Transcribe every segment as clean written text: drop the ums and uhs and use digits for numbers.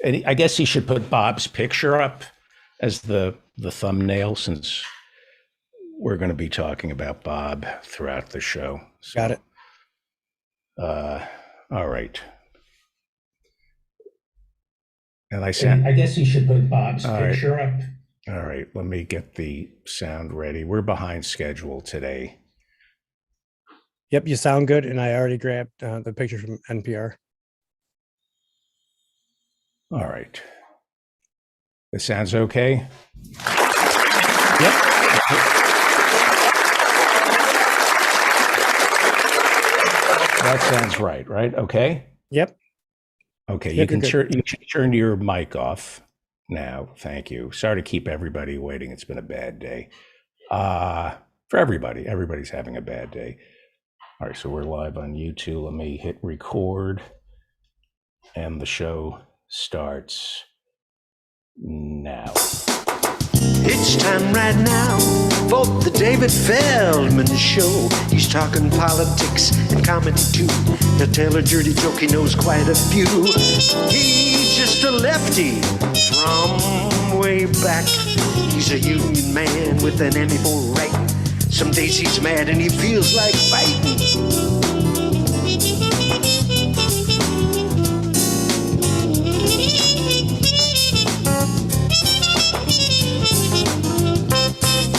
And I guess he should put Bob's picture up as the thumbnail, since we're going to be talking about Bob throughout the show. So, Got it. All right. And I guess he should put Bob's picture up. All right, let me get the sound ready. We're behind schedule today. Yep, you sound good, and I already grabbed the picture from NPR. All right. This sounds okay? Yep. That sounds right? Okay? Yep. Okay, Yep, you can turn your mic off now. Thank you. Sorry to keep everybody waiting. It's been a bad day. For everybody. Everybody's having a bad day. All right, so we're live on YouTube. Let me hit record, and the show starts now. It's time right now for the David Feldman Show. He's talking politics and comedy too. He'll tell a dirty joke, he knows quite a few. He's just a lefty from way back. He's a union man with an enemy for writing. Some days he's mad and he feels like fighting.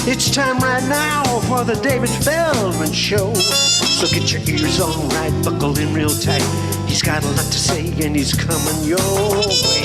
It's time right now for the David Feldman Show. So get your ears on right, buckle in real tight. He's got a lot to say and he's coming your way.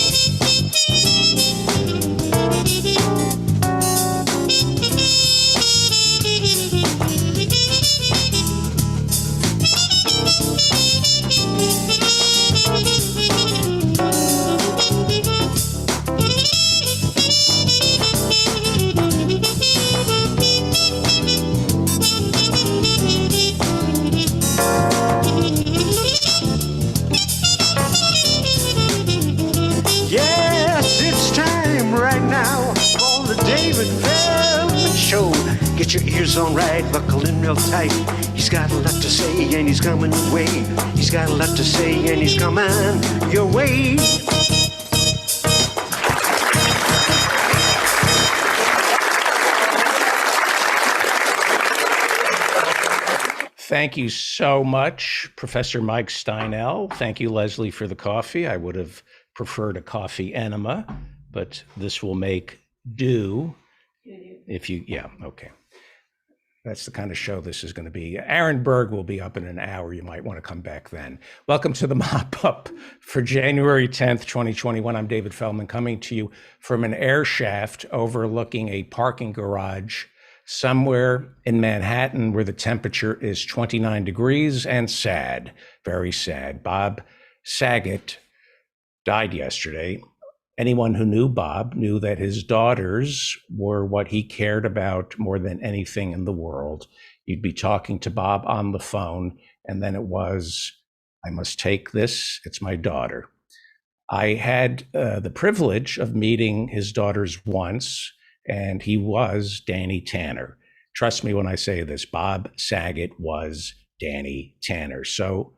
Get your ears on right, buckle in real tight. He's got a lot to say and he's coming your way. He's got a lot to say and he's coming your way. Thank you so much, Professor Mike Steinel. Thank you, Leslie, for the coffee. I would have preferred a coffee enema, but this will make do. Okay. That's the kind of show this is going to be. Aaron Berg will be up in an hour. You might want to come back then. Welcome to the mop-up for January 10th, 2021. I'm David Feldman, coming to you from an air shaft overlooking a parking garage somewhere in Manhattan where the temperature is 29 degrees and sad, very sad. Bob Saget died yesterday. Anyone who knew Bob knew that his daughters were what he cared about more than anything in the world. You'd be talking to Bob on the phone, and then it was, I must take this, it's my daughter. I had the privilege of meeting his daughters once, and he was Danny Tanner. Trust me when I say this, Bob Saget was Danny Tanner. So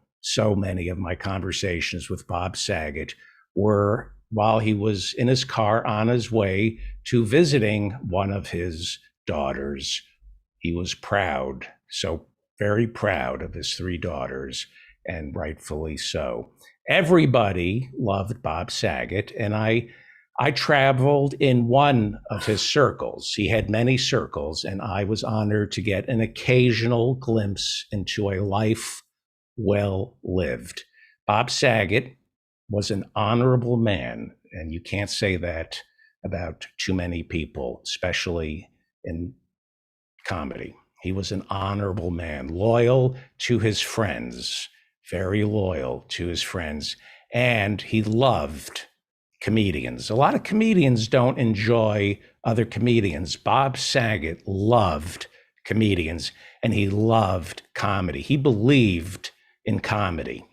many of my conversations with Bob Saget were while he was in his car on his way to visiting one of his daughters. He was proud, so very proud of his three daughters, and rightfully so. Everybody loved Bob Saget, and I traveled in one of his circles. He had many circles, and I was honored to get an occasional glimpse into a life well lived. Bob Saget was an honorable man, and you can't say that about too many people, especially in comedy. He was an honorable man, loyal to his friends, very loyal to his friends, and he loved comedians. A lot of comedians don't enjoy other comedians. Bob Saget loved comedians, and he loved comedy. He believed in comedy.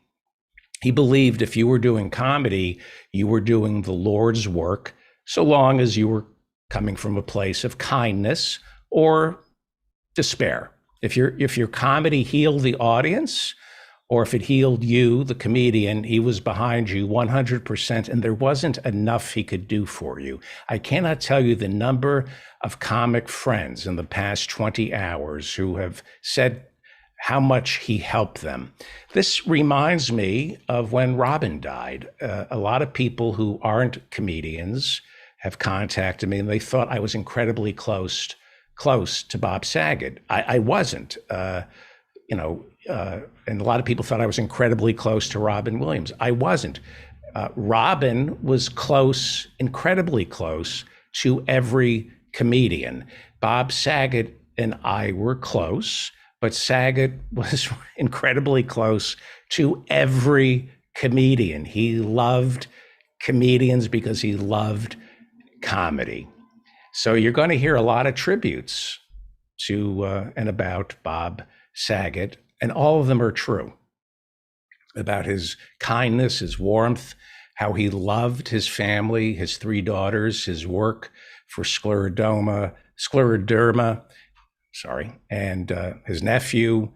He believed if you were doing comedy, you were doing the Lord's work, so long as you were coming from a place of kindness or despair. If your comedy healed the audience, or if it healed you, the comedian, he was behind you 100%, and there wasn't enough he could do for you. I cannot tell you the number of comic friends in the past 20 hours who have said how much he helped them. This reminds me of when Robin died. A lot of people who aren't comedians have contacted me, and they thought I was incredibly close to Bob Saget. I wasn't. And a lot of people thought I was incredibly close to Robin Williams. I wasn't. Robin was close, incredibly close to every comedian. Bob Saget and I were close, but Saget was incredibly close to every comedian. He loved comedians because he loved comedy. So you're going to hear a lot of tributes to and about Bob Saget, and all of them are true, about his kindness, his warmth, how he loved his family, his 3 daughters, his work for scleroderma, and his nephew.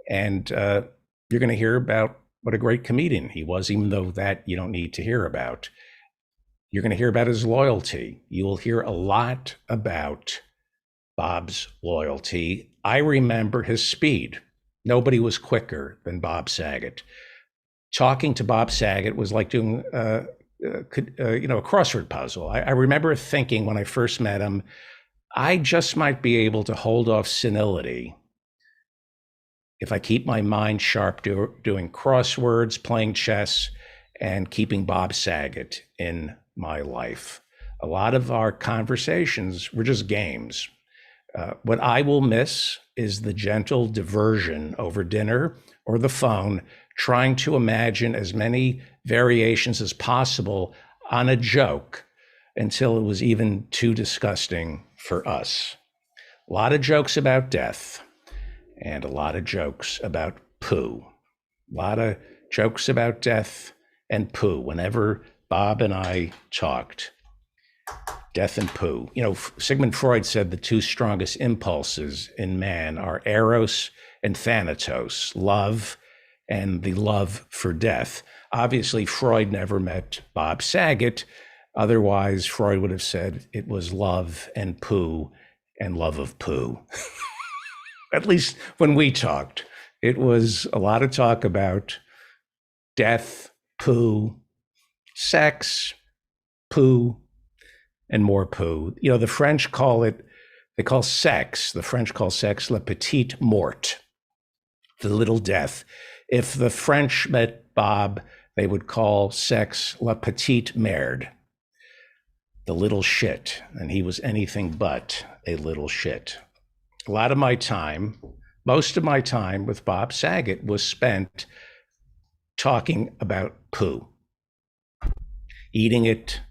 And you're going to hear about what a great comedian he was, even though that you don't need to hear about. You're going to hear about his loyalty. You will hear a lot about Bob's loyalty. I remember his speed. Nobody was quicker than Bob Saget. Talking to Bob Saget was like doing a crossword puzzle. I remember thinking when I first met him, I just might be able to hold off senility if I keep my mind sharp doing crosswords, playing chess, and keeping Bob Saget in my life. A lot of our conversations were just games. What I will miss is the gentle diversion over dinner or the phone, trying to imagine as many variations as possible on a joke until it was even too disgusting for us. A lot of jokes about death and a lot of jokes about poo. A lot of jokes about death and poo whenever Bob and I talked. Death and poo. Sigmund Freud said the 2 strongest impulses in man are eros and thanatos, love and the love for death. Obviously, Freud never met Bob Saget. Otherwise, Freud would have said it was love and poo and love of poo. At least when we talked, it was a lot of talk about death, poo, sex, poo, and more poo. The French call sex la petite mort, the little death. If the French met Bob, they would call sex la petite merde, the little shit. And he was anything but a little shit. A lot of my time, most of my time with Bob Saget was spent talking about poo, eating it,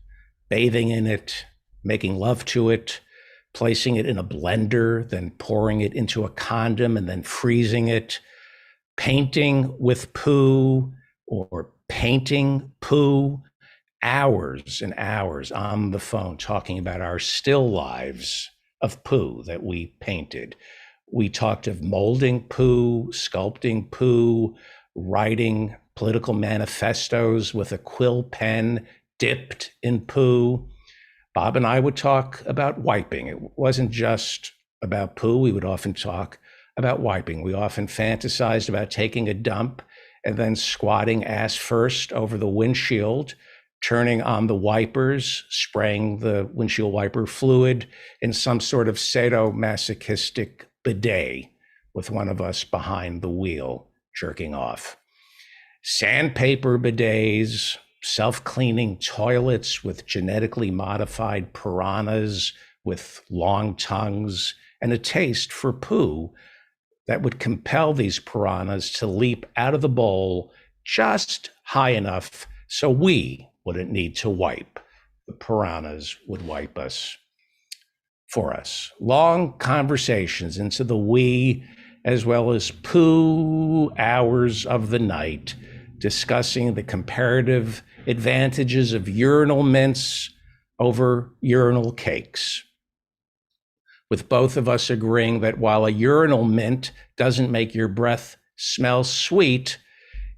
bathing in it, making love to it, placing it in a blender, then pouring it into a condom and then freezing it, painting with poo or painting poo, hours and hours on the phone talking about our still lives of poo that we painted. We talked of molding poo, sculpting poo, writing political manifestos with a quill pen dipped in poo. Bob and I would talk about wiping. It wasn't just about poo. We would often talk about wiping. We often fantasized about taking a dump and then squatting ass first over the windshield, turning on the wipers, spraying the windshield wiper fluid in some sort of sadomasochistic bidet with one of us behind the wheel jerking off. Sandpaper bidets, self-cleaning toilets with genetically modified piranhas with long tongues and a taste for poo that would compel these piranhas to leap out of the bowl just high enough so we wouldn't need to wipe. The piranhas would wipe us for us. Long conversations into the wee as well as poo hours of the night, discussing the comparative advantages of urinal mints over urinal cakes, with both of us agreeing that while a urinal mint doesn't make your breath smell sweet,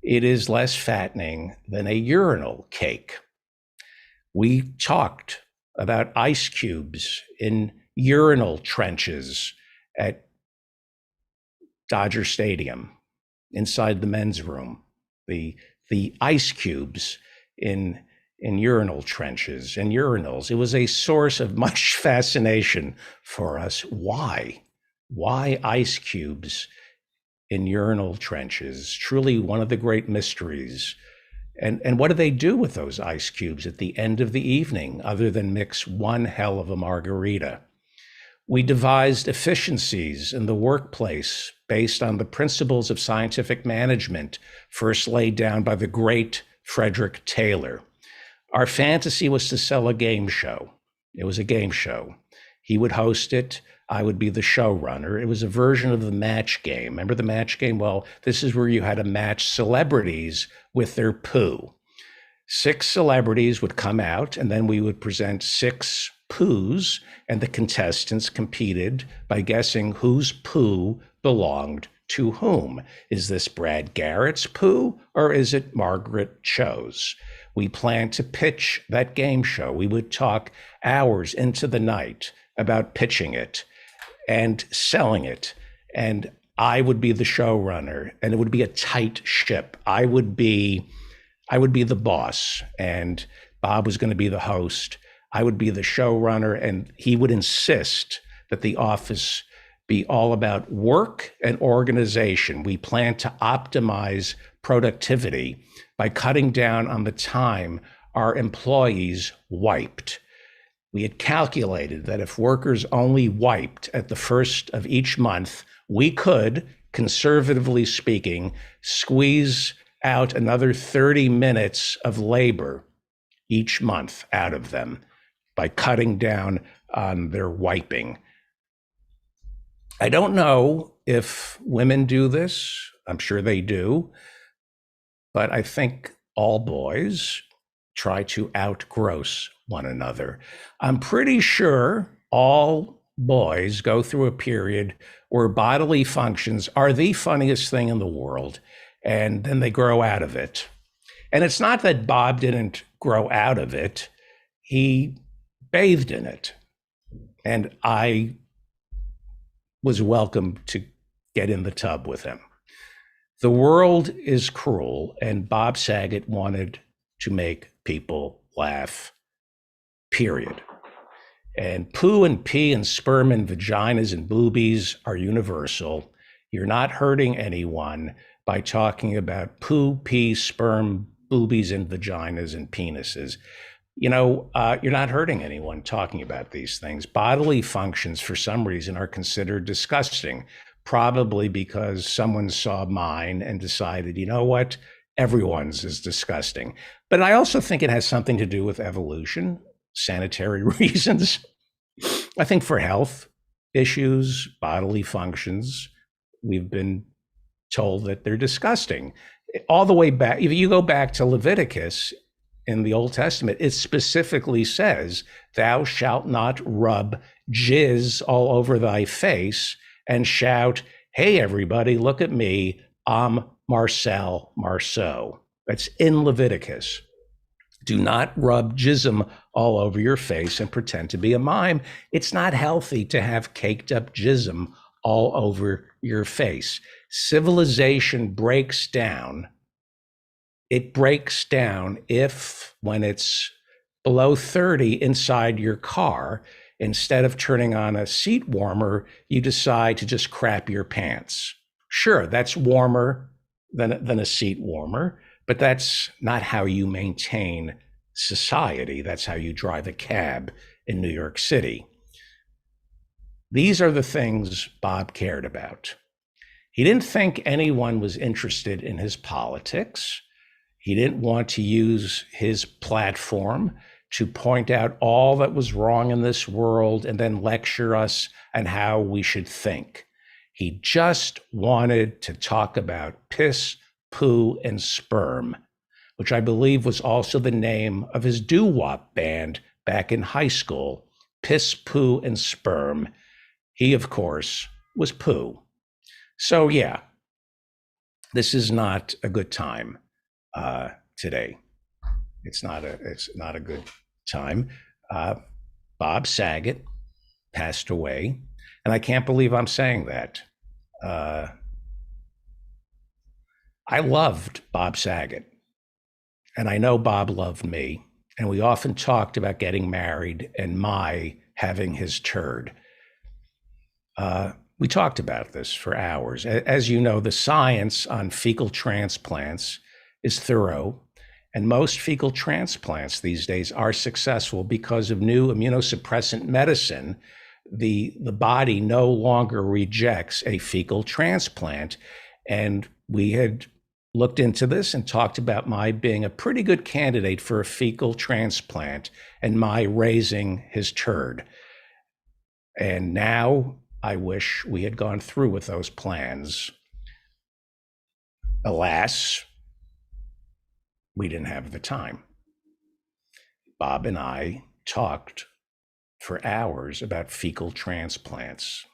it is less fattening than a urinal cake. We talked about ice cubes in urinal trenches at Dodger Stadium, inside the men's room, the ice cubes in urinal trenches and urinals. It was a source of much fascination for us. Why? Why ice cubes in urinal trenches? Truly one of the great mysteries. And what do they do with those ice cubes at the end of the evening, other than mix one hell of a margarita? We devised efficiencies in the workplace based on the principles of scientific management first laid down by the great Frederick Taylor. Our fantasy was to sell a game show. It was a game show. He would host it. I would be the showrunner. It was a version of the Match Game. Remember the Match Game? Well, this is where you had to match celebrities with their poo. 6 celebrities would come out, and then we would present 6 poos, and the contestants competed by guessing whose poo belonged to whom. Is this Brad Garrett's poo, or is it Margaret Cho's? We planned to pitch that game show. We would talk hours into the night about pitching it and selling it. And I would be the showrunner, and it would be a tight ship. I would be the boss, and Bob was going to be the host. I would be the showrunner, and he would insist that the office be all about work and organization. We planned to optimize productivity by cutting down on the time our employees wiped. We had calculated that if workers only wiped at the first of each month, we could, conservatively speaking, squeeze out another 30 minutes of labor each month out of them by cutting down on their wiping. I don't know if women do this. I'm sure they do. But I think all boys try to outgross one another. I'm pretty sure all boys go through a period where bodily functions are the funniest thing in the world, and then they grow out of it. And it's not that Bob didn't grow out of it. He bathed in it. And I was welcome to get in the tub with him. The world is cruel, and Bob Saget wanted to make people laugh, period. And poo and pee and sperm and vaginas and boobies are universal. You're not hurting anyone by talking about poo, pee, sperm, boobies and vaginas and penises. You're not hurting anyone talking about these things. Bodily functions, for some reason, are considered disgusting, probably because someone saw mine and decided, you know what, everyone's is disgusting. But I also think it has something to do with evolution, sanitary reasons. I think for health issues, bodily functions, we've been told that they're disgusting. All the way back, if you go back to Leviticus in the Old Testament, it specifically says, thou shalt not rub jizz all over thy face and shout, hey, everybody, look at me, I'm Marcel Marceau. That's in Leviticus. Do not rub jism all over your face and pretend to be a mime. It's not healthy to have caked up jism all over your face. Civilization breaks down. It breaks down if, when it's below 30 inside your car, instead of turning on a seat warmer, you decide to just crap your pants. Sure, that's warmer than a seat warmer, but that's not how you maintain society. That's how you drive a cab in New York City. These are the things Bob cared about. He didn't think anyone was interested in his politics. He didn't want to use his platform to point out all that was wrong in this world and then lecture us on how we should think. He just wanted to talk about piss, poo, and sperm, which I believe was also the name of his doo-wop band back in high school, Piss, Poo, and Sperm. He, of course, was poo. So yeah, This is not a good time today. It's not a good time. Bob Saget passed away, and I can't believe I'm saying that. I loved Bob Saget, and I know Bob loved me, and we often talked about getting married and my having his turd. We talked about this for hours. As you know, the science on fecal transplants is thorough, and most fecal transplants these days are successful because of new immunosuppressant medicine. The body no longer rejects a fecal transplant. And we had looked into this and talked about my being a pretty good candidate for a fecal transplant and my raising his turd. And now I wish we had gone through with those plans. Alas, we didn't have the time. Bob and I talked for hours about fecal transplants.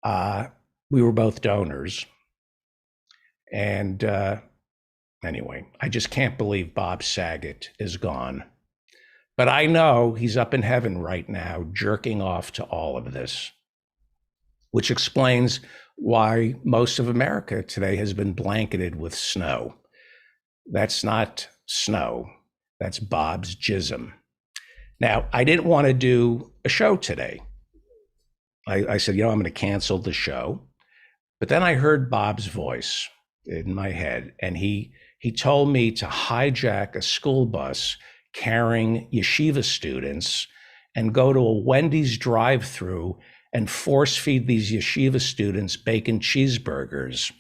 We were both donors. And anyway, I just can't believe Bob Saget is gone. But I know he's up in heaven right now, jerking off to all of this, which explains why most of America today has been blanketed with snow. That's not snow, that's Bob's jism. Now, I didn't want to do a show today. I said, I'm going to cancel the show. But then I heard Bob's voice in my head, and he told me to hijack a school bus carrying yeshiva students and go to a Wendy's drive-through and force feed these yeshiva students bacon cheeseburgers.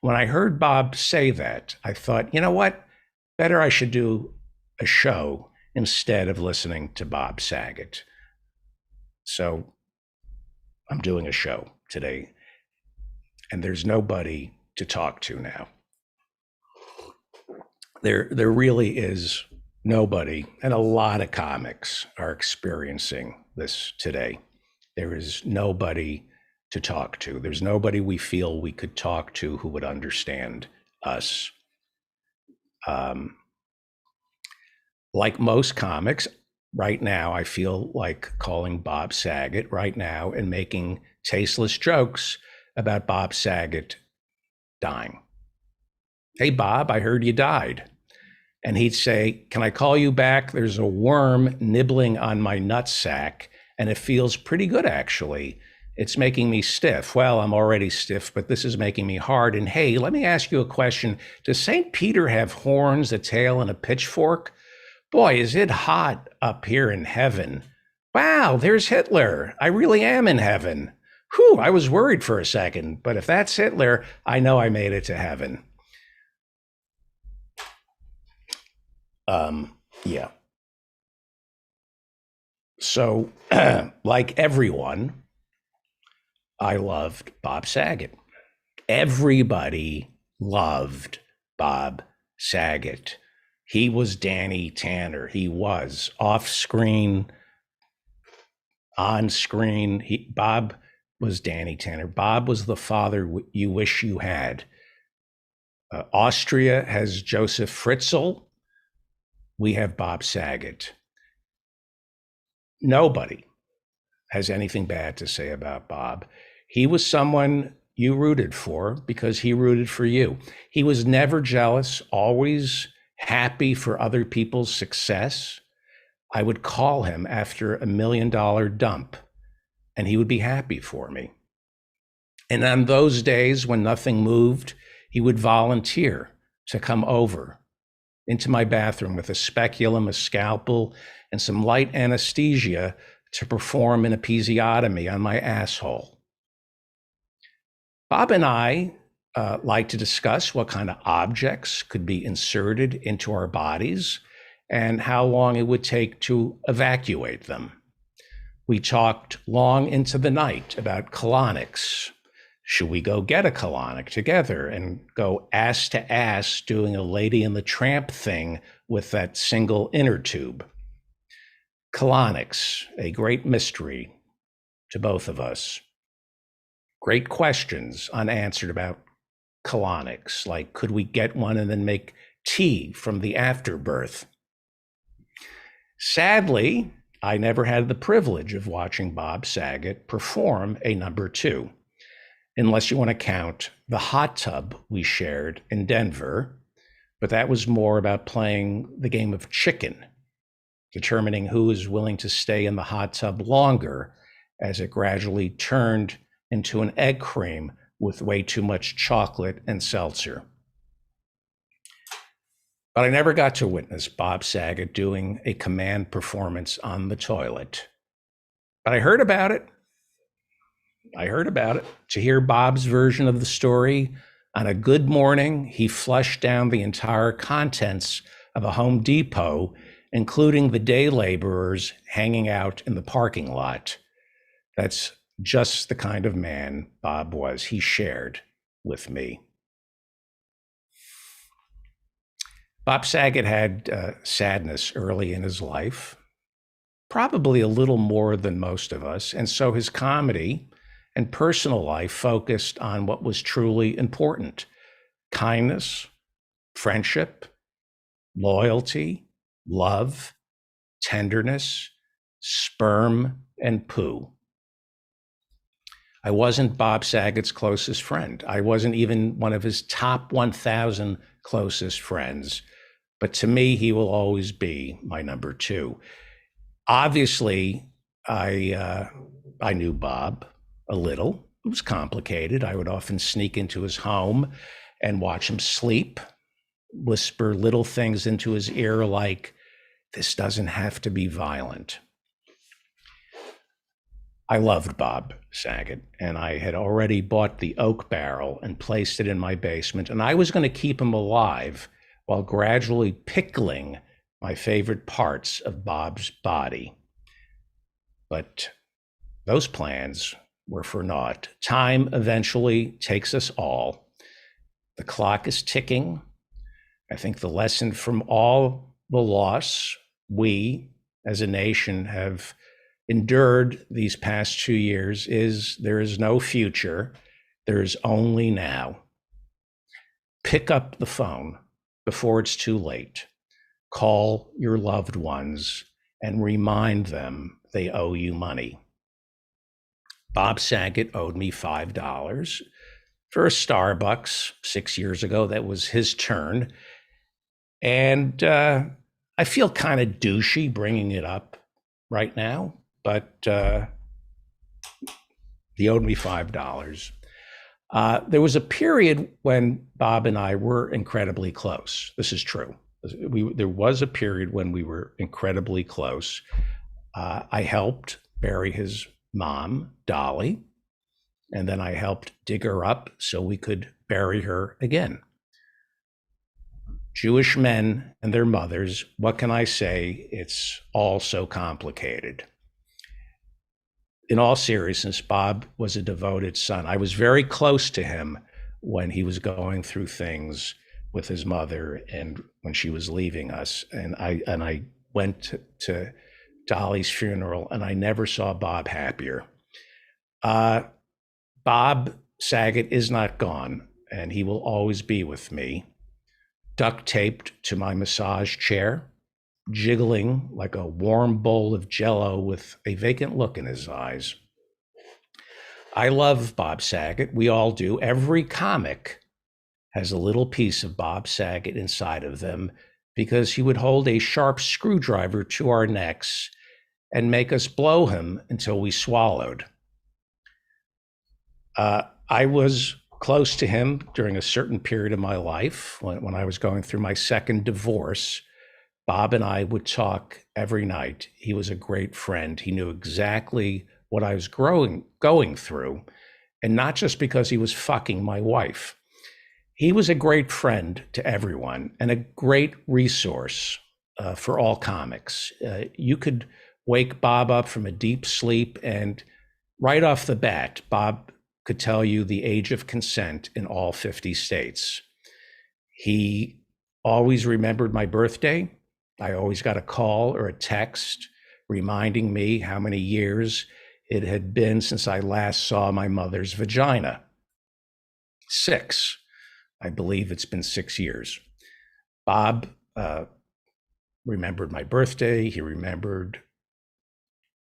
When I heard Bob say that, I thought, you know what? Better I should do a show instead of listening to Bob Saget. So I'm doing a show today, and there's nobody to talk to now. There really is nobody, and a lot of comics are experiencing this today. There is nobody to talk to. There's nobody we feel we could talk to who would understand us. Like most comics, right now, I feel like calling Bob Saget right now and making tasteless jokes about Bob Saget dying. Hey, Bob, I heard you died. And he'd say, can I call you back? There's a worm nibbling on my nutsack, and it feels pretty good, actually. It's making me stiff. Well, I'm already stiff, but this is making me hard. And hey, let me ask you a question. Does St. Peter have horns, a tail, and a pitchfork? Boy, is it hot up here in heaven. Wow, there's Hitler. I really am in heaven. Whew, I was worried for a second, but if that's Hitler, I know I made it to heaven. Yeah. So, like everyone, I loved Bob Saget. Everybody loved Bob Saget. He was Danny Tanner. He was off screen, on screen. Bob was Danny Tanner. Bob was the father you wish you had. Austria has Joseph Fritzl. We have Bob Saget. Nobody has anything bad to say about Bob. He was someone you rooted for because he rooted for you. He was never jealous, always happy for other people's success. I would call him after $1 million dump, and he would be happy for me. And on those days when nothing moved, he would volunteer to come over into my bathroom with a speculum, a scalpel, and some light anesthesia to perform an episiotomy on my asshole. Bob and I like to discuss what kind of objects could be inserted into our bodies and how long it would take to evacuate them. We talked long into the night about colonics. Should we go get a colonic together and go ass to ass doing a Lady and the Tramp thing with that single inner tube? Colonics, a great mystery to both of us. Great questions unanswered about colonics, like could we get one and then make tea from the afterbirth? Sadly, I never had the privilege of watching Bob Saget perform a number two, unless you want to count the hot tub we shared in Denver, but that was more about playing the game of chicken, determining who is willing to stay in the hot tub longer as it gradually turned into an egg cream with way too much chocolate and seltzer. But I never got to witness Bob Saget doing a command performance on the toilet. But I heard about it. To hear Bob's version of the story, on a good morning, he flushed down the entire contents of a Home Depot, including the day laborers hanging out in the parking lot. That's just the kind of man Bob was. He shared with me. Bob Saget had sadness early in his life, probably a little more than most of us. And so his comedy and personal life focused on what was truly important: kindness, friendship, loyalty, love, tenderness, sperm, and poo. I wasn't Bob Saget's closest friend. I wasn't even one of his top 1,000 closest friends. But to me, he will always be my number two. Obviously, I knew Bob a little. It was complicated. I would often sneak into his home and watch him sleep, whisper little things into his ear like, "This doesn't have to be violent." I loved Bob Saget, and I had already bought the oak barrel and placed it in my basement, and I was going to keep him alive while gradually pickling my favorite parts of Bob's body. But those plans were for naught. Time eventually takes us all. The clock is ticking. I think the lesson from all the loss we as a nation have endured these past 2 years is there is no future. There is only now. Pick up the phone before it's too late. Call your loved ones and remind them they owe you money. Bob Saget owed me $5 for a Starbucks 6 years ago. That was his turn. And I feel kind of douchey bringing it up right now, but he owed me $5. There was a period when Bob and I were incredibly close. This is true. There was a period when we were incredibly close. I helped bury his mom, Dolly, and then I helped dig her up so we could bury her again. Jewish men and their mothers, what can I say? It's all so complicated. In all seriousness, Bob was a devoted son. I was very close to him when he was going through things with his mother and when she was leaving us. And I went to Dolly's funeral, and I never saw Bob happier. Bob Saget is not gone, and he will always be with me, duct taped to my massage chair, jiggling like a warm bowl of Jell-O with a vacant look in his eyes. I love Bob Saget. We all do. Every comic has a little piece of Bob Saget inside of them, because he would hold a sharp screwdriver to our necks and make us blow him until we swallowed. I was close to him during a certain period of my life when I was going through my second divorce. Bob and I would talk every night. He was a great friend. He knew exactly what I was going through, and not just because he was fucking my wife. He was a great friend to everyone and a great resource for all comics. You could wake Bob up from a deep sleep, and right off the bat, Bob could tell you the age of consent in all 50 states. He always remembered my birthday. I always got a call or a text reminding me how many years it had been since I last saw my mother's vagina. 6. I believe it's been 6 years. Bob remembered my birthday. He remembered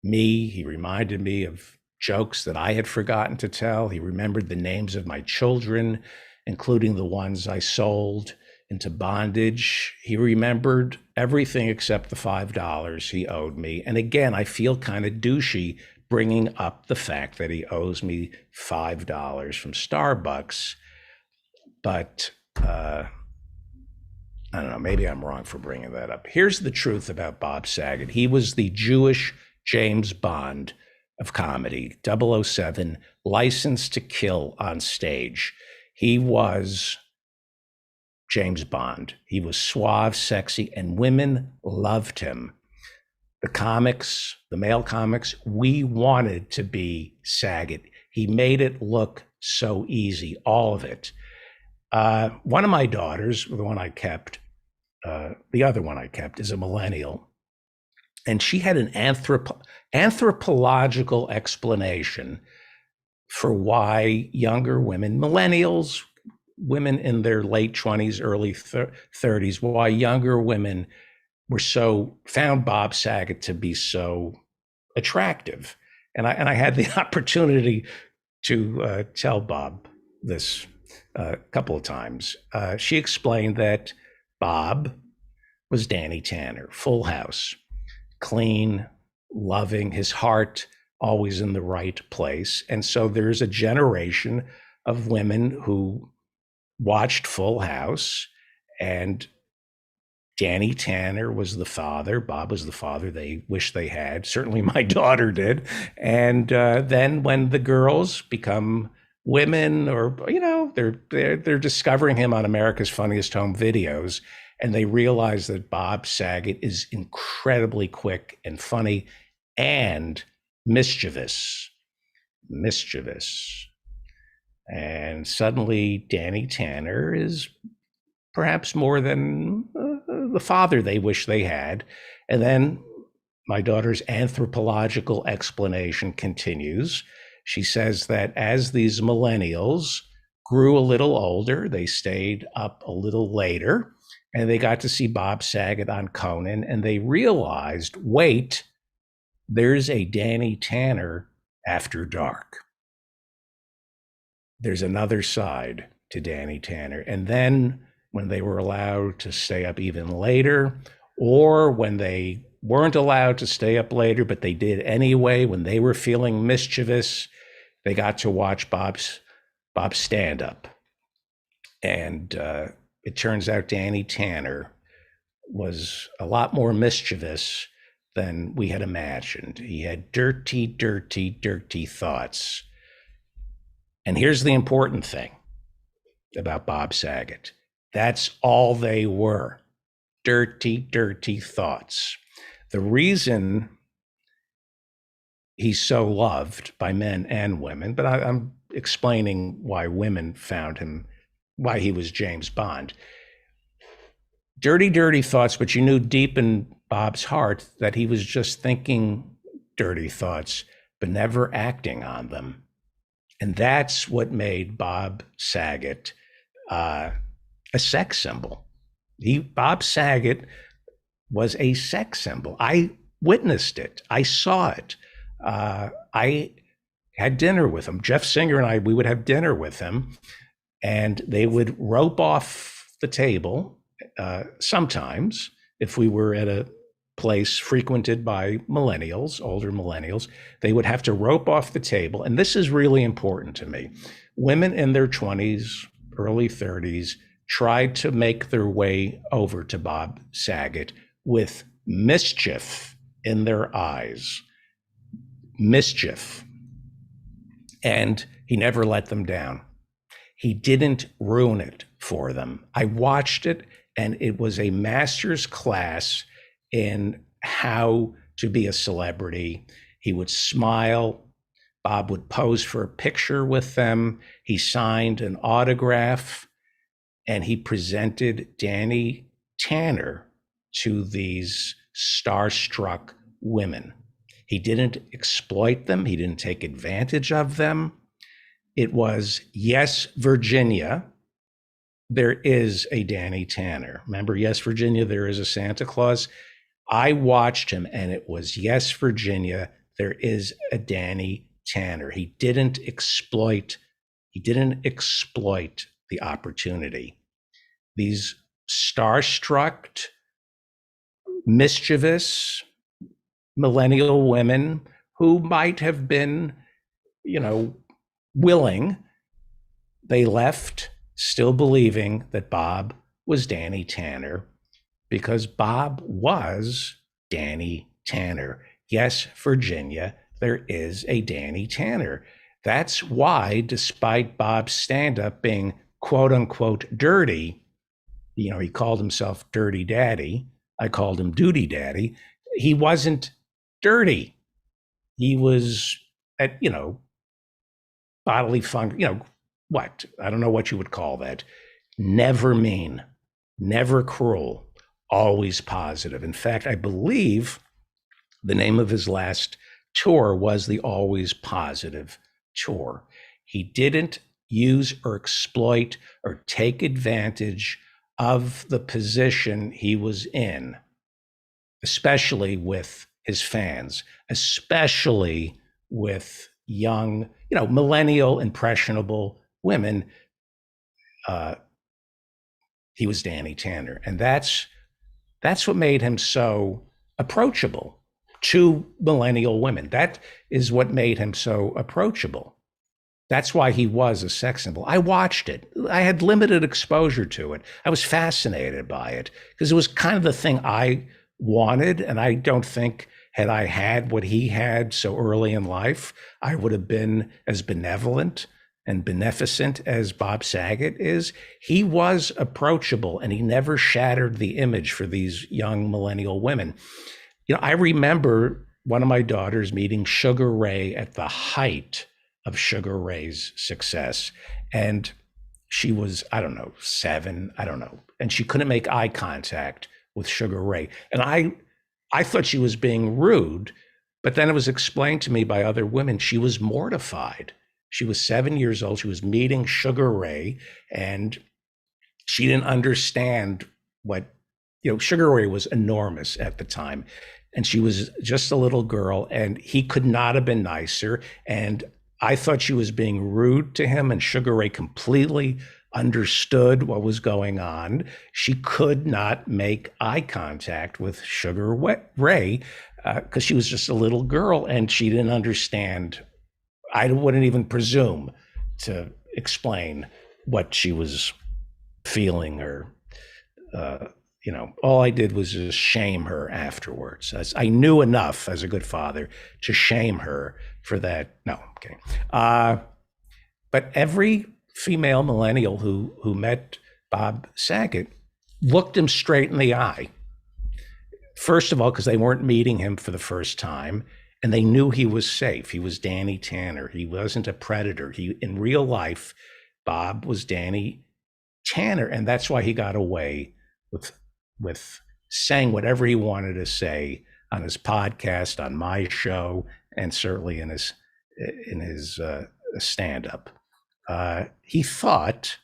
me. He reminded me of jokes that I had forgotten to tell. He remembered the names of my children, including the ones I sold into bondage. He remembered everything except the $5 he owed me. And again, I feel kind of douchey bringing up the fact that he owes me $5 from Starbucks. But I don't know, maybe I'm wrong for bringing that up. Here's the truth about Bob Saget. He was the Jewish James Bond of comedy, 007, licensed to kill on stage. He was James Bond. He was suave, sexy, and women loved him. The comics, the male comics, we wanted to be Saget. He made it look so easy, all of it. One of my daughters, the one I kept, the other one I kept, is a millennial. And she had an anthropological explanation for why younger women, millennials, women in their late 20s, early 30s, why younger women found Bob Saget to be so attractive. And I had the opportunity to tell Bob this a couple of times. She explained that Bob was Danny Tanner, Full House, clean, loving, his heart always in the right place. And so there's a generation of women who watched Full House, and Danny Tanner was the father. Bob was the father they wish they had. Certainly my daughter did. And then when the girls become women, or they're discovering him on America's Funniest Home Videos, and they realize that Bob Saget is incredibly quick and funny and mischievous. And suddenly Danny Tanner is perhaps more than the father they wish they had. And then my daughter's anthropological explanation continues. She says that as these millennials grew a little older, they stayed up a little later, and they got to see Bob Saget on Conan, and they realized, wait, there's a Danny Tanner after dark. There's another side to Danny Tanner. And then when they were allowed to stay up even later, or when they weren't allowed to stay up later, but they did anyway, when they were feeling mischievous, they got to watch Bob's stand-up. And it turns out Danny Tanner was a lot more mischievous than we had imagined. He had dirty, dirty, dirty thoughts. And here's the important thing about Bob Saget. That's all they were. Dirty, dirty thoughts. The reason he's so loved by men and women, but I'm explaining why women found him, why he was James Bond. Dirty, dirty thoughts, but you knew deep in Bob's heart that he was just thinking dirty thoughts, but never acting on them. And that's what made Bob Saget a sex symbol. Bob Saget was a sex symbol. I witnessed it. I saw it. I had dinner with him. Jeff Singer and I, we would have dinner with him, and they would rope off the table sometimes if we were at a place frequented by millennials, older millennials. They would have to rope off the table. And this is really important to me. Women in their 20s, early 30s, tried to make their way over to Bob Saget with mischief in their eyes. Mischief. And he never let them down. He didn't ruin it for them. I watched it, and it was a master's class in how to be a celebrity. He would smile. Bob would pose for a picture with them. He signed an autograph, and he presented Danny Tanner to these starstruck women. He didn't exploit them. He didn't take advantage of them. It was, yes, Virginia, there is a Danny Tanner. Remember, Yes, Virginia, there is a Santa Claus. I watched him and it was, yes, Virginia, there is a Danny Tanner. He didn't exploit the opportunity. These starstruck, mischievous millennial women who might have been, willing, they left still believing that Bob was Danny Tanner because Bob was Danny Tanner. Yes, Virginia, there is a Danny Tanner. That's why, despite Bob's stand-up being quote unquote dirty, he called himself Dirty Daddy. I called him Duty Daddy. He wasn't dirty. He was at, bodily function, what? I don't know what you would call that. Never mean, never cruel, always positive. In fact, I believe the name of his last tour was the Always Positive Tour. He didn't use or exploit or take advantage of the position he was in, especially with his fans, especially with young, millennial, impressionable women. He was Danny Tanner. And that's what made him so approachable to millennial women. That is what made him so approachable. That's why he was a sex symbol. I watched it. I had limited exposure to it. I was fascinated by it because it was kind of the thing I wanted. And I don't think had I had what he had so early in life, I would have been as benevolent and beneficent as Bob Saget is. He was approachable and he never shattered the image for these young millennial women. I remember one of my daughters meeting Sugar Ray at the height of Sugar Ray's success. And she was, 7, and she couldn't make eye contact with Sugar Ray. And I thought she was being rude, but then it was explained to me by other women, she was mortified. She was 7 years old. She was meeting Sugar Ray and she didn't understand what, Sugar Ray was enormous at the time. And she was just a little girl and he could not have been nicer. And I thought she was being rude to him and Sugar Ray completely understood what was going on. She could not make eye contact with Sugar Ray because she was just a little girl and she didn't understand. I wouldn't even presume to explain what she was feeling or, all I did was just shame her afterwards. As I knew enough as a good father to shame her for that. No, okay. But every female millennial who met Bob Saget looked him straight in the eye. First of all, because they weren't meeting him for the first time, and they knew he was safe. He was Danny Tanner. He wasn't a predator. In real life, Bob was Danny Tanner, and that's why he got away with saying whatever he wanted to say on his podcast, on my show, and certainly in his stand-up. He thought,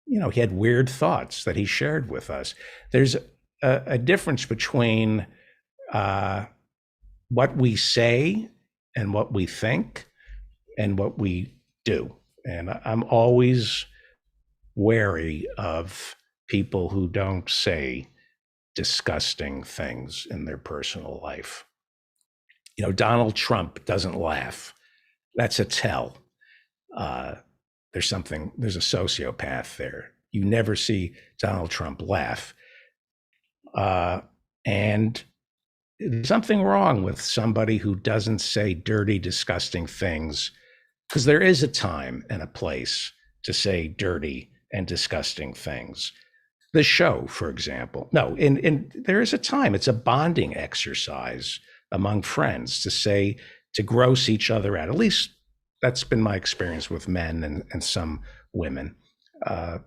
he had weird thoughts that he shared with us. There's a difference between what we say and what we think and what we do. And I'm always wary of people who don't say disgusting things in their personal life. Donald Trump doesn't laugh. That's a tell. There's a sociopath there. You never see Donald Trump laugh. And there's something wrong with somebody who doesn't say dirty, disgusting things, because there is a time and a place to say dirty and disgusting things. The show, for example. No, there is a time. It's a bonding exercise among friends to gross each other out. At least that's been my experience with men and some women. And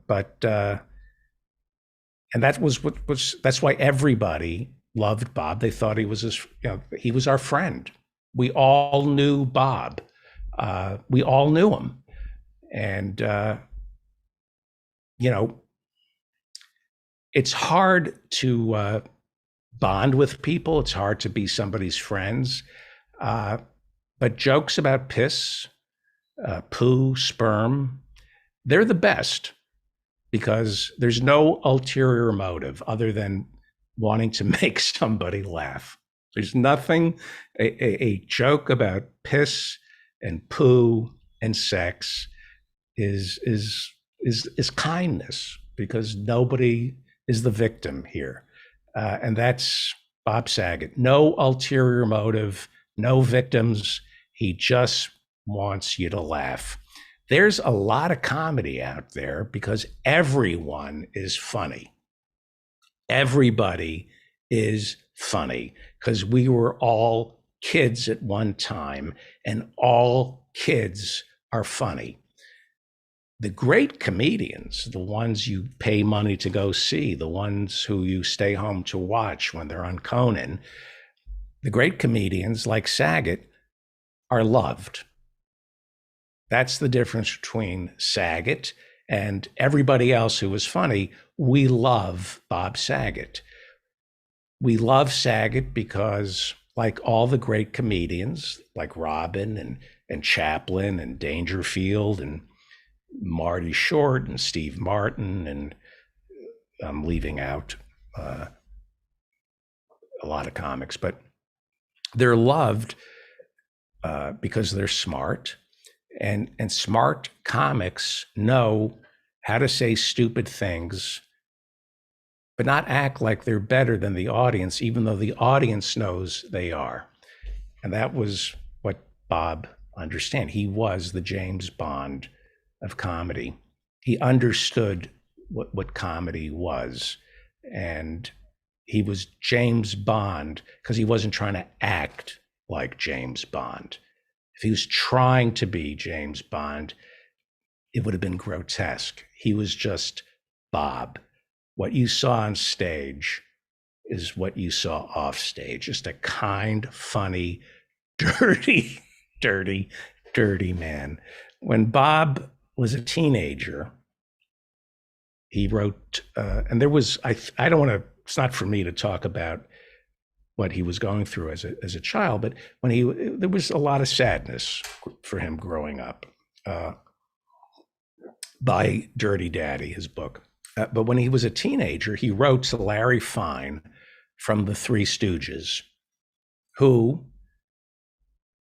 that's why everybody loved Bob. They thought he was he was our friend. We all knew Bob. We all knew him. And you know, it's hard to bond with people. It's hard to be somebody's friends. But jokes about piss, poo, sperm, they're the best because there's no ulterior motive other than wanting to make somebody laugh. There's nothing, a joke about piss and poo and sex is kindness because nobody is the victim here. And that's Bob Saget. No ulterior motive, no victims. He just wants you to laugh. There's a lot of comedy out there because everyone is funny. Everybody is funny because we were all kids at one time, and all kids are funny. The great comedians, the ones you pay money to go see, the ones who you stay home to watch when they're on Conan, the great comedians like Saget are loved. That's the difference between Saget and everybody else who was funny. We love Bob Saget. We love Saget because, like all the great comedians, like Robin and Chaplin and Dangerfield and Marty Short and Steve Martin, and I'm leaving out a lot of comics, but they're loved because they're smart, and smart comics know how to say stupid things, but not act like they're better than the audience, even though the audience knows they are. And that was what Bob understood. He was the James Bond of comedy. He understood what comedy was. And he was James Bond because he wasn't trying to act like James Bond. If he was trying to be James Bond, it would have been grotesque. He was just Bob. What you saw on stage is what you saw off stage. Just a kind, funny, dirty man. When Bob was a teenager, he wrote, and there was, I don't want to, it's not for me to talk about what he was going through as a child, but when there was a lot of sadness for him growing up by Dirty Daddy, his book. But when he was a teenager, he wrote to Larry Fine from the Three Stooges, who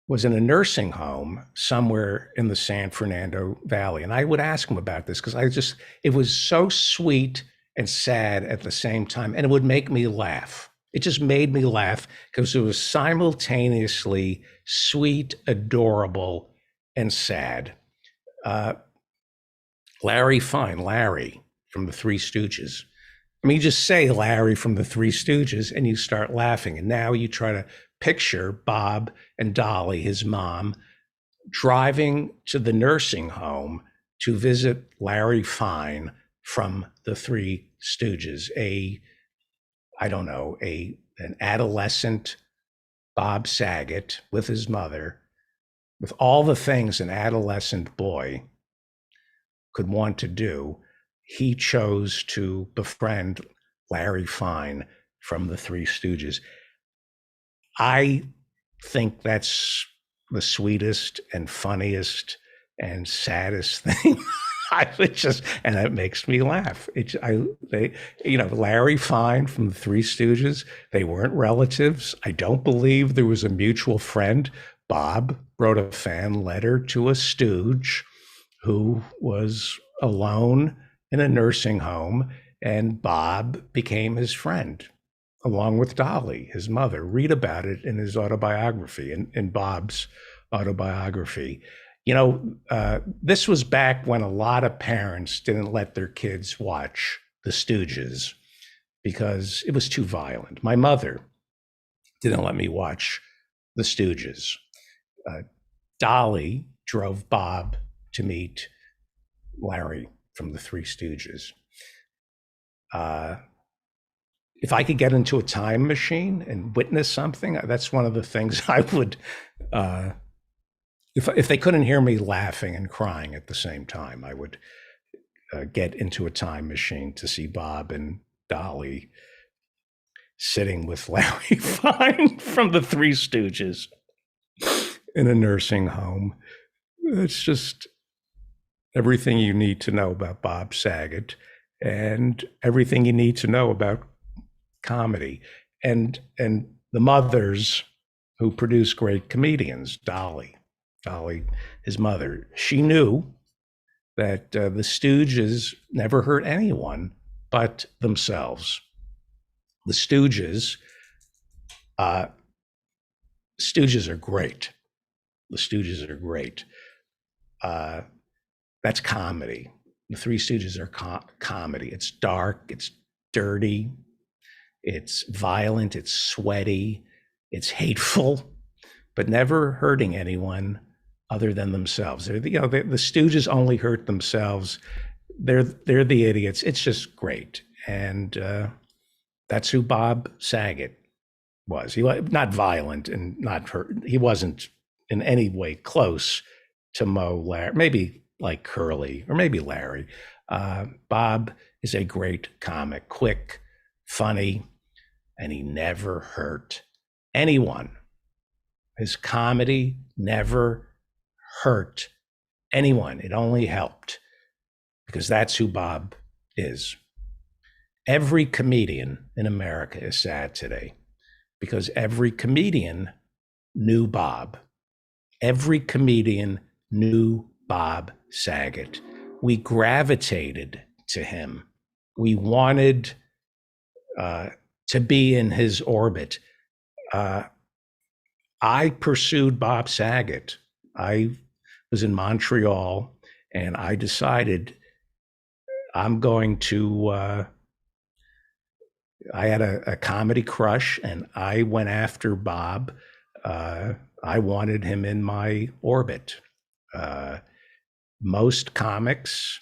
was in a nursing home somewhere in the San Fernando Valley. And I would ask him about this because it was so sweet and sad at the same time. And it would make me laugh. It just made me laugh because it was simultaneously sweet, adorable, and sad. Larry Fine, Larry from the Three Stooges. I mean, you just say Larry from the Three Stooges and you start laughing. And now you try to picture Bob and Dolly, his mom, driving to the nursing home to visit Larry Fine from the Three Stooges, an adolescent Bob Saget with his mother, with all the things an adolescent boy could want to do. He chose to befriend Larry Fine from the Three Stooges. I think that's the sweetest and funniest and saddest thing. And it makes me laugh. Larry Fine from the Three Stooges, they weren't relatives. I don't believe there was a mutual friend. Bob wrote a fan letter to a stooge who was alone in a nursing home, and Bob became his friend, along with Dolly, his mother. Read about it in his autobiography, in Bob's autobiography. This was back when a lot of parents didn't let their kids watch the Stooges because it was too violent. My mother didn't let me watch the Stooges. Dolly drove Bob to meet Larry from the Three Stooges. If I could get into a time machine and witness something, that's one of the things I would, if they couldn't hear me laughing and crying at the same time, I would get into a time machine to see Bob and Dolly sitting with Larry Fine from the Three Stooges in a nursing home. It's just everything you need to know about Bob Saget and everything you need to know about comedy. And the mothers who produce great comedians, Dolly, his mother, she knew that the Stooges never hurt anyone but themselves. The Stooges are great. The Stooges are great. That's comedy. The Three Stooges are comedy. It's dark, it's dirty, it's violent, it's sweaty, it's hateful, but never hurting anyone other than themselves. The Stooges only hurt themselves. They're the idiots. It's just great. And that's who Bob Saget was. He was not violent and not hurt. He wasn't in any way close to Moe, Larry, maybe like Curly or maybe Larry. Bob is a great comic, quick, funny, and he never hurt anyone. His comedy never hurt anyone. It only helped, because that's who Bob is. Every comedian in America is sad today because every comedian knew Bob. Every comedian knew Bob Saget. We gravitated to him. We wanted to be in his orbit. I pursued Bob Saget. I was in Montreal and I decided I'm going to, I had a comedy crush and I went after Bob. I wanted him in my orbit. Most comics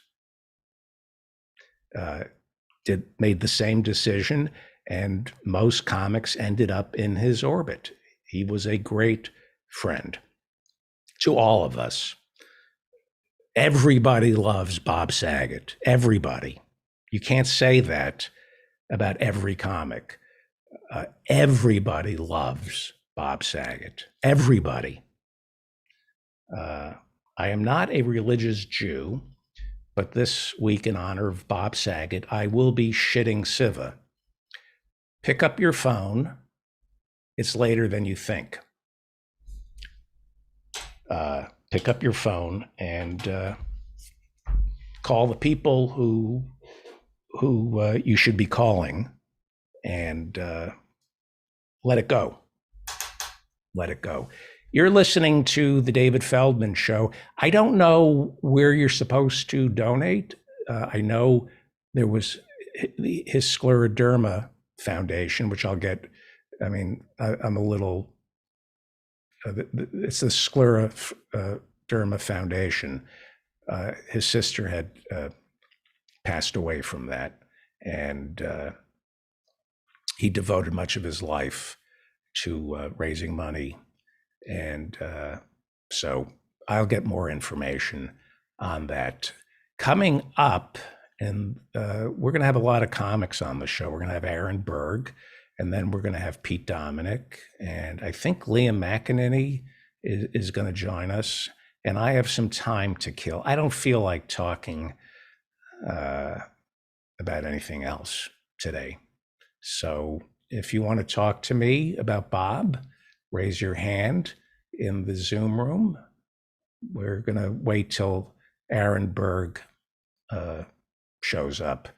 made the same decision, and most comics ended up in his orbit. He was a great friend to all of us. Everybody loves Bob Saget. Everybody. You can't say that about every comic. Everybody loves Bob Saget. Everybody. I am not a religious Jew, but this week in honor of Bob Saget, I will be shitting Siva. Pick up your phone. It's later than you think. Pick up your phone and call the people who you should be calling, and let it go. Let it go. You're listening to The David Feldman Show. I don't know where you're supposed to donate. I know there was his Scleroderma Foundation, which I'll get. I mean, I'm a little, it's the Scleroderma Foundation. His sister had passed away from that, and he devoted much of his life to raising money. And so I'll get more information on that. Coming up, and we're going to have a lot of comics on the show. We're going to have Aaron Berg, and then we're going to have Pete Dominick, and I think Liam McEnany is going to join us. And I have some time to kill. I don't feel like talking about anything else today. So if you want to talk to me about Bob, raise your hand in the Zoom room. We're going to wait till Aaron Berg shows up.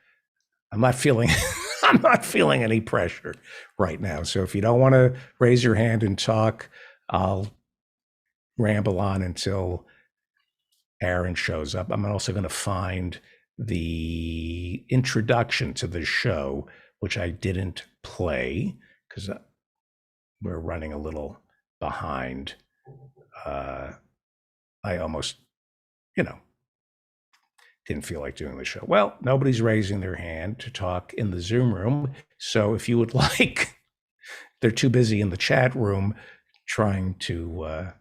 I'm not feeling any pressure right now. So if you don't want to raise your hand and talk, I'll ramble on until Aaron shows up. I'm also going to find the introduction to the show, which I didn't play because we're running a little behind. I almost, didn't feel like doing the show. Well, nobody's raising their hand to talk in the Zoom room. So if you would like, they're too busy in the chat room trying to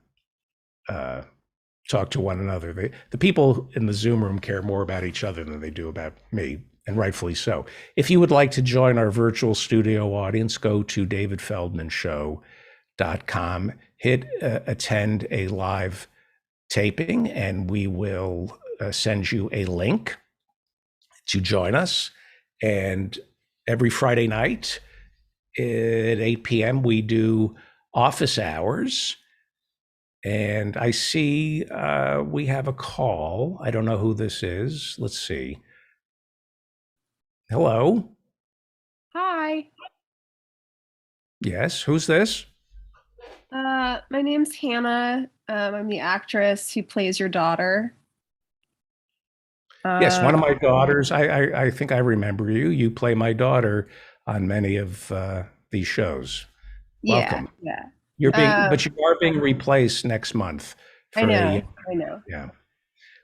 talk to one another. The people in the Zoom room care more about each other than they do about me, and rightfully so. If you would like to join our virtual studio audience, go to davidfeldmanshow.com, hit attend a live taping, and we will send you a link to join us. And every Friday night at 8 p.m., we do office hours. And I see we have a call. I don't know who this is. Let's see. Hello. Hi. Yes, who's this? My name's Hannah. I'm the actress who plays your daughter. Yes, one of my daughters. I think I remember you. You play my daughter on many of these shows. Welcome. Yeah. You're being, but you are being replaced next month. I know. Yeah.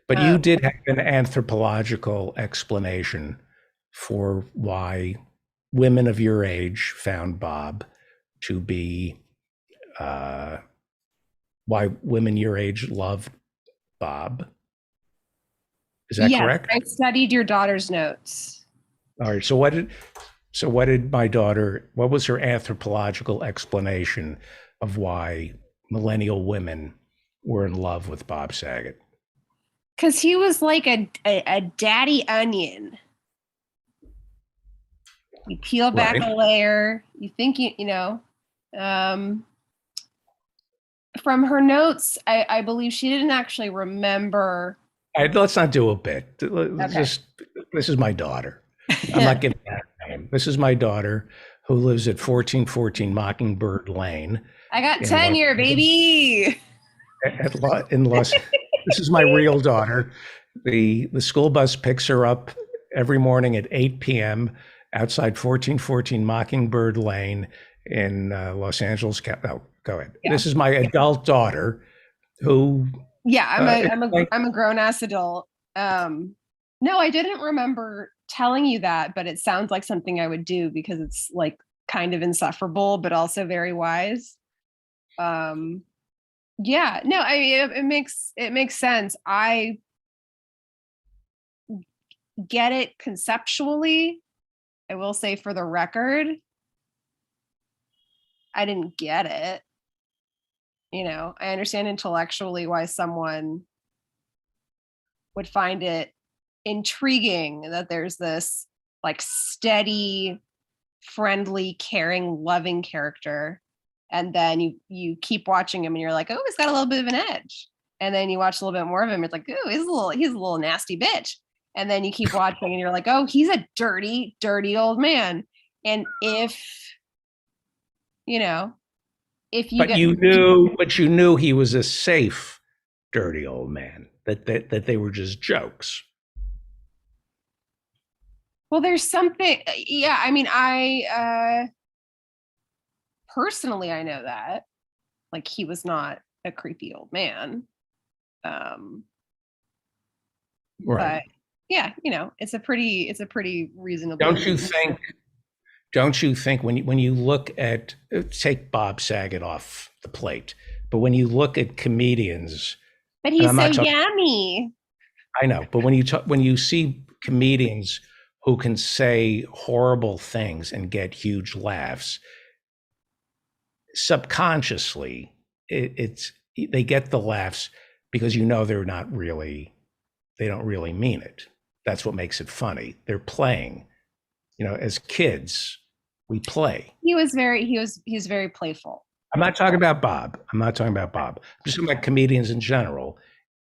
But you did have an anthropological explanation for why women of your age found Bob to be, why women your age loved Bob. Is that correct? I studied your daughter's notes. All right. So what was her anthropological explanation of why millennial women were in love with Bob Saget? Because he was like a daddy onion. You peel back a layer. You think you know. From her notes, I believe she didn't actually remember. All right, let's not do a bit. This is my daughter. I'm not giving that name. This is my daughter who lives at 1414 Mockingbird Lane. I got tenure, baby. This is my real daughter. The school bus picks her up every morning at 8 p.m. outside 1414 Mockingbird Lane in Los Angeles. Oh, go ahead. Yeah. This is my adult daughter who. Yeah, I'm a grown ass adult. No, I didn't remember telling you that, but it sounds like something I would do because it's like kind of insufferable, but also very wise. Yeah, no, it makes sense. I get it conceptually. I will say for the record, I didn't get it. You know, I understand intellectually why someone would find it intriguing that there's this like steady, friendly, caring, loving character. And then you keep watching him and you're like, oh, he's got a little bit of an edge. And then you watch a little bit more of him. It's like, oh, he's a little nasty bitch. And then you keep watching and you're like, oh, he's a dirty, dirty old man. And if you knew he was a safe, dirty old man, that they were just jokes. Well, there's something, yeah. I mean, personally, I know that, like, he was not a creepy old man. Right. But yeah, it's a pretty reasonable. Don't you think when you look at, take Bob Saget off the plate, but when you look at comedians, but he's so yummy. I know, but when you see comedians who can say horrible things and get huge laughs, subconsciously, they get the laughs because they don't really mean it. That's what makes it funny. They're playing. As kids, we play. He was very playful. I'm not talking about Bob. I'm just talking about comedians in general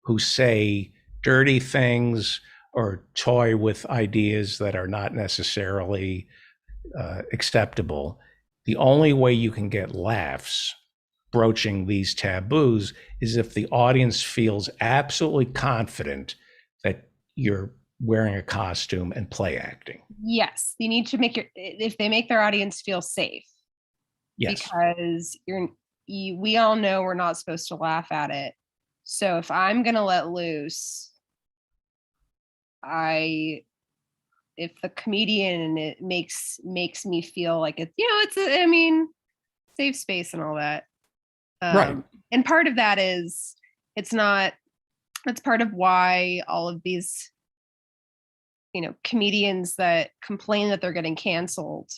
who say dirty things or toy with ideas that are not necessarily acceptable. The only way you can get laughs broaching these taboos is if the audience feels absolutely confident that you're wearing a costume and play acting. Yes, you need to if they make their audience feel safe. Yes. Because we all know we're not supposed to laugh at it. So if I'm going to let loose, if the comedian it makes me feel like it's safe space and all that. Right. And part of that is it's not That's part of why all of these, comedians that complain that they're getting canceled,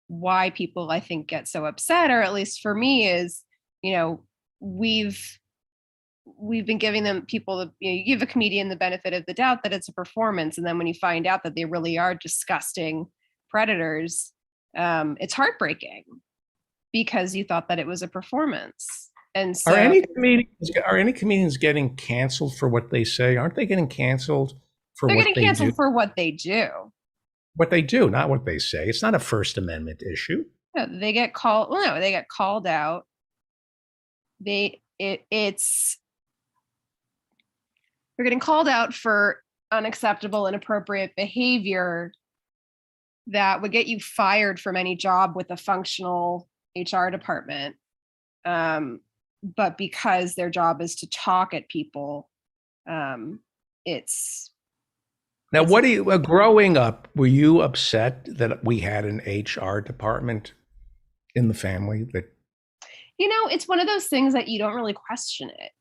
why people I think get so upset, or at least for me, is, we've been giving them you give a comedian the benefit of the doubt that it's a performance, and then when you find out that they really are disgusting predators, it's heartbreaking because you thought that it was a performance. And so, are any comedians getting canceled for what they say? Aren't they getting canceled for they're what getting they canceled do? for what they do. What they do, not what they say. It's not a First Amendment issue. Yeah, they get called. Well, no, they get called out. It's they're getting called out for unacceptable, inappropriate behavior that would get you fired from any job with a functional HR department. But because their job is to talk at people, it's Now, growing up, were you upset that we had an HR department in the family? it's one of those things that you don't really question it,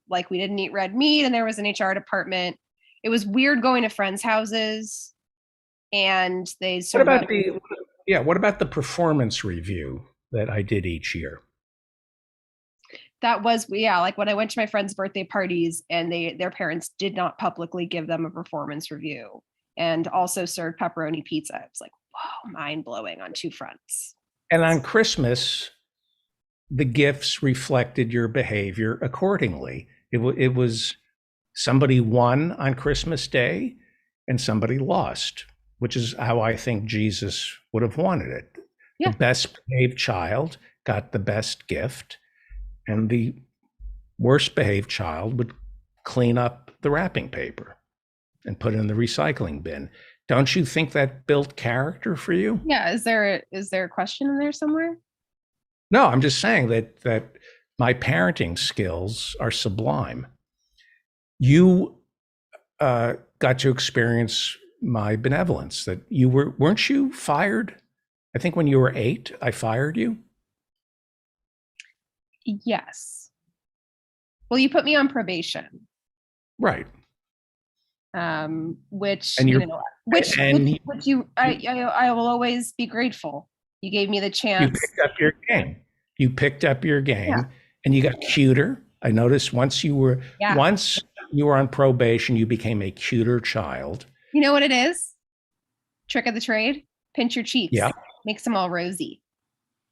like we didn't eat red meat and there was an HR department. It was weird going to friends' houses and they What about the performance review that I did each year? that was, like when I went to my friends' birthday parties and their parents did not publicly give them a performance review and also served pepperoni pizza. It was like, whoa, mind blowing on two fronts. And on Christmas, the gifts reflected your behavior accordingly. It was somebody won on Christmas Day and somebody lost, which is how I think Jesus would have wanted it. Yeah. The best behaved child got the best gift, and the worst behaved child would clean up the wrapping paper and put it in the recycling bin. Don't you think that built character for you? Yeah. Is there a question in there somewhere? No, I'm just saying that my parenting skills are sublime. You got to experience my benevolence. That weren't you fired? I think when you were 8, I fired you. Yes. Well, you put me on probation. Right. Which And I will always be grateful. You gave me the chance. You picked up your game, Yeah. and you got cuter. I noticed once you were on probation, you became a cuter child. You know what it is? Trick of the trade. Pinch your cheeks. Yeah. Makes them all rosy.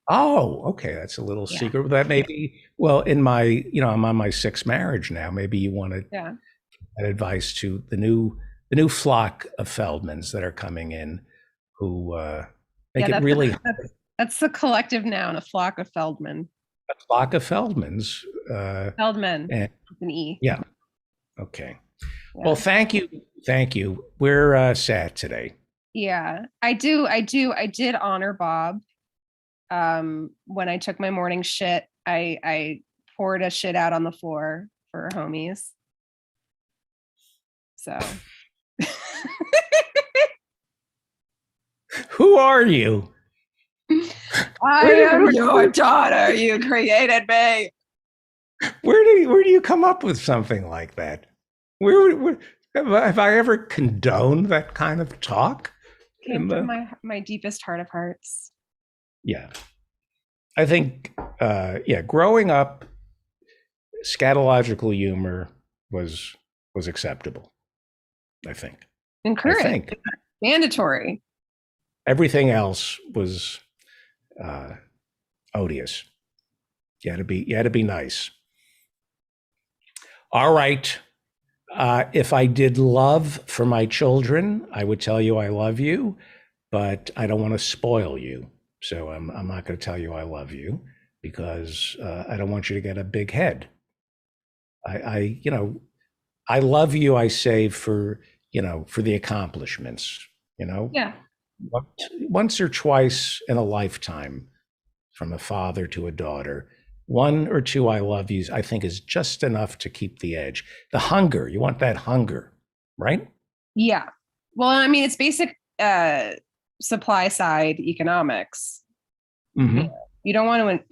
Oh, okay. That's a little Yeah. secret. That maybe, well, I'm on my 6th marriage now. Maybe you want to Yeah. give advice to the new flock of Feldmans that are coming in, who make it really That's the collective noun, a flock of Feldman. a flock of Feldmans. Feldman and- with an E. Yeah. Okay. Yeah. Well, thank you. We're sad today. Yeah, I did honor Bob. When I took my morning shit, I poured a shit out on the floor for homies. So Who are you? I am your daughter. You created me. Where do you come up with something like that? Where have I ever condoned that kind of talk? Came from my deepest heart of hearts. Yeah. I think, growing up, scatological humor was acceptable, I think. Encouraged. Mandatory. Everything else was odious. You had to be nice. All right. If I did love for my children, I would tell you I love you, but I don't want to spoil you. So I'm not going to tell you I love you because I don't want you to get a big head. I love you, I say, for the accomplishments, Yeah. Once or twice in a lifetime, from a father to a daughter, 1 or 2 I love yous, I think, is just enough to keep the edge. The hunger, you want that hunger, right? Yeah. Well, I mean, it's basic supply side economics. Mm-hmm. You don't want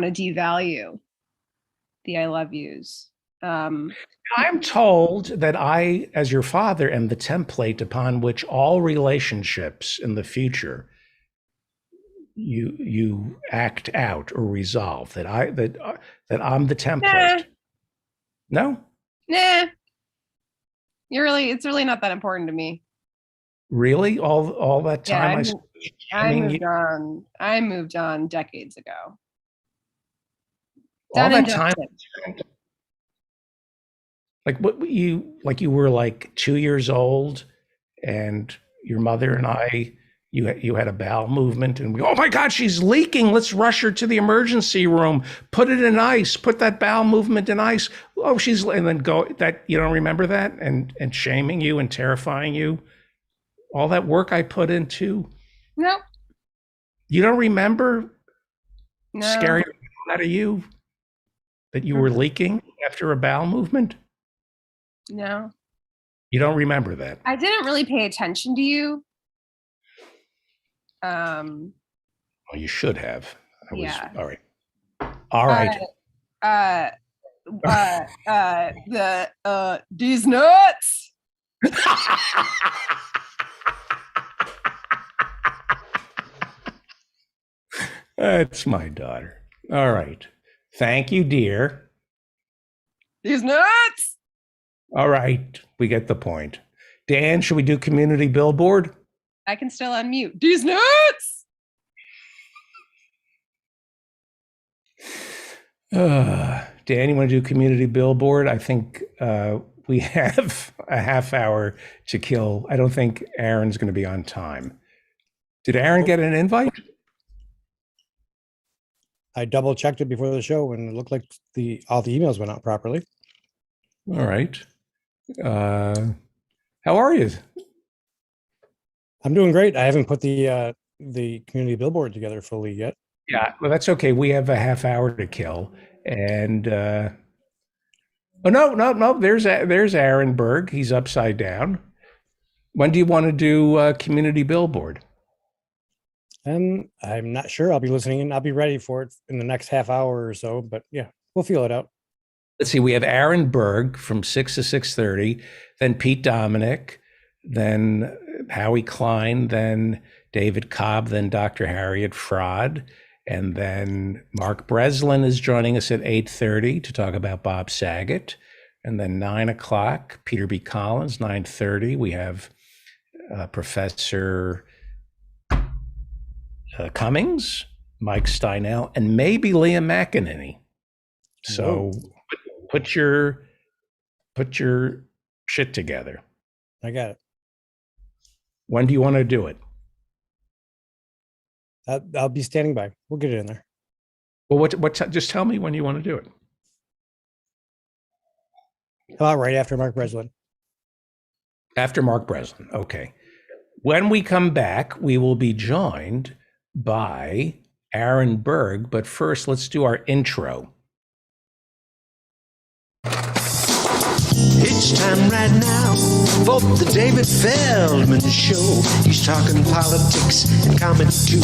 to devalue the I love yous. I'm told that I, as your father, am the template upon which all relationships in the future you act out or resolve. That I'm the template. No, Nah. It's really not that important to me. really, all that Yeah, time I moved on decades ago. all Done and that time. dusted. Like you were like 2 years old, and your mother and I, you had a bowel movement, and oh my God, she's leaking. Let's rush her to the emergency room. Put it in ice. Put that bowel movement in ice. Oh, and then go that you don't remember that, and shaming you and terrifying you. All that work I put into. Nope. You don't remember No. scaring out of you that you were leaking after a bowel movement? No. You don't remember that. I didn't really pay attention to you. Well, you should have. Yeah. All right. All right. These nuts. That's my daughter. All right. Thank you, dear. These nuts. All right. We get the point. Dan, should we do community billboard? I can still unmute. These nuts. Dan, you want to do community billboard? I think we have a half hour to kill. I don't think Aaron's going to be on time. Did Aaron get an invite? I double checked it before the show and it looked like all the emails went out properly. All right. How are you? I'm doing great. I haven't put the community billboard together fully yet. Yeah, well, that's okay. We have a half hour to kill, and oh no. There's Aaron Berg. He's upside down. When do you want to do community billboard? I'm not sure. I'll be listening and I'll be ready for it in the next half hour or so. But yeah, we'll feel it out. Let's see. We have Aaron Berg from 6 to 6:30, then Pete Dominic, then Howie Klein, then David Cobb, then Dr. Harriet Fraud, and then Mark Breslin is joining us at 8:30 to talk about Bob Saget, and then 9 o'clock, Peter B. Collins. 9:30, we have Professor Cummings, Mike Steinell, and maybe Liam McEnany. So put your shit together. I got it. When do you want to do it? I'll be standing by. We'll get it in there. Well, just tell me when you want to do it. How about right after Mark Breslin? After Mark Breslin. Okay. When we come back, we will be joined by Aaron Berg. But first, let's do our intro. It's time right now for the David Feldman Show. He's talking politics and comedy too.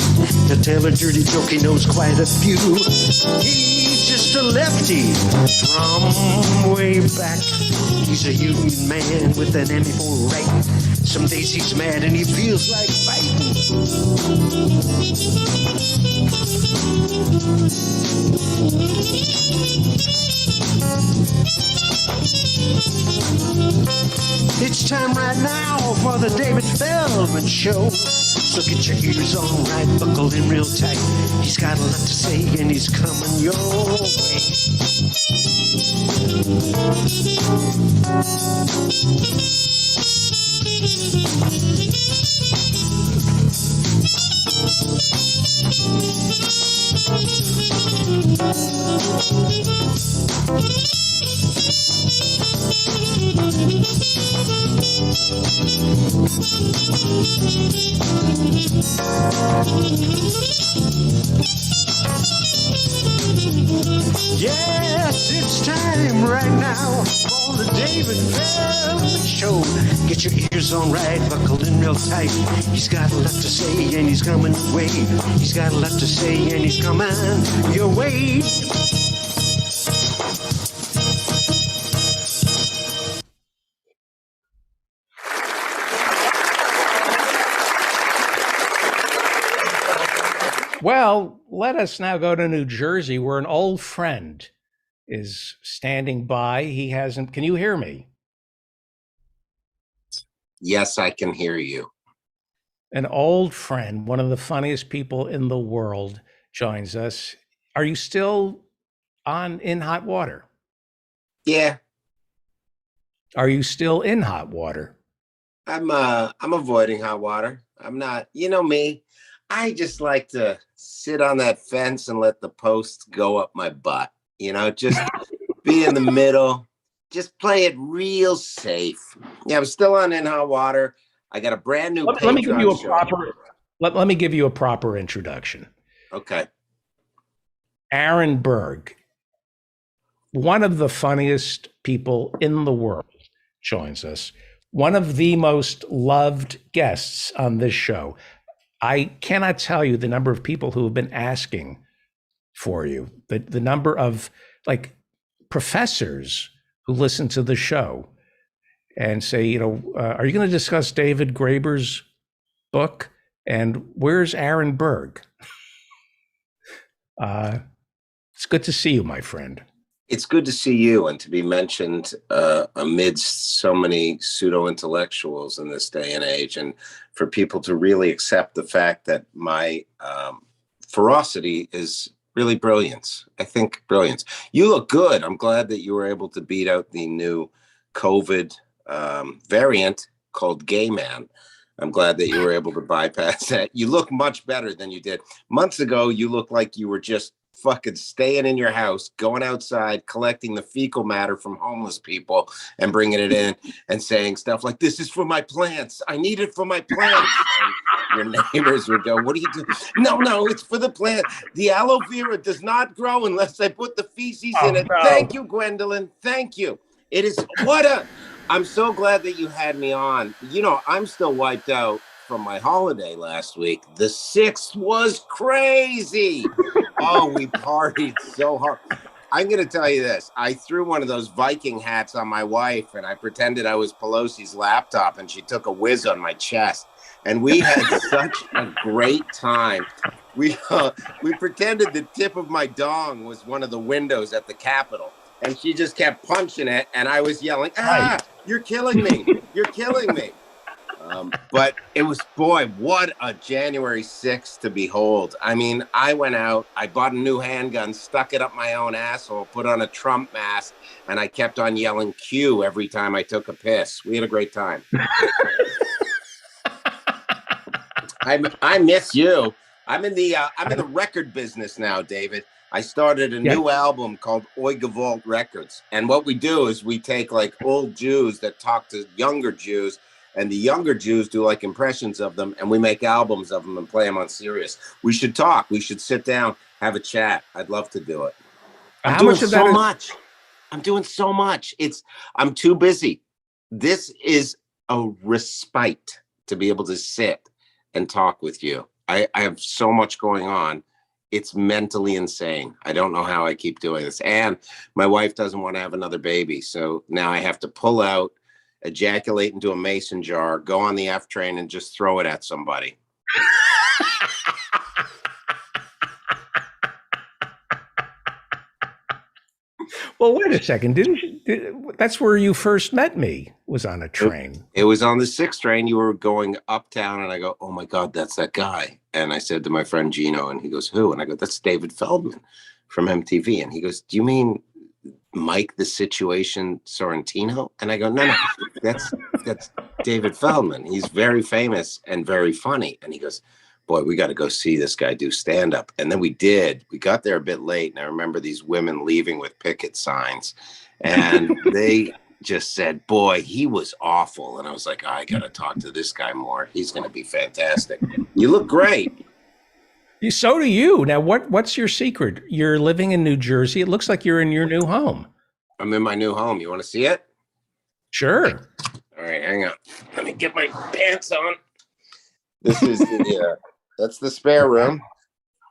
To tell a dirty joke, he knows quite a few. He's just a lefty from way back. He's a union man with an Emmy for writing. Some days he's mad and he feels like fighting. It's time right now for the David Feldman Show. So get your ears on right, buckle in real tight. He's got a lot to say and he's coming your Yes, it's time right now for the David Feldman Show. Get your ears on right, buckled in real tight. He's got a lot to say and he's coming your way. He's got a lot to say and he's coming your way. Well, let us now go to New Jersey, where an old friend is standing by. He hasn't. Can you hear me? Yes, I can hear you. An old friend, one of the funniest people in the world, joins us. Are you still on in hot water? Yeah, Are you still in hot water? I'm avoiding hot water. I'm not, you know me. I just like to sit on that fence and let the posts go up my butt. Just be in the middle. Just play it real safe. Yeah, I'm still on in hot water. I got a brand new Let me give you a Patreon show. proper. Let me give you a proper introduction. Okay. Aaron Berg, one of the funniest people in the world, joins us. One of the most loved guests on this show. I cannot tell you the number of people who have been asking for you, the number of like professors who listen to the show and say, are you going to discuss David Graeber's book? And where's Aaron Berg? It's good to see you, my friend. It's good to see you and to be mentioned amidst so many pseudo-intellectuals in this day and age, and for people to really accept the fact that my ferocity is really brilliance. I think brilliance. You look good. I'm glad that you were able to beat out the new COVID variant called Gay Man. I'm glad that you were able to bypass that. You look much better than you did. Months ago, you looked like you were just fucking staying in your house, going outside, collecting the fecal matter from homeless people and bringing it in and saying stuff like, this is for my plants. I need it for my plants. And your neighbors would go, what are you doing? No, it's for the plant. The aloe vera does not grow unless I put the feces in it. No. Thank you, Gwendolyn. Thank you. It is I'm so glad that you had me on. I'm still wiped out from my holiday last week. The 6th was crazy. Oh, we partied so hard. I'm going to tell you this. I threw one of those Viking hats on my wife, and I pretended I was Pelosi's laptop, and she took a whiz on my chest. And we had such a great time. We pretended the tip of my dong was one of the windows at the Capitol, and she just kept punching it, and I was yelling, you're killing me. You're killing me. But it was, boy, what a January 6th to behold. I mean, I went out, I bought a new handgun, stuck it up my own asshole, put on a Trump mask, and I kept on yelling Q every time I took a piss. We had a great time. I miss you. I'm in the record business now, David. I started a new album called Oi Gewalt Records. And what we do is we take like old Jews that talk to younger Jews, and the younger Jews do like impressions of them, and we make albums of them and play them on Sirius. We should talk. We should sit down, have a chat. I'd love to do it. I'm doing so much. I'm too busy. This is a respite to be able to sit and talk with you. I have so much going on. It's mentally insane. I don't know how I keep doing this. And my wife doesn't want to have another baby. So now I have to pull out, ejaculate into a mason jar, go on the F train, and just throw it at somebody. Well, wait a second. That's where you first met me, was on a train. It was on the 6th train. You were going uptown, and I go, oh my God, that's that guy. And I said to my friend Gino, and he goes, who? And I go, that's David Feldman from MTV. And he goes, do you mean Mike the Situation Sorrentino? And I go, no, that's David Feldman. He's very famous and very funny. And he goes, boy, we got to go see this guy do stand-up. And then we did. We got there a bit late, and I remember these women leaving with picket signs, and they just said, boy, he was awful. And I was like, I got to talk to this guy more. He's going to be fantastic. You look great. So do you. Now, what's your secret? You're living in New Jersey. It looks like you're in your new home. I'm in my new home. You want to see it? Sure. All right, hang on. Let me get my pants on. This is that's the spare room.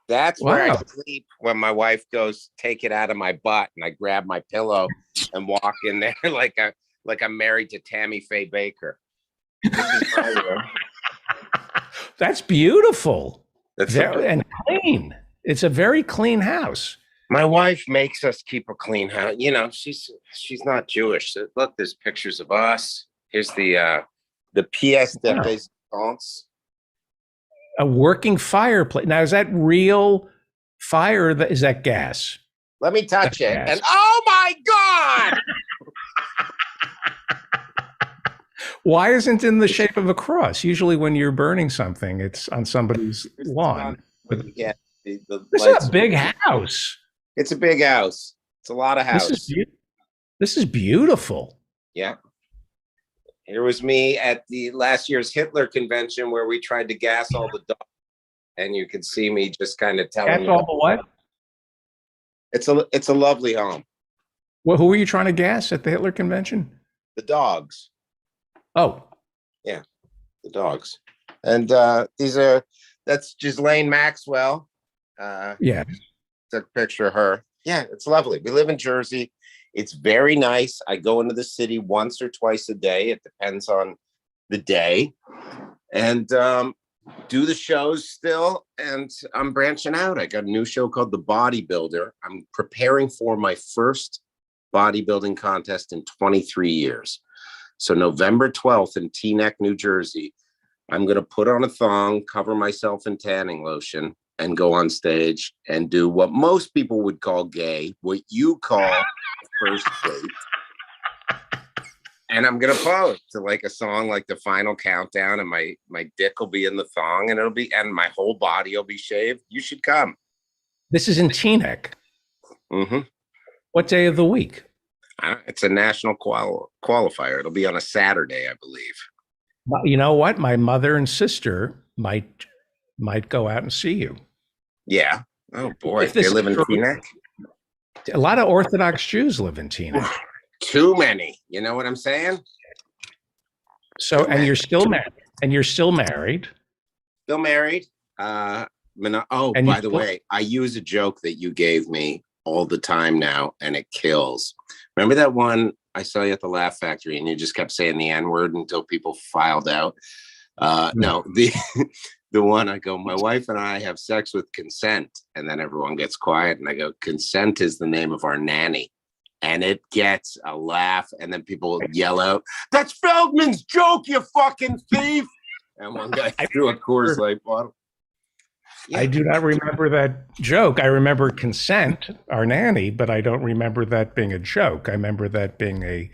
That's where I sleep when my wife goes, take it out of my butt, and I grab my pillow and walk in there like I'm married to Tammy Faye Baker. This is my room. That's beautiful. That's and clean. It's a very clean house. My wife makes us keep a clean house. You know, she's not Jewish. So look, there's pictures of us. Here's the pièce de Wow. résistance. A working fireplace. Now, is that real fire? Or is that gas? Let me touch it. Yes. And oh my God! Why isn't it in the shape of a cross? Usually when you're burning something, it's on somebody's lawn. Yeah, the This lights- is a big house. It's a big house. It's a lot of house. This is beautiful. Yeah. Here was me at the last year's Hitler convention where we tried to gas all the dogs. And you can see me just kind of telling That's you. all the what? It's a lovely home. Well, who were you trying to gas at the Hitler convention? The dogs. Oh, The dogs. And that's Ghislaine Maxwell. yeah. Took a picture of her. Yeah, it's lovely. We live in Jersey. It's very nice. I go into the city once or twice a day. It depends on the day. And do the shows still. And I'm branching out. I got a new show called The Bodybuilder. I'm preparing for my first bodybuilding contest in 23 years. So November 12th in Teaneck, New Jersey, I'm going to put on a thong, cover myself in tanning lotion, and go on stage and do what most people would call gay, what you call first date. And I'm going to pose to like a song like The Final Countdown, and my dick will be in the thong, and my whole body will be shaved. You should come. This is in Teaneck. Mm-hmm. What day of the week? It's a national qualifier. It'll be on a Saturday, I believe. Well, you know what? My mother and sister might go out and see you. Yeah. Oh boy, If this they live in is true- Teaneck. A lot of Orthodox Jews live in Teaneck. Too many. You know what I'm saying? So, and you're still married. And you're still married. Still married. Oh, And by you the still- way, I use a joke that you gave me all the time now, and it kills. Remember that one I saw you at the Laugh Factory, and you just kept saying the N-word until people filed out? No, the one I go, my wife and I have sex with consent, and then everyone gets quiet, and I go, consent is the name of our nanny. And it gets a laugh, and then people yell out, "That's Feldman's joke, you fucking thief!" And one guy threw a Coors Light bottle. I do not remember that joke. I remember consent, our nanny, but I don't remember that being a joke. I remember that being a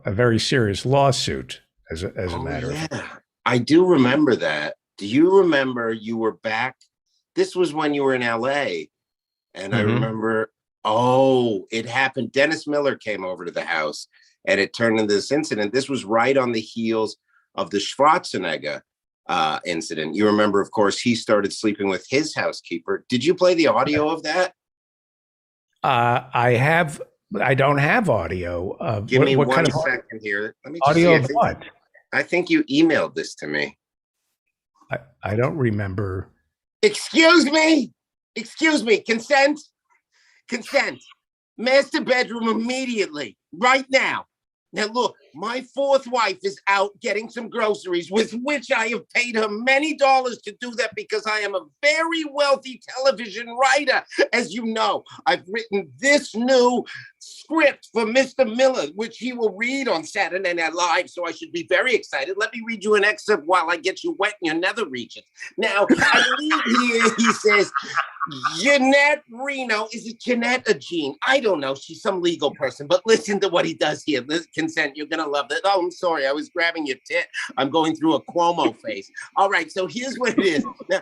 very serious lawsuit as a matter of fact. I do remember that. Do you remember you were back? This was when you were in LA. And I Mhm. remember, it happened. Dennis Miller came over to the house and it turned into this incident. This was right on the heels of the Schwarzenegger incident. You remember, of course, he started sleeping with his housekeeper. Did you play the audio of that? I don't have audio. Give me what one kind of second here. Let me just audio see. of what? I think you emailed this to me. I don't remember. Excuse me. Consent. Master bedroom immediately. Right now. Now look, my fourth wife is out getting some groceries, with which I have paid her many dollars to do that because I am a very wealthy television writer. As you know, I've written this new script for Mr. Miller, which he will read on Saturday Night Live, so I should be very excited. Let me read you an excerpt while I get you wet in your nether regions. Now, I believe here he says, Jeanette Reno. Is it Jeanette or Jean? I don't know. She's some legal person, but listen to what he does here. Consent, you're going to love that. Oh, I'm sorry. I was grabbing your tit. I'm going through a Cuomo face. All right, so here's what it is. Now,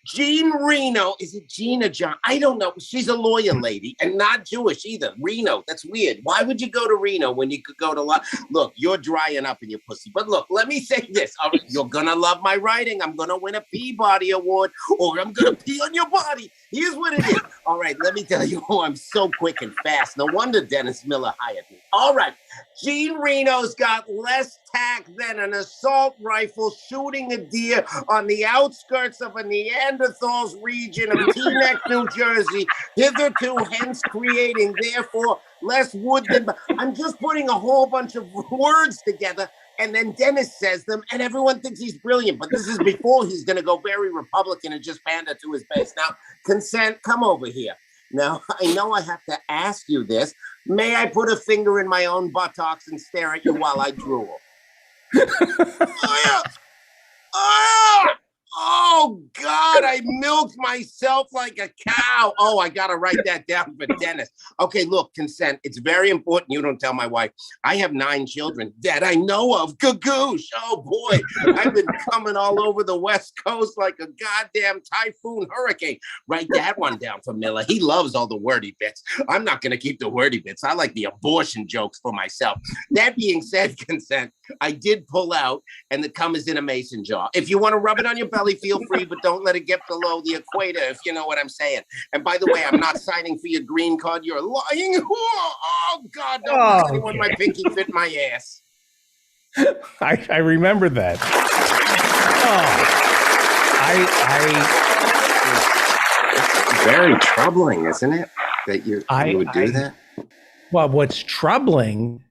Jean Reno. Is it Jean or John? I don't know. She's a lawyer lady and not Jewish either. Reno. That's weird. Why would you go to Reno when you could go to Look, you're drying up in your pussy. But look, let me say this. All right, you're going to love my writing. I'm going to win a Peabody Award, or I'm going to pee on your body. Here's what it is. All right, let me tell you. Oh, I'm so quick and fast. No wonder Dennis Miller hired me. All right. Jean Reno's got less tact than an assault rifle shooting a deer on the outskirts of a Neanderthals region of Teaneck, New Jersey, hitherto hence creating, therefore, less wood than... I'm just putting a whole bunch of words together And then Dennis says them, and everyone thinks he's brilliant. But this is before he's going to go very Republican and just pander to his base. Now, Consent, come over here. Now, I know I have to ask you this. May I put a finger in my own buttocks and stare at you while I drool? Oh, yeah. Oh, God, I milked myself like a cow. Oh, I got to write that down for Dennis. Okay, look, Consent. It's very important you don't tell my wife. I have 9 children that I know of. Gagoosh. Oh, boy. I've been coming all over the West Coast like a goddamn typhoon hurricane. Write that one down for Miller. He loves all the wordy bits. I'm not going to keep the wordy bits. I like the abortion jokes for myself. That being said, Consent, I did pull out, and the cum is in a mason jar. If you want to rub it on your belly, feel free, but don't let it get below the equator, if you know what I'm saying. And by the way, I'm not signing for your green card. You're lying. Oh, God, don't let anyone my pinky fit my ass. I remember that. It's very troubling, isn't it, that you would do that? Well, what's troubling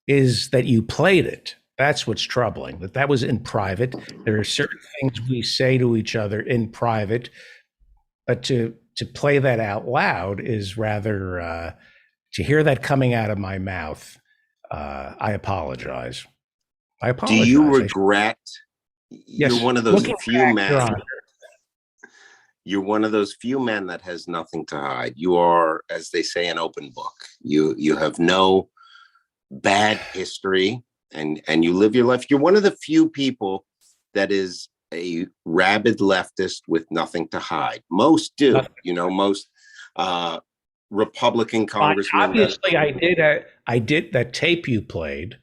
is that you played it. That's what's troubling. That was in private. There are certain things we say to each other in private, but to play that out loud is rather to hear that coming out of my mouth. I apologize. Do you regret? Yes. You're one of those few Your men. Honor. You're one of those few men that has nothing to hide. You are, as they say, an open book. You have no bad history. And you live your life. You're one of the few people that is a rabid leftist with nothing to hide. Most do, most Republican congressmen. Obviously, I did that tape you played.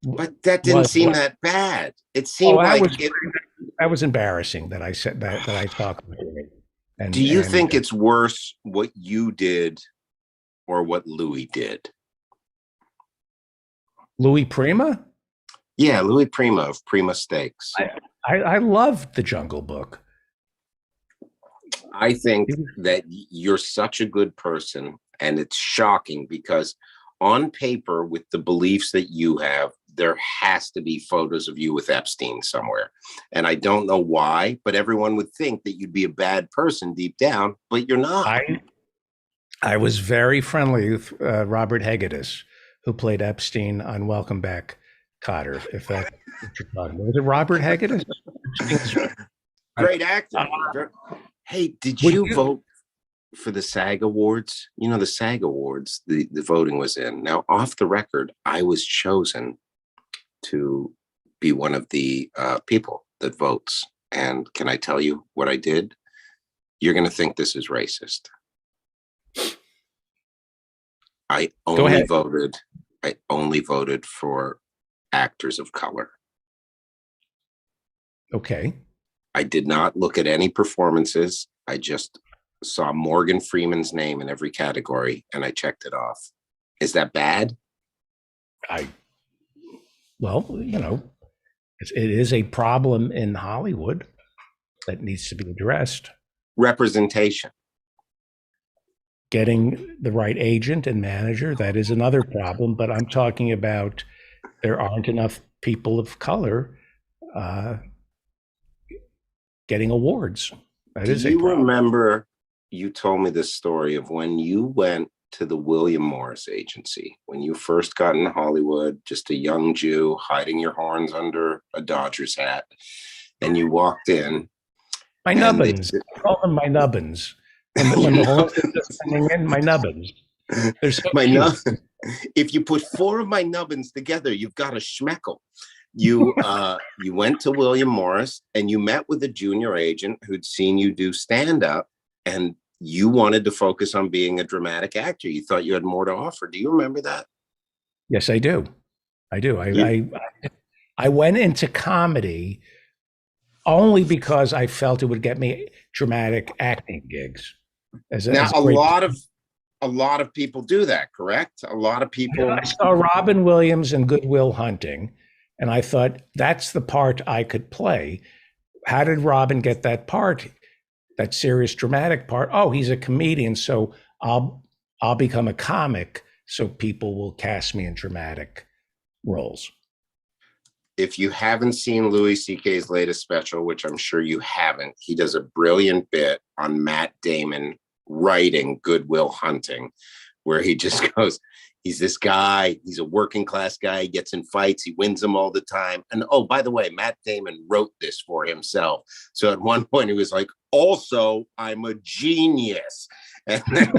But that didn't seem that bad. It seemed that was embarrassing that I said that I talked about it. And do you think it's worse what you did or what Louis did? Louis Prima? Yeah, Louis Prima of Prima Steaks. I loved The Jungle Book. I think that you're such a good person, and it's shocking because on paper, with the beliefs that you have, there has to be photos of you with Epstein somewhere. And I don't know why, but everyone would think that you'd be a bad person deep down, but you're not. I was very friendly with Robert Hegedus, who played Epstein on Welcome Back, Kotter, if that's what you're talking about. Was it Robert Hegedus? Great actor. Hey, did you vote for the SAG Awards? You know, the SAG Awards, the voting was in. Now, off the record, I was chosen to be one of the people that votes. And can I tell you what I did? You're going to think this is racist. I only voted for actors of color. Okay. I did not look at any performances. I just saw Morgan Freeman's name in every category and I checked it off. Is that bad? Well, it is a problem in Hollywood that needs to be addressed. Representation. Getting the right agent and manager, that is another problem. But I'm talking about there aren't enough people of color getting awards. That is a problem. Do you remember you told me this story of when you went to the William Morris Agency, when you first got in Hollywood, just a young Jew hiding your horns under a Dodgers hat, and you walked in. My nubbins. I call them my nubbins. When the horns are just coming in, my nubbins. They're so cute. If you put 4 of my nubbins together, you've got a schmeckle. You went to William Morris and you met with a junior agent who'd seen you do stand-up, and you wanted to focus on being a dramatic actor. You thought you had more to offer. Do you remember that? Yes, I do. I went into comedy only because I felt it would get me dramatic acting gigs. A lot of people do that, correct? A lot of people. I saw Robin Williams in Good Will Hunting, and I thought that's the part I could play. How did Robin get that part? That serious dramatic part? Oh, he's a comedian, so I'll become a comic, so people will cast me in dramatic roles. if you haven't seen Louis C.K.'s latest special, which I'm sure you haven't, he does a brilliant bit on Matt Damon writing Good Will Hunting, where he just goes, he's this guy, he's a working class guy, he gets in fights, he wins them all the time. And oh, by the way, Matt Damon wrote this for himself. So at one point he was like, also, I'm a genius. And then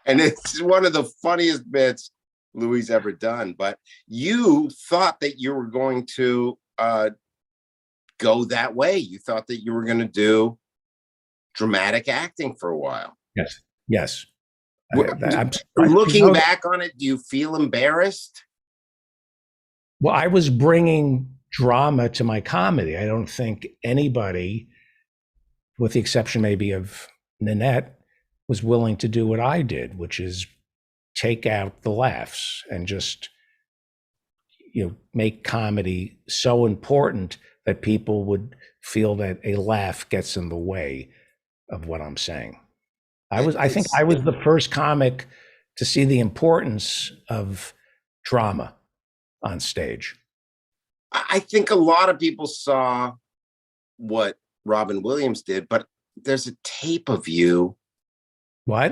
and it's one of the funniest bits Louis ever done. But you thought that you were going to go that way. You thought that you were going to do dramatic acting for a while. Yes. Yes. Looking back on it, do you feel embarrassed? Well, I was bringing drama to my comedy. I don't think anybody, with the exception maybe of Nanette, was willing to do what I did, which is take out the laughs and just, make comedy so important that people would feel that a laugh gets in the way of what I'm saying. I think I was the first comic to see the importance of drama on stage. I think a lot of people saw what Robin Williams did, but there's a tape of you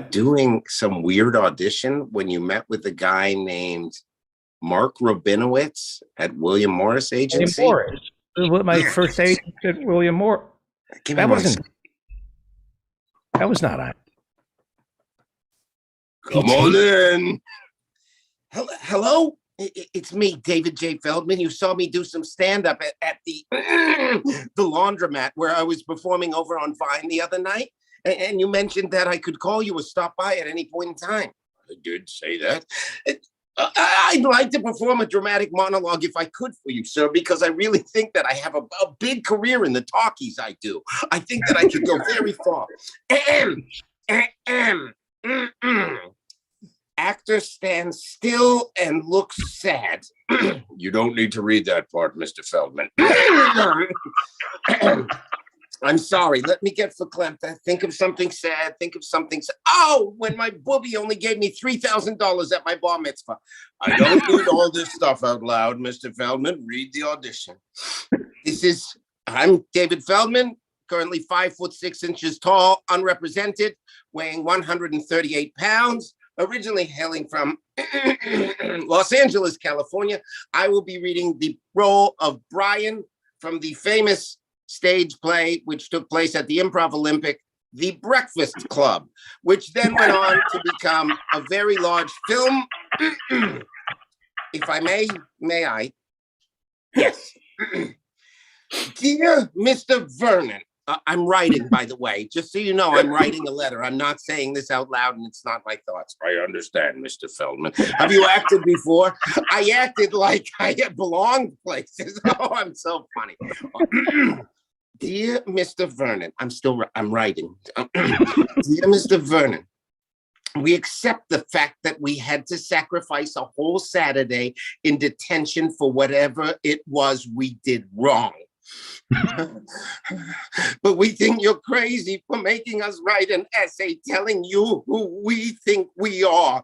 doing some weird audition when you met with a guy named Mark Rabinowitz at William Morris Agency. William Morris. My first agent at William Morris. That was not on. Come on in. Hello? It's me, David J. Feldman. You saw me do some stand-up at the laundromat where I was performing over on Vine the other night. And you mentioned that I could call you or stop by at any point in time. I did say that. I'd like to perform a dramatic monologue if I could for you, sir, because I really think that I have a big career in the talkies I do. I think that I could go very far. Actor stands still and looks sad. You don't need to read that part, Mr. Feldman. I'm sorry. Let me get verklempt. Think of something sad. Oh, when my booby only gave me $3,000 at my bar mitzvah. I don't need all this stuff out loud, Mr. Feldman. Read the audition. I'm David Feldman, currently 5'6" tall, unrepresented, weighing 138 pounds. Originally hailing from Los Angeles, California, I will be reading the role of Brian from the famous stage play, which took place at the Improv Olympic, The Breakfast Club, which then went on to become a very large film. If I may I? Yes. Dear Mr. Vernon, I'm writing, by the way, just so you know, I'm writing a letter. I'm not saying this out loud and it's not my thoughts. I understand, Mr. Feldman. Have you acted before? I acted like I belonged places. Oh, I'm so funny. Dear Mr. Vernon, I'm writing. Dear Mr. Vernon, we accept the fact that we had to sacrifice a whole Saturday in detention for whatever it was we did wrong. But we think you're crazy for making us write an essay telling you who we think we are.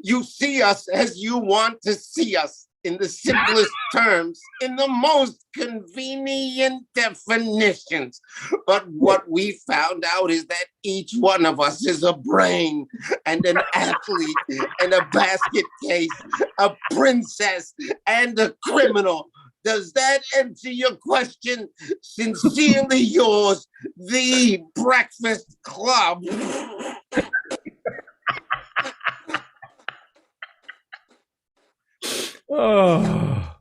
You see us as you want to see us, in the simplest terms, in the most convenient definitions. But what we found out is that each one of us is a brain and an athlete and a basket case, a princess and a criminal. Does that answer your question? Sincerely yours, The Breakfast Club. Oh.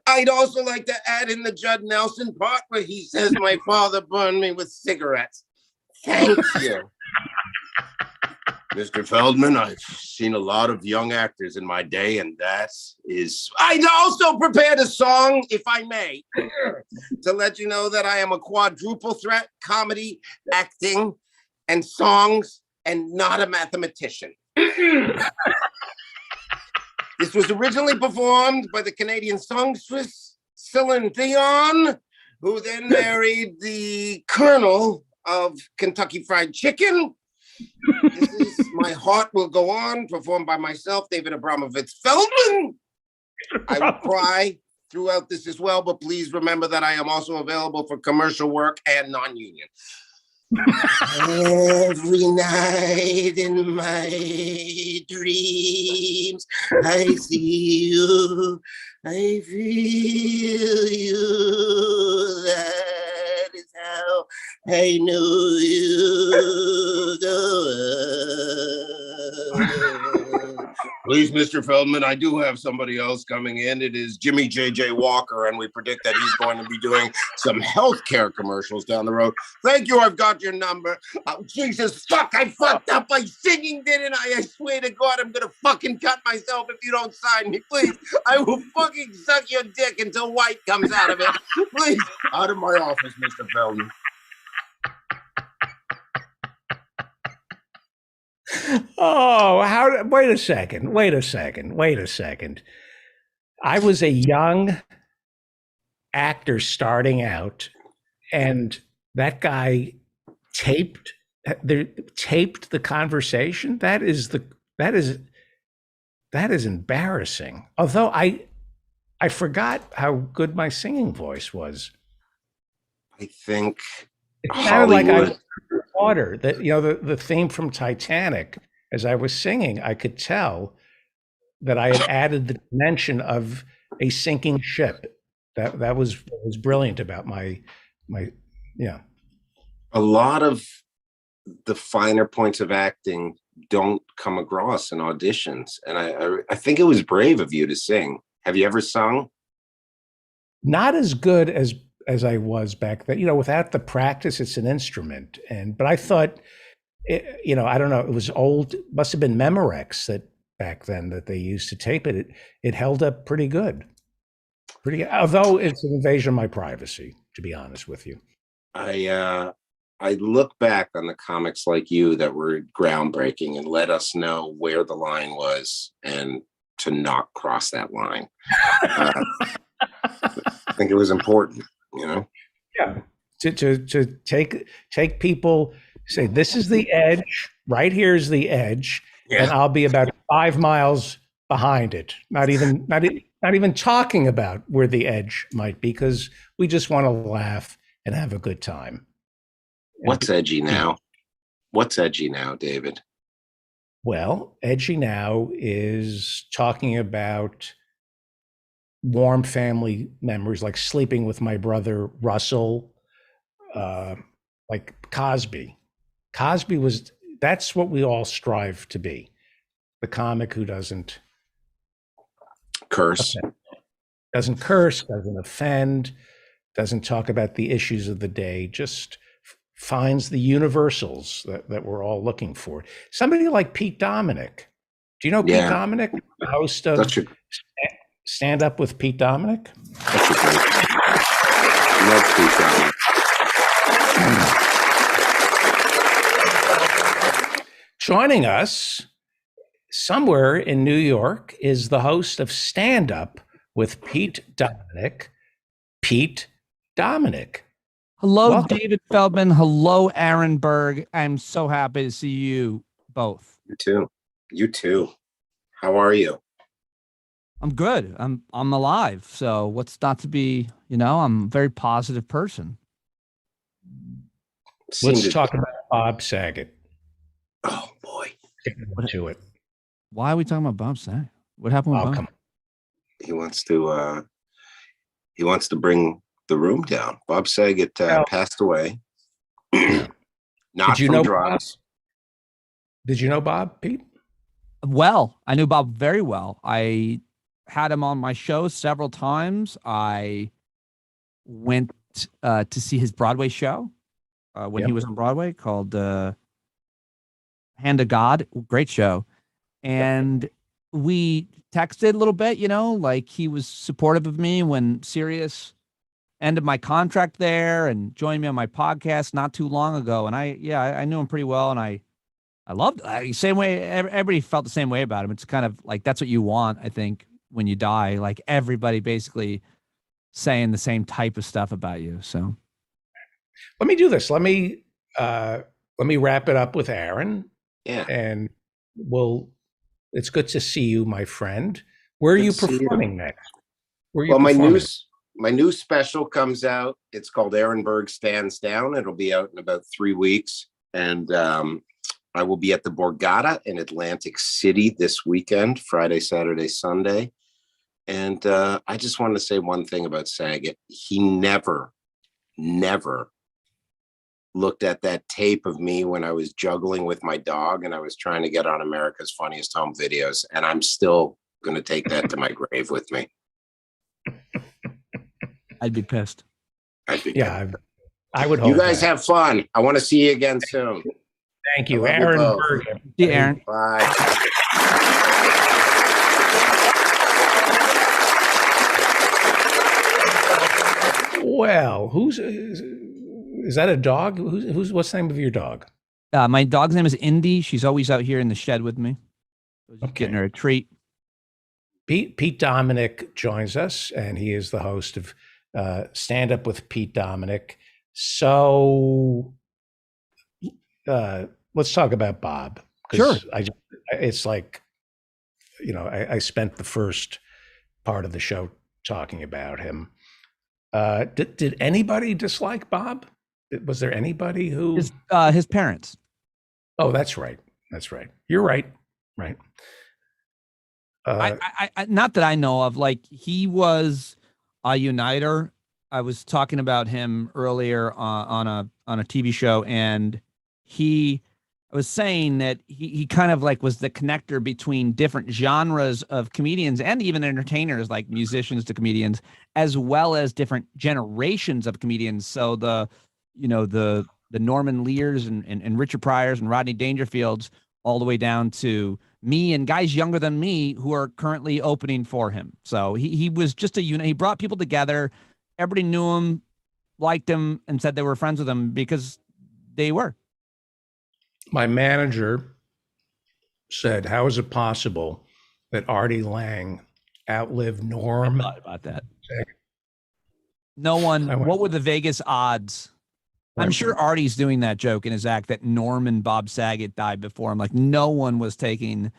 I'd also like to add in the Judd Nelson part where he says, my father burned me with cigarettes. Thank you. Mr. Feldman, I've seen a lot of young actors in my day, and I also prepared a song, if I may, to let you know that I am a quadruple threat: comedy, acting, and songs, and not a mathematician. This was originally performed by the Canadian songstress Celine Dion, who then married the Colonel of Kentucky Fried Chicken. This is My Heart Will Go On, performed by myself, David Abramovitz Feldman. I will cry throughout this as well, but please remember that I am also available for commercial work and non-union. Every night in my dreams, I see you, I feel you. That is how I know you go. Please, Mr. Feldman, I do have somebody else coming in. It is Jimmy J.J. Walker, and we predict that he's going to be doing some healthcare commercials down the road. Thank you. I've got your number. Oh, Jesus, fuck, I fucked up by singing, didn't I? I swear to God, I'm going to fucking cut myself if you don't sign me. Please, I will fucking suck your dick until white comes out of it. Please, out of my office, Mr. Feldman. Oh, wait a second. I was a young actor starting out, and that guy taped the conversation. That is embarrassing. Although I forgot how good my singing voice was. I think It sounded like I Hollywood. was water. That the theme from Titanic. As I was singing, I could tell that I had added the dimension of a sinking ship. That was what was brilliant about my. A lot of the finer points of acting don't come across in auditions, and I think it was brave of you to sing. Have you ever sung? Not as good as I was back then. Without the practice, it's an instrument. But I thought, I don't know, it was old, must have been Memorex that back then that they used to tape it. It held up pretty good. Although it's an invasion of my privacy, to be honest with you. I look back on the comics like you that were groundbreaking and let us know where the line was and to not cross that line. I think it was important, Yeah. To take people, say, this is the edge, right here is the edge, and I'll be about 5 miles behind it. Not even talking about where the edge might be, because we just want to laugh and have a good time. What's edgy now? David? Well, edgy now is talking about warm family memories, like sleeping with my brother Russell, like Cosby. That's what we all strive to be. The comic who doesn't Curse. doesn't curse, doesn't offend, doesn't talk about the issues of the day, just finds the universals that we're all looking for. Somebody like Pete Dominic. Do you know Pete Dominic, the host of Stand Up with Pete Dominic? That's a great. Love Pete Dominic. Joining us somewhere in New York is the host of Stand Up with Pete Dominic, Pete Dominic. Hello, Welcome. David Feldman. Hello, Aaron Berg. I'm so happy to see you both. You too. How are you? I'm good. I'm alive. So what's not to be, I'm a very positive person. Let's talk about Bob Saget. Oh boy. Get into it. Why are we talking about Bob Saget? What happened with Bob? Come on. He wants to bring the room down. Bob Saget passed away. Not Did you from know drugs. Did you know Bob, Pete? Well, I knew Bob very well. I had him on my show several times. I went to see his Broadway show when he was on Broadway, called Hand of God. Great show. And we texted a little bit, like he was supportive of me when Sirius ended my contract there and joined me on my podcast not too long ago. And I knew him pretty well, and I loved same way. Everybody felt the same way about him. It's kind of like, that's what you want, I think, when you die, like everybody basically saying the same type of stuff about you. So Let me do this. Let me let me wrap it up with Aaron, Yeah. and it's good to see you, my friend. Where are Good you to see you. performing next? Where are you Well, performing? my new special comes out. It's called Aaron Berg Stands Down. It'll be out in about 3 weeks. And I will be at the Borgata in Atlantic City this weekend, Friday, Saturday, Sunday. And I just wanted to say one thing about Saget. He never looked at that tape of me when I was juggling with my dog and I was trying to get on America's Funniest Home Videos. And I'm still going to take that to my grave with me. I'd be pissed. I think. Yeah, I would hope. You guys that. have fun. I want to see you again soon. Thank you, I love you Aaron both. Berg. See you, Aaron. Bye. Well, is that a dog? What's the name of your dog? My dog's name is Indy. She's always out here in the shed with me. Just Okay. getting her a treat. Pete Dominic joins us, and he is the host of Stand Up with Pete Dominic. So let's talk about Bob. 'Cause Sure. It's like, I spent the first part of the show talking about him. Did anybody dislike Bob? Was there anybody who? His parents. Oh, that's right. That's right. You're right. Right. I not that I know of. Like, he was a uniter. I was talking about him earlier on a TV show, and I was saying that he kind of like was the connector between different genres of comedians and even entertainers, like musicians to comedians, as well as different generations of comedians. So the Norman Lears and Richard Pryors and Rodney Dangerfields, all the way down to me and guys younger than me who are currently opening for him. So he was just a unit. He brought people together. Everybody knew him, liked him, and said they were friends with him because they were. My manager said, "How is it possible that Artie Lang outlived Norm?" Thought about that. No one. What were the Vegas odds? I'm sure Artie's doing that joke in his act that Norm and Bob Saget died before him. Like, no one was taking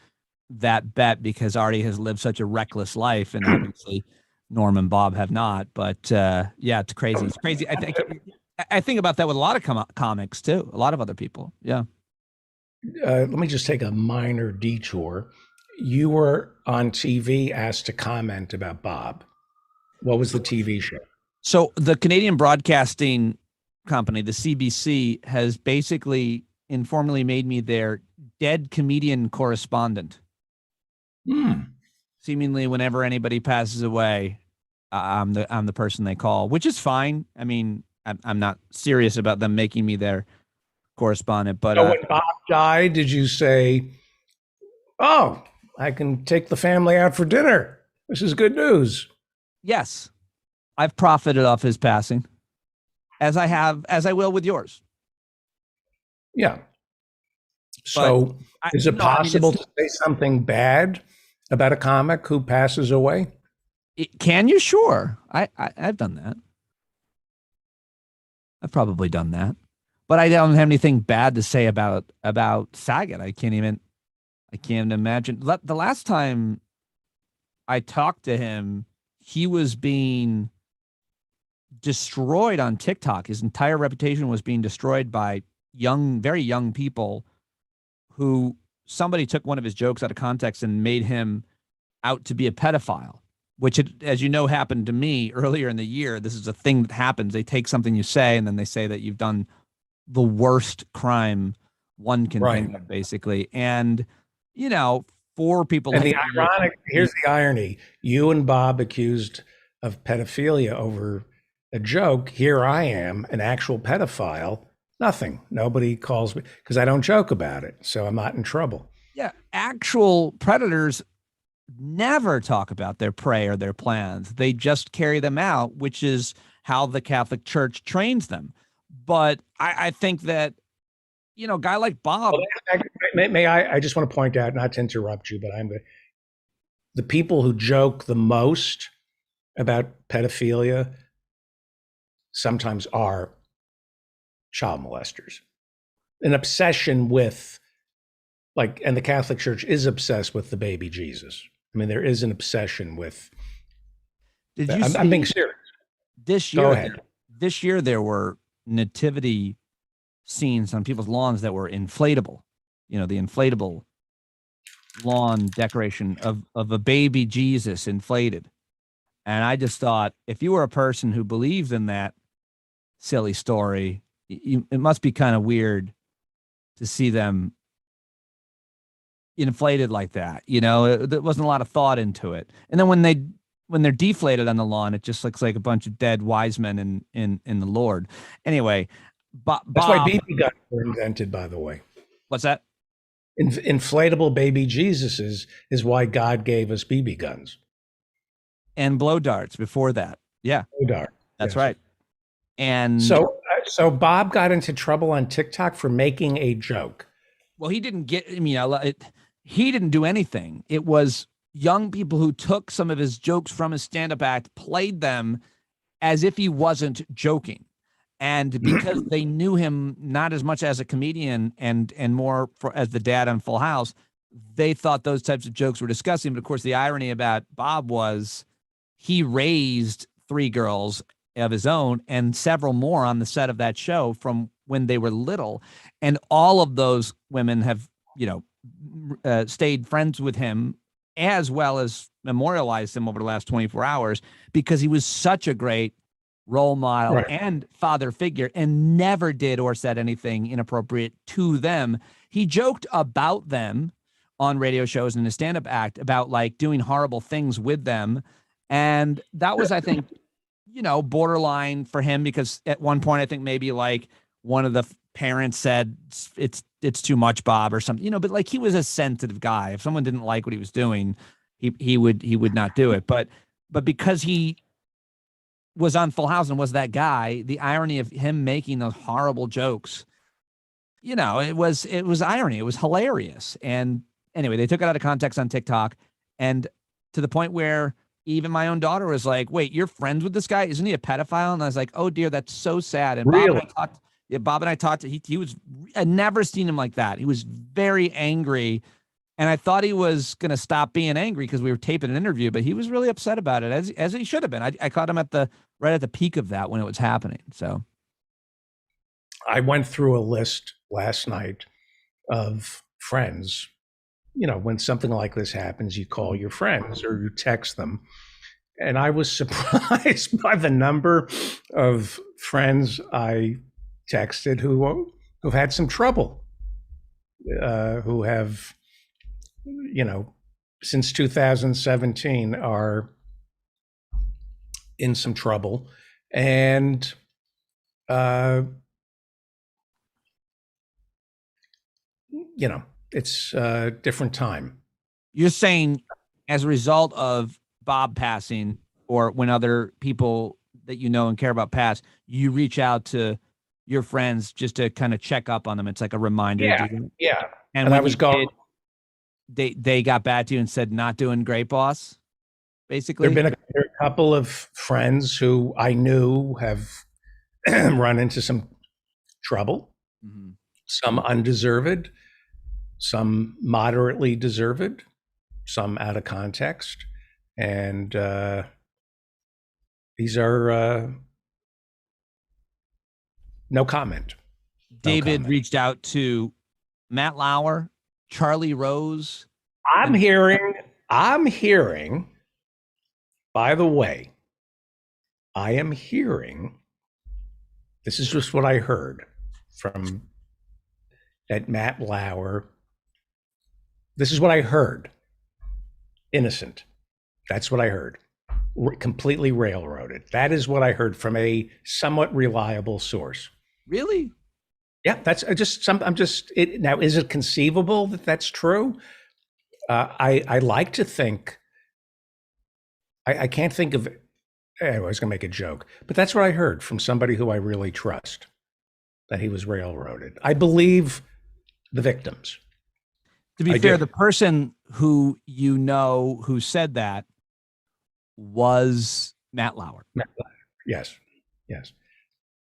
that bet because Artie has lived such a reckless life, and obviously Norm and Bob have not. But yeah, it's crazy. It's crazy. I think about that with a lot of comics too. A lot of other people. Yeah. Let me just take a minor detour. You were on TV asked to comment about Bob. What was the TV show? So the Canadian Broadcasting Company, the CBC, has basically informally made me their dead comedian correspondent. Seemingly, whenever anybody passes away, I'm the person they call, which is fine. I mean, I'm not serious about them making me their correspondent, but So when Bob died, did you say, "Oh, I can take the family out for dinner. This is good news"? yes, I've profited off his passing, as I will with yours. Yeah. So is it possible to say something bad about a comic who passes away? Can you? Sure. I've done that. I've probably done that, but I don't have anything bad to say about Saget. I can't even imagine. The last time I talked to him, he was being destroyed on TikTok. His entire reputation was being destroyed by very young people who somebody took one of his jokes out of context and made him out to be a pedophile, which, as you know, happened to me earlier in the year. This is a thing that happens. They take something you say, and then they say that you've done the worst crime one can think of, basically. And, for people. And here's the irony. You and Bob accused of pedophilia over a joke. Here I am, an actual pedophile. Nothing. Nobody calls me because I don't joke about it. So I'm not in trouble. Yeah. Actual predators never talk about their prey or their plans. They just carry them out, which is how the Catholic Church trains them. But I think that, a guy like Bob. Well, may I just want to point out, not to interrupt you, but the people who joke the most about pedophilia sometimes are child molesters. an obsession with, like, and the Catholic Church is obsessed with the baby Jesus. I mean, there is an obsession with. Did you I'm being serious. this Go year? ahead. This year there were nativity scenes on people's lawns that were inflatable. You know, the inflatable lawn decoration of a baby Jesus inflated. And I just thought, if you were a person who believed in that silly story, it must be kind of weird to see them inflated like that. You know, there wasn't a lot of thought into it. And then when they're deflated on the lawn, it just looks like a bunch of dead wise men in the Lord. Anyway, Bob, That's why BB guns were invented, by the way. What's that? Inflatable baby Jesuses is why God gave us BB guns. And blow darts before that. Yeah, Dart. that's Yes. right. And So Bob got into trouble on TikTok for making a joke. well, he didn't get. I mean, he didn't do anything. It was young people who took some of his jokes from his stand-up act, played them as if he wasn't joking, and because they knew him not as much as a comedian and more as the dad on Full House, they thought those types of jokes were disgusting. But of course, the irony about Bob was he raised 3 girls of his own and several more on the set of that show from when they were little, and all of those women have, stayed friends with him, as well as memorialized him over the last 24 hours, because he was such a great role model Right. and father figure, and never did or said anything inappropriate to them. He joked about them on radio shows and his stand-up act about like doing horrible things with them. And that was, I think, borderline for him, because at one point, I think maybe like one of the parents said it's too much, Bob, or something, but like he was a sensitive guy. If someone didn't like what he was doing, he would not do it. But because he was on Full House and was that guy, the irony of him making those horrible jokes, it was irony. It was hilarious. And anyway, they took it out of context on TikTok, and to the point where even my own daughter was like, "Wait, you're friends with this guy? Isn't he a pedophile?" And I was like, "Oh dear, that's so sad." And Really? Bob and I talked. He was. I'd never seen him like that. He was very angry, and I thought he was going to stop being angry because we were taping an interview, but he was really upset about it, as he should have been. I caught him right at the peak of that when it was happening. So I went through a list last night of friends. When something like this happens, you call your friends or you text them. And I was surprised by the number of friends I texted who've had some trouble, who have, since 2017 are in some trouble. And, it's a different time. you're saying, as a result of Bob passing, or when other people that you know and care about pass, you reach out to your friends just to kind of check up on them. It's like a reminder. Yeah, to do that. yeah. And And I when was you going. did, they got back to you and said, "Not doing great, boss." Basically, There have been a couple of friends who I knew have run into some trouble, Mhm. some undeserved, some moderately deserved, some out of context. And these are no comment. David comment. reached out to Matt Lauer, Charlie Rose. I'm hearing, by the way, I am hearing, this is just what I heard from that Matt Lauer. This is what I heard. Innocent. That's what I heard. Completely railroaded. That is what I heard from a somewhat reliable source. Really? Yeah, that's now, is it conceivable that that's true? I like to think, I can't think of, anyway, I was going to make a joke, but that's what I heard from somebody who I really trust, that he was railroaded. I believe the victims. To be I fair, do. the person who who said that was Matt Lauer. Yes, yes.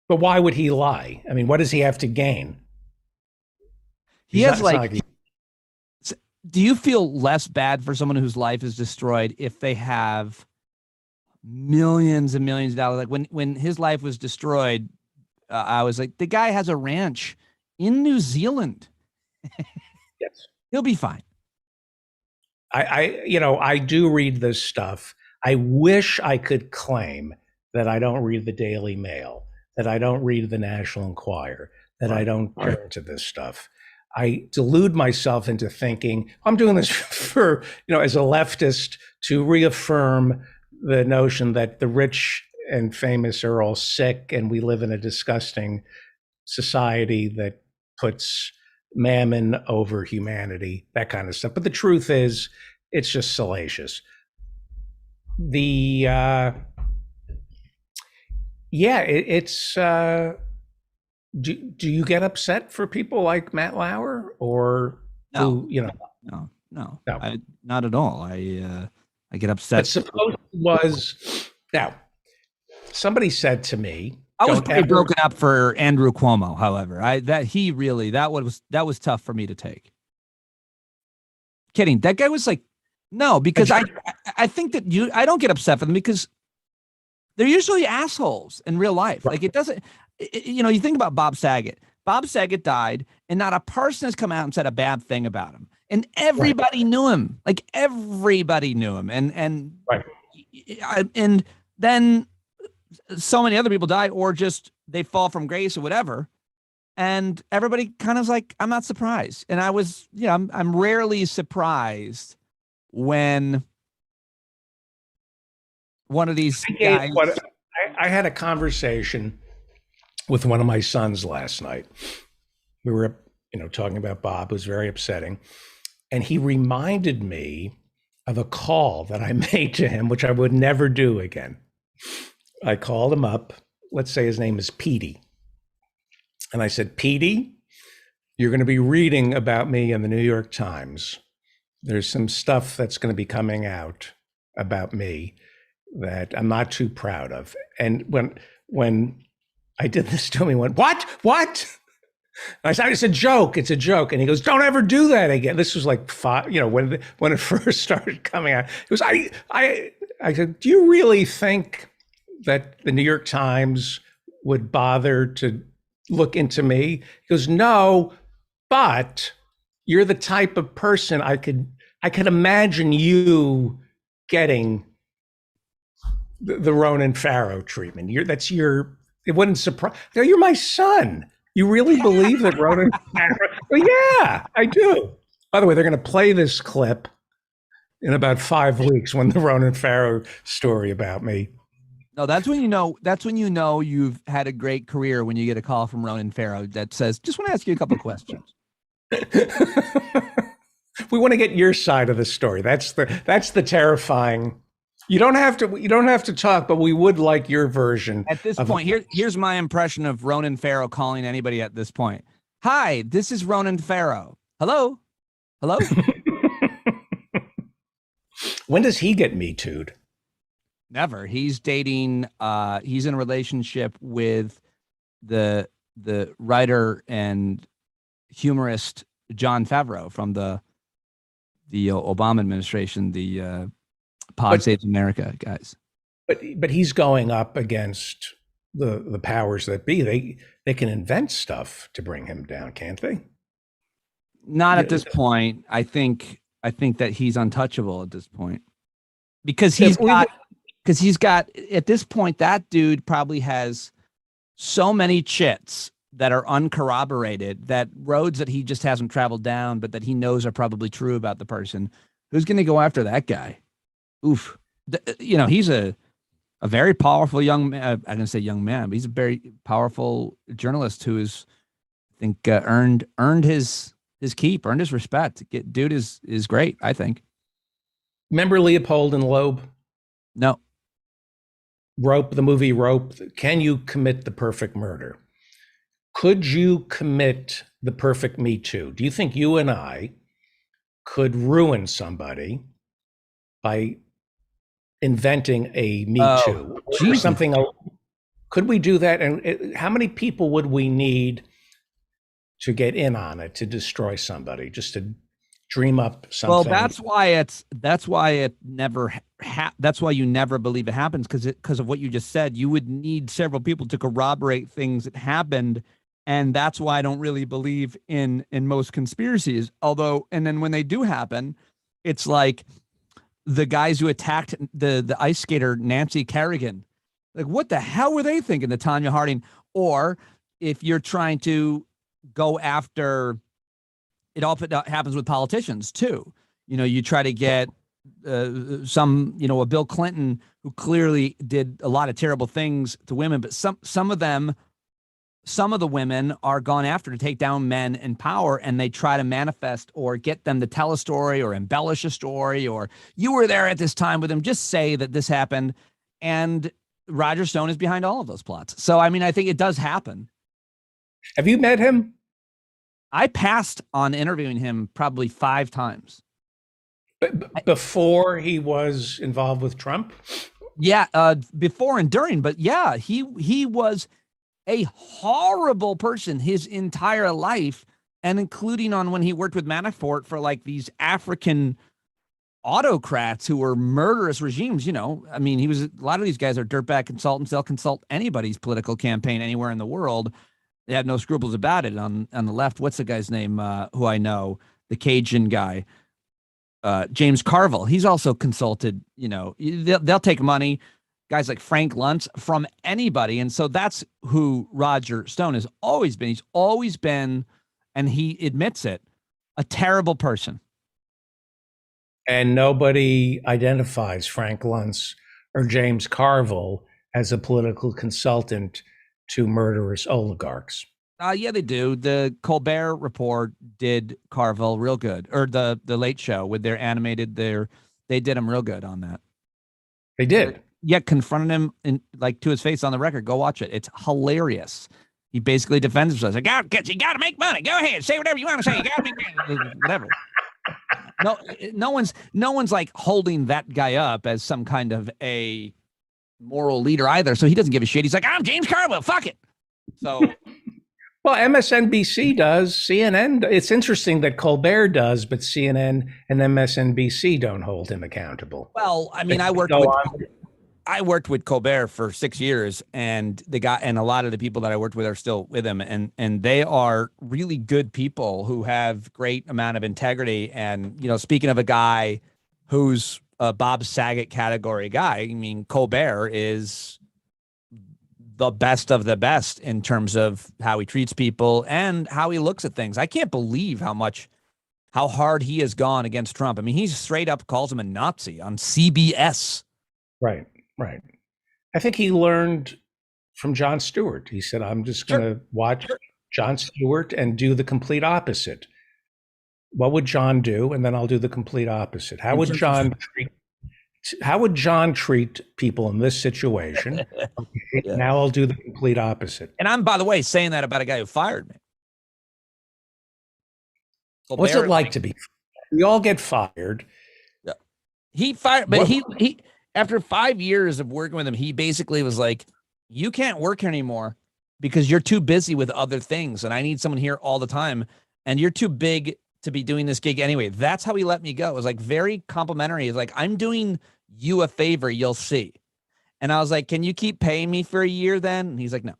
But why would he lie? I mean, what does he have to gain? He He's has not- it's not like. he- Do you feel less bad for someone whose life is destroyed if they have millions and millions of dollars? Like when his life was destroyed, I was like, the guy has a ranch in New Zealand. yes. He'll be fine. I do read this stuff. I wish I could claim that I don't read the Daily Mail, that I don't read the National Enquirer, that I don't turn to this stuff. I delude myself into thinking I'm doing this for, as a leftist to reaffirm the notion that the rich and famous are all sick and we live in a disgusting society that puts mammon over humanity, that kind of stuff. But the truth is, it's just salacious. Do you get upset for people like Matt Lauer or No. who, No, No. not at all. I get upset. But suppose it was, now, somebody said to me, I was don't pretty ever- broken up for Andrew Cuomo, however. That was tough for me to take. Kidding. That guy was like, no, because I think that I don't get upset for them because they're usually assholes in real life. Like it doesn't, you think about Bob Saget. Bob Saget died and not a person has come out and said a bad thing about him. And everybody knew him. Like everybody knew him. And then so many other people die or just they fall from grace or whatever. And everybody kind of like, I'm not surprised. And I was, I'm rarely surprised when one of these guys. I had a conversation with one of my sons last night. We were, talking about Bob. It was very upsetting. And he reminded me of a call that I made to him, which I would never do again. I called him up. Let's say his name is Petey. And I said, Petey, you're going to be reading about me in the New York Times. There's some stuff that's going to be coming out about me that I'm not too proud of. And when I did this to him, he went, what? And I said, it's a joke. It's a joke. And he goes, don't ever do that again. This was like when it first started coming out. It was, I said, do you really think that the New York Times would bother to look into me? He goes, no, but you're the type of person I could imagine you getting the Ronan Farrow treatment. It wouldn't surprise. You're my son. You really believe that Ronan Farrow? Well, yeah, I do. By the way, they're going to play this clip in about 5 weeks when the Ronan Farrow story about me. No, that's when you know you've had a great career when you get a call from Ronan Farrow that says, just want to ask you a couple of questions. We want to get your side of the story. That's the terrifying. You don't have to talk, but we would like your version. At this point, here's my impression of Ronan Farrow calling anybody at this point. Hi, this is Ronan Farrow. Hello? When does he get Me Too'd? Never. He's dating. He's in a relationship with the writer and humorist Jon Favreau from the Obama administration. The Pod Saves America guys. But he's going up against the powers that be. They can invent stuff to bring him down, can't they? Not at this point. I think that he's untouchable at this point because he's got at this point that dude probably has so many chits that are uncorroborated, that roads that he just hasn't traveled down, but that he knows are probably true about the person. Who's going to go after that guy? Oof. He's a very powerful young man. I'm going to say young man, but he's a very powerful journalist who is, I think, earned his keep, earned his respect. Dude is great, I think. Remember Leopold and Loeb? No. Rope, the movie Rope. Can you commit the perfect murder? Could you commit the perfect Me Too? Do you think you and I could ruin somebody by inventing a Me Too or Jesus. something else? Could we do that? And how many people would we need to get in on it, to destroy somebody, just to dream up something. Well, that's why it never that's why you never believe it happens, because of what you just said. You would need several people to corroborate things that happened, and that's why I don't really believe in most conspiracies. Although, and then when they do happen, it's like the guys who attacked the ice skater Nancy Kerrigan. Like, what the hell were they thinking, the Tanya Harding? Or if you're trying to go after, it often happens with politicians too. You try to get a Bill Clinton who clearly did a lot of terrible things to women, but some of the women are gone after to take down men in power, and they try to manifest or get them to tell a story or embellish a story, or you were there at this time with them. Just say that this happened, and Roger Stone is behind all of those plots. So, I mean, I think it does happen. Have you met him? I passed on interviewing him probably 5 times. Before he was involved with Trump? Yeah, before and during. But yeah, he was a horrible person his entire life, and including on when he worked with Manafort for like these African autocrats who were murderous regimes. I mean, a lot of these guys are dirtbag consultants. They'll consult anybody's political campaign anywhere in the world. They have no scruples about it. On the left, what's the guy's name who I know, the Cajun guy, James Carville. He's also consulted, they'll take money, guys like Frank Luntz, from anybody. And so that's who Roger Stone has always been. He's always been, and he admits it, a terrible person. And nobody identifies Frank Luntz or James Carville as a political consultant to murderous oligarchs. Yeah, they do. The Colbert Report did Carville real good, or the Late Show with their animated. They did him real good on that. They did. Yet confronted him to his face on the record. Go watch it. It's hilarious. He basically defends himself. Like, you got to make money. Go ahead, say whatever you want to say. You got to make money. Whatever. No one's like holding that guy up as some kind of a moral leader either. So he doesn't give a shit. He's like, I'm James Carville. Fuck it. So. Well, MSNBC does. CNN. It's interesting that Colbert does, but CNN and MSNBC don't hold him accountable. Well, I mean, I worked with Colbert for 6 years, and a lot of the people that I worked with are still with him, and they are really good people who have great amount of integrity. And speaking of a guy who's a Bob Saget category guy, I mean, Colbert is the best of the best in terms of how he treats people and how he looks at things. I can't believe how hard he has gone against Trump. I mean, he straight up calls him a Nazi on CBS. Right. I think he learned from Jon Stewart. He said, I'm just going to watch Jon Stewart and do the complete opposite. What would Jon do? And then I'll do the complete opposite. How would Jon treat people in this situation? Okay, yeah. Now I'll do the complete opposite. And I'm, by the way, saying that about a guy who fired me. Colbert, what's it like to be fired? We all get fired. Yeah. He fired, but he after 5 years of working with him, he basically was like, you can't work here anymore because you're too busy with other things. And I need someone here all the time. And you're too big to be doing this gig anyway. That's how he let me go. It was like very complimentary. He's like, I'm doing you a favor, you'll see. And I was like, can you keep paying me for a year then? And he's like, no.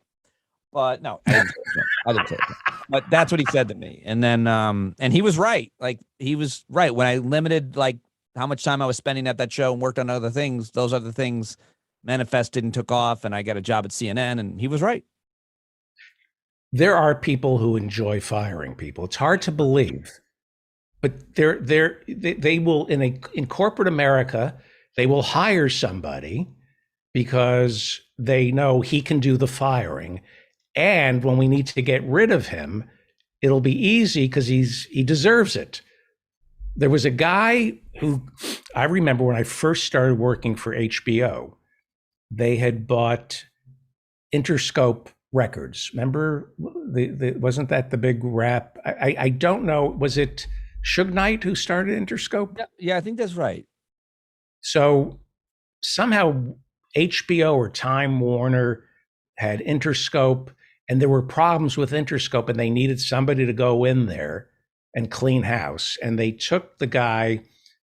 But no, I didn't say it. But that's what he said to me. And then and he was right. Like, he was right. When I limited like how much time I was spending at that show and worked on other things, those other things manifested and took off, and I got a job at CNN, and he was right. There are people who enjoy firing people. It's hard to believe. But they will, in corporate America, they will hire somebody because they know he can do the firing. And when we need to get rid of him, it'll be easy because he deserves it. There was a guy who I remember when I first started working for HBO, they had bought Interscope Records. Remember, wasn't that the big rap? I don't know. Was it Suge Knight who started Interscope? Yeah, I think that's right. So somehow HBO or Time Warner had Interscope, and there were problems with Interscope, and they needed somebody to go in there and clean house. And they took the guy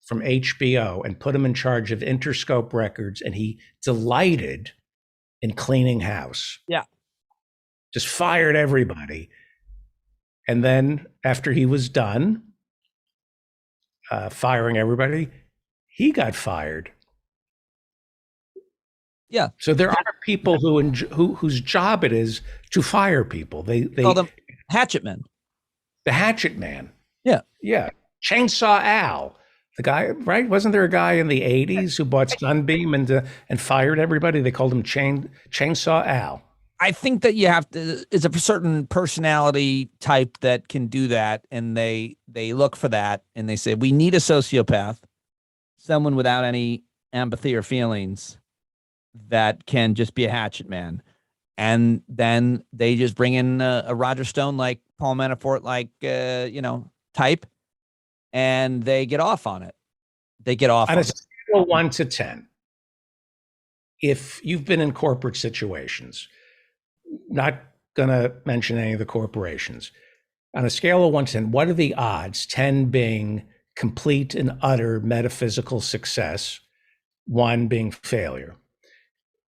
from HBO and put him in charge of Interscope Records, and he delighted in cleaning house. Yeah. Just fired everybody. And then after he was done firing everybody, he got fired. Yeah. So there are people whose job it is to fire people. They Call them hatchet men. the hatchet man. Yeah. Yeah. Chainsaw Al. The guy, right? Wasn't there a guy in the 80s who bought Sunbeam and fired everybody? They called him Chainsaw Al. I think that you have to, it's a certain personality type that can do that. And they look for that and they say, we need a sociopath, someone without any empathy or feelings that can just be a hatchet man. And then they just bring in a Roger Stone, like Paul Manafort, like, type, and they get off on it. They get off On on a it. scale of 1 to 10, if you've been in corporate situations, not going to mention any of the corporations, on a scale of 1 to 10, what are the odds? 10 being complete and utter metaphysical success, 1 being failure.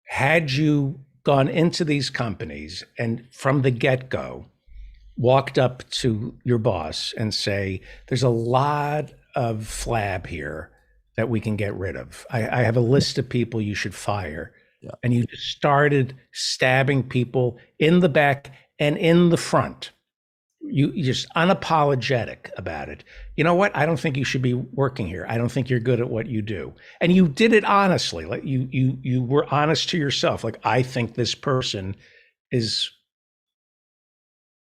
Had you gone into these companies and from the get-go walked up to your boss and say, there's a lot of flab here that we can get rid of. I have a list of people you should fire. Yeah. And you just started stabbing people in the back and in the front. You just unapologetic about it. You know what? I don't think you should be working here. I don't think you're good at what you do. And you did it honestly. Like you were honest to yourself. Like, I think this person is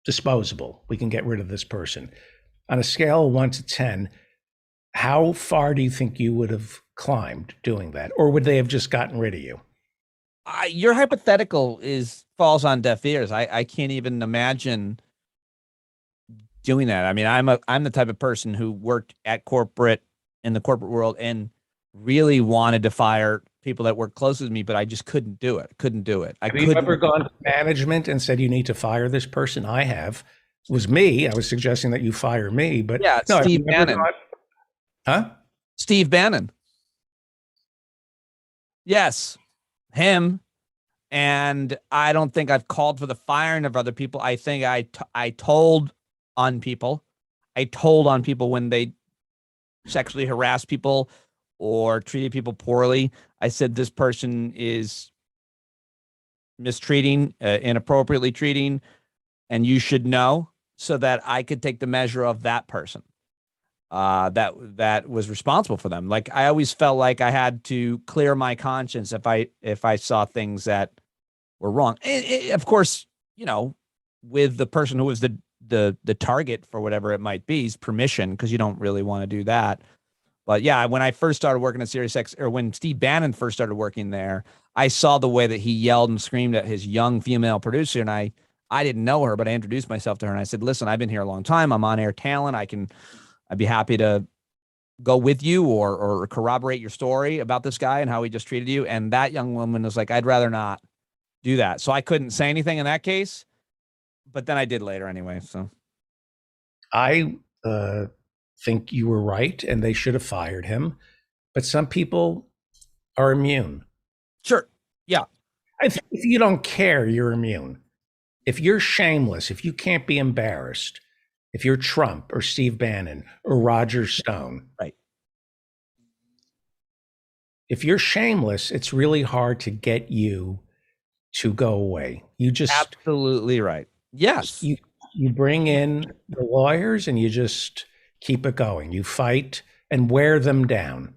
disposable. We can get rid of this person. On a scale of 1 to 10, how far do you think you would have climbed doing that? Or would they have just gotten rid of you? Your hypothetical falls on deaf ears. I can't even imagine doing that. I mean, I'm the type of person who worked in the corporate world and really wanted to fire people that worked close with me, but I just couldn't do it. Have you ever gone to management and said, you need to fire this person? I have. It was me. I was suggesting that you fire me, but yeah, no, Steve Bannon. Huh? Steve Bannon. Yes, him. And I don't think I've called for the firing of other people. I think I told on people. I told on people when they sexually harassed people or treated people poorly. I said, this person is mistreating, inappropriately treating, and you should know, so that I could take the measure of that person that was responsible for them. Like, I always felt like I had to clear my conscience if I saw things that were wrong. Of course, with the person who was the target for whatever it might be's permission, because you don't really want to do that. But yeah, when I first started working at SiriusXM, or when Steve Bannon first started working there, I saw the way that he yelled and screamed at his young female producer, and I didn't know her, but I introduced myself to her and I said, listen, I've been here a long time. I'm on air talent. I'd be happy to go with you or corroborate your story about this guy and how he just treated you. And that young woman was like, I'd rather not do that. So I couldn't say anything in that case, but then I did later anyway. So I think you were right and they should have fired him, but some people are immune. Sure. Yeah. I think if you don't care, you're immune. If you're shameless, if you can't be embarrassed, if you're Trump or Steve Bannon or Roger Stone, right? If you're shameless, it's really hard to get you to go away. You just absolutely right. Yes. You bring in the lawyers and you just keep it going. You fight and wear them down.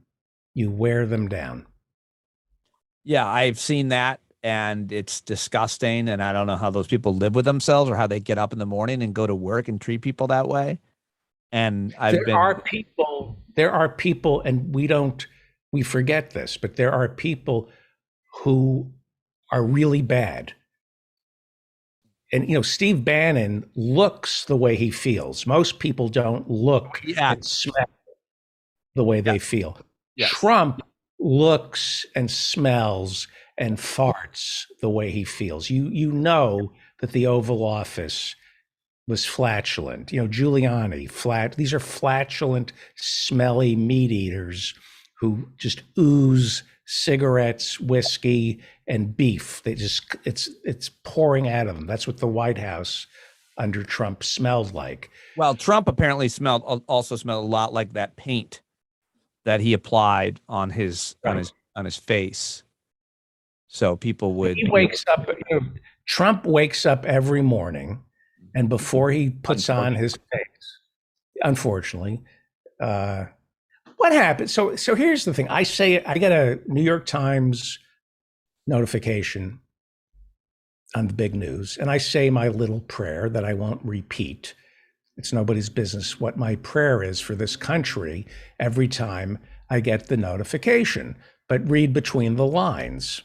You wear them down. Yeah, I've seen that. And it's disgusting. And I don't know how those people live with themselves or how they get up in the morning and go to work and treat people that way. And there are people, and we forget this, but there are people who are really bad. And, Steve Bannon looks the way he feels. Most people don't look and smell the way they feel. Yes. Trump looks and smells and farts the way he feels. You know that the Oval Office was flatulent. Giuliani, flat. These are flatulent, smelly meat eaters who just ooze cigarettes, whiskey, and beef. It's pouring out of them. That's what the White House under Trump smelled like. Well, Trump apparently also smelled a lot like that paint that he applied on his face. So people would. He wakes up. Trump wakes up every morning, and before he puts on his face, unfortunately, what happens? So here's the thing. I get a New York Times notification on the big news, and I say my little prayer that I won't repeat. It's nobody's business what my prayer is for this country every time I get the notification. But read between the lines.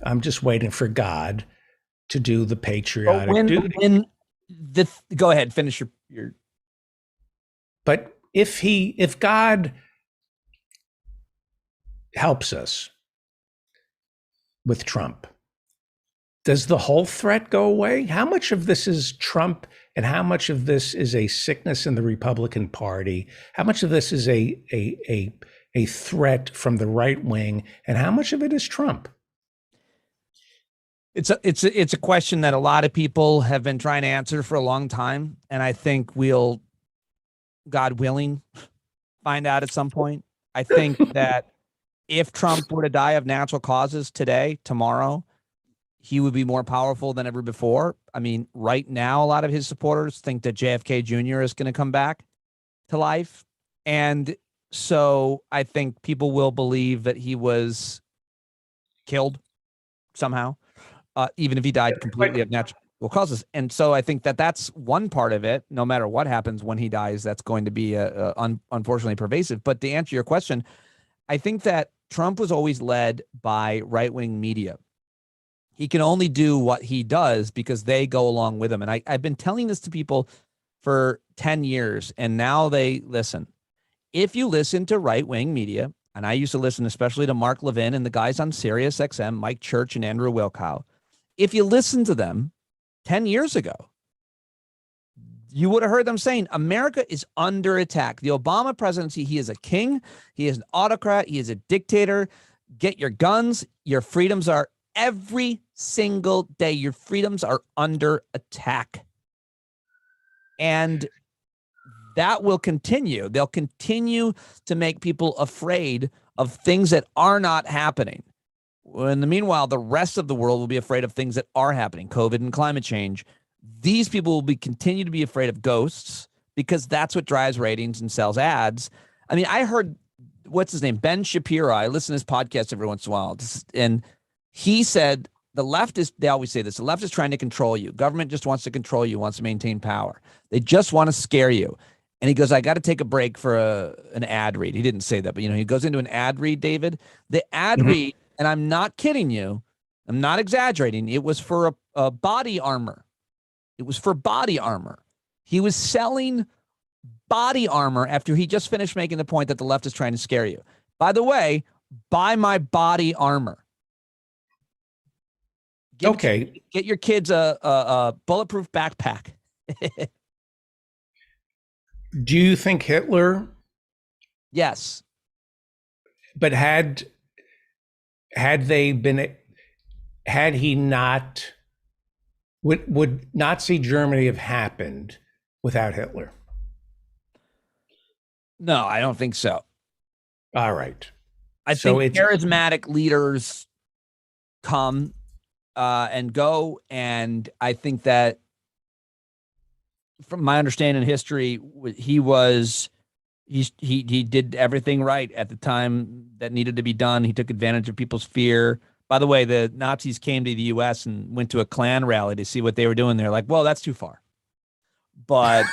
I'm just waiting for God to do the patriotic duty. Go ahead, finish your. But if God helps us with Trump, does the whole threat go away? How much of this is Trump and how much of this is a sickness in the Republican Party? How much of this is a threat from the right wing, and how much of it is Trump? It's a question that a lot of people have been trying to answer for a long time, and I think we'll, God willing, find out at some point. I think that if Trump were to die of natural causes tomorrow, he would be more powerful than ever before. I mean, right now, a lot of his supporters think that JFK Jr. is going to come back to life. And so I think people will believe that he was killed somehow, even if he died completely of natural causes. And so I think that that's one part of it. No matter what happens when he dies, that's going to be unfortunately pervasive. But to answer your question, I think that Trump was always led by right-wing media. He can only do what he does because they go along with him. And I've been telling this to people for 10 years, and now they listen. If you listen to right-wing media, and I used to listen especially to Mark Levin and the guys on Sirius XM, Mike Church and Andrew Wilkow, if you listen to them 10 years ago, you would have heard them saying America is under attack. The Obama presidency, he is a king. He is an autocrat. He is a dictator. Get your guns. Your freedoms are every single day. Your freedoms are under attack. And that will continue. They'll continue to make people afraid of things that are not happening. In the meanwhile, the rest of the world will be afraid of things that are happening, COVID and climate change. These people will continue to be afraid of ghosts because that's what drives ratings and sells ads. I mean, I heard, what's his name? Ben Shapiro. I listen to his podcast every once in a while. And he said, the left is, they always say this, the left is trying to control you. Government just wants to control you, wants to maintain power. They just want to scare you. And he goes, I got to take a break for an ad read. He didn't say that, but he goes into an ad read, David. The ad read, and I'm not kidding you, I'm not exaggerating, it was for a body armor. It was for body armor. He was selling body armor after he just finished making the point that the left is trying to scare you. By the way, buy my body armor. Get your kids a bulletproof backpack. Do you think Hitler? Yes. But had he not, would Nazi Germany have happened without Hitler? No, I don't think so. All right. I think charismatic leaders come and go, and I think that, from my understanding of history, he did everything right at the time that needed to be done. He took advantage of people's fear. By the way, the Nazis came to the U.S. and went to a Klan rally to see what they were doing. They're like, well, that's too far. But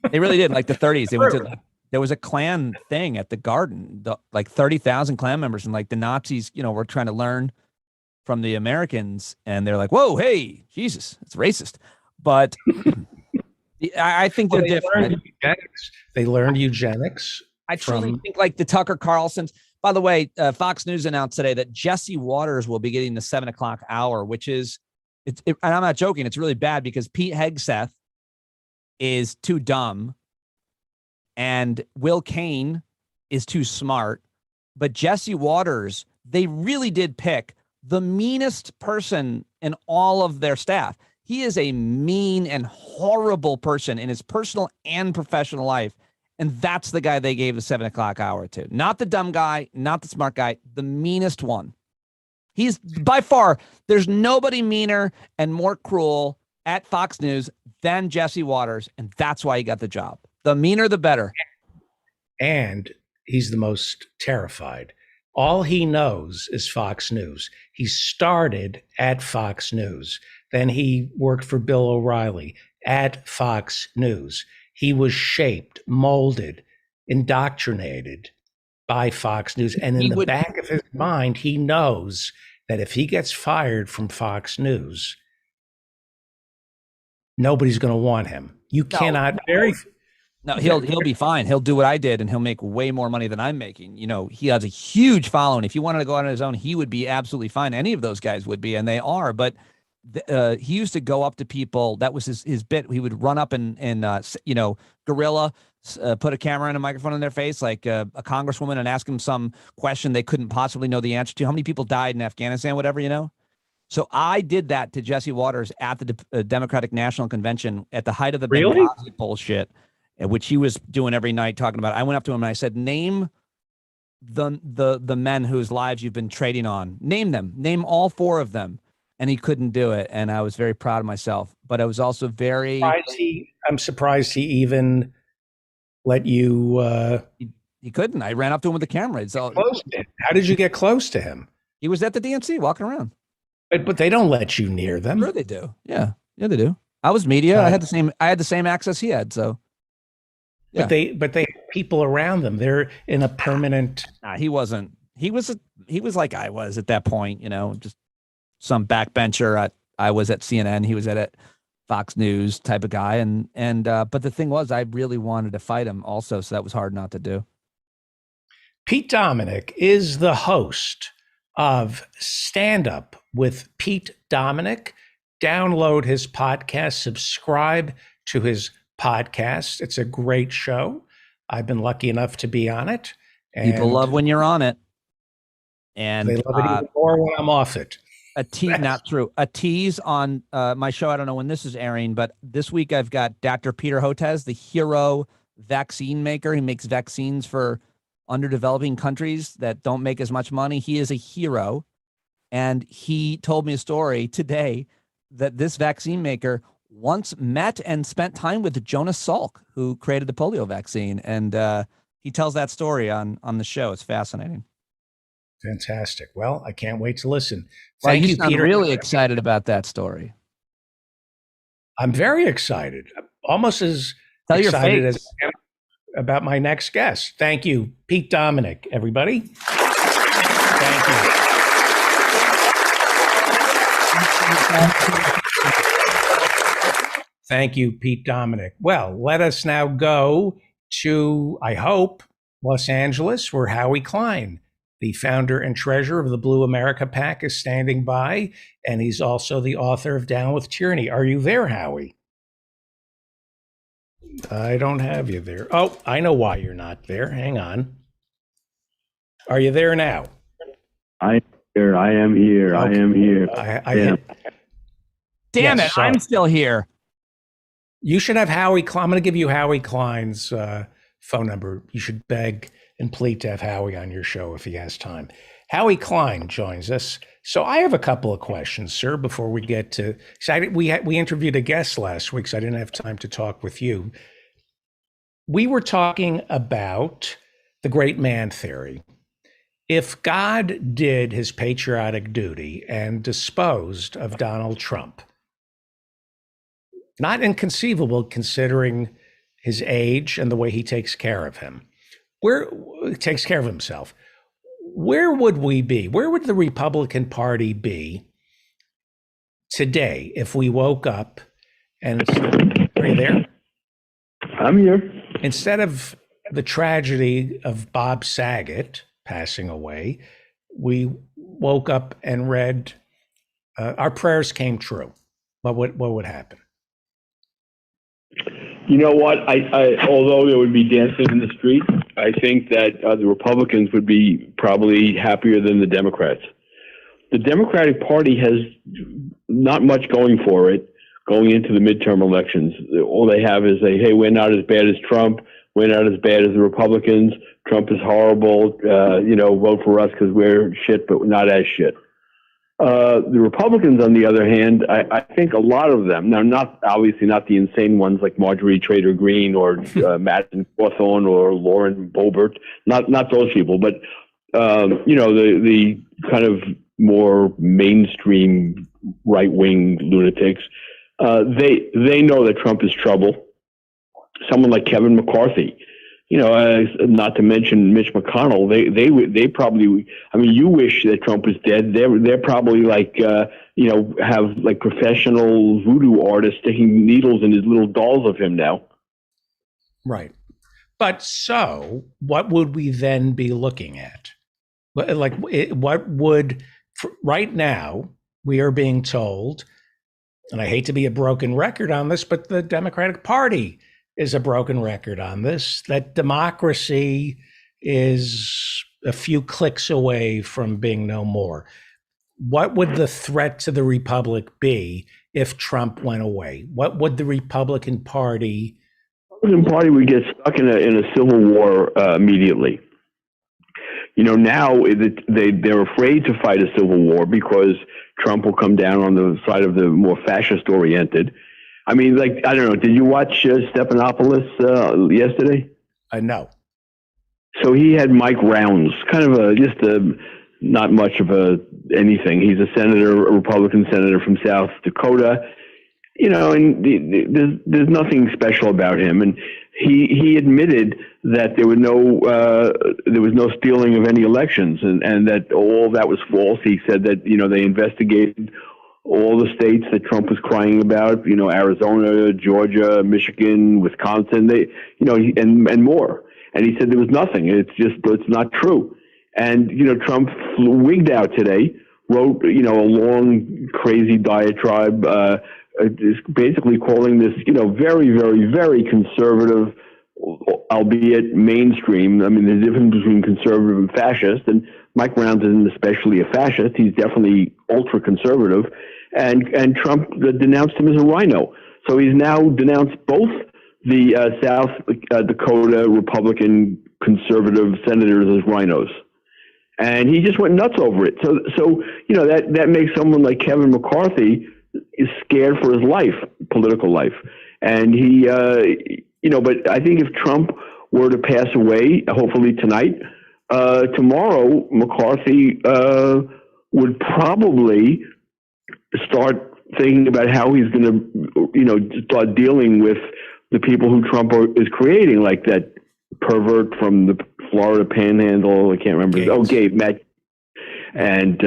they really did. Like the 30s, they went to, there was a Klan thing at the Garden, like 30,000 Klan members, and like the Nazis, were trying to learn from the Americans, and they're like, whoa, hey, Jesus, it's racist. But I think they're different. They learned eugenics. I truly think like the Tucker Carlson's. By the way, Fox News announced today that Jesse Waters will be getting the 7 o'clock hour, which is And I'm not joking. It's really bad because Pete Hegseth is too dumb and Will Kane is too smart. But Jesse Waters, they really did pick the meanest person in all of their staff. He is a mean and horrible person in his personal and professional life. And that's the guy they gave the 7 o'clock hour to. Not the dumb guy, not the smart guy, the meanest one. He's by far, there's nobody meaner and more cruel at Fox News than Jesse Waters. And that's why he got the job. The meaner, the better. And he's the most terrified. All he knows is Fox News. He started at Fox News. Then he worked for Bill O'Reilly at Fox News. He was shaped, molded, indoctrinated by Fox News. And in the back of his mind, he knows that if he gets fired from Fox News, nobody's going to want him. You cannot No, he'll be fine. He'll do what I did, and he'll make way more money than I'm making. You know, he has a huge following. If he wanted to go out on his own, he would be absolutely fine. Any of those guys would be, and they are. But he used to go up to people. That was his bit. He would run up and guerrilla, put a camera and a microphone in their face, like a congresswoman, and ask them some question they couldn't possibly know the answer to. How many people died in Afghanistan, whatever, you know? So I did that to Jesse Waters at the Democratic National Convention at the height of the Benghazi bullshit, which he was doing every night talking about. I went up to him and I said, name the men whose lives you've been trading on. Name them. Name all 4 of them. And he couldn't do it. And I was very proud of myself. But I was also very... I'm surprised he even let you... He couldn't. I ran up to him with the camera. Close to him. How did you get close to him? He was at the DNC walking around. But they don't let you near them. Sure they do. Yeah, they do. I was media. I had the same access he had. So, yeah. But they have people around them. They're in a permanent. Nah, he wasn't. He was like I was at that point. You know, just some backbencher. I was at CNN. He was at Fox News type of guy. And but the thing was, I really wanted to fight him also. So that was hard not to do. Pete Dominick is the host of Stand Up with Pete Dominick. Download his podcast, subscribe to his podcast. It's a great show. I've been lucky enough to be on it. People love when you're on it. And they love it even more when I'm off it. Not true. A tease on my show. I don't know when this is airing, but this week I've got Dr. Peter Hotez, the hero vaccine maker. He makes vaccines for underdeveloping countries that don't make as much money. He is a hero. And he told me a story today that this vaccine maker once met and spent time with Jonas Salk, who created the polio vaccine. And he tells that story on the show. It's fascinating. Fantastic. Well, I can't wait to listen. Thank you, Peter. I'm really excited about that story. I'm very excited. Almost as Tell excited your as I am about my next guest. Thank you, Pete Dominick, everybody. Thank you. Thank you, Pete Dominick. Well, let us now go to, I hope, Los Angeles, where Howie Klein, the founder and treasurer of the Blue America PAC, is standing by, and he's also the author of Down with Tyranny. Are you there, Howie? I don't have you there. Oh, I know why you're not there. Hang on. Are you there now? I am here. Okay. I am here. Damn it, I'm still here. You should have Howie Klein. I'm going to give you Howie Klein's phone number. You should beg and plead to have Howie on your show if he has time. Howie Klein joins us. So I have a couple of questions, sir, before we get to. We interviewed a guest last week, so I didn't have time to talk with you. We were talking about the great man theory. If God did his patriotic duty and disposed of Donald Trump, not inconceivable considering his age and the way he takes care of him, takes care of himself, where would we be? Where would the Republican Party be today if we woke up and, are you there? I'm here. Instead of the tragedy of Bob Saget passing away, we woke up and read our prayers came true, what would happen? You know what? Although there would be dancing in the street, I think that the Republicans would be probably happier than the Democrats. The Democratic Party has not much going for it going into the midterm elections. All they have is hey, we're not as bad as Trump. We're not as bad as the Republicans. Trump is horrible. Vote for us because we're shit, but not as shit. The Republicans, on the other hand, I think a lot of them, now obviously not the insane ones like Marjorie Taylor Greene or Madison Cawthorn or Lauren Boebert, not those people, but the kind of more mainstream right-wing lunatics. They know that Trump is trouble. Someone like Kevin McCarthy, not to mention Mitch McConnell, they probably, I mean, you wish that Trump was dead. They're probably like, have like professional voodoo artists sticking needles in his little dolls of him now. Right. But so what would we then be looking at? Like what would, right now, we are being told, and I hate to be a broken record on this, but the Democratic Party is a broken record on this, that democracy is a few clicks away from being no more. What would the threat to the Republic be if Trump went away? What would the Republican Party? The Republican Party would get stuck in a civil war immediately. Now they're afraid to fight a civil war because Trump will come down on the side of the more fascist-oriented. I mean, like, I don't know. Did you watch Stephanopoulos yesterday? No. So he had Mike Rounds, kind of not much of anything. He's a senator, a Republican senator from South Dakota. And there's nothing special about him. And he admitted that there was no stealing of any elections, and that all that was false. He said that they investigated all the states that Trump was crying about, Arizona, Georgia, Michigan, Wisconsin, and more. And he said there was nothing. It's not true. And, Trump wigged out today, wrote, a long, crazy diatribe, basically calling this, very, very, very conservative, albeit mainstream. I mean, there's a difference between conservative and fascist, and Mike Rounds isn't especially a fascist. He's definitely ultra-conservative, and Trump denounced him as a rhino. So he's now denounced both the South Dakota Republican conservative senators as rhinos. And he just went nuts over it. So that makes someone like Kevin McCarthy is scared for his life, political life. And he, but I think if Trump were to pass away, hopefully tonight, tomorrow, McCarthy would probably start thinking about how he's going to, start dealing with the people who Trump is creating, like that pervert from the Florida Panhandle. I can't remember. Gabe, Matt, and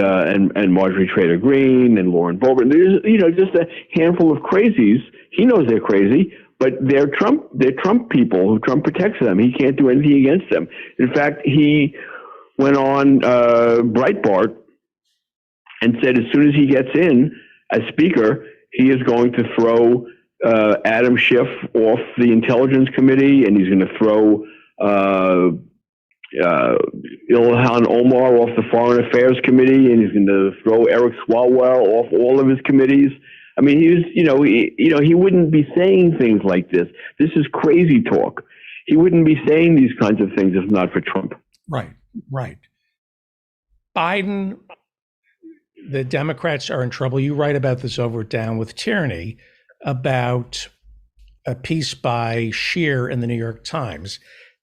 Marjorie Taylor Greene and Lauren Boebert. There's, just a handful of crazies. He knows they're crazy, but they're Trump people who Trump protects them. He can't do anything against them. In fact, he went on Breitbart and said as soon as he gets in as speaker, he is going to throw Adam Schiff off the Intelligence Committee, and he's going to throw Ilhan Omar off the Foreign Affairs Committee, and he's going to throw Eric Swalwell off all of his committees. I mean, he wouldn't be saying things like this. This is crazy talk. He wouldn't be saying these kinds of things if not for Trump. Right. Biden, the Democrats are in trouble. You write about this over at Down with Tyranny about a piece by Scheer in the New York Times,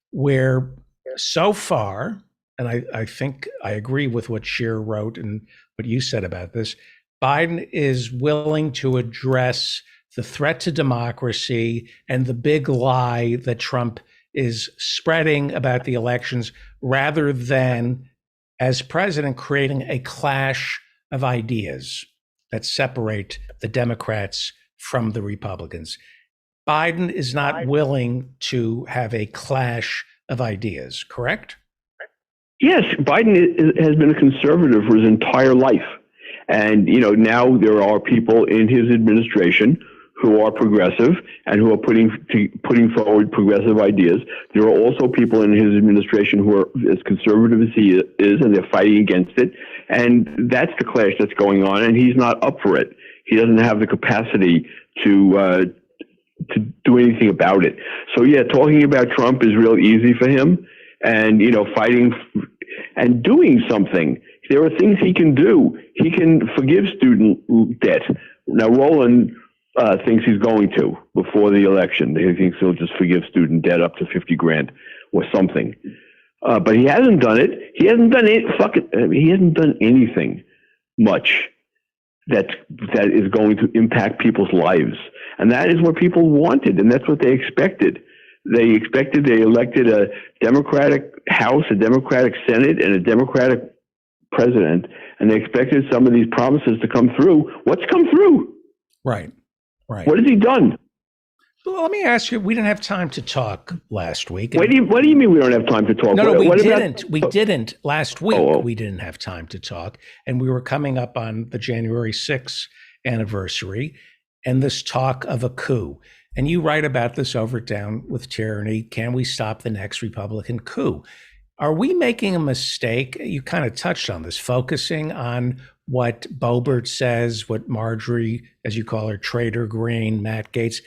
where so far, and I think I agree with what Scheer wrote and what you said about this, Biden is willing to address the threat to democracy and the big lie that Trump is spreading about the elections, rather than, as president, creating a clash of ideas that separate the Democrats from the Republicans. Biden is not willing to have a clash of ideas, correct? Yes, Biden has been a conservative for his entire life. And, now there are people in his administration who are progressive and who are putting forward progressive ideas. There are also people in his administration who are as conservative as he is, and they're fighting against it. And that's the clash that's going on, and he's not up for it. He doesn't have the capacity to do anything about it. So yeah, talking about Trump is real easy for him, and fighting and doing something. There are things he can do. He can forgive student debt. Now Roland thinks he's going to before the election. He thinks he'll just forgive student debt up to $50,000 or something. But he hasn't done it. He hasn't done it. He hasn't done anything much that is going to impact people's lives. And that is what people wanted, and that's what they expected. They elected a Democratic House, a Democratic Senate, and a Democratic president, and they expected some of these promises to come through. What's come through? Right. What has he done? Well, let me ask you, we didn't have time to talk last week. What do you mean we don't have time to talk? No, we didn't. About, we didn't. Last week, Oh. we didn't have time to talk. And we were coming up on the January 6th anniversary and this talk of a coup. And you write about this over at Down with Tyranny. Can we stop the next Republican coup? Are we making a mistake? You kind of touched on this, focusing on what Boebert says, what Marjorie, as you call her, Trader Green, Matt Gaetz.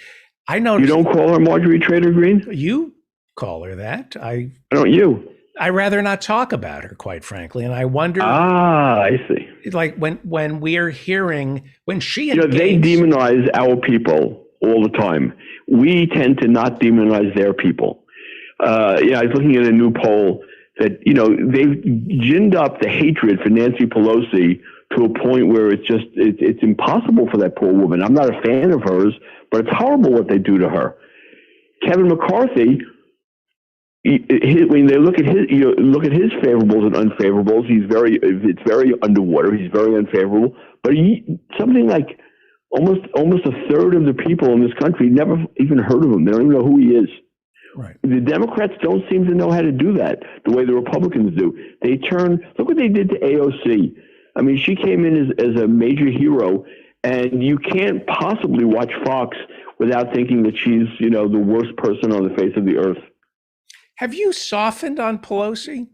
I know you don't call her Marjorie Trader Green. You call her that. Why don't you? I rather not talk about her, quite frankly. And I wonder. I see. Like when we are hearing when she they demonize our people all the time. We tend to not demonize their people. I was looking at a new poll that they've ginned up the hatred for Nancy Pelosi to a point where it's impossible for that poor woman. I'm not a fan of hers, but it's horrible what they do to her. Kevin McCarthy, when they look at his favorables and unfavorables, it's very underwater. He's very unfavorable. But something like almost a third of the people in this country never even heard of him. They don't even know who he is. Right. The Democrats don't seem to know how to do that the way the Republicans do. Look what they did to AOC. I mean, she came in as a major hero, and you can't possibly watch Fox without thinking that she's, the worst person on the face of the earth. Have you softened on Pelosi?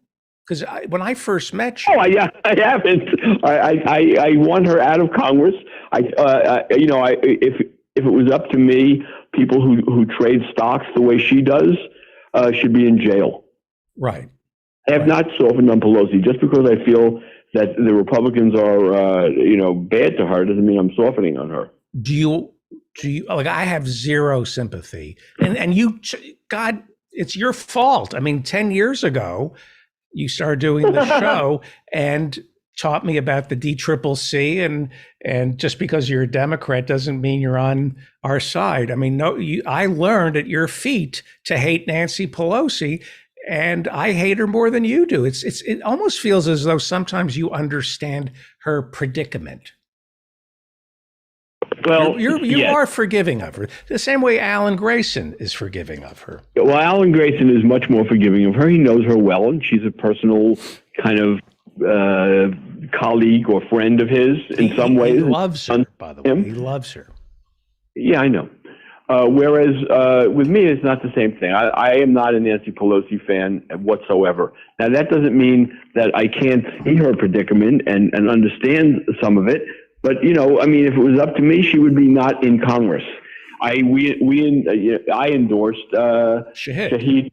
Because when I first met you, I haven't. I want her out of Congress. If it was up to me, people who trade stocks the way she does should be in jail. Right. I have not softened on Pelosi. Just because I feel that the Republicans are, bad to her doesn't mean I'm softening on her. Do you like? I have zero sympathy, and you, God, it's your fault. I mean, 10 years ago, you started doing the show and taught me about the DCCC, and just because you're a Democrat doesn't mean you're on our side. I mean, I learned at your feet to hate Nancy Pelosi, and I hate her more than you do. It almost feels as though sometimes you understand her predicament. Well, you are forgiving of her, the same way Alan Grayson is forgiving of her. Well, Alan Grayson is much more forgiving of her. He knows her well, and she's a personal kind of colleague or friend of his in some ways. He loves her, by the way. He loves her. Yeah, I know. Whereas with me, it's not the same thing. I am not a Nancy Pelosi fan whatsoever. Now, that doesn't mean that I can't see her predicament and understand some of it. But, if it was up to me, she would be not in Congress. I endorsed Shahid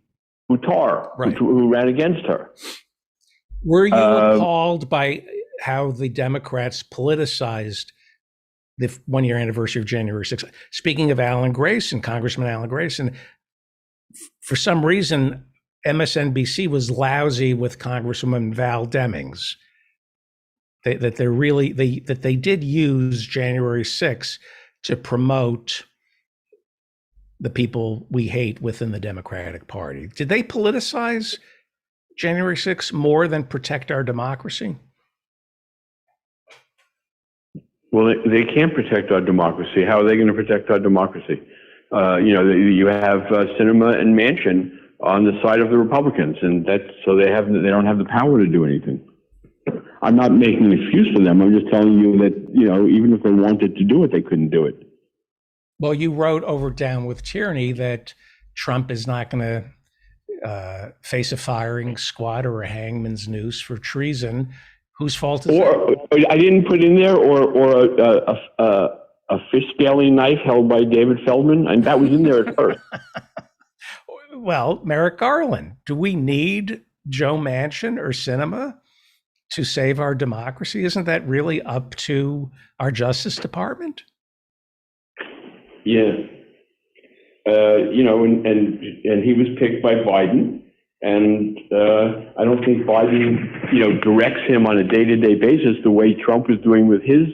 Buttar, right, who ran against her. Were you appalled by how the Democrats politicized the 1-year anniversary of January 6th? Speaking of Alan Grayson, Congressman Alan Grayson, for some reason, MSNBC was lousy with Congresswoman Val Demings. That they did use January 6th to promote the people we hate within the Democratic Party. Did they politicize January 6th more than protect our democracy? Well, they can't protect our democracy. How are they going to protect our democracy? You have Sinema and Manchin on the side of the Republicans, and so they don't have the power to do anything. I'm not making an excuse for them. I'm just telling you that, even if they wanted to do it, they couldn't do it. Well, you wrote over Down with Tyranny that Trump is not going to face a firing squad or a hangman's noose for treason. Whose fault is that? Or I didn't put in there, or a fish scaling knife held by David Feldman, and that was in there at first. Well, Merrick Garland. Do we need Joe Manchin or Sinema to save our democracy? Isn't that really up to our Justice Department? Yeah. And he was picked by Biden, and I don't think Biden, directs him on a day-to-day basis the way Trump was doing with his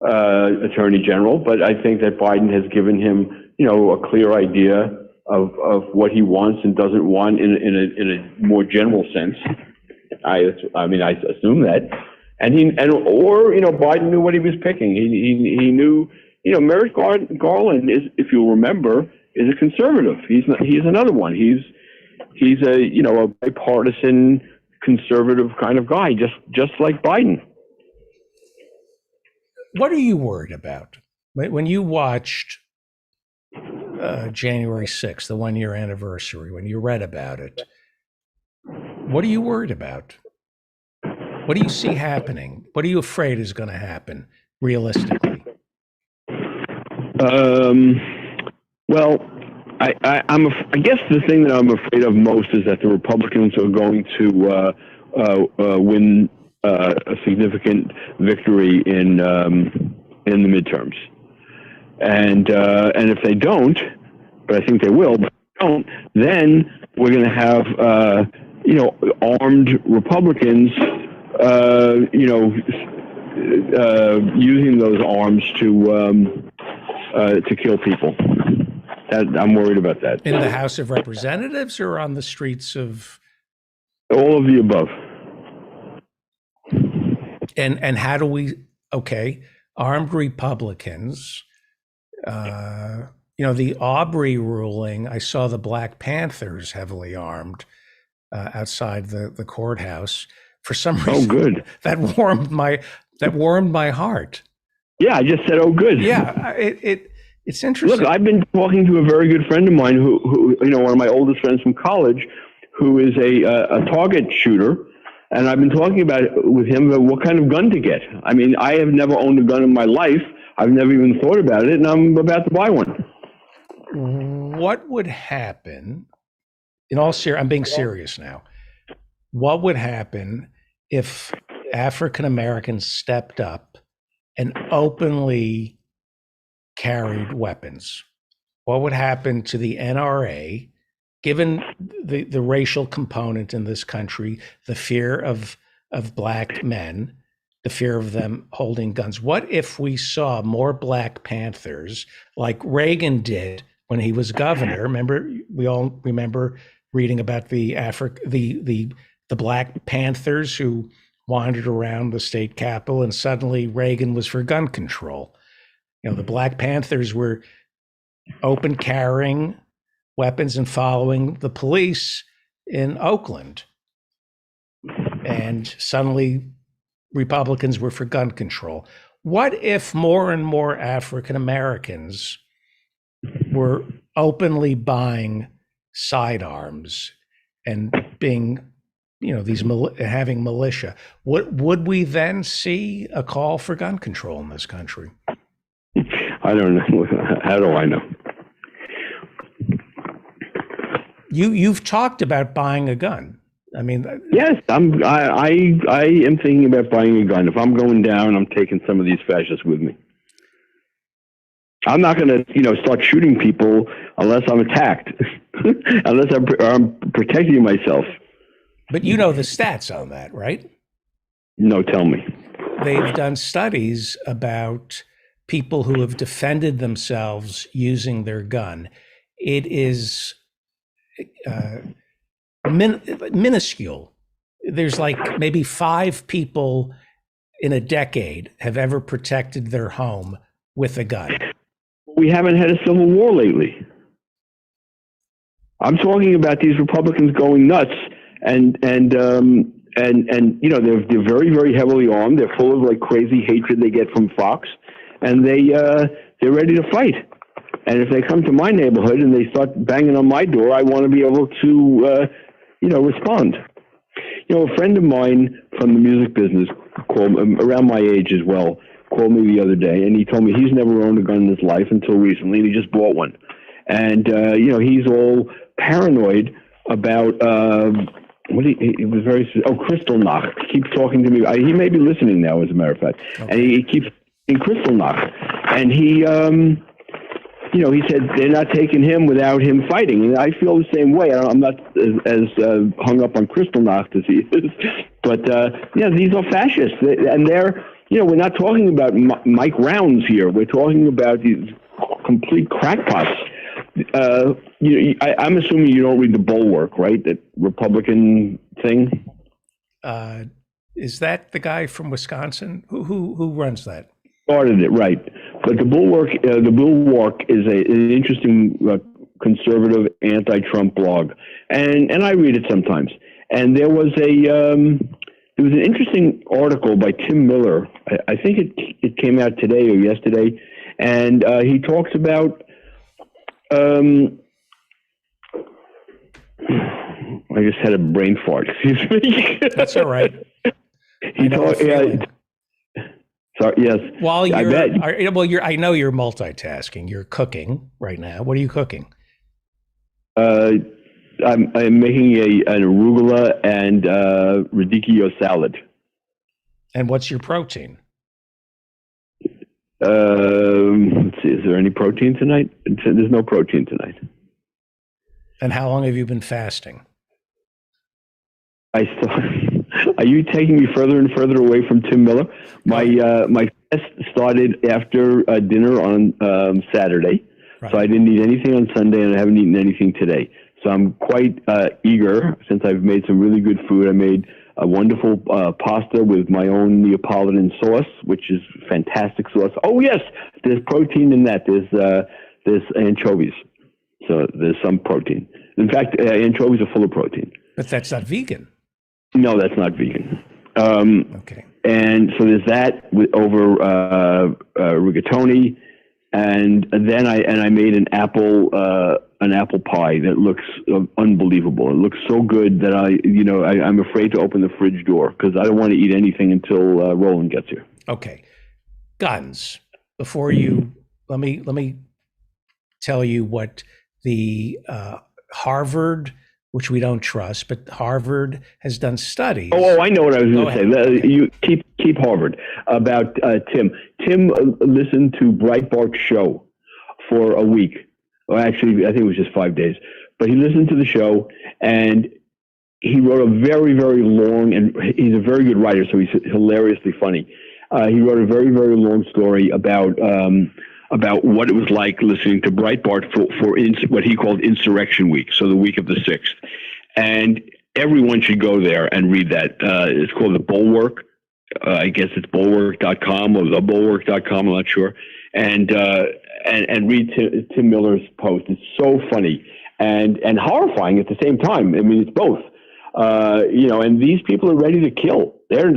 attorney general. But I think that Biden has given him, a clear idea of what he wants and doesn't want in a more general sense. I assume that, Biden knew what he was picking. He knew. Merrick Garland is, if you'll remember, is a conservative. He's another one. He's a bipartisan conservative kind of guy, just like Biden. What are you worried about when you watched January 6th, the 1-year anniversary, when you read about it? What are you worried about? What do you see happening? What are you afraid is going to happen realistically? Well, I guess the thing that I'm afraid of most is that the Republicans are going to win a significant victory in the midterms, and if they don't, but I think they will, but if they don't, then we're going to have armed Republicans, using those arms to kill people. I'm worried about that. In the House of Representatives or on the streets of? All of the above. And how do we, armed Republicans, the Aubrey ruling, I saw the Black Panthers heavily armed outside the courthouse. For some reason, oh, good. That warmed my heart. Yeah, I just said, oh, good. Yeah, it's interesting. Look, I've been talking to a very good friend of mine who one of my oldest friends from college, who is a target shooter, and I've been talking with him about what kind of gun to get. I mean, I have never owned a gun in my life. I've never even thought about it, and I'm about to buy one. What would happen, I'm being serious now, what would happen if African Americans stepped up and openly carried weapons? What would happen to the NRA, given the racial component in this country, the fear of Black men, the fear of them holding guns? What if we saw more Black Panthers like Reagan did when he was governor? Remember, we all remember reading about the Black Panthers who wandered around the state capitol, and suddenly Reagan was for gun control. The Black Panthers were open carrying weapons and following the police in Oakland. And suddenly Republicans were for gun control. What if more and more African Americans were openly buying sidearms and being, having militia? Would we then see a call for gun control in this country? I don't know. How do I know? You've talked about buying a gun. I mean, yes, I am thinking about buying a gun. If I'm going down, I'm taking some of these fascists with me. I'm not going to, start shooting people unless I'm attacked, unless I'm protecting myself. But you know the stats on that, right? No, tell me. They've done studies about people who have defended themselves using their gun. It is minuscule. There's like maybe 5 people in a decade have ever protected their home with a gun. We haven't had a civil war lately. I'm talking about these Republicans going nuts and and you know, they're very, very heavily armed. They're full of like crazy hatred they get from Fox, and they're ready to fight. And if they come to my neighborhood and they start banging on my door, I want to be able to, respond. You know, a friend of mine from the music business, called around my age as well, called me the other day, and he told me he's never owned a gun in his life until recently, and he just bought one. And he's all paranoid about he was very Kristallnacht. He keeps talking to me. He may be listening now, as a matter of fact, okay. And he keeps in Kristallnacht, and he said they're not taking him without him fighting, and I feel the same way. I'm not as hung up on Kristallnacht as he is, but these are fascists, and they're. We're not talking about Mike Rounds here. We're talking about these complete crackpots. I'm assuming you don't read the Bulwark, right? That Republican thing. Is that the guy from Wisconsin? Who runs that? Started it, right? But the Bulwark is an interesting conservative anti-Trump blog, and I read it sometimes. And there was an interesting article by Tim Miller. I think it came out today or yesterday, and he talks about. I just had a brain fart. Excuse me. That's all right. Sorry. Yes. While I know you're multitasking. You're cooking right now. What are you cooking? I'm making an arugula and radicchio salad. And what's your protein? Let's see. Is there any protein tonight? There's no protein tonight. And how long have you been fasting? Are you taking me further and further away from Tim Miller? My fast started after dinner on Saturday, right. So I didn't eat anything on Sunday, and I haven't eaten anything today. So I'm quite eager, since I've made some really good food. I made a wonderful pasta with my own Neapolitan sauce, which is fantastic sauce. Oh yes, there's protein in that. There's anchovies, so there's some protein. In fact, anchovies are full of protein. But that's not vegan. No, that's not vegan. Okay. And so there's that over rigatoni, and then I made an apple pie that looks unbelievable. It looks so good that I'm afraid to open the fridge door because I don't want to eat anything until Roland gets here. Okay, guns. Before you, let me tell you what the Harvard, which we don't trust, but Harvard has done studies. Oh, I know what I was going to say. Okay. You keep Harvard about Tim. Tim listened to Breitbart's show for a week. Well, actually, I think it was just 5 days. But he listened to the show, and he wrote a very, very long, and he's a very good writer, so he's hilariously funny. He wrote a very, very long story about what it was like listening to Breitbart for what he called Insurrection Week, so the week of the 6th. And everyone should go there and read that. It's called The Bulwark. I guess it's bulwark.com or thebulwark.com, I'm not sure. And read Tim Miller's post. It's so funny and horrifying at the same time. I mean, it's both. And these people are ready to kill. They're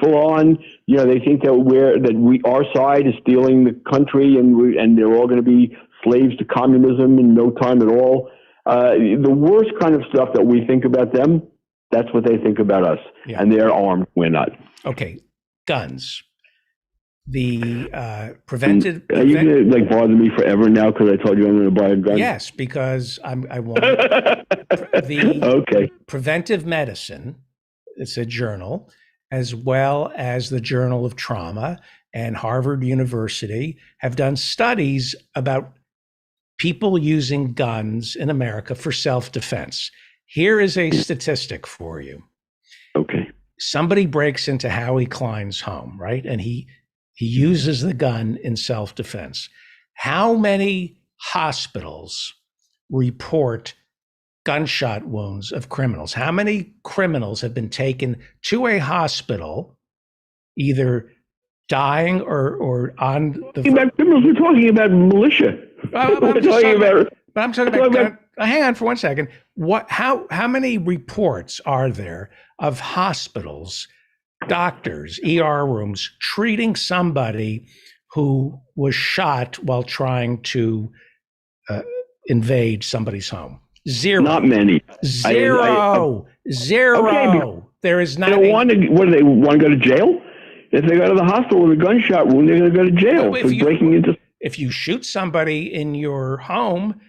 full on. They think that our side is stealing the country, and they're all going to be slaves to communism in no time at all. The worst kind of stuff that we think about them, that's what they think about us. Yeah. And they're armed. We're not. Okay, guns. The preventive. Are you going to bother me forever now because I told you I'm going to buy a gun? Yes, because I want the okay. Preventive Medicine. It's a journal, as well as the Journal of Trauma and Harvard University have done studies about people using guns in America for self-defense. Here is a statistic for you. Okay. Somebody breaks into Howie Klein's home, right? And he uses the gun in self-defense. How many hospitals report gunshot wounds of criminals? How many criminals have been taken to a hospital, either dying or on the... Criminals, we're talking about militia. I'm talking about hang on for 1 second. How many reports are there of hospitals, doctors, ER rooms treating somebody who was shot while trying to invade somebody's home? Zero. Not many. Zero. Zero. Okay, there is not. They don't want to. What do they want to go to jail? If they go to the hospital with a gunshot wound, they're going to go to jail for breaking into. If you shoot somebody in your home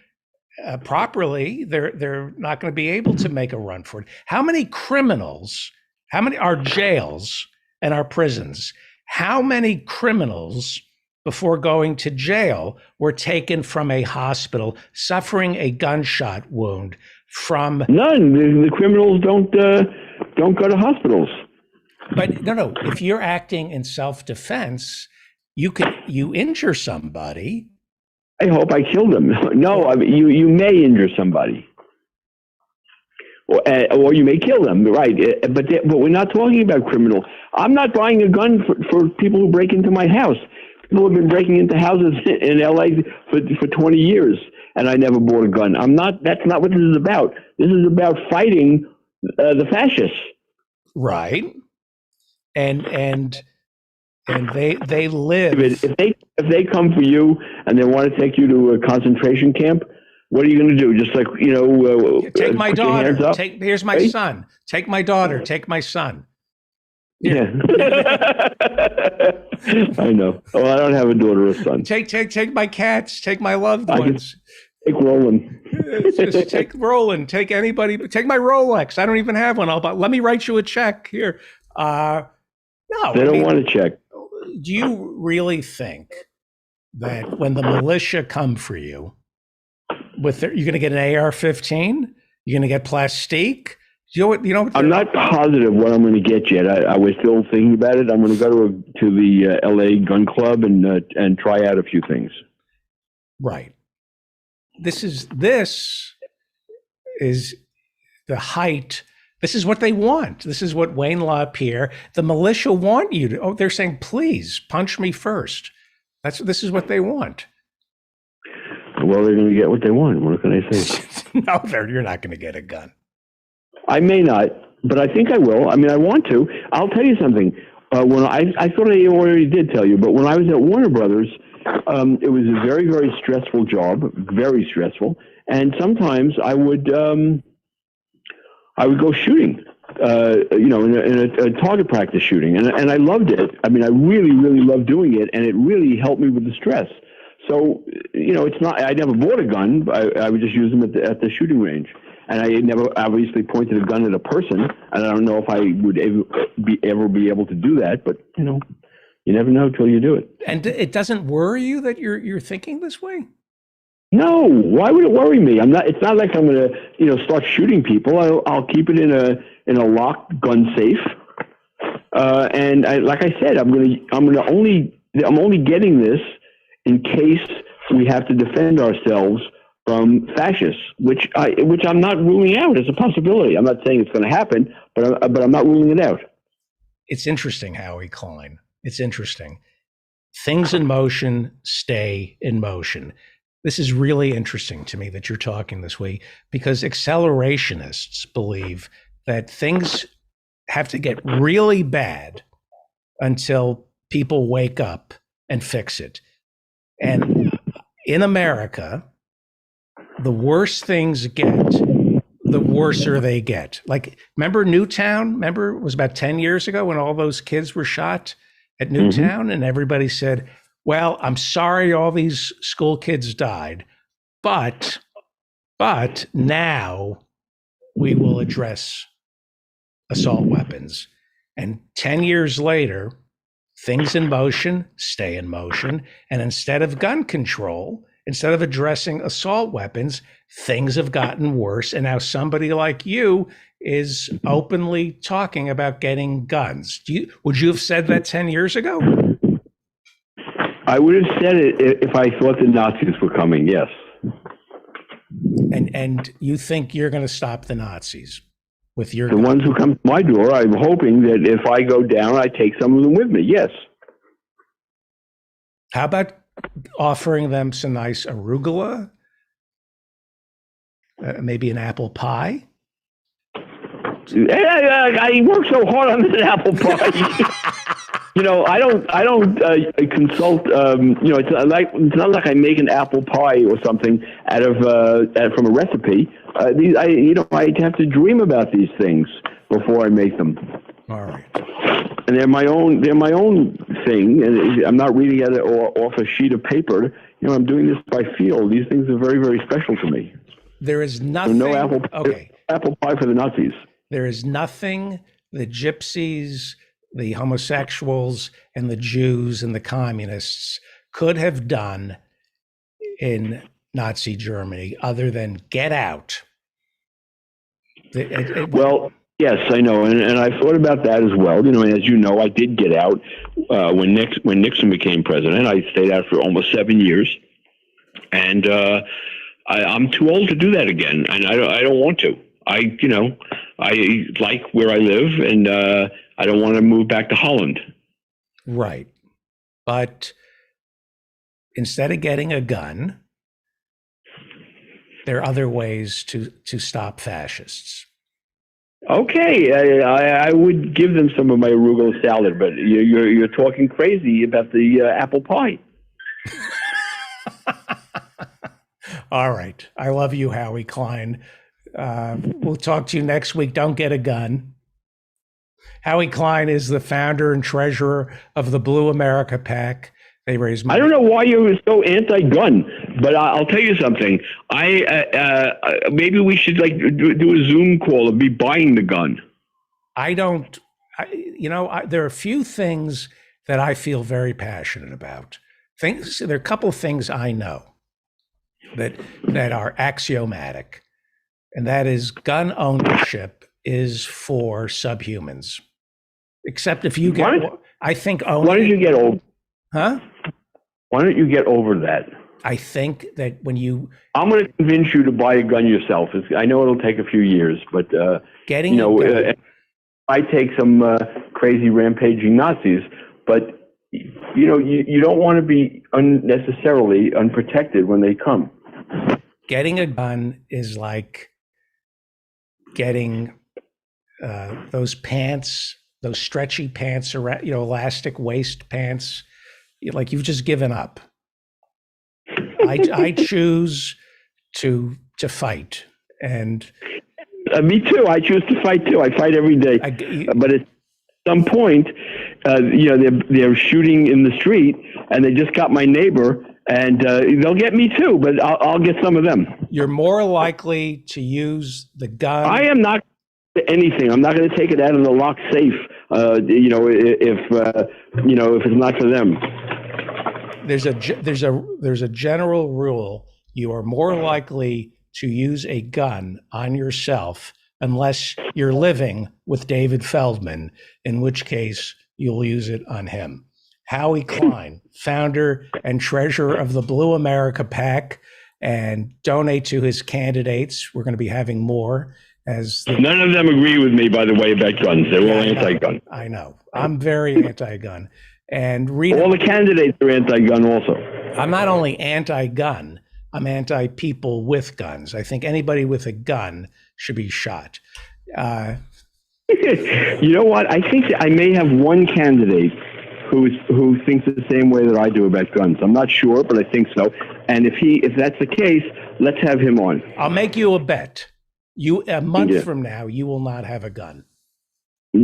properly, they're not going to be able to make a run for it. How many criminals? How many are jails and our prisons? How many criminals before going to jail were taken from a hospital suffering a gunshot wound from? None. The criminals don't go to hospitals. But no. If you're acting in self-defense, you injure somebody. I hope I kill them. No, I mean, you may injure somebody, or you may kill them. Right? But we're not talking about criminal. I'm not buying a gun for people who break into my house. People have been breaking into houses in LA for 20 years, and I never bought a gun. That's not what this is about. This is about fighting the fascists. Right. And they live. If they come for you and they want to take you to a concentration camp, what are you going to do? Just like take my daughter. Here's my right? son. Take my daughter. Take my son. Yeah. I know. Oh, I don't have a daughter or son. Take my cats. Take my loved ones. Take Roland. Just take Roland. Take anybody. Take my Rolex. I don't even have one. Let me write you a check here. No, they don't want to check. Do you really think that when the militia come for you, you're going to get an AR-15? You're going to get plastique? You know. I'm not positive what I'm going to get yet. I was still thinking about it. I'm going to go to the LA Gun Club and try out a few things. Right. This is the height. This is what they want. This is what Wayne LaPierre, the militia want you to. Oh, they're saying, please punch me first. This is what they want. Well, they're going to get what they want. What can I say? No, you're not going to get a gun. I may not, but I think I will. I mean, I want to. I'll tell you something. When I thought I already did tell you, but when I was at Warner Brothers, it was a very, very stressful job, very stressful. And sometimes I would go shooting, in a target practice shooting. And I loved it. I mean, I really, really loved doing it. And it really helped me with the stress. So, it's not, I never bought a gun. I would just use them at the shooting range. And I never obviously pointed a gun at a person. And I don't know if I would ever be able to do that. But, you never know till you do it. And it doesn't worry you that you're thinking this way? No. Why would it worry me? It's not like I'm going to, start shooting people. I'll keep it in a locked gun safe. And like I said, I'm only getting this in case we have to defend ourselves from fascists, which I'm not ruling out as a possibility. I'm not saying it's going to happen, but I'm not ruling it out. It's interesting, Howie Klein. It's interesting. Things in motion stay in motion. This is really interesting to me that you're talking this way, because accelerationists believe that things have to get really bad until people wake up and fix it. And in America, the worse things get, the worser they get. Like, remember Newtown? Remember it was about 10 years ago when all those kids were shot at Newtown, and everybody said, well, I'm sorry all these school kids died, but now we will address assault weapons. And 10 years later, things in motion stay in motion. And instead of gun control, instead of addressing assault weapons, things have gotten worse. And now somebody like you is openly talking about getting guns. Would you have said that 10 years ago? I would have said it if I thought the Nazis were coming, yes. And you think you're going to stop the Nazis with your The gun? ones who come to my door, I'm hoping that if I go down, I take some of them with me, yes. How about offering them some nice arugula? Maybe an apple pie? I work so hard on this apple pie. I don't consult. It's not like I make an apple pie or something from a recipe. I have to dream about these things before I make them. All right. And they're my own thing, and I'm not reading it off a sheet of paper. I'm doing this by feel. These things are very, very special to me. There is nothing. No apple pie for the Nazis. There is nothing the gypsies, the homosexuals, and the Jews and the communists could have done in Nazi Germany other than get out. Well, yes, I know, and I've thought about that as well. And as you know, I did get out when Nixon became president. I stayed out for almost 7 years, and I'm too old to do that again, and I don't want to. I like where I live, and I don't want to move back to Holland. Right, but instead of getting a gun, there are other ways to stop fascists. Okay, I would give them some of my arugula salad, but you're talking crazy about the apple pie. All right. I love you, Howie Klein. We'll talk to you next week. Don't get a gun. Howie Klein is the founder and treasurer of the Blue America PAC. They raise money. I don't know why you're so anti-gun, but I'll tell you something. Maybe we should do a Zoom call and be buying the gun. There are a few things that I feel very passionate about. There are a couple of things I know that are axiomatic, and that is gun ownership is for subhumans. Except if you get, I think owning. Why don't you get over? Huh? Why don't you get over that? I think that I'm going to convince you to buy a gun yourself. I know it'll take a few years, but I take some crazy rampaging Nazis, but you don't want to be unnecessarily unprotected when they come. Getting a gun is like getting those pants, those stretchy pants, around, elastic waist pants. Like you've just given up. I choose to fight, and me too. I choose to fight too. I fight every day. But at some point, they're shooting in the street, and they just got my neighbor, and they'll get me too. But I'll get some of them. You're more likely to use the gun. I am not anything. I'm not going to take it out of the locked safe. If it's not for them. There's a general rule. You are more likely to use a gun on yourself unless you're living with David Feldman, in which case you'll use it on him. Howie Klein, founder and treasurer of the Blue America PAC, and donate to his candidates. We're going to be having more. None of them agree with me, by the way, about guns. They're all anti-gun. I know. I'm very anti-gun. And all the candidates are anti-gun also. I'm not only anti-gun, I'm anti-people with guns. I think anybody with a gun should be shot. You know what? I think I may have one candidate who thinks the same way that I do about guns. I'm not sure, but I think so. And if that's the case, let's have him on. I'll make you a bet. A month from now, you will not have a gun.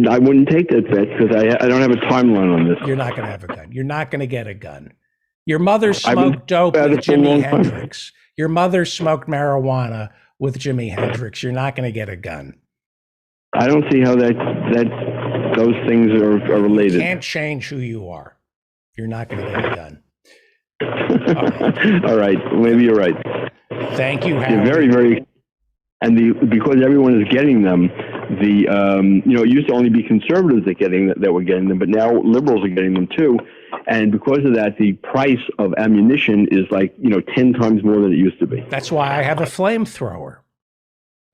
I wouldn't take that bet because I don't have a timeline on this. You're not going to have a gun. You're not going to get a gun. Your mother smoked dope with Jimi Hendrix. Your mother smoked marijuana with Jimi Hendrix. You're not going to get a gun. I don't see how those things are related. You can't change who you are. You're not going to get a gun. All right. Maybe you're right. Thank you, Howard. You're very, very... And because everyone is getting them, it used to only be conservatives that were getting them, but now liberals are getting them too. And because of that, the price of ammunition is 10 times more than it used to be. That's why I have a flamethrower.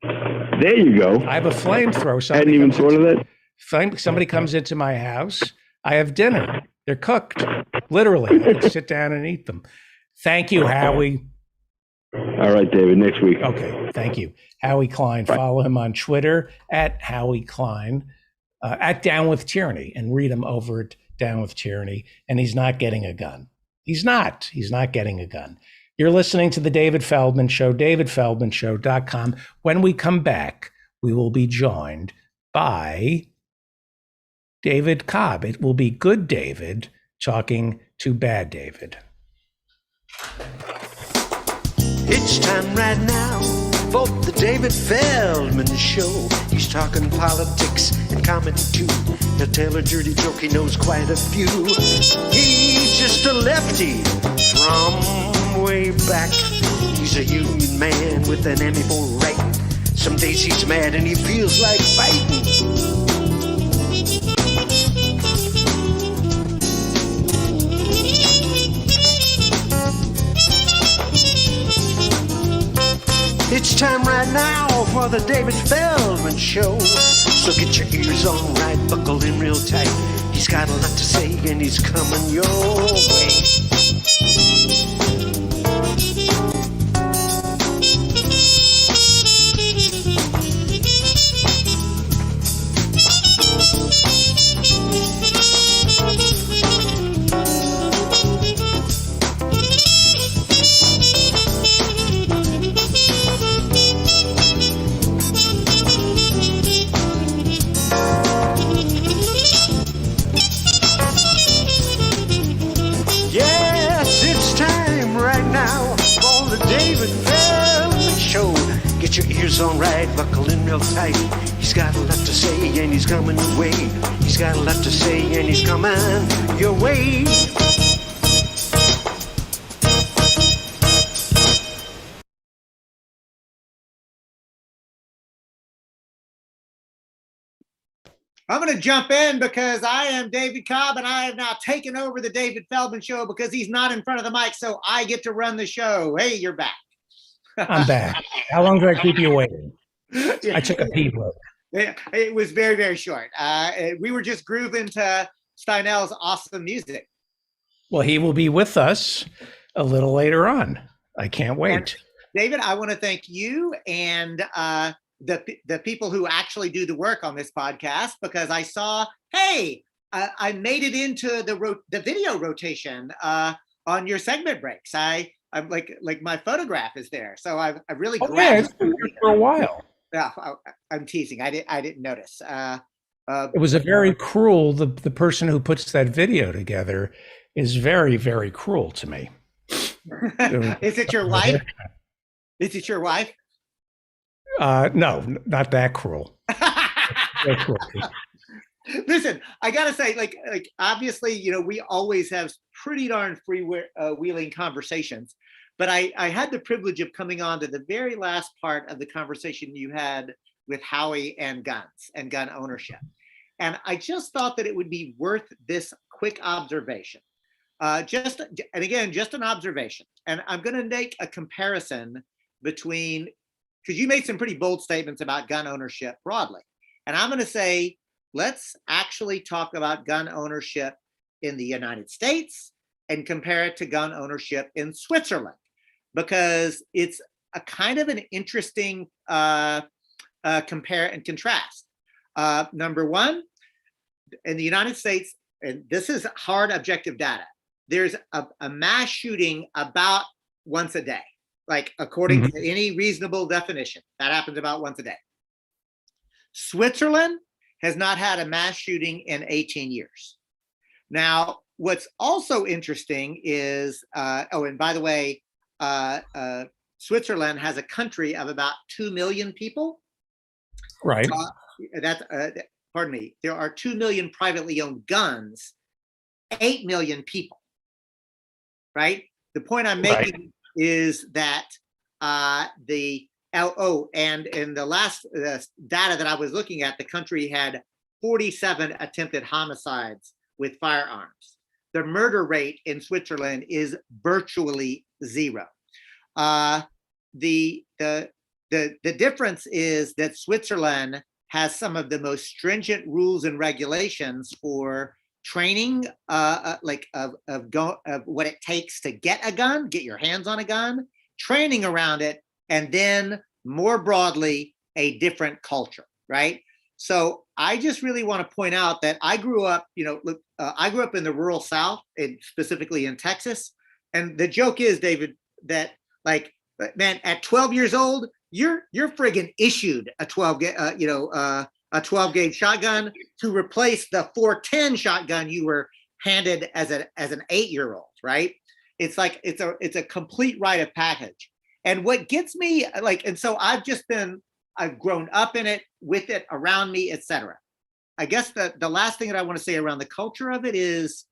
There you go. I have a flamethrower. I hadn't even thought of that. Somebody comes into my house. I have dinner. They're cooked. Literally, I can sit down and eat them. Thank you, Howie. All right, David, next week. Okay, thank you. Howie Klein, follow him on Twitter at Howie Klein, at Down with Tyranny, and read him over at Down with Tyranny. And he's not getting a gun. He's not getting a gun. You're listening to The David Feldman Show, davidfeldmanshow.com. When we come back, we will be joined by David Cobb. It will be good David talking to bad David. It's time right now for the David Feldman Show. He's talking politics and comedy too. He'll tell a dirty joke, he knows quite a few. He's just a lefty from way back. He's a union man with an Emmy for writing. Some days he's mad and he feels like fighting. It's time right now for the David Feldman Show. So get your ears on right, buckle in real tight. He's got a lot to say and he's coming your way. Yes, it's time right now for the David Feldman Show. Get your ears on right, buckle in real tight. He's got a lot to say and he's coming your way. He's got a lot to say and he's coming your way. I'm going to jump in because I am David Cobb and I have now taken over the David Feldman Show because he's not in front of the mic, so I get to run the show. Hey, you're back. I'm back. How long did I keep you waiting? I took a pee break. It was very, very short. We were just grooving to Steinell's awesome music. Well, he will be with us a little later on. I can't wait. And David, I want to thank you and the people who actually do the work on this podcast, because I saw, hey, I made it into the video rotation on your segment breaks. I'm like my photograph is there, so I really it's been here for a while. Yeah, I'm teasing. I didn't notice. It was a very cruel. The person who puts that video together is very, very cruel to me. Is it your wife? Is it your wife? No, not that cruel. Listen, I gotta say, like obviously, we always have pretty darn freewheeling conversations, but I had the privilege of coming on to the very last part of the conversation you had with Howie and guns and gun ownership. And I just thought that it would be worth this quick observation. Just an observation. And I'm gonna make a comparison between, because you made some pretty bold statements about gun ownership broadly. And I'm gonna say, let's actually talk about gun ownership in the United States and compare it to gun ownership in Switzerland, because it's a kind of an interesting compare and contrast. Number one, in the United States, and this is hard objective data, there's a mass shooting about once a day, like according to any reasonable definition, that happens about once a day. Switzerland has not had a mass shooting in 18 years. Now, what's also interesting is, and by the way, Switzerland has a country of about 2 million people. Right. Pardon me, there are 2 million privately owned guns, 8 million people, right? The point I'm making is that and in the last data that I was looking at, the country had 47 attempted homicides with firearms. The murder rate in Switzerland is virtually zero. The difference is that Switzerland has some of the most stringent rules and regulations for training, of what it takes to get a gun, get your hands on a gun, training around it, and then more broadly, a different culture, right? So I just really want to point out that I grew up, I grew up in the rural South, and specifically in Texas. And the joke is, David, that like, man, at 12 years old, you're friggin' issued a 12 gauge shotgun to replace the 410 shotgun you were handed as an 8-year-old, right? It's like it's a complete rite of passage. And what gets me and so I've grown up in it, with it, around me, etc. I guess the last thing that I want to say around the culture of it is,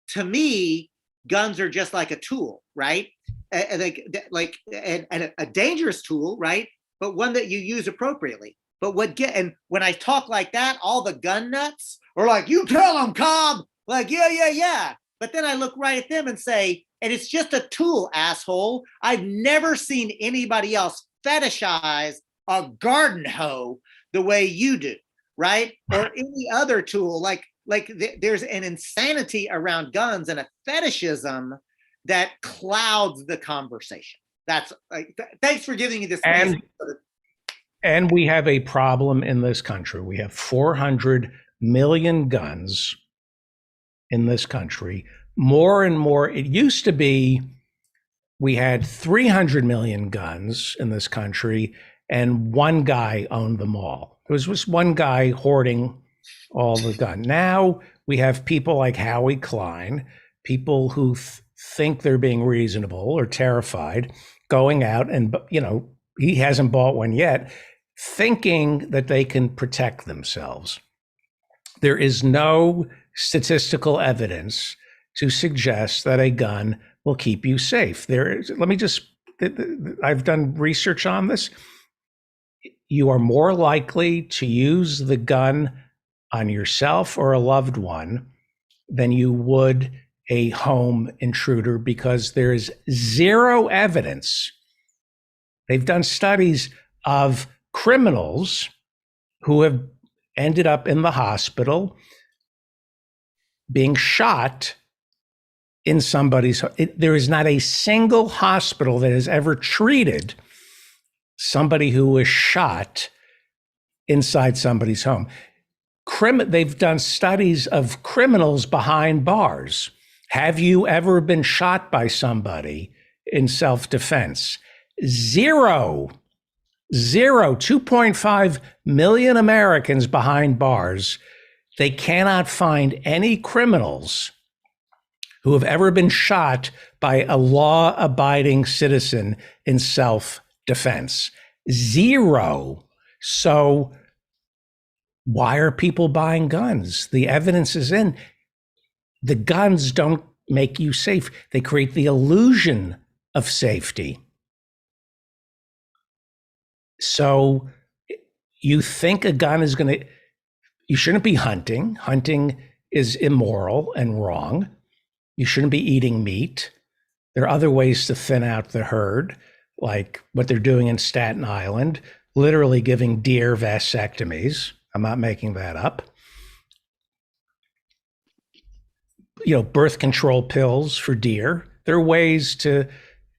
to me, guns are just like a tool, right? And a dangerous tool, right? But one that you use appropriately. But when I talk like that, all the gun nuts are like, "You tell them, Cobb." Like, yeah. But then I look right at them and say, and it's just a tool, asshole. I've never seen anybody else fetishize a garden hoe the way you do, right? Or any other tool. There's an insanity around guns and a fetishism that clouds the conversation. That's thanks for giving me this. And we have a problem in this country. We have 400 million guns in this country. More and more, it used to be we had 300 million guns in this country, and one guy owned them all. There was just one guy hoarding all the guns. Now we have people like Howie Klein, people who think they're being reasonable or terrified, going out and, he hasn't bought one yet, thinking that they can protect themselves. There is no statistical evidence to suggest that a gun will keep you safe. I've done research on this. You are more likely to use the gun on yourself or a loved one than you would a home intruder, because there is zero evidence. They've done studies of criminals who have ended up in the hospital being shot in somebody's. There is not a single hospital that has ever treated somebody who was shot inside somebody's home. They've done studies of criminals behind bars. Have you ever been shot by somebody in self-defense? Zero. 2.5 million Americans behind bars. They cannot find any criminals who have ever been shot by a law-abiding citizen in self-defense. Zero. So why are people buying guns? The evidence is in. The guns don't make you safe. They create the illusion of safety. So you think a gun is you shouldn't be hunting. Hunting is immoral and wrong. You shouldn't be eating meat. There are other ways to thin out the herd, like what they're doing in Staten Island, literally giving deer vasectomies. I'm not making that up. Birth control pills for deer. There are ways to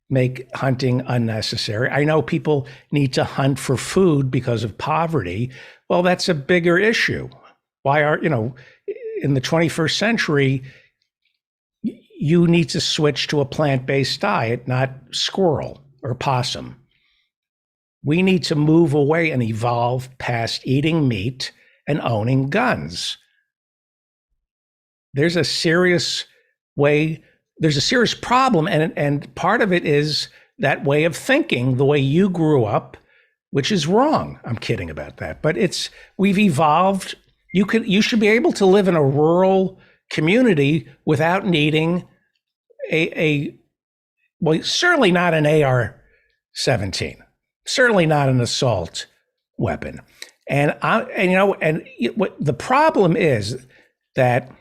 make hunting unnecessary. I know people need to hunt for food because of poverty. Well, that's a bigger issue. Why in the 21st century, you need to switch to a plant-based diet, not squirrel or possum. We need to move away and evolve past eating meat and owning guns. There's a serious problem, and part of it is that way of thinking, the way you grew up, which is wrong. I'm kidding about that, but we've evolved. You should be able to live in a rural community without needing certainly not an AR-17, certainly not an assault weapon. What the problem is that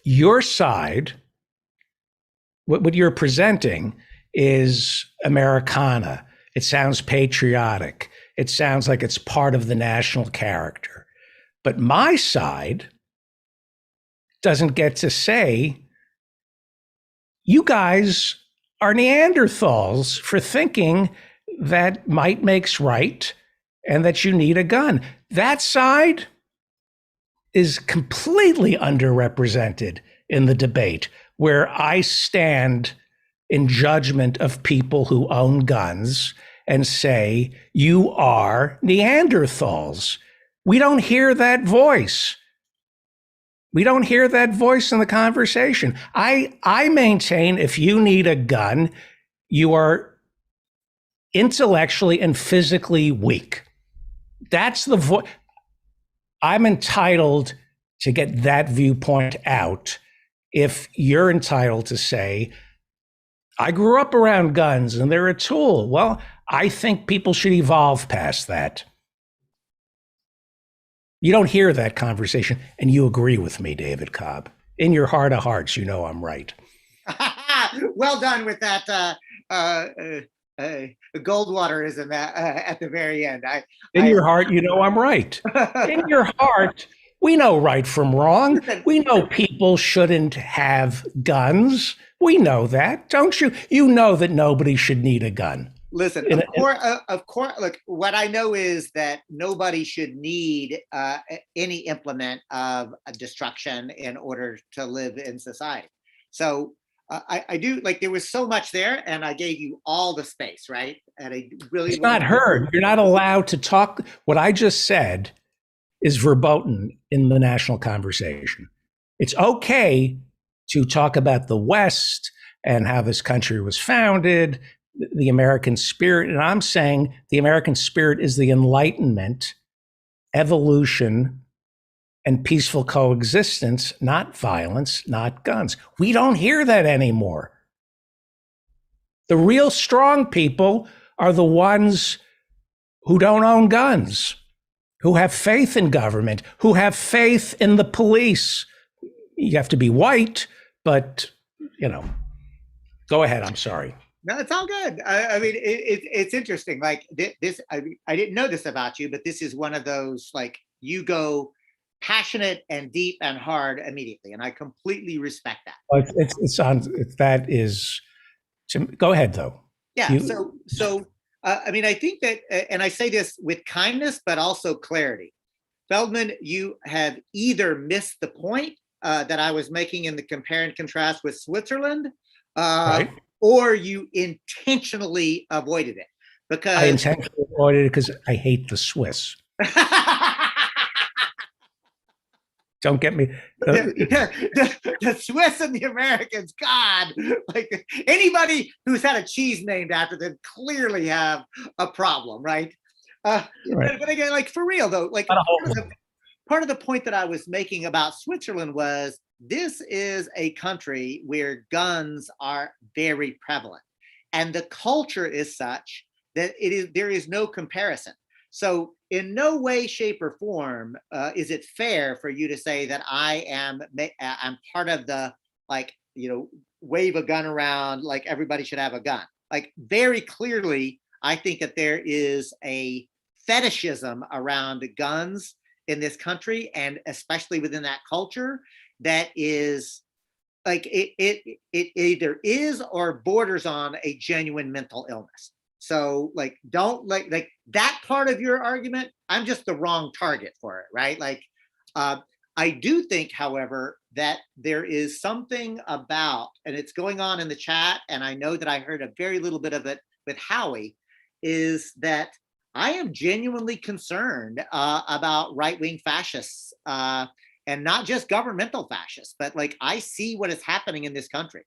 your side, what you're presenting is Americana. It sounds patriotic. It sounds like it's part of the national character. But my side doesn't get to say, you guys are Neanderthals for thinking that might makes right and that you need a gun. That side is completely underrepresented in the debate, where I stand in judgment of people who own guns and say, you are Neanderthals. We don't hear that voice. We don't hear that voice in the conversation. I maintain if you need a gun, you are intellectually and physically weak. That's the voice. I'm entitled to get that viewpoint out if you're entitled to say, I grew up around guns and they're a tool. Well, I think people should evolve past that. You don't hear that conversation, and you agree with me, David Cobb. In your heart of hearts, you know I'm right. Well done with that Goldwaterism at the very end. In your heart, you know I'm right. In your heart, we know right from wrong. We know people shouldn't have guns. We know that, don't you? You know that nobody should need a gun. Listen, of course, look, what I know is that nobody should need any implement of destruction in order to live in society. So I do, like, there was so much there, and I gave you all the space, right? And I really— It's not heard. You're not allowed to talk. What I just said is verboten in the national conversation. It's okay to talk about the West and how this country was founded, the American spirit. And I'm saying the American spirit is the Enlightenment, evolution, and peaceful coexistence, not violence, not guns. We don't hear that anymore. The real strong people are the ones who don't own guns, who have faith in government, who have faith in the police. You have to be white, but, you know, go ahead. I'm sorry. No, it's all good. I mean, it's interesting. Like this, I didn't know this about you, but this is one of those, like, you go passionate and deep and hard immediately, and I completely respect that. That is. Go ahead, though. Yeah. So I mean, I think that, and I say this with kindness, but also clarity. Feldman, you have either missed the point that I was making in the compare and contrast with Switzerland, right, or you intentionally avoided it. Because I intentionally avoided it because I hate the Swiss. Don't get me. The Swiss and the Americans, God, like, anybody who's had a cheese named after them clearly have a problem, right? Right. But again, like, for real though, like, part of the point that I was making about Switzerland was, this is a country where guns are very prevalent, and the culture is such that there is no comparison. So in no way, shape, or form is it fair for you to say that I'm part of the, like, you know, wave a gun around like everybody should have a gun. Like, very clearly, I think that there is a fetishism around guns in this country, and especially within that culture, that is, like, it either is or borders on a genuine mental illness. So, like, don't like that part of your argument. I'm just the wrong target for it, right? Like, I do think, however, that there is something about, and it's going on in the chat, and I know that I heard a very little bit of it with Howie, is that I am genuinely concerned about right-wing fascists, and not just governmental fascists, but, like, I see what is happening in this country,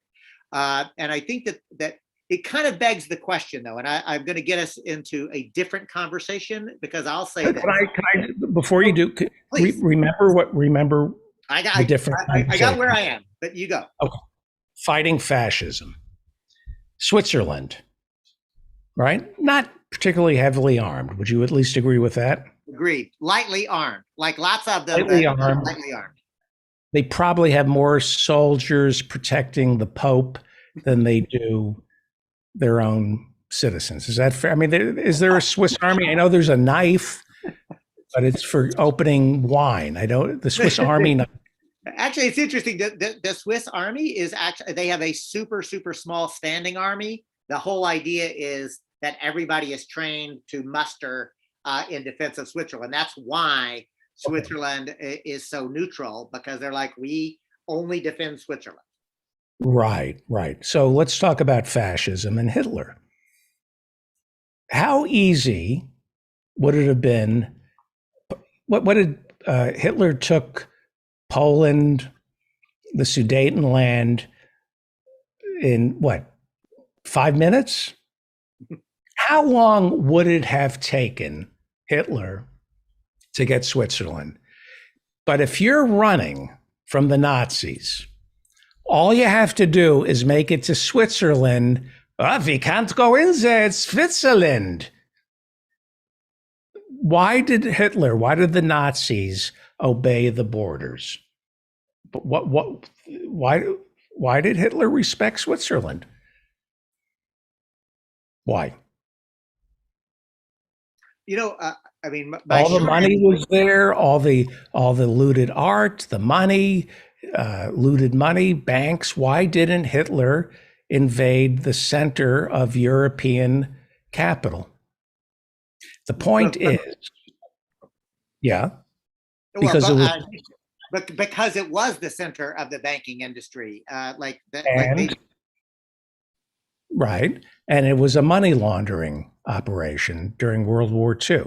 and I think that it kind of begs the question, though, and I'm going to get us into a different conversation, because I'll say that. Can I before you do, remember I got the different. I got where I am, but you go. Okay. Fighting fascism. Switzerland, right? Not particularly heavily armed. Would you at least agree with that? Agreed. Lightly armed, like lots of them. Lightly armed. They probably have more soldiers protecting the Pope than they do their own citizens. Is that fair? I mean, is there a Swiss army? I know there's a knife, but it's for opening wine. I don't. The Swiss army. Actually, it's interesting. The Swiss army is actually, they have a super, super small standing army. The whole idea is that everybody is trained to muster in defense of Switzerland. That's why Switzerland is so neutral, because they're like, we only defend Switzerland. Right, right. So let's talk about fascism and Hitler. How easy would it have been? What did Hitler took Poland, the Sudetenland, in what, 5 minutes? How long would it have taken Hitler to get Switzerland? But if you're running from the Nazis, all you have to do is make it to Switzerland. Oh, we can't go in there, it's Switzerland. Why did the Nazis obey the borders? But why did Hitler respect Switzerland? Why? I mean, all the money was there, all the looted art, the money, looted money, banks. Why didn't Hitler invade the center of European capital? The point is, yeah, because because it was the center of the banking industry, right, and it was a money laundering operation during World War II.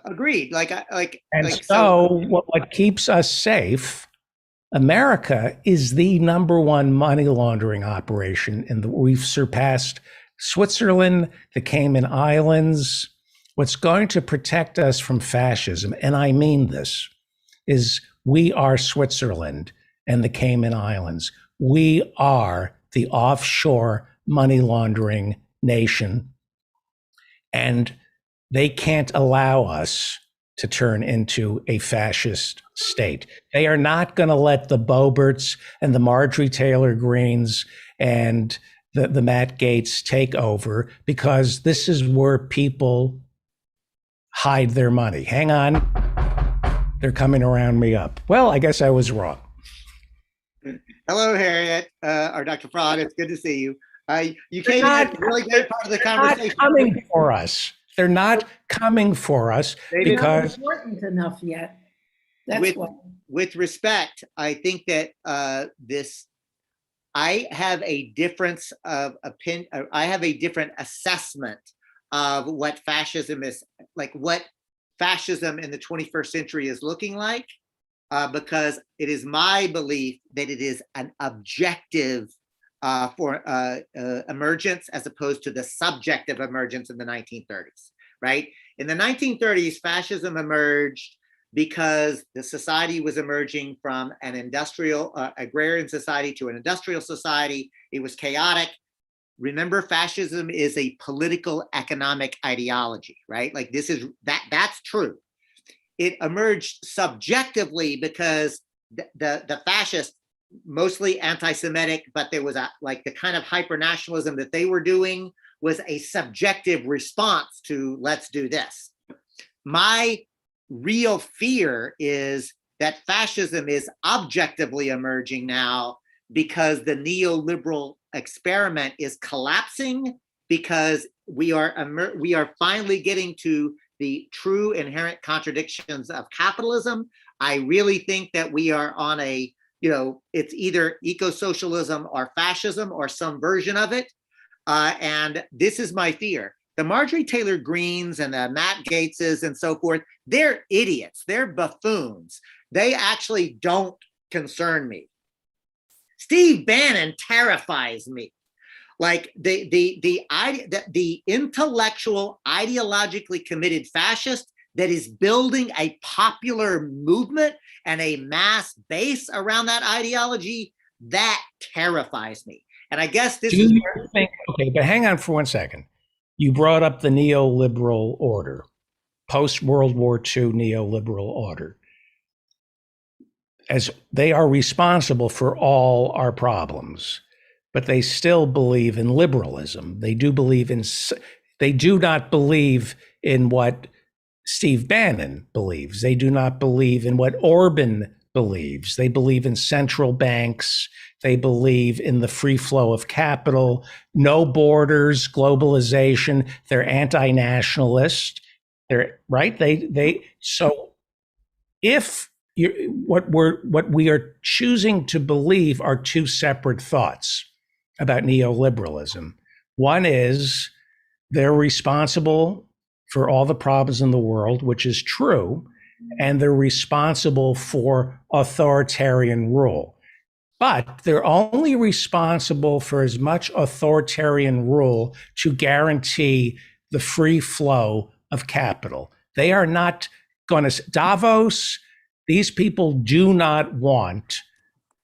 Agreed. What keeps us safe? America is the number one money laundering operation we've surpassed Switzerland, the Cayman Islands. What's going to protect us from fascism, and I mean this, is we are Switzerland and the Cayman Islands. We are the offshore money laundering nation, and they can't allow us to turn into a fascist state. They are not going to let the Boeberts and the Marjorie Taylor Greens and the Matt Gaetz take over, because this is where people hide their money. Hang on. They're coming around me up. Well, I guess I was wrong. Hello, Harriet, or Dr. Fraud. It's good to see you. You came in a really great part of the conversation. They're not coming for us. They're not coming for us because important enough yet. That's with respect, I think that I have a difference of opinion. I have a different assessment of what fascism is like, what fascism in the 21st century is looking like, because it is my belief that it is an objective for emergence, as opposed to the subjective emergence in the 1930s, right? In the 1930s, fascism emerged because the society was emerging from an industrial, agrarian society to an industrial society. It was chaotic. Remember, fascism is a political economic ideology, right? Like that's true. It emerged subjectively because the fascists, mostly anti-Semitic, but there was the kind of hyper-nationalism that they were doing was a subjective response to let's do this. My real fear is that fascism is objectively emerging now because the neoliberal experiment is collapsing, because we are finally getting to the true inherent contradictions of capitalism. I really think that we are on it's either eco-socialism or fascism or some version of it. And this is my fear. The Marjorie Taylor Greens and the Matt Gaetzes and so forth, they're idiots. They're buffoons. They actually don't concern me. Steve Bannon terrifies me. Like the intellectual, ideologically committed fascist that is building a popular movement and a mass base around that ideology, that terrifies me. And I guess this is where okay, but hang on for 1 second. You brought up the neoliberal order, post-World War II neoliberal order, as they are responsible for all our problems, but they still believe in liberalism. They do not believe in what Steve Bannon believes. They do not believe in what Orban believes. They believe in central banks. They believe in the free flow of capital, no borders, globalization. They're anti-nationalist. They're right. So if what we are choosing to believe are two separate thoughts about neoliberalism. One is they're responsible for all the problems in the world, which is true, and they're responsible for authoritarian rule. But they're only responsible for as much authoritarian rule to guarantee the free flow of capital. They are not going to Davos. These people do not want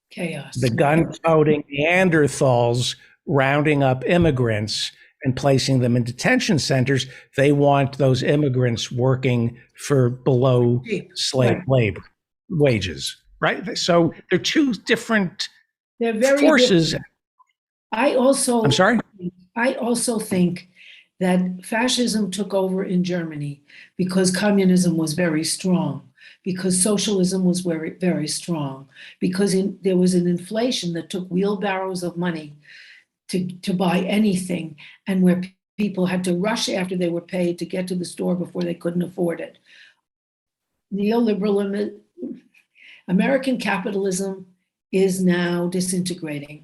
Chaos. the gun-toting Neanderthals rounding up immigrants and placing them in detention centers. They want those immigrants working for below slave labor wages, right? So they're two different They're very forces. different. I'm sorry? I also think that fascism took over in Germany because communism was very strong, because socialism was very, very strong, because there was an inflation that took wheelbarrows of money to buy anything, and where people had to rush after they were paid to get to the store before they couldn't afford it. Neoliberalism, American capitalism is now disintegrating.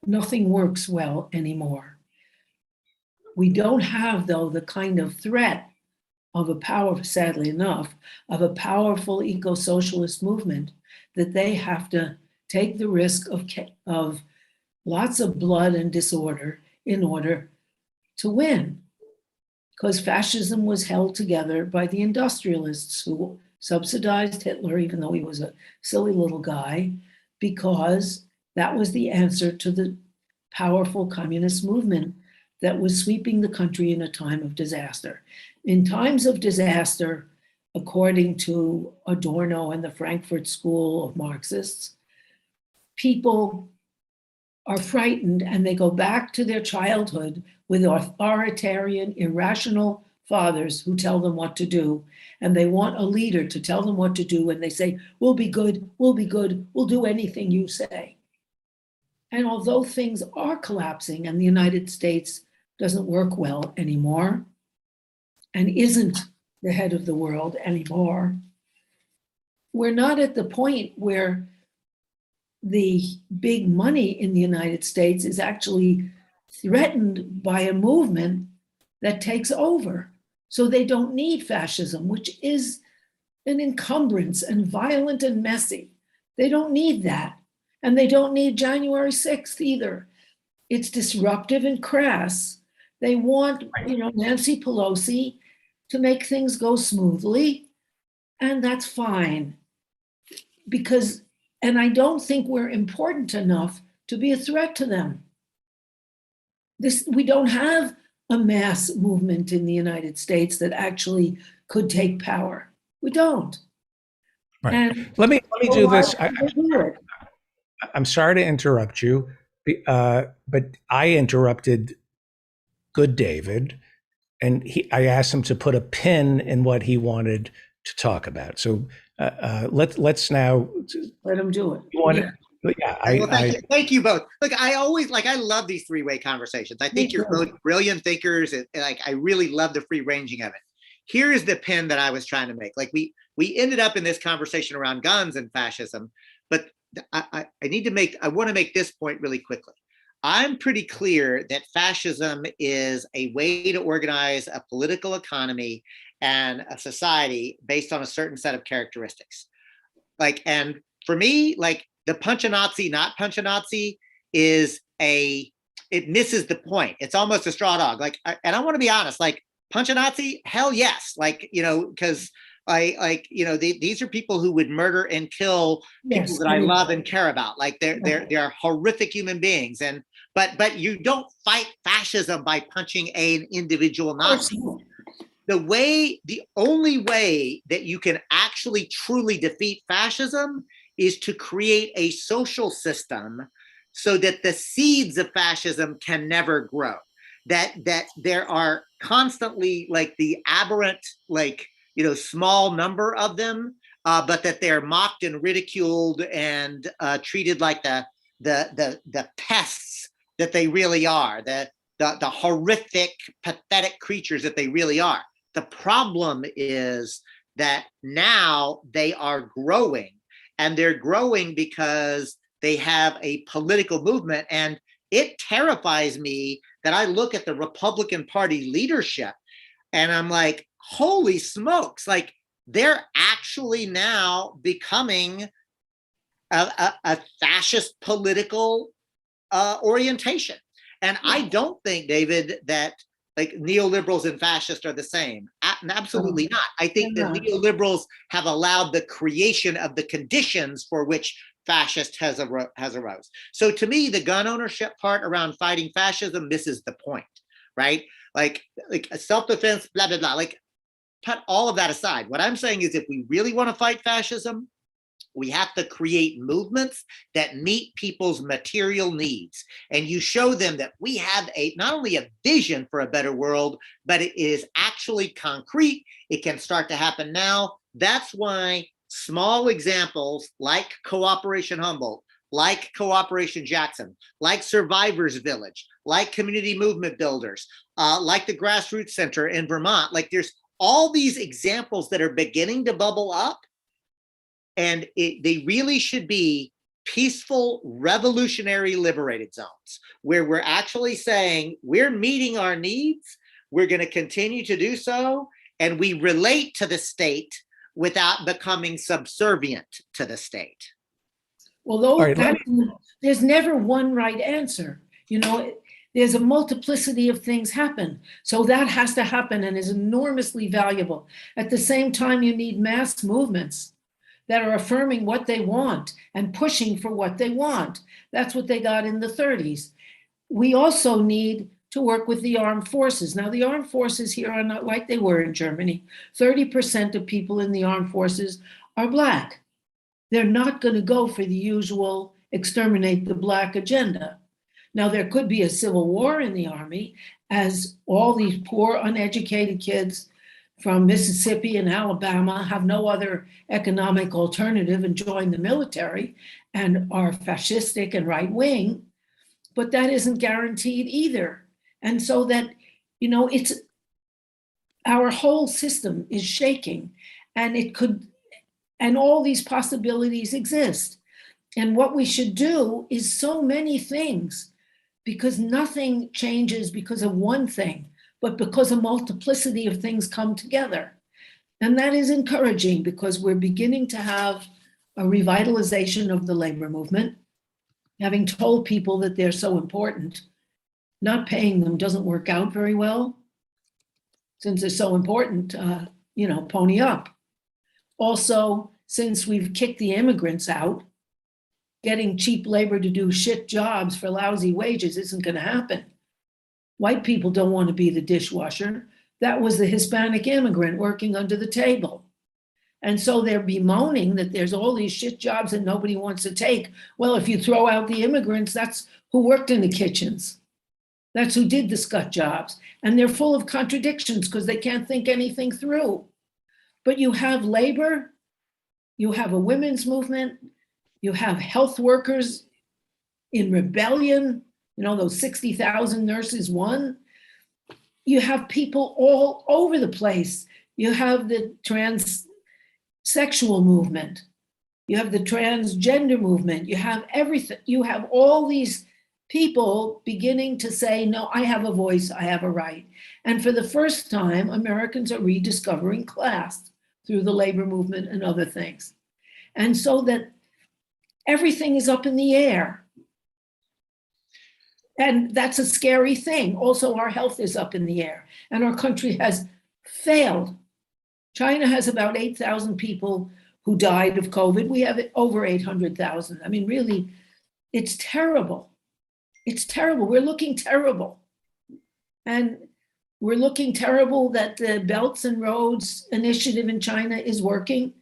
Nothing works well anymore. We don't have, though, the kind of threat of a power, sadly enough, of a powerful eco-socialist movement that they have to take the risk of lots of blood and disorder in order to win. Because fascism was held together by the industrialists who subsidized Hitler, even though he was a silly little guy, because that was the answer to the powerful communist movement that was sweeping the country in a time of disaster. In times of disaster, according to Adorno and the Frankfurt School of Marxists, people are frightened and they go back to their childhood with authoritarian, irrational fathers who tell them what to do. And they want a leader to tell them what to do. And they say, we'll be good, we'll do anything you say. And although things are collapsing and the United States doesn't work well anymore and isn't the head of the world anymore, we're not at the point where the big money in the United States is actually threatened by a movement that takes over. So they don't need fascism, which is an encumbrance and violent and messy. They don't need that. And they don't need January 6th either. It's disruptive and crass. They want, Nancy Pelosi to make things go smoothly, and that's fine. And I don't think we're important enough to be a threat to them. We don't have a mass movement in the United States that actually could take power. We don't. Right. And let me do this. do it. I'm sorry to interrupt you, but I interrupted Good David, and I asked him to put a pin in what he wanted to talk about. So let's now let him do it. Thank you both. Look, I love these three-way conversations. I think you're both brilliant thinkers, and I really love the free ranging of it. Here is the pin that I was trying to make. Like we ended up in this conversation around guns and fascism, but I want to make this point really quickly. I'm pretty clear that fascism is a way to organize a political economy and a society based on a certain set of characteristics. And for me, the punch a Nazi, not punch a Nazi it misses the point. It's almost a straw dog. And I want to be honest, punch a Nazi, hell yes. Because these are people who would murder and kill people that I love and care about. They're horrific human beings. But you don't fight fascism by punching an individual Nazi. The only way that you can actually truly defeat fascism is to create a social system so that the seeds of fascism can never grow. That there are constantly the aberrant, small number of them but that they're mocked and ridiculed and treated like the pests that they really are, the horrific, pathetic creatures that they really are. The problem is that now they are growing, and they're growing because they have a political movement. And it terrifies me that I look at the Republican Party leadership and I'm like, holy smokes, like they're actually now becoming a fascist political orientation. And I don't think, David, that like neoliberals and fascists are the same. Absolutely not. I think that neoliberals have allowed the creation of the conditions for which fascist has arose. So to me, the gun ownership part around fighting fascism misses the point, right? Like self-defense, blah, blah, blah. Like, put all of that aside. What I'm saying is if we really want to fight fascism, we have to create movements that meet people's material needs. And you show them that we have not only a vision for a better world, but it is actually concrete. It can start to happen now. That's why small examples like Cooperation Humboldt, like Cooperation Jackson, like Survivors Village, like Community Movement Builders, like the Grassroots Center in Vermont, like there's all these examples that are beginning to bubble up. And they really should be peaceful, revolutionary, liberated zones where we're actually saying we're meeting our needs, we're going to continue to do so, and we relate to the state without becoming subservient to the state. Well, right, there's never one right answer. You know, there's a multiplicity of things happen. So that has to happen and is enormously valuable. At the same time, you need mass movements that are affirming what they want and pushing for what they want. That's what they got in the 30s. We also need to work with the armed forces. Now, the armed forces here are not like they were in Germany. 30% of people in the armed forces are Black. They're not going to go for the usual exterminate the Black agenda. Now, there could be a civil war in the army as all these poor, uneducated kids from Mississippi and Alabama have no other economic alternative and join the military and are fascistic and right-wing, but that isn't guaranteed either. And so that, you know, it's our whole system is shaking and all these possibilities exist. And what we should do is so many things, because nothing changes because of one thing, but because a multiplicity of things come together. And that is encouraging because we're beginning to have a revitalization of the labor movement. Having told people that they're so important, not paying them doesn't work out very well. Since they're so important, pony up. Also, since we've kicked the immigrants out, getting cheap labor to do shit jobs for lousy wages isn't going to happen. White people don't want to be the dishwasher. That was the Hispanic immigrant working under the table. And so they're bemoaning that there's all these shit jobs that nobody wants to take. Well, if you throw out the immigrants, that's who worked in the kitchens. That's who did the scut jobs. And they're full of contradictions because they can't think anything through. But you have labor, you have a women's movement, you have health workers in rebellion, you know, those 60,000 nurses won. You have people all over the place. You have the transsexual movement. You have the transgender movement. You have everything. You have all these people beginning to say, no, I have a voice, I have a right. And for the first time, Americans are rediscovering class through the labor movement and other things. And so that everything is up in the air. And that's a scary thing. Also, our health is up in the air and our country has failed. China has about 8,000 people who died of COVID. We have over 800,000. I mean, really, it's terrible. It's terrible. We're looking terrible. And we're looking terrible that the Belts and Roads Initiative in China is working,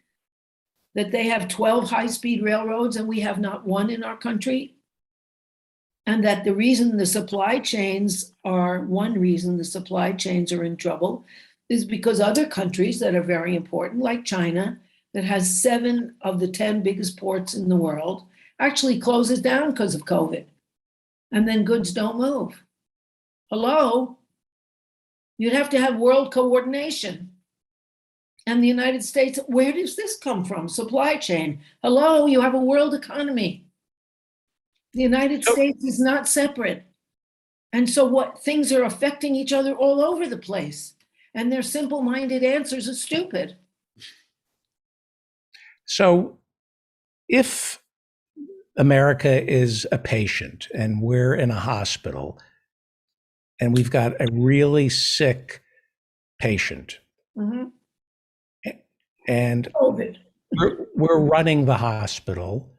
that they have 12 high-speed railroads and we have not one in our country. And that the reason the supply chains are, one reason the supply chains are in trouble is because other countries that are very important, like China, that has 7 of the 10 biggest ports in the world actually closes down because of COVID. And then goods don't move. Hello? You'd have to have world coordination. And the United States, where does this come from? Supply chain. Hello, you have a world economy. The United States is not separate. And so what things are affecting each other all over the place. And their simple-minded answers are stupid. So if America is a patient and we're in a hospital and we've got a really sick patient Mhm. and COVID. we're running the hospital,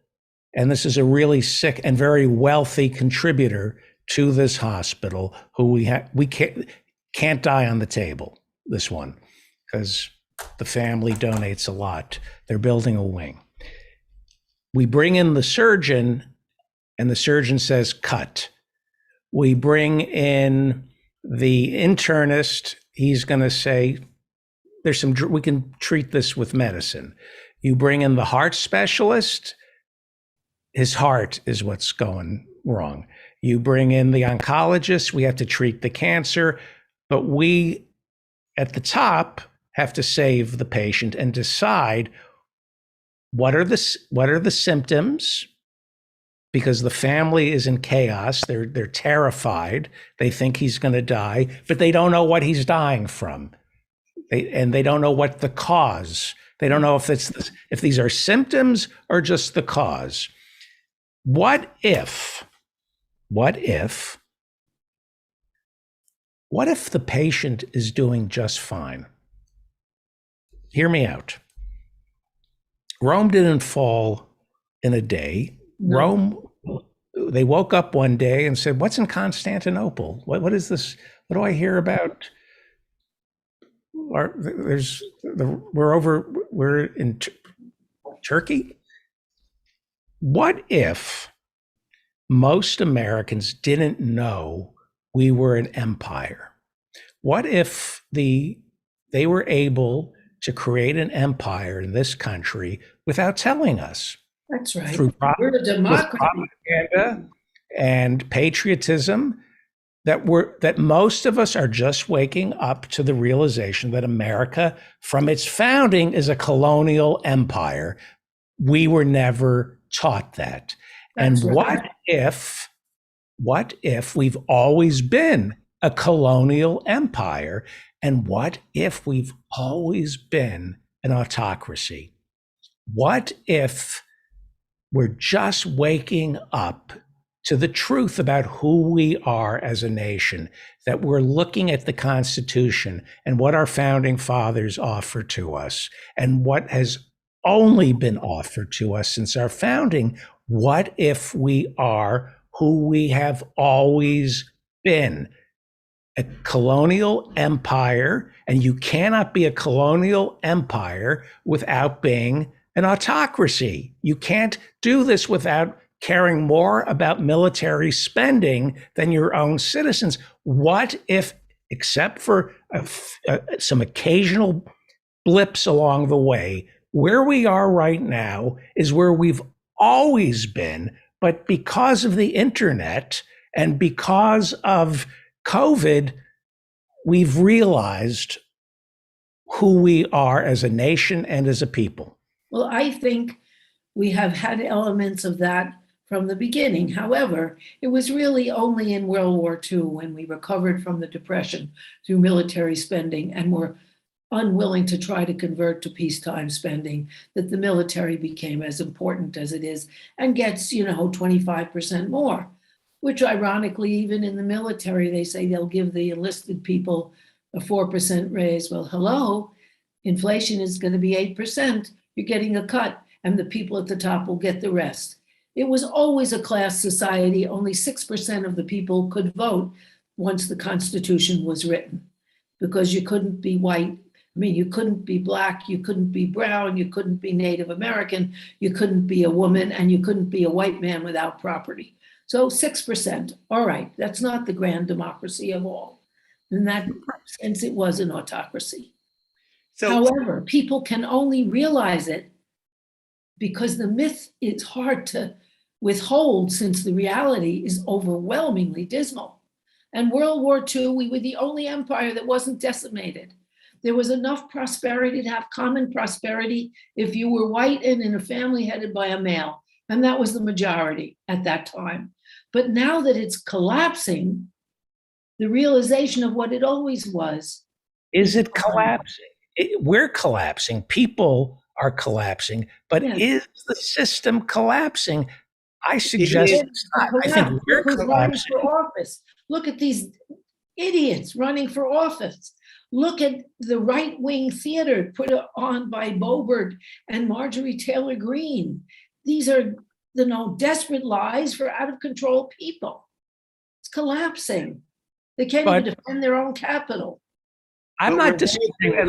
and this is a really sick and very wealthy contributor to this hospital who we can't die on the table, this one, because the family donates a lot. They're building a wing. We bring in the surgeon, and the surgeon says, cut. We bring in the internist. He's going to say, we can treat this with medicine. You bring in the heart specialist. His heart is what's going wrong. You bring in the oncologist. We have to treat the cancer. But we, at the top, have to save the patient and decide what are the symptoms, because the family is in chaos. They're terrified. They think he's going to die, but they don't know what he's dying from. They don't know what the cause. They don't know if these are symptoms or just the cause. What if the patient is doing just fine? Hear me out. Rome didn't fall in a day. No. Rome, they woke up one day and said, what's in Constantinople? What is this? What do I hear about? We're in Turkey. What if most Americans didn't know we were an empire? What if they were able to create an empire in this country without telling us? That's right. Through We're a democracy. propaganda and patriotism, that most of us are just waking up to the realization that America, from its founding, is a colonial empire. We were never taught that. That's And right. what if we've always been a colonial empire? And what if we've always been an autocracy? What if we're just waking up to the truth about who we are as a nation, that we're looking at the Constitution and what our founding fathers offered to us and what has only been offered to us since our founding? What if we are who we have always been? A colonial empire, and you cannot be a colonial empire without being an autocracy. You can't do this without caring more about military spending than your own citizens. What if, except for some occasional blips along the way, where we are right now is where we've always been, but because of the internet and because of COVID, we've realized who we are as a nation and as a people. Well, I think we have had elements of that from the beginning. However, it was really only in World War II, when we recovered from the Depression through military spending and were unwilling to try to convert to peacetime spending, that the military became as important as it is and gets, 25% more, which ironically, even in the military, they say they'll give the enlisted people a 4% raise. Well, hello, inflation is going to be 8%. You're getting a cut, and the people at the top will get the rest. It was always a class society. Only 6% of the people could vote once the Constitution was written, because you couldn't be white. You couldn't be Black, you couldn't be brown, you couldn't be Native American, you couldn't be a woman, and you couldn't be a white man without property. So 6%, all right, that's not the grand democracy of all. In that sense, it was an autocracy. So However, people can only realize it because the myth is hard to withhold since the reality is overwhelmingly dismal. And World War II, we were the only empire that wasn't decimated. There was enough prosperity to have common prosperity if you were white and in a family headed by a male. And that was the majority at that time. But now that it's collapsing, the realization of what it always was. Is it collapsing? We're collapsing. People are collapsing. But Yes. is the system collapsing? I suggest it's not. I think we're Who's running collapsing. for office? Look at these idiots running for office. Look at the right-wing theater put on by Boebert and Marjorie Taylor Greene. These are desperate lies for out-of-control people. It's collapsing. They can't even defend their own capital. I'm not disputing.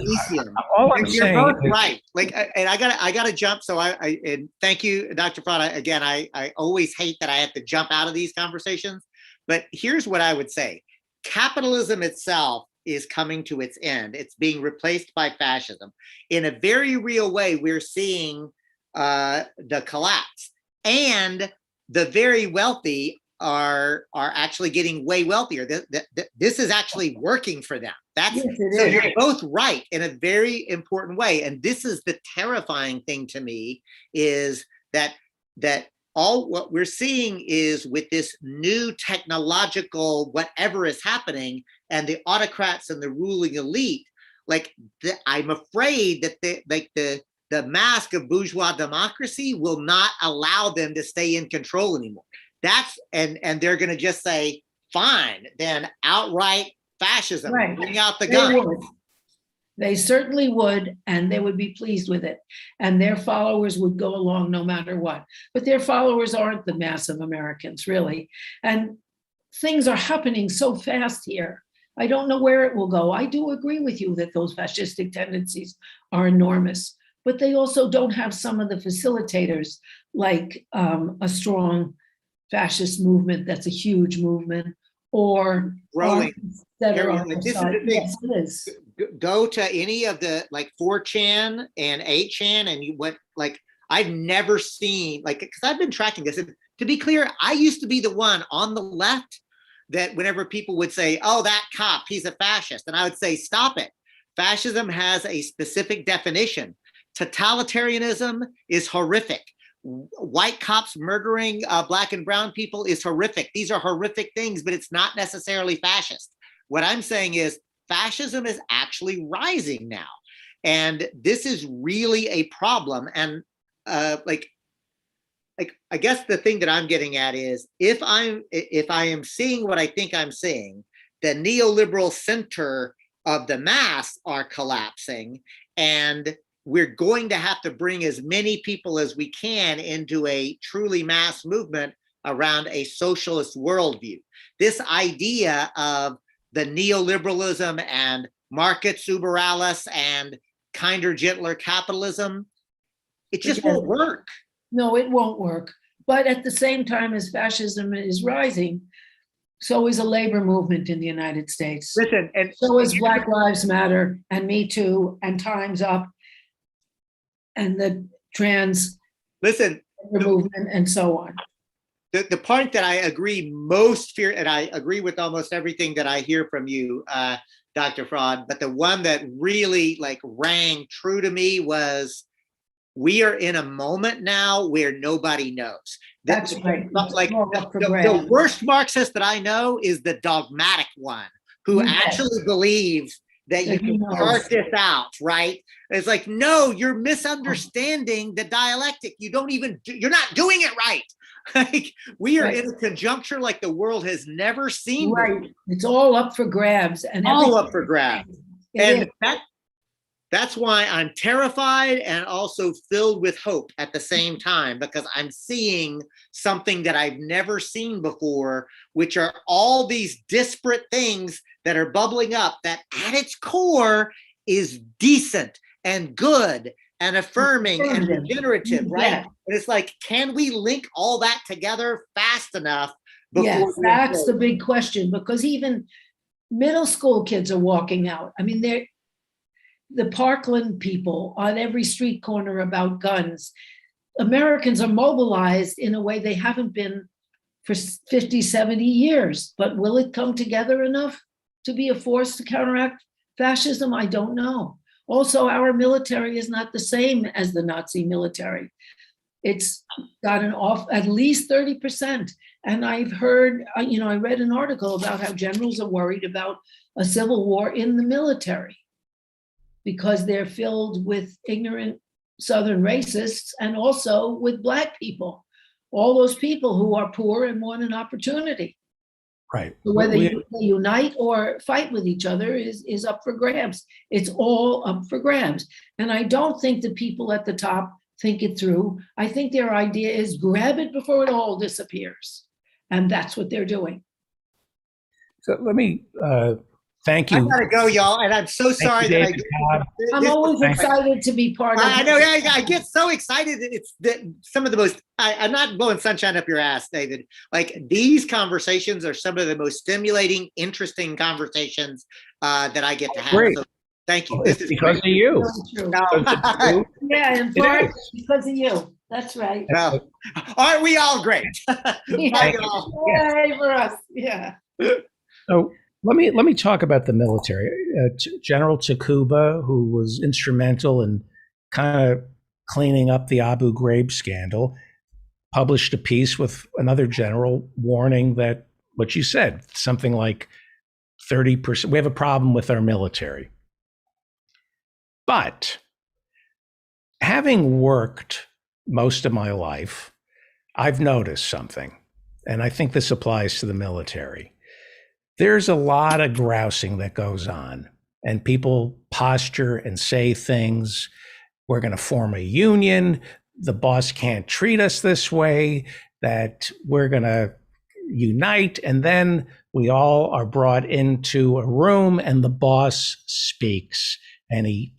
All I'm You're saying both is, right. Like, and I gotta jump. So and thank you, Dr. Prada. Again, I always hate that I have to jump out of these conversations, but here's what I would say. Capitalism itself is coming to its end. It's being replaced by fascism. In a very real way, we're seeing the collapse, and the very wealthy are actually getting way wealthier. This is actually working for them. So you're both right in a very important way. And this is the terrifying thing to me, is that all what we're seeing is with this new technological whatever is happening, and the autocrats and the ruling elite, I'm afraid that the mask of bourgeois democracy will not allow them to stay in control anymore. And they're going to just say, fine, then outright fascism, Right. bring out the gun. They certainly would, and they would be pleased with it. And their followers would go along no matter what. But their followers aren't the mass of Americans, really. And things are happening so fast here. I don't know where it will go. I do agree with you that those fascistic tendencies are enormous, but they also don't have some of the facilitators, like a strong fascist movement that's a huge movement, or growing. That are Caroline, on the this is side. the thing. Yes, it is. Go to any of the 4chan and 8chan, and I've never seen, because I've been tracking this. And to be clear, I used to be the one on the left that whenever people would say, oh, that cop, he's a fascist. And I would say, stop it. Fascism has a specific definition. Totalitarianism is horrific. White cops murdering Black and brown people is horrific. These are horrific things, but it's not necessarily fascist. What I'm saying is fascism is actually rising now. And this is really a problem. And I guess the thing that I'm getting at is if I am seeing what I think I'm seeing, the neoliberal center of the mass are collapsing, and we're going to have to bring as many people as we can into a truly mass movement around a socialist worldview. This idea of the neoliberalism and markets über alles and kinder, gentler capitalism, it just won't work. No, it won't work. But at the same time as fascism is rising, so is a labor movement in the United States. Listen, and so is Black Lives Matter and Me Too and Time's Up and the trans movement and so on. The part that I agree most and I agree with almost everything that I hear from you, Dr. Fraud, but the one that really rang true to me was, we are in a moment now where nobody knows. That's right. The worst Marxist that I know is the dogmatic one, who actually believes that you can chart this out, right? It's no, you're misunderstanding the dialectic. You're not doing it right. We are in a conjuncture like the world has never seen. Right. It's all up for grabs. And all up for grabs. And that's why I'm terrified and also filled with hope at the same time, because I'm seeing something that I've never seen before, which are all these disparate things that are bubbling up that at its core is decent and good and affirming and regenerative, right? Yeah. And it's can we link all that together fast enough? Yes, that's the big question, because even middle school kids are walking out. I mean, the Parkland people on every street corner about guns. Americans are mobilized in a way they haven't been for 50, 70 years. But will it come together enough to be a force to counteract fascism? I don't know. Also, our military is not the same as the Nazi military. It's gotten off at least 30%. And I've heard, I read an article about how generals are worried about a civil war in the military because they're filled with ignorant Southern racists and also with Black people, all those people who are poor and want an opportunity. Right. So whether they unite or fight with each other is up for grabs. It's all up for grabs. And I don't think the people at the top think it through. I think their idea is grab it before it all disappears. And that's what they're doing. So let me thank you. I gotta go, y'all, and I'm so sorry that I'm always excited to be part of it. I know. I get so excited. It's some of the most. I'm not blowing sunshine up your ass, David. Like these conversations are some of the most stimulating, interesting conversations that I get to have. Great. So thank you. It's because of you. No. Yeah, in part because of you. That's right. No. Aren't we all great? Yeah. Yay for us. Yeah. So let me talk about the military. General Takuba, who was instrumental in kind of cleaning up the Abu Ghraib scandal, published a piece with another general warning that what you said, something like 30%, we have a problem with our military. But having worked most of my life, I've noticed something, and I think this applies to the military. There's a lot of grousing that goes on, and people posture and say things. We're going to form a union. The boss can't treat us this way, that we're going to unite. And then we all are brought into a room and the boss speaks and he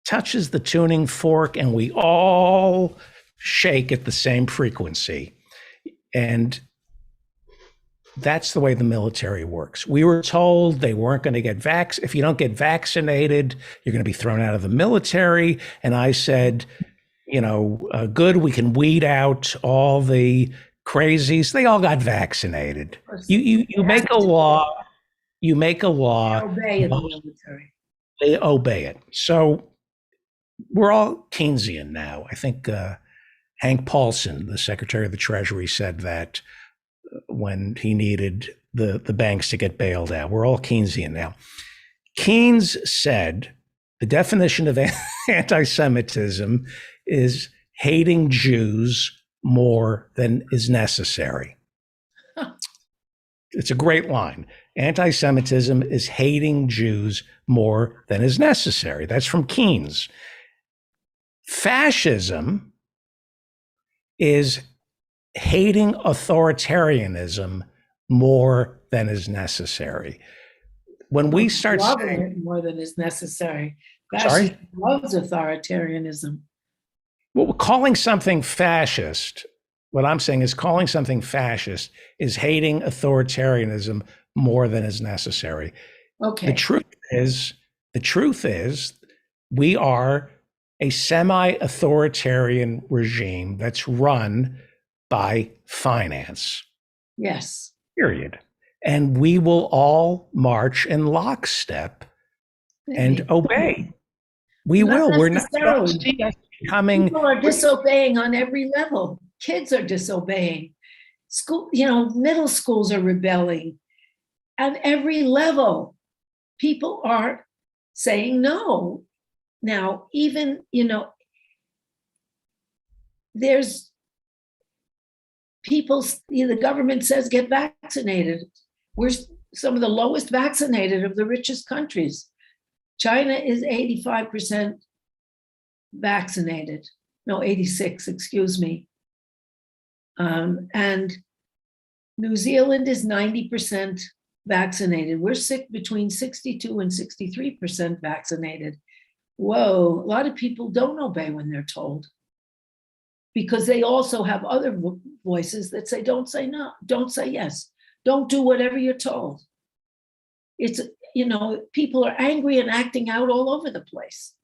touches the tuning fork and we all shake at the same frequency. And that's the way the military works. We were told they weren't going to get if you don't get vaccinated, you're going to be thrown out of the military. And I said, good, we can weed out all the crazies. They all got vaccinated. You make a law. You make a law. They obey in the military. They obey it. So we're all Keynesian now. I think Hank Paulson, the Secretary of the Treasury, said that when he needed the banks to get bailed out. We're all Keynesian now. Keynes said the definition of anti-Semitism is hating Jews more than is necessary. It's a great line. Anti-Semitism is hating Jews more than is necessary. That's from Keynes. Fascism is hating authoritarianism more than is necessary. When we start Loving saying it more than is necessary. Sorry? Fascism loves authoritarianism. well, calling something fascist, what I'm saying is calling something fascist is hating authoritarianism more than is necessary. Okay. The truth is we are a semi-authoritarian regime that's run by finance. Yes. Period. And we will all march in lockstep and obey. We Not will. We're not necessarily. coming. People are disobeying on every level. Kids are disobeying. School, middle schools are rebelling. At every level, people are saying no. Now, even, there's people, the government says get vaccinated. We're some of the lowest vaccinated of the richest countries. China is 85% vaccinated. No, 86, excuse me. And New Zealand is 90% vaccinated. We're between 62 and 63% vaccinated. Whoa, a lot of people don't obey when they're told, because they also have other voices that say, don't say no, don't say yes, don't do whatever you're told. people are angry and acting out all over the place.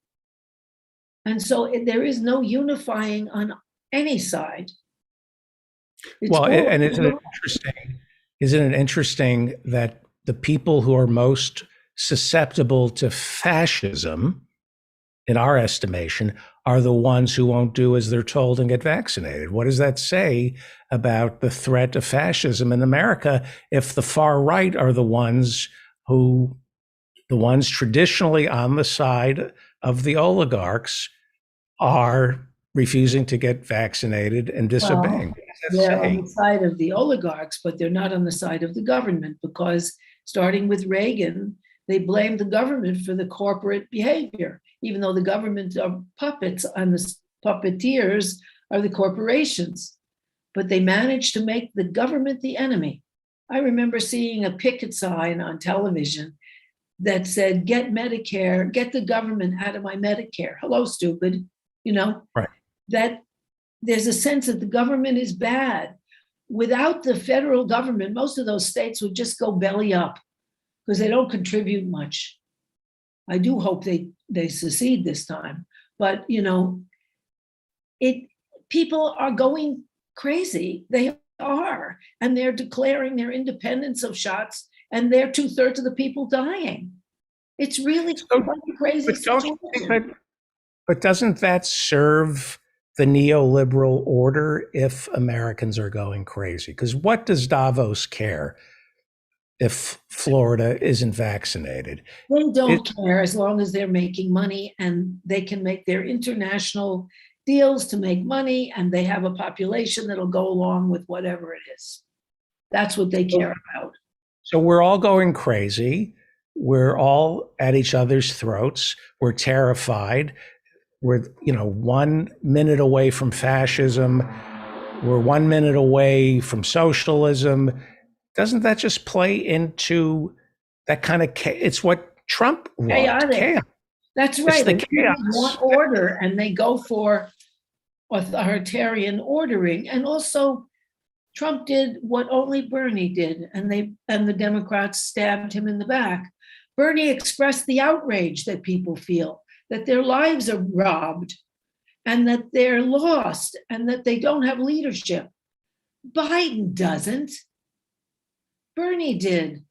And so there is no unifying on any side. It's Well, all- and isn't it interesting that the people who are most susceptible to fascism, in our estimation, are the ones who won't do as they're told and get vaccinated? What does that say about the threat of fascism in America if the far right are the ones traditionally on the side of the oligarchs are refusing to get vaccinated and disobeying? What does that They're say? on the side of the oligarchs, but they're not on the side of the government, because starting with Reagan, they blamed the government for the corporate behavior, even though the government are puppets and the puppeteers are the corporations. But they managed to make the government the enemy. I remember seeing a picket sign on television that said, "Get Medicare, get the government out of my Medicare." Hello, stupid. Right. That there's a sense that the government is bad. Without the federal government, most of those states would just go belly up because they don't contribute much. I do hope they secede this time, but people are going crazy. They are, and they're declaring their independence of shots, and they're 2/3 of the people dying. It's really quite a crazy situation. But doesn't that serve the neoliberal order if Americans are going crazy? Because what does Davos care if Florida isn't vaccinated? They don't care as long as they're making money, and they can make their international deals to make money, and they have a population that'll go along with whatever it is. That's what they care about. So we're all going crazy. We're all at each other's throats. We're terrified. We're 1 minute away from fascism. We're 1 minute away from socialism. Doesn't that just play into that kind of it's what Trump wants? Chaos. That's right. It's the They chaos. want order, and they go for authoritarian ordering. And also, Trump did what only Bernie did, and the Democrats stabbed him in the back. Bernie expressed the outrage that people feel, that their lives are robbed, and that they're lost, and that they don't have leadership. Biden doesn't. Bernie did.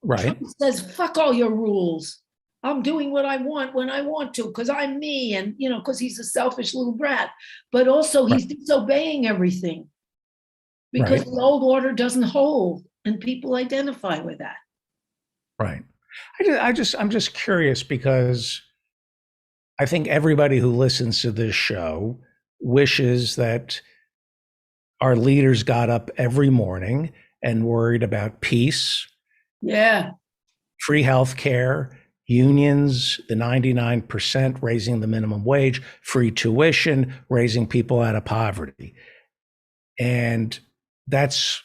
Right. Trump says, "Fuck all your rules. I'm doing what I want when I want to, because I'm me," and because he's a selfish little brat. But also he's disobeying everything because the old order doesn't hold, and people identify with that. Right. I'm just curious, because I think everybody who listens to this show wishes that our leaders got up every morning and worried about peace, Yeah. free health care, unions, the 99%, raising the minimum wage, free tuition, raising people out of poverty. And that's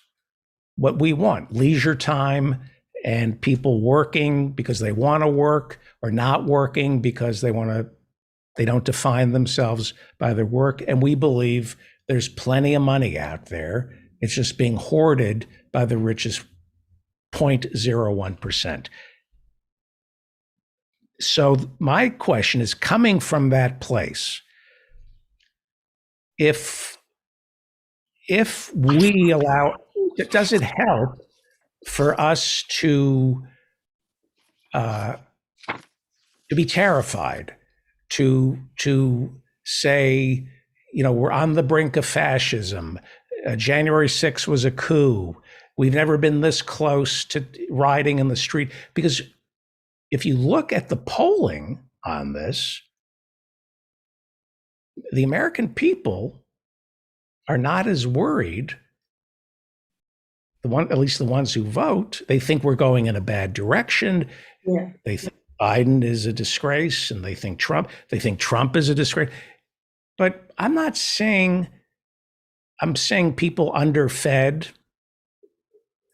what we want: leisure time, and people working because they want to work, or not working because they don't define themselves by their work. And we believe there's plenty of money out there. It's just being hoarded by the richest 0.01%. So my question is, coming from that place, if we allow, does it help for us to be terrified, to say, we're on the brink of fascism? January 6th was a coup. We've never been this close to rioting in the street. Because if you look at the polling on this, the American people are not as worried. At least the ones who vote, they think we're going in a bad direction. Yeah. They think Biden is a disgrace, and they think Trump is a disgrace. But I'm saying people underfed,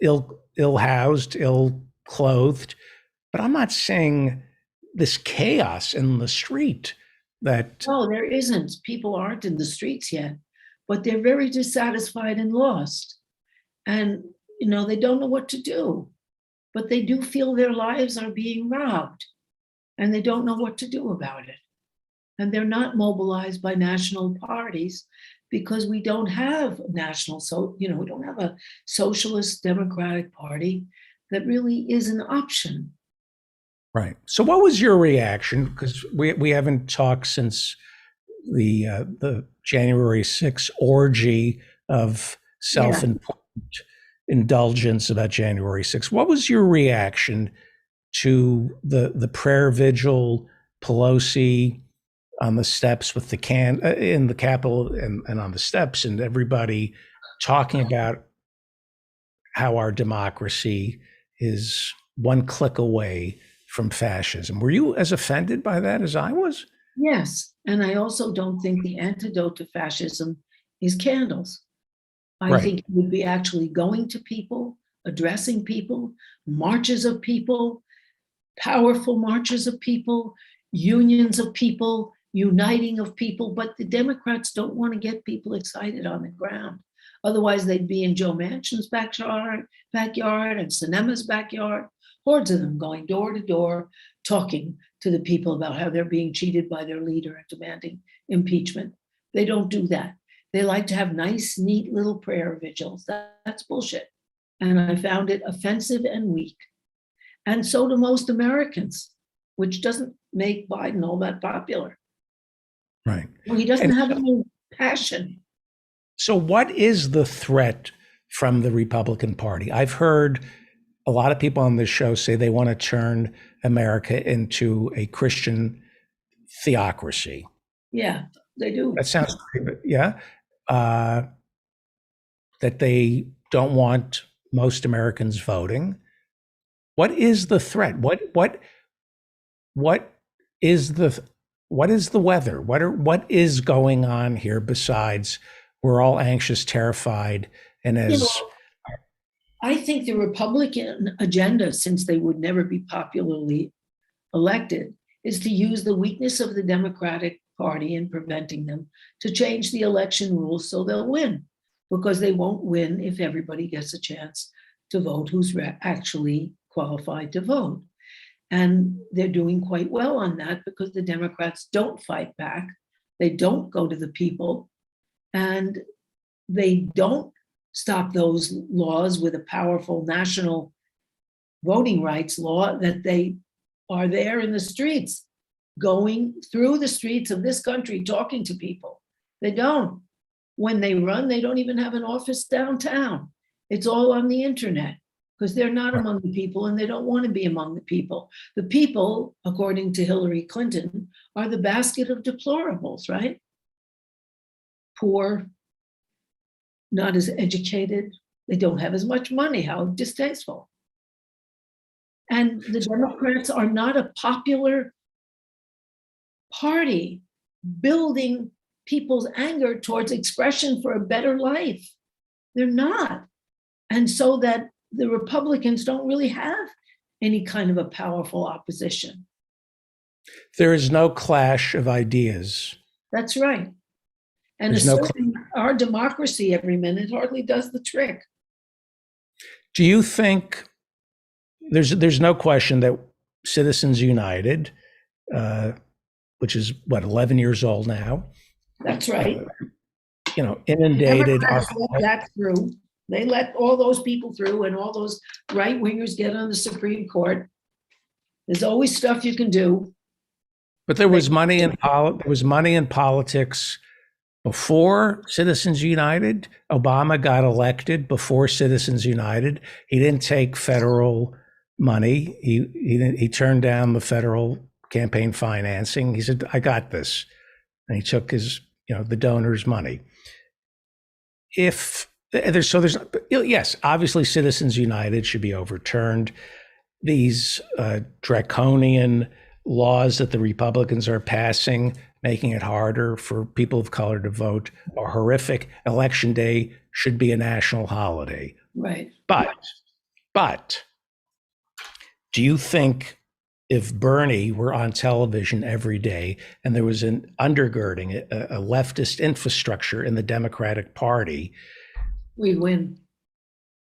ill-housed, ill-clothed, but I'm not saying this chaos in the street that. No, there isn't. People aren't in the streets yet, but they're very dissatisfied and lost. And, they don't know what to do. but they do feel their lives are being robbed and they don't know what to do about it. And they're not mobilized by national parties because we don't have we don't have a socialist democratic party that really is an option. Right. So what was your reaction? Because we haven't talked since the January 6th orgy of self-indulgence about January 6th. What was your reaction to the prayer vigil, Pelosi on the steps with the in the Capitol and on the steps, and everybody talking about how our democracy is one click away from fascism? Were you as offended by that as I was? Yes. And I also don't think the antidote to fascism is candles. I think it would be actually going to people, addressing people, marches of people, powerful marches of people, unions of people, uniting of people. But the Democrats don't want to get people excited on the ground. Otherwise, they'd be in Joe Manchin's backyard and Sinema's backyard, hordes of them going door to door, talking to the people about how they're being cheated by their leader and demanding impeachment. They don't do that. They like to have nice, neat little prayer vigils. That's bullshit. And I found it offensive and weak. And so do most Americans, which doesn't make Biden all that popular. Right. He doesn't have any passion. So what is the threat from the Republican Party? I've heard a lot of people on this show say they want to turn America into a Christian theocracy. Yeah, they do. That sounds pretty, yeah. That they don't want most Americans voting. What is the threat? What is the weather? What is going on here besides we're all anxious, terrified, and as I think the Republican agenda, since they would never be popularly elected, is to use the weakness of the Democratic Party in preventing them to change the election rules so they'll win, because they won't win if everybody gets a chance to vote who's actually qualified to vote. And they're doing quite well on that because the Democrats don't fight back. They don't go to the people, and they don't stop those laws with a powerful national voting rights law that they are there in the streets, going through the streets of this country, talking to people. They don't. When they run, they don't even have an office downtown. It's all on the internet because they're not among the people and they don't want to be among the people. The people, according to Hillary Clinton, are the basket of deplorables, right? Poor, not as educated, they don't have as much money. How distasteful. And the Democrats are not a popular party building people's anger towards expression for a better life. They're not. And so that the Republicans don't really have any kind of a powerful opposition. there is no clash of ideas? That's right. And There's no asserting our democracy every minute hardly does the trick. Do you think there's no question that Citizens United, which is what, 11 years old now, That's right. Inundated our, Democrats let that through. They let all those people through, and all those right wingers get on the Supreme Court. There's always stuff you can do. but there was money in politics before Citizens United. Obama got elected before Citizens United. He didn't take federal money. He turned down the federal campaign financing. He said, "I got this," and he took his the donors' money. Yes, obviously Citizens United should be overturned. These draconian laws that the Republicans are passing, making it harder for people of color to vote, are horrific. Election day should be a national holiday. Right. But do you think if Bernie were on television every day and there was an undergirding, a leftist infrastructure in the Democratic Party, We'd win.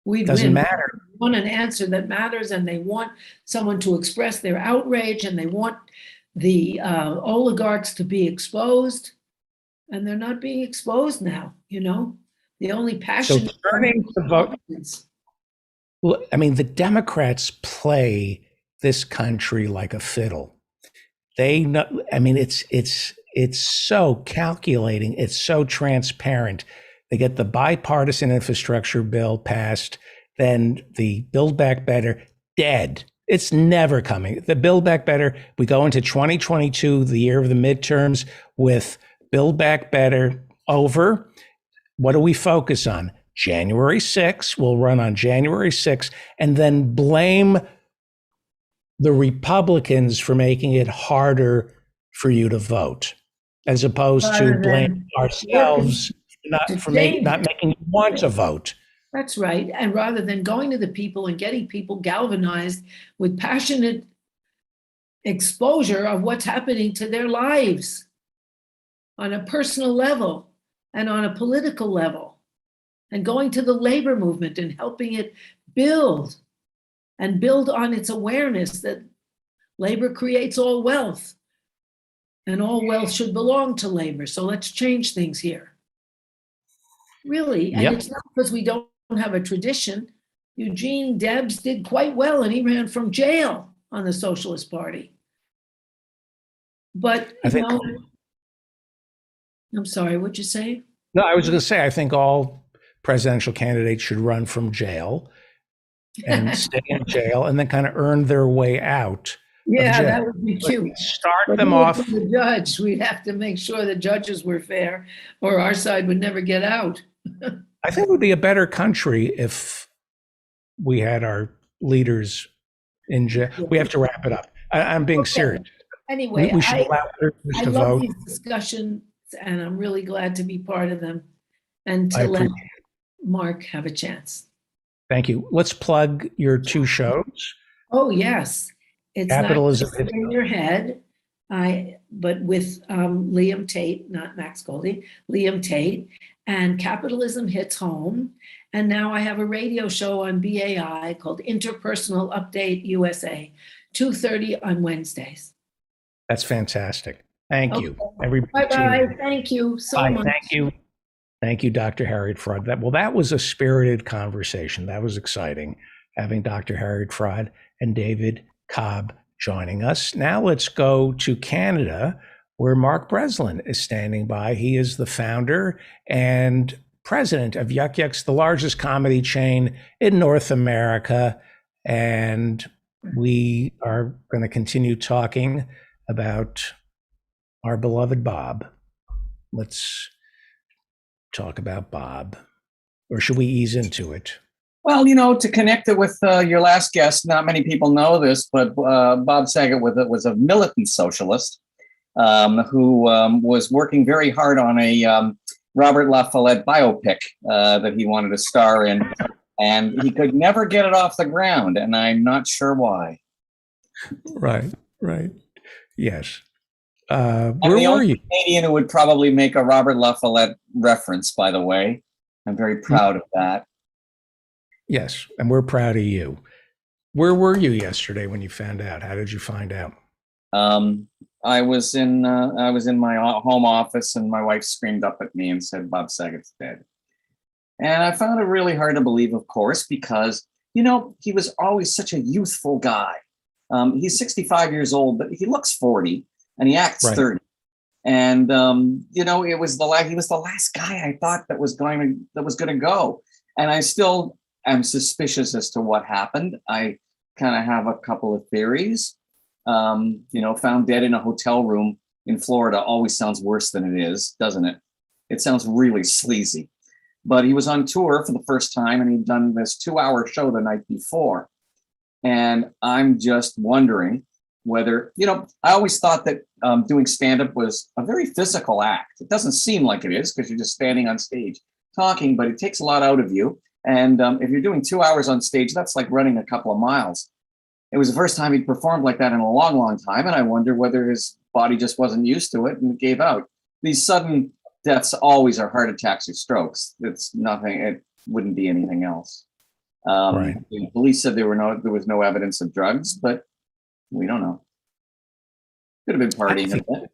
doesn't matter. want an answer that matters, and they want someone to express their outrage, and they want the oligarchs to be exposed, and they're not being exposed now. The only passion. turning to vote. I mean, the Democrats play this country like a fiddle. They know. I mean, it's so calculating. It's so transparent. They get the bipartisan infrastructure bill passed, then the Build Back Better dead. It's never coming. The Build Back Better, we go into 2022, the year of the midterms, with Build Back Better over. What do we focus on? January 6th. We'll run on January 6th and then blame the Republicans for making it harder for you to vote, as opposed to blame ourselves for not making you want to vote. That's right. And rather than going to the people and getting people galvanized with passionate exposure of what's happening to their lives on a personal level and on a political level, and going to the labor movement and helping it build on its awareness that labor creates all wealth and all wealth should belong to labor. So let's change things here. Really. And It's not because we don't have a tradition. Eugene Debs did quite well, and he ran from jail on the Socialist Party. But, I'm sorry, what'd you say? No, I was going to say, I think all presidential candidates should run from jail and stay in jail and then kind of earn their way out. Yeah, that would be cute. Start them off. The judge, we'd have to make sure the judges were fair, or our side would never get out. I think it would be a better country if we had our leaders in jail. We have to wrap it up. I'm being serious. Anyway, we should allow others I to love vote. these discussions, and I'm really glad to be part of them and to let Mark have a chance. Thank you. Let's plug your two shows. Oh, yes. It's Capitalism Not in Your Head, but with Liam Tate, not Max Goldie, Liam Tate, and Capitalism Hits Home. And now I have a radio show on BAI called Interpersonal Update USA, 2:30 on Wednesdays. That's fantastic. Thank you. Everybody. Bye-bye. Thank you so much. Thank you. Thank you, Dr. Harriet Fraad. That was a spirited conversation. That was exciting, having Dr. Harriet Fraad and David Cobb joining us. Now let's go to Canada, where Mark Breslin is standing by. He is the founder and president of Yuk Yuk's, the largest comedy chain in North America. And we are going to continue talking about our beloved Bob. Let's talk about Bob. Or should we ease into it? Well, to connect it with your last guest, not many people know this, but Bob Saget was a militant socialist who was working very hard on a Robert La Follette biopic that he wanted to star in, and he could never get it off the ground, and I'm not sure why. Right. Yes. I'm Where the were only you? Canadian who would probably make a Robert La Follette reference, by the way. I'm very proud of that. Yes, and we're proud of you. Where were you yesterday when you found out? How did you find out? I was in my home office, and my wife screamed up at me and said, "Bob Saget's dead." And I found it really hard to believe, of course, because he was always such a youthful guy. He's 65 years old, but he looks 40, and he acts 30. And it was he was the last guy I thought that was going to go. And I still am suspicious as to what happened. I kind of have a couple of theories. Found dead in a hotel room in Florida always sounds worse than it is, doesn't it? It sounds really sleazy. But he was on tour for the first time, and he'd done this 2-hour show the night before. And I'm just wondering whether, I always thought that doing stand-up was a very physical act. It doesn't seem like it is because you're just standing on stage talking, but it takes a lot out of you. And if you're doing 2 hours on stage, that's like running a couple of miles. It was the first time he'd performed like that in a long, long time. And I wonder whether his body just wasn't used to it and it gave out. These sudden deaths always are heart attacks or strokes. It's nothing. It wouldn't be anything else. Right. The police said there was no evidence of drugs, but we don't know. Could have been partying a bit.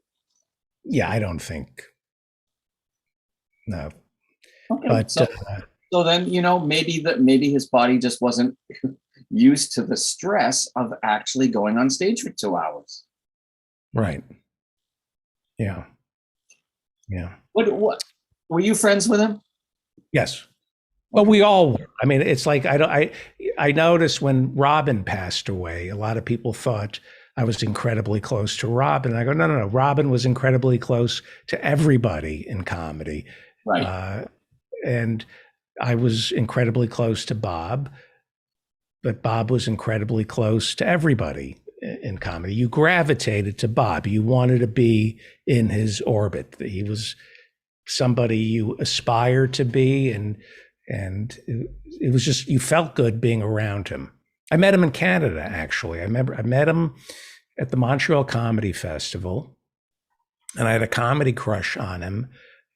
Yeah, I don't think. No. Okay. But So then, maybe his body just wasn't used to the stress of actually going on stage for 2 hours. right. Yeah. Yeah. What were you friends with him? Yes. Well, we all were. I mean, it's like I noticed when Robin passed away, a lot of people thought I was incredibly close to Robin. I go, no. Robin was incredibly close to everybody in comedy. Right. And I was incredibly close to Bob, but Bob was incredibly close to everybody in comedy. You gravitated to Bob. You wanted to be in his orbit. He was somebody you aspired to be, and it was just, you felt good being around him. I met him in Canada, actually. I remember I met him at the Montreal Comedy Festival, and I had a comedy crush on him.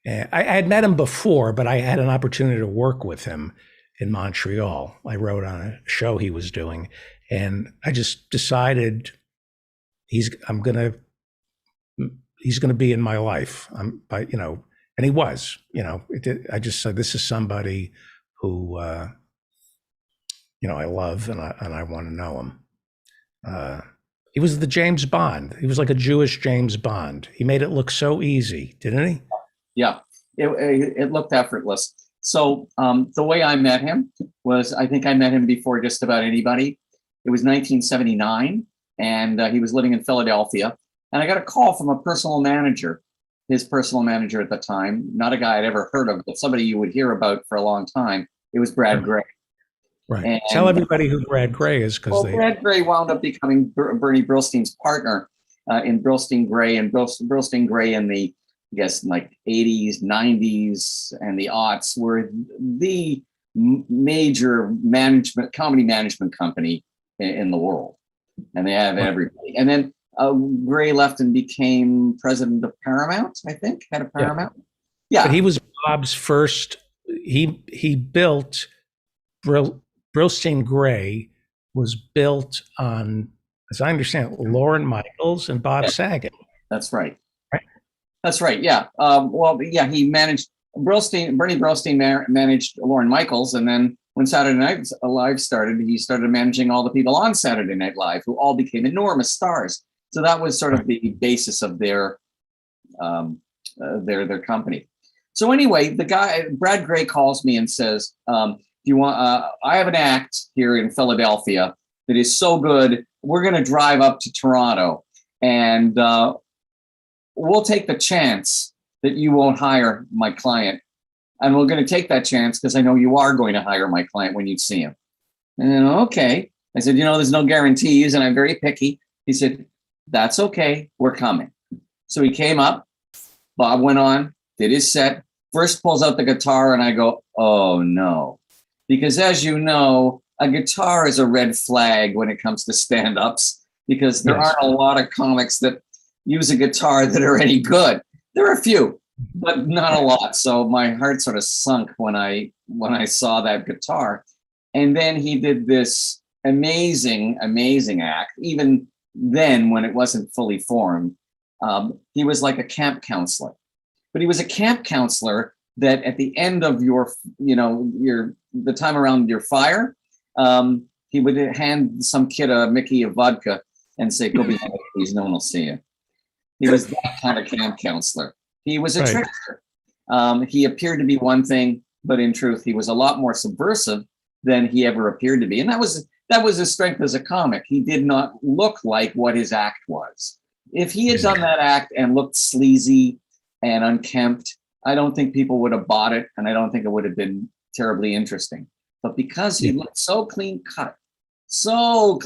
And I had met him before, but I had an opportunity to work with him in Montreal. I wrote on a show he was doing, and I just decided he's gonna be in my life. And he was. I just said, this is somebody who I love, and I want to know him. He was the James Bond. He was like a Jewish James Bond. He made it look so easy, didn't he? Yeah, it looked effortless. So the way I met him was, I think I met him before just about anybody. It was 1979, and he was living in Philadelphia. And I got a call from a personal manager, his personal manager at the time, not a guy I'd ever heard of, but somebody you would hear about for a long time. It was Brad Gray. Right. And, tell everybody who Brad Gray is, because Brad Gray wound up becoming Bernie Brillstein's partner in Brillstein Gray, and Brillstein Gray in the, I guess, like 80s, 90s, and the aughts were the major comedy management company in the world, and they have everybody. And then Gray left and became president of Paramount, I think, head of Paramount. Yeah. But he was Bob's first. He built Brillstein Gray was built on, as I understand it, Lorne Michaels and Bob Saget. That's right. That's right. Yeah. He managed Bernie Brillstein managed Lorne Michaels, and then when Saturday Night Live started, he started managing all the people on Saturday Night Live, who all became enormous stars. So that was sort of the basis of their company. So anyway, the guy Brad Gray calls me and says, "Do you want? I have an act here in Philadelphia that is so good. We're going to drive up to Toronto, and we'll take the chance that you won't hire my client. And we're going to take that chance because I know you are going to hire my client when you see him." And okay. I said, there's no guarantees, and I'm very picky. He said, "That's okay. We're coming." So he came up. Bob went on, did his set. First pulls out the guitar, and I go, "Oh, no." Because as you know, a guitar is a red flag when it comes to stand-ups, because there aren't a lot of comics that use a guitar that are any good. There are a few, but not a lot. So my heart sort of sunk when I saw that guitar. And then he did this amazing, amazing act. Even then, when it wasn't fully formed, he was like a camp counselor. But he was a camp counselor that at the end of the time around your fire, he would hand some kid a Mickey of vodka and say, "Go behind it, please, no one will see you." He was that kind of camp counselor. He was a trickster. He appeared to be one thing, but in truth, he was a lot more subversive than he ever appeared to be. And that was his strength as a comic. He did not look like what his act was. If he had done that act and looked sleazy and unkempt, I don't think people would have bought it, and I don't think it would have been terribly interesting. But because he looked so clean cut, so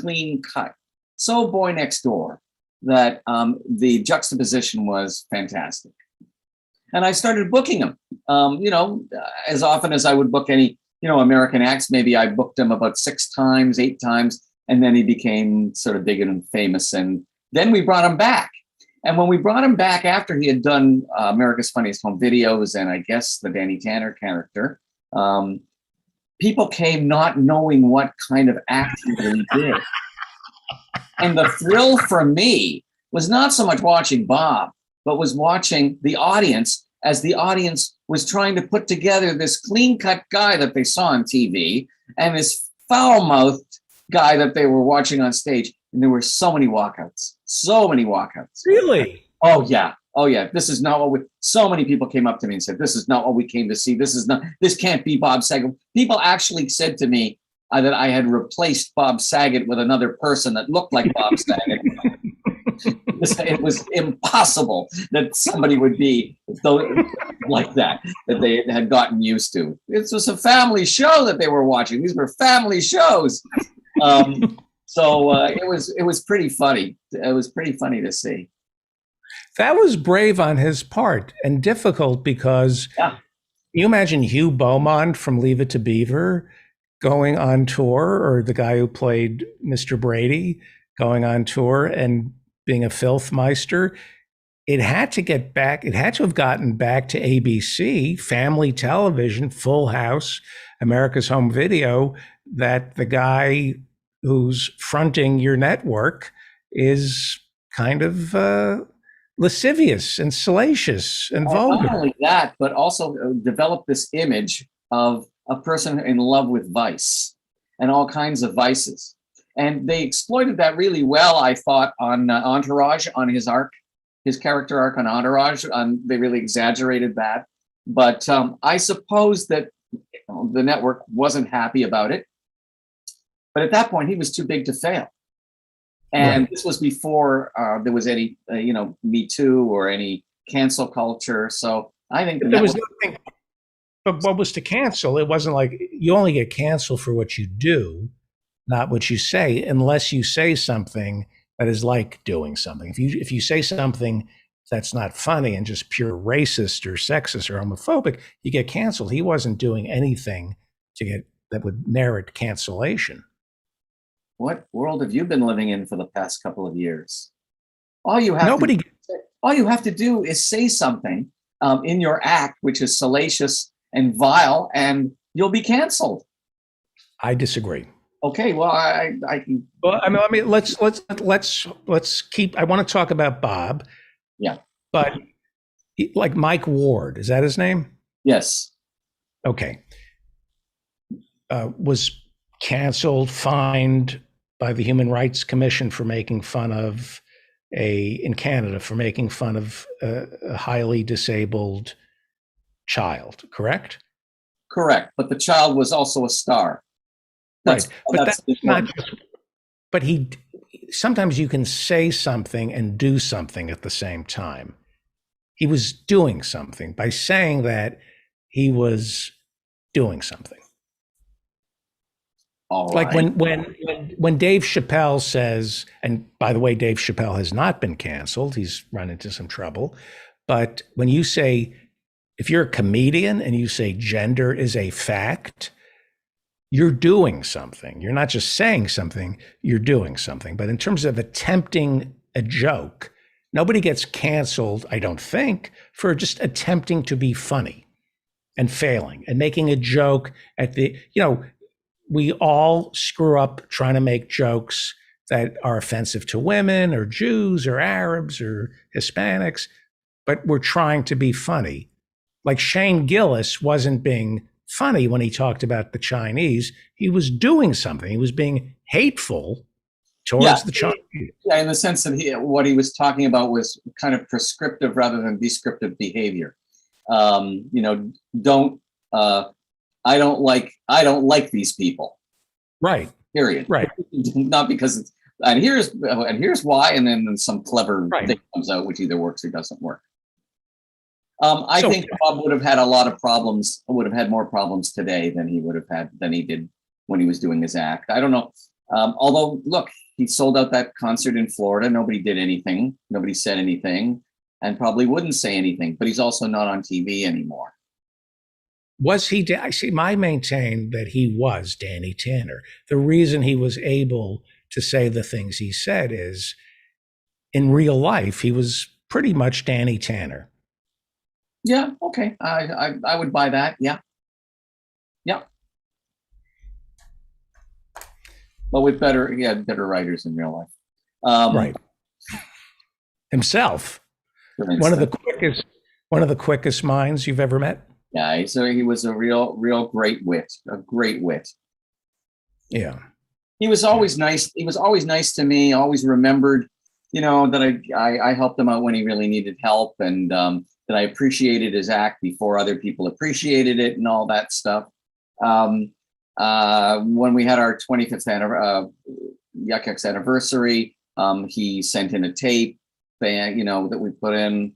boy next door, that the juxtaposition was fantastic. And I started booking him, as often as I would book any, American acts. Maybe I booked him about 6 times, 8 times, and then he became sort of big and famous. And then we brought him back. And when we brought him back after he had done America's Funniest Home Videos and I guess the Danny Tanner character, people came not knowing what kind of act he really did. And the thrill for me was not so much watching Bob, but was watching the audience as the audience was trying to put together this clean-cut guy that they saw on TV and this foul-mouthed guy that they were watching on stage. And there were so many walkouts, so many walkouts. Really? Oh, yeah. Oh, yeah. This is not what we, so many people came up to me and said, this is not what we came to see. This can't be Bob Saget. People actually said to me that I had replaced Bob Saget with another person that looked like Bob Saget. It was impossible that somebody would be like that they had gotten used to. This was a family show that they were watching. These were family shows. So it was pretty funny. It was pretty funny to see. That was brave on his part and difficult because you imagine Hugh Beaumont from Leave It to Beaver going on tour, or the guy who played Mr. Brady going on tour and being a filthmeister. It had to get back. It had to have gotten back to ABC, family television, Full House, America's Home Video, that the guy who's fronting your network is kind of lascivious and salacious and vulgar. Not only that, but also develop this image of a person in love with vice and all kinds of vices. And they exploited that really well, I thought, on Entourage, on his arc, his character arc on Entourage. They really exaggerated that. But I suppose that the network wasn't happy about it. But at that point, he was too big to fail. And this was before there was any, Me Too or any cancel culture. So I think there was nothing. But what was to cancel? It wasn't like you only get canceled for what you do, not what you say, unless you say something that is like doing something. If you say something that's not funny and just pure racist or sexist or homophobic, you get canceled. He wasn't doing anything that would merit cancellation. What world have you been living in for the past couple of years? All you have to do is say something in your act, which is salacious and vile, and you'll be canceled. I disagree. Okay, well, I can. Well, I mean, let's keep. I want to talk about Bob. Yeah, but like Mike Ward, is that his name? Yes. Okay. Was canceled, fined by the Human Rights Commission for making fun of in Canada for making fun of a highly disabled child, correct? Correct, but the child was also a star. Right, but that's not just, but sometimes you can say something and do something at the same time. He was doing something. By saying that, he was doing something. All like right. when Dave Chappelle says, and by the way, Dave Chappelle has not been canceled. He's run into some trouble. But when you say, if you're a comedian and you say gender is a fact, you're doing something. You're not just saying something, you're doing something. But in terms of attempting a joke, nobody gets canceled, I don't think, for just attempting to be funny and failing and making a joke at we all screw up trying to make jokes that are offensive to women or Jews or Arabs or Hispanics, but we're trying to be funny. Like Shane Gillis wasn't being funny when he talked about the Chinese. He was doing something. He was being hateful towards the Chinese. Yeah, in the sense that what he was talking about was kind of prescriptive rather than descriptive behavior. I don't like these people. Right. Period. Right. Not because and here's why, and then some clever thing comes out which either works or doesn't work. I think Bob would have had a lot of problems, would have had more problems today than he did when he was doing his act. I don't know. Although, look, he sold out that concert in Florida. Nobody did anything. Nobody said anything, and probably wouldn't say anything. But he's also not on TV anymore. Was he? I maintain that he was Danny Tanner. The reason he was able to say the things he said is, in real life, he was pretty much Danny Tanner. Yeah. Okay. I would buy that. Yeah. Yeah. but with he had better writers in real life. Right. Himself. One of the quickest minds you've ever met. Yeah, so he was a real great wit, a great wit. Yeah. He was always nice. He was always nice to me, always remembered, that I helped him out when he really needed help, and that I appreciated his act before other people appreciated it and all that stuff. When we had our 25th Yuck Yucks anniversary, he sent in a tape, that we put in,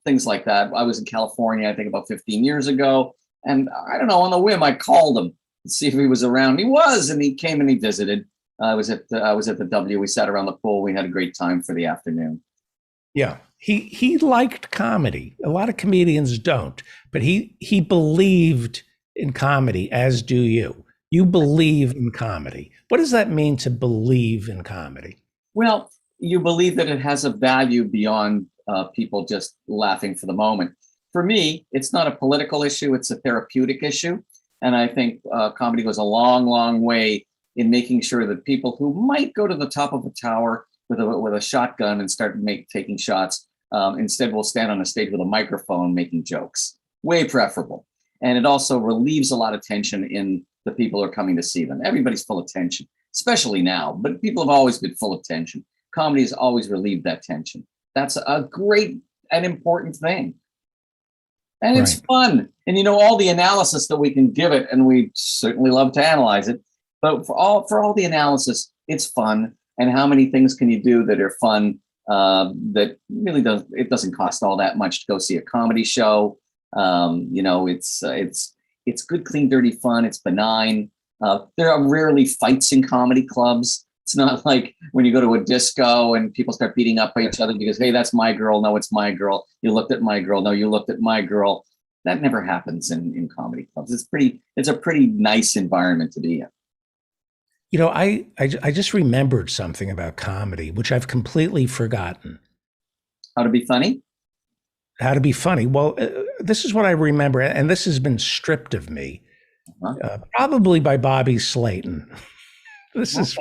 things like that. I was in California, I think about 15 years ago. And I don't know, on the whim, I called him to see if he was around. He was, and he came and he visited. I was at the W. We sat around the pool. We had a great time for the afternoon. Yeah. He liked comedy. A lot of comedians don't, but he believed in comedy, as do you. You believe in comedy. What does that mean to believe in comedy? Well, you believe that it has a value beyond people just laughing for the moment. For me, it's not a political issue, it's a therapeutic issue. And I think comedy goes a long, long way in making sure that people who might go to the top of a tower with a shotgun and start taking shots, instead will stand on a stage with a microphone making jokes. Way preferable. And it also relieves a lot of tension in the people who are coming to see them. Everybody's full of tension, especially now, but people have always been full of tension. Comedy has always relieved that tension. That's a great and important thing. And it's fun. And all the analysis that we can give it, and we certainly love to analyze it, but for all the analysis, it's fun. And how many things can you do that are fun that really doesn't cost all that much to go see a comedy show. It's good, clean, dirty fun. It's benign. There are rarely fights in comedy clubs. It's not like when you go to a disco and people start beating up each other because, hey, that's my girl. No, it's my girl. You looked at my girl. No, you looked at my girl. That never happens in comedy clubs. It's a pretty nice environment to be in. I just remembered something about comedy, which I've completely forgotten. How to be funny? How to be funny. Well, this is what I remember, and this has been stripped of me, probably by Bobby Slayton. This is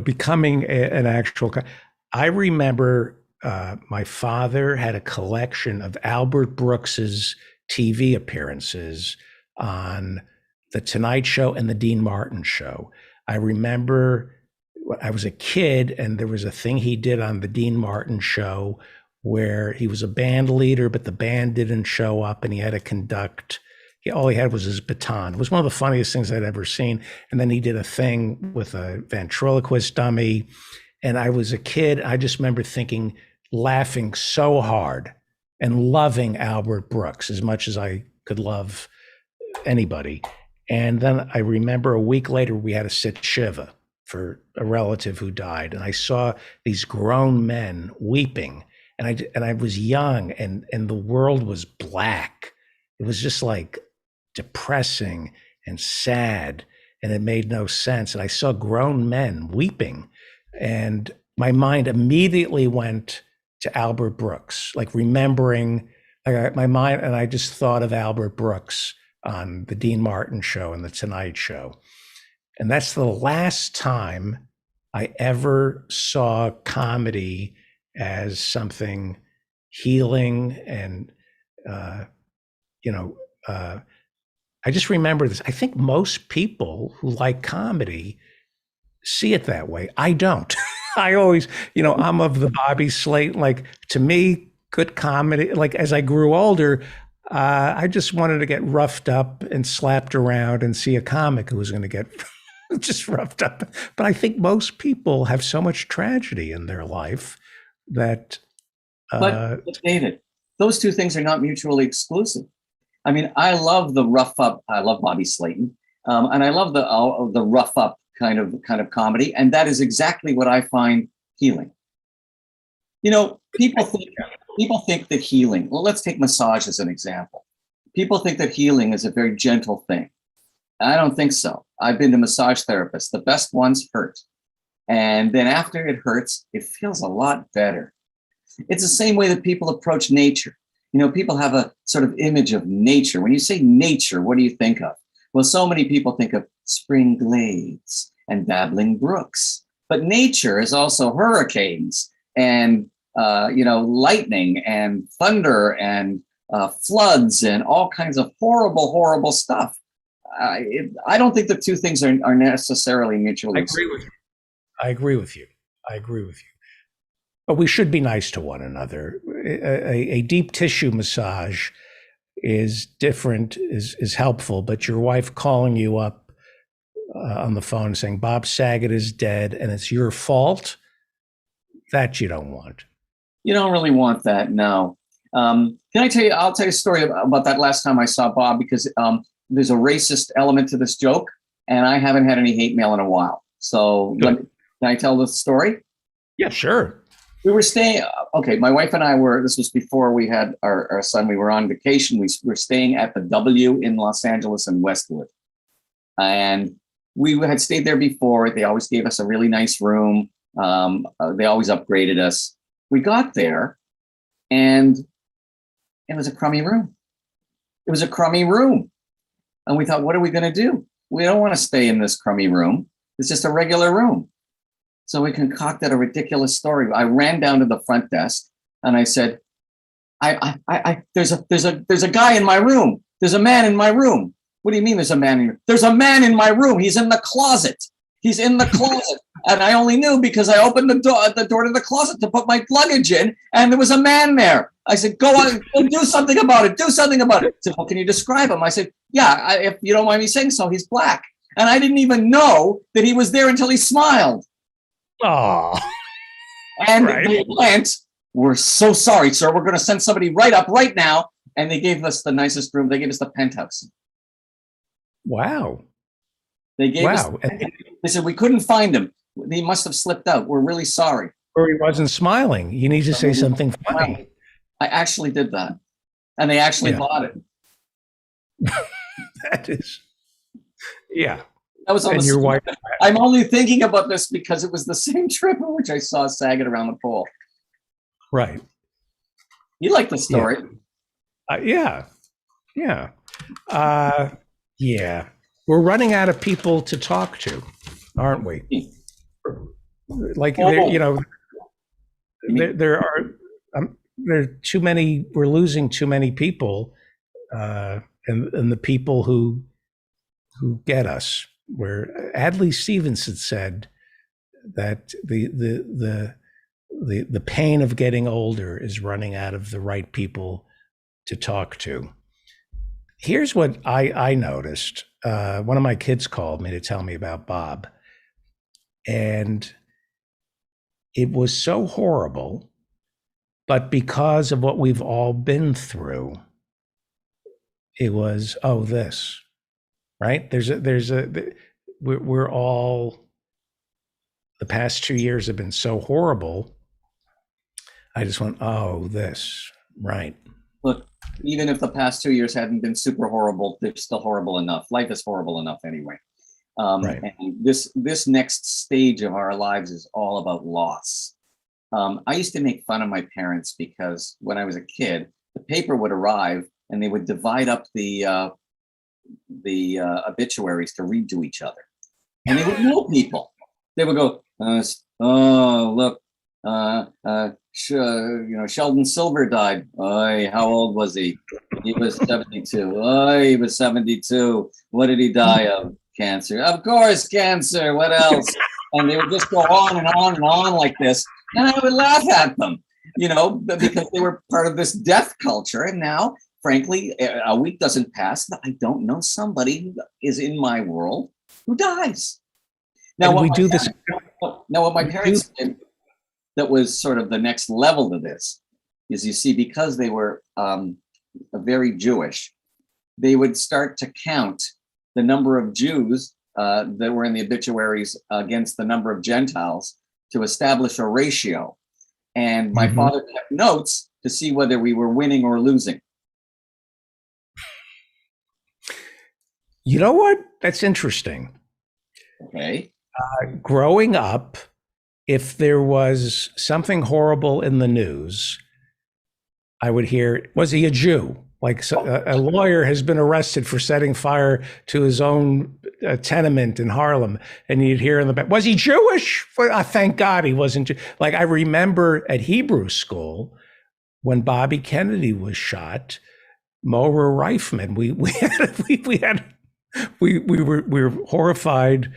becoming an actual. I remember my father had a collection of Albert Brooks's TV appearances on The Tonight Show and The Dean Martin Show. I remember I was a kid and there was a thing he did on The Dean Martin Show where he was a band leader, but the band didn't show up and he had to conduct. All he had was his baton. It was one of the funniest things I'd ever seen. And then he did a thing with a ventriloquist dummy. And I was a kid. I just remember laughing so hard and loving Albert Brooks as much as I could love anybody. And then I remember a week later, we had to sit Shiva for a relative who died. And I saw these grown men weeping. And I was young and the world was black. It was just like depressing and sad, and it made no sense. And I saw grown men weeping, and my mind immediately went to Albert Brooks, like remembering my mind, and I just thought of Albert Brooks on the Dean Martin Show and the Tonight Show. And that's the last time I ever saw comedy as something healing and, I just remember this. I think most people who like comedy see it that way. I don't. I always, I'm of the Bobby Slayton, like to me, good comedy. Like as I grew older, I just wanted to get roughed up and slapped around and see a comic who was going to get just roughed up. But I think most people have so much tragedy in their life that. But David, those two things are not mutually exclusive. I mean, I love the rough up. I love Bobby Slayton, and I love the rough up kind of comedy, and that is exactly what I find healing. People think that healing. Well, let's take massage as an example. People think that healing is a very gentle thing. I don't think so. I've been to massage therapists. The best ones hurt, and then after it hurts, it feels a lot better. It's the same way that people approach nature. People have a sort of image of nature. When you say nature, what do you think of? Well, so many people think of spring glades and babbling brooks, but nature is also hurricanes and lightning and thunder and floods and all kinds of horrible, horrible stuff. I don't think the two things are necessarily mutually. I agree with you. I agree with you. I agree with you. But we should be nice to one another. A deep tissue massage is different, is helpful, but your wife calling you up on the phone saying Bob Saget is dead and it's your fault, that you don't want. You don't really want that, no. Can I tell you, I'll tell you a story about that last time I saw Bob, because there's a racist element to this joke, and I haven't had any hate mail in a while. So can I tell the story? Yeah, sure. We were staying, my wife and I this was before we had our son, we were on vacation. We were staying at the W in Los Angeles in Westwood. And we had stayed there before. They always gave us a really nice room. They always upgraded us. We got there and it was a crummy room. It was a crummy room. And we thought, what are we going to do? We don't want to stay in this crummy room. It's just a regular room. So we concocted a ridiculous story. I ran down to the front desk and I said, there's a guy in my room. There's a man in my room. What do you mean there's a man in your? There's a man in my room. He's in the closet. He's in the closet. And I only knew because I opened the door to the closet to put my luggage in, and there was a man there. I said, go on, do something about it. Do something about it. He said, well, can you describe him? I said, yeah, if you don't mind me saying so, he's black. And I didn't even know that he was there until he smiled. Oh. And they went, we're so sorry, sir. We're going to send somebody right up right now. And they gave us the nicest room. They gave us the penthouse. Wow. They gave us. They said we couldn't find him. He must have slipped out. We're really sorry. Or he wasn't smiling. You need to say something funny. I actually did that, and they actually bought it. That is, yeah. That was on and the your wife. I'm only thinking about this because it was the same trip in which I saw Saget around the pole. Right. You like the story? Yeah. Yeah. We're running out of people to talk to, aren't we? Like, there are too many. We're losing too many people, and the people who get us. Where Adlai Stevenson said that the pain of getting older is running out of the right people to talk to. Here's what I noticed. One of my kids called me to tell me about Bob. And it was so horrible, but because of what we've all been through, it was, this, right? We're all, the past 2 years have been so horrible. I just went, this, right. Look, even if the past 2 years hadn't been super horrible, they're still horrible enough. Life is horrible enough anyway. And this next stage of our lives is all about loss. I used to make fun of my parents because when I was a kid, the paper would arrive and they would divide up the obituaries to read to each other, and they would know people. They would go, look, Sheldon Silver died. How old was he? He was 72. He was 72. What did he die of? Cancer. Of course, cancer. What else? And they would just go on and on and on like this. And I would laugh at them, because they were part of this death culture. And now, frankly, a week doesn't pass that I don't know somebody who is in my world who dies. Now, what my parents did that was sort of the next level to this is, you see, because they were very Jewish, they would start to count the number of Jews that were in the obituaries against the number of Gentiles to establish a ratio. And my father kept notes to see whether we were winning or losing. You know what? That's interesting. Okay. Growing up, if there was something horrible in the news, I would hear, was he a Jew? Like a lawyer has been arrested for setting fire to his own tenement in Harlem, and you'd hear in the back, "Was he Jewish?" Thank God he wasn't. Like I remember at Hebrew school when Bobby Kennedy was shot, Maura Reifman. We were horrified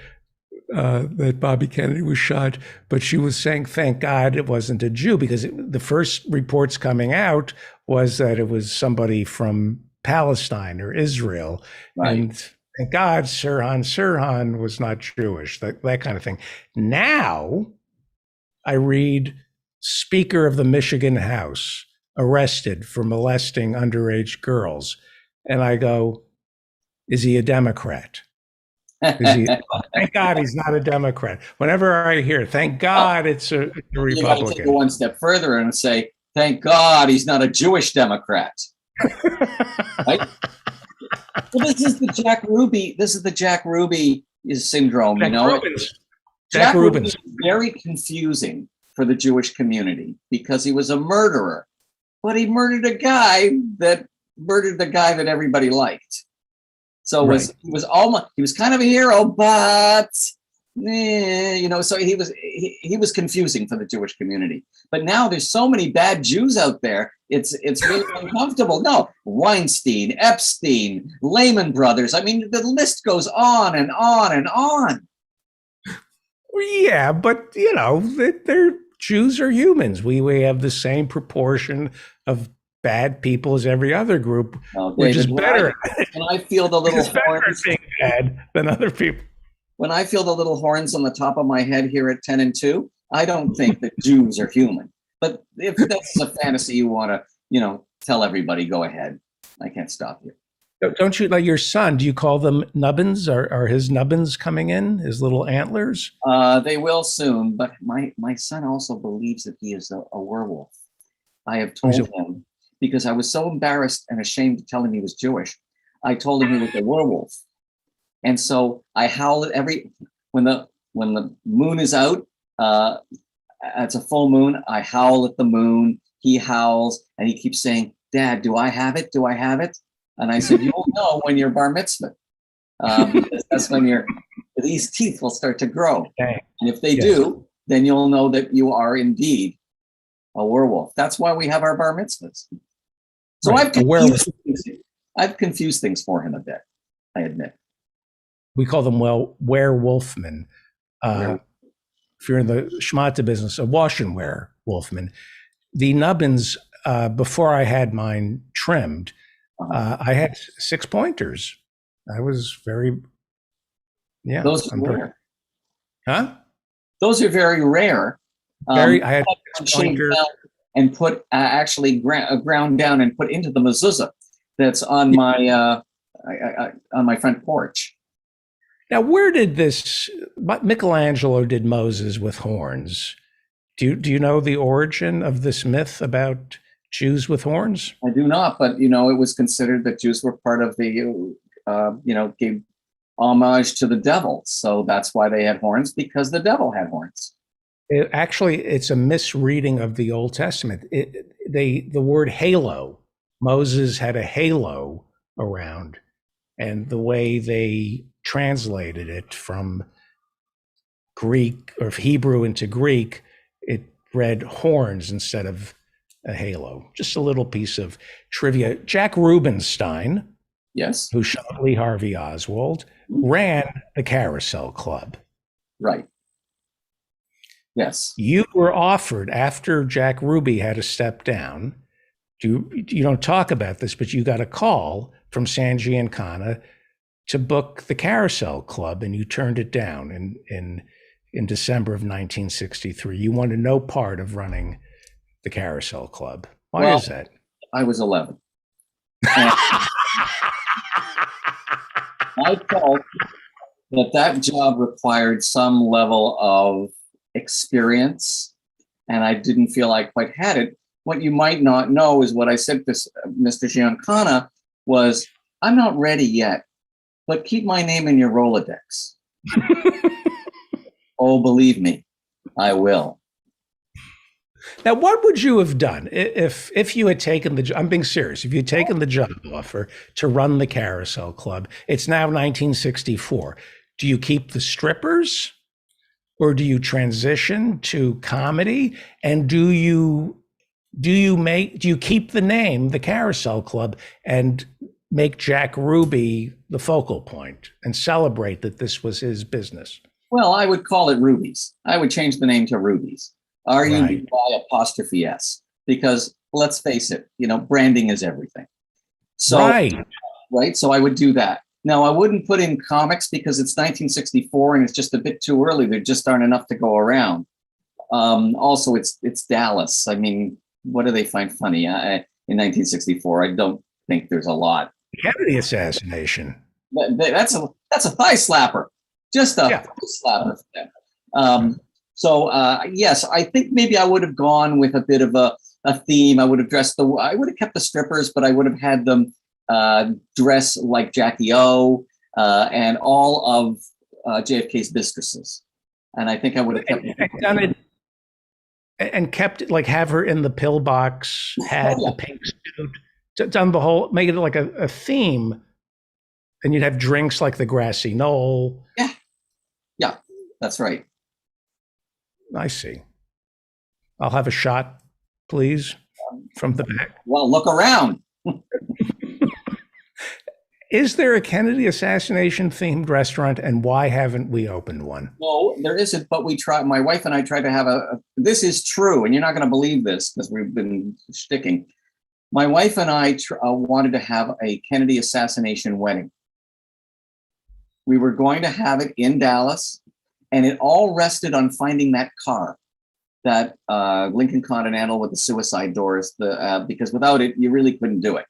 that Bobby Kennedy was shot, but she was saying, "Thank God it wasn't a Jew," because the first reports coming out was that it was somebody from Palestine or Israel, Right. and thank God Sirhan was not Jewish. That kind of thing. Now, I read Speaker of the Michigan House arrested for molesting underage girls, and I go, "Is he a Democrat?" Thank God he's not a Democrat. Whenever I hear, "Thank God it's a You got to take it Republican," one step further and say, thank God he's not a Jewish Democrat. Right? Well, this is the Jack Ruby. This is the Jack Ruby syndrome. Jack you know, Rubens. Jack Jack Ruby Rubens. is very confusing for the Jewish community because he was a murderer, but he murdered a guy that murdered the guy that everybody liked. So he was kind of a hero, but so he was confusing for the Jewish community. But now there's so many bad Jews out there, it's really uncomfortable. No, Weinstein, Epstein, Lehman Brothers. I mean, the list goes on and on and on. Yeah, but they're Jews are humans. We have the same proportion of bad people as every other group. We're just better. When I feel the little horns being bad than other people. When I feel the little horns on the top of my head here at 10 and 2, I don't think that Jews are human. But if that's a fantasy you want to, tell everybody, go ahead. I can't stop you. Don't you, like your son, do you call them nubbins? Are his nubbins coming in, his little antlers? They will soon, but my son also believes that he is a werewolf. I have told him, because I was so embarrassed and ashamed to tell him he was Jewish, I told him he was a werewolf. And so I howl at when the moon is out, it's a full moon, I howl at the moon, he howls, and he keeps saying, "Dad, do I have it? Do I have it?" And I said, "You'll know when you're bar mitzvah, because that's when these teeth will start to grow. And if they do, then you'll know that you are indeed a werewolf." That's why we have our bar mitzvahs. So Right. I've confused things for him a bit, I admit. We call them werewolfmen. If you're in the schmata business, a wash and wear wolfman. The nubbins, before I had mine trimmed, I had 6 pointers. I was very, Those are rare. Huh? Those are very rare. I had a pointer and put ground down and put into the mezuzah that's on my front porch. Now, where did Michelangelo did Moses with horns? Do you know the origin of this myth about Jews with horns? I do not, but it was considered that Jews were part of the, gave homage to the devil. So that's why they had horns, because the devil had horns. It's a misreading of the Old Testament. The word halo, Moses had a halo around, and the way they translated it from Greek or Hebrew into Greek, it read horns instead of a halo. Just a little piece of trivia. Jack Rubenstein, yes, who shot Lee Harvey Oswald, ran the Carousel Club. Right. Yes. You were offered, after Jack Ruby had to step down, you don't talk about this, but you got a call from San Giancana to book the Carousel Club, and you turned it down in December of 1963. You wanted no part of running the Carousel Club. Why is that? I was 11. I felt that job required some level of experience, and I didn't feel I quite had it. What you might not know is what I said to Mr. Giancana was, "I'm not ready yet, but keep my name in your Rolodex." Oh, believe me, I will. Now, what would you have done if you had taken I'm being serious. If you had taken the job offer to run the Carousel Club, it's now 1964. Do you keep the strippers, or do you transition to comedy? And do you keep the name, the Carousel Club, and make Jack Ruby the focal point and celebrate that this was his business? Well, I would call it Ruby's. I would change the name to Ruby's. Right. RUBY''S, because let's face it, branding is everything. So, right. So I would do that. Now, I wouldn't put in comics because it's 1964 and it's just a bit too early. There just aren't enough to go around. Also, it's Dallas. I mean, what do they find funny in 1964? I don't think there's a lot. Kennedy assassination. That's a thigh slapper. Just a thigh slapper for them. Yes, I think maybe I would have gone with a bit of a theme. I would have kept the strippers, but I would have had them dress like Jackie O and all of JFK's mistresses. And I think I would have kept it like have her in the pillbox, had the pink suit, done the whole, make it like a theme. And you'd have drinks like the grassy knoll. Yeah, that's right. I see. I'll have a shot, please, from the back. Well, look around. Is there a Kennedy assassination themed restaurant, and why haven't we opened one? No, there isn't, but we tried. My wife and I tried to have this is true, and you're not going to believe this because we've been sticking. My wife and I wanted to have a Kennedy assassination wedding. We were going to have it in Dallas, and it all rested on finding that car, that Lincoln Continental with the suicide doors, because without it, you really couldn't do it.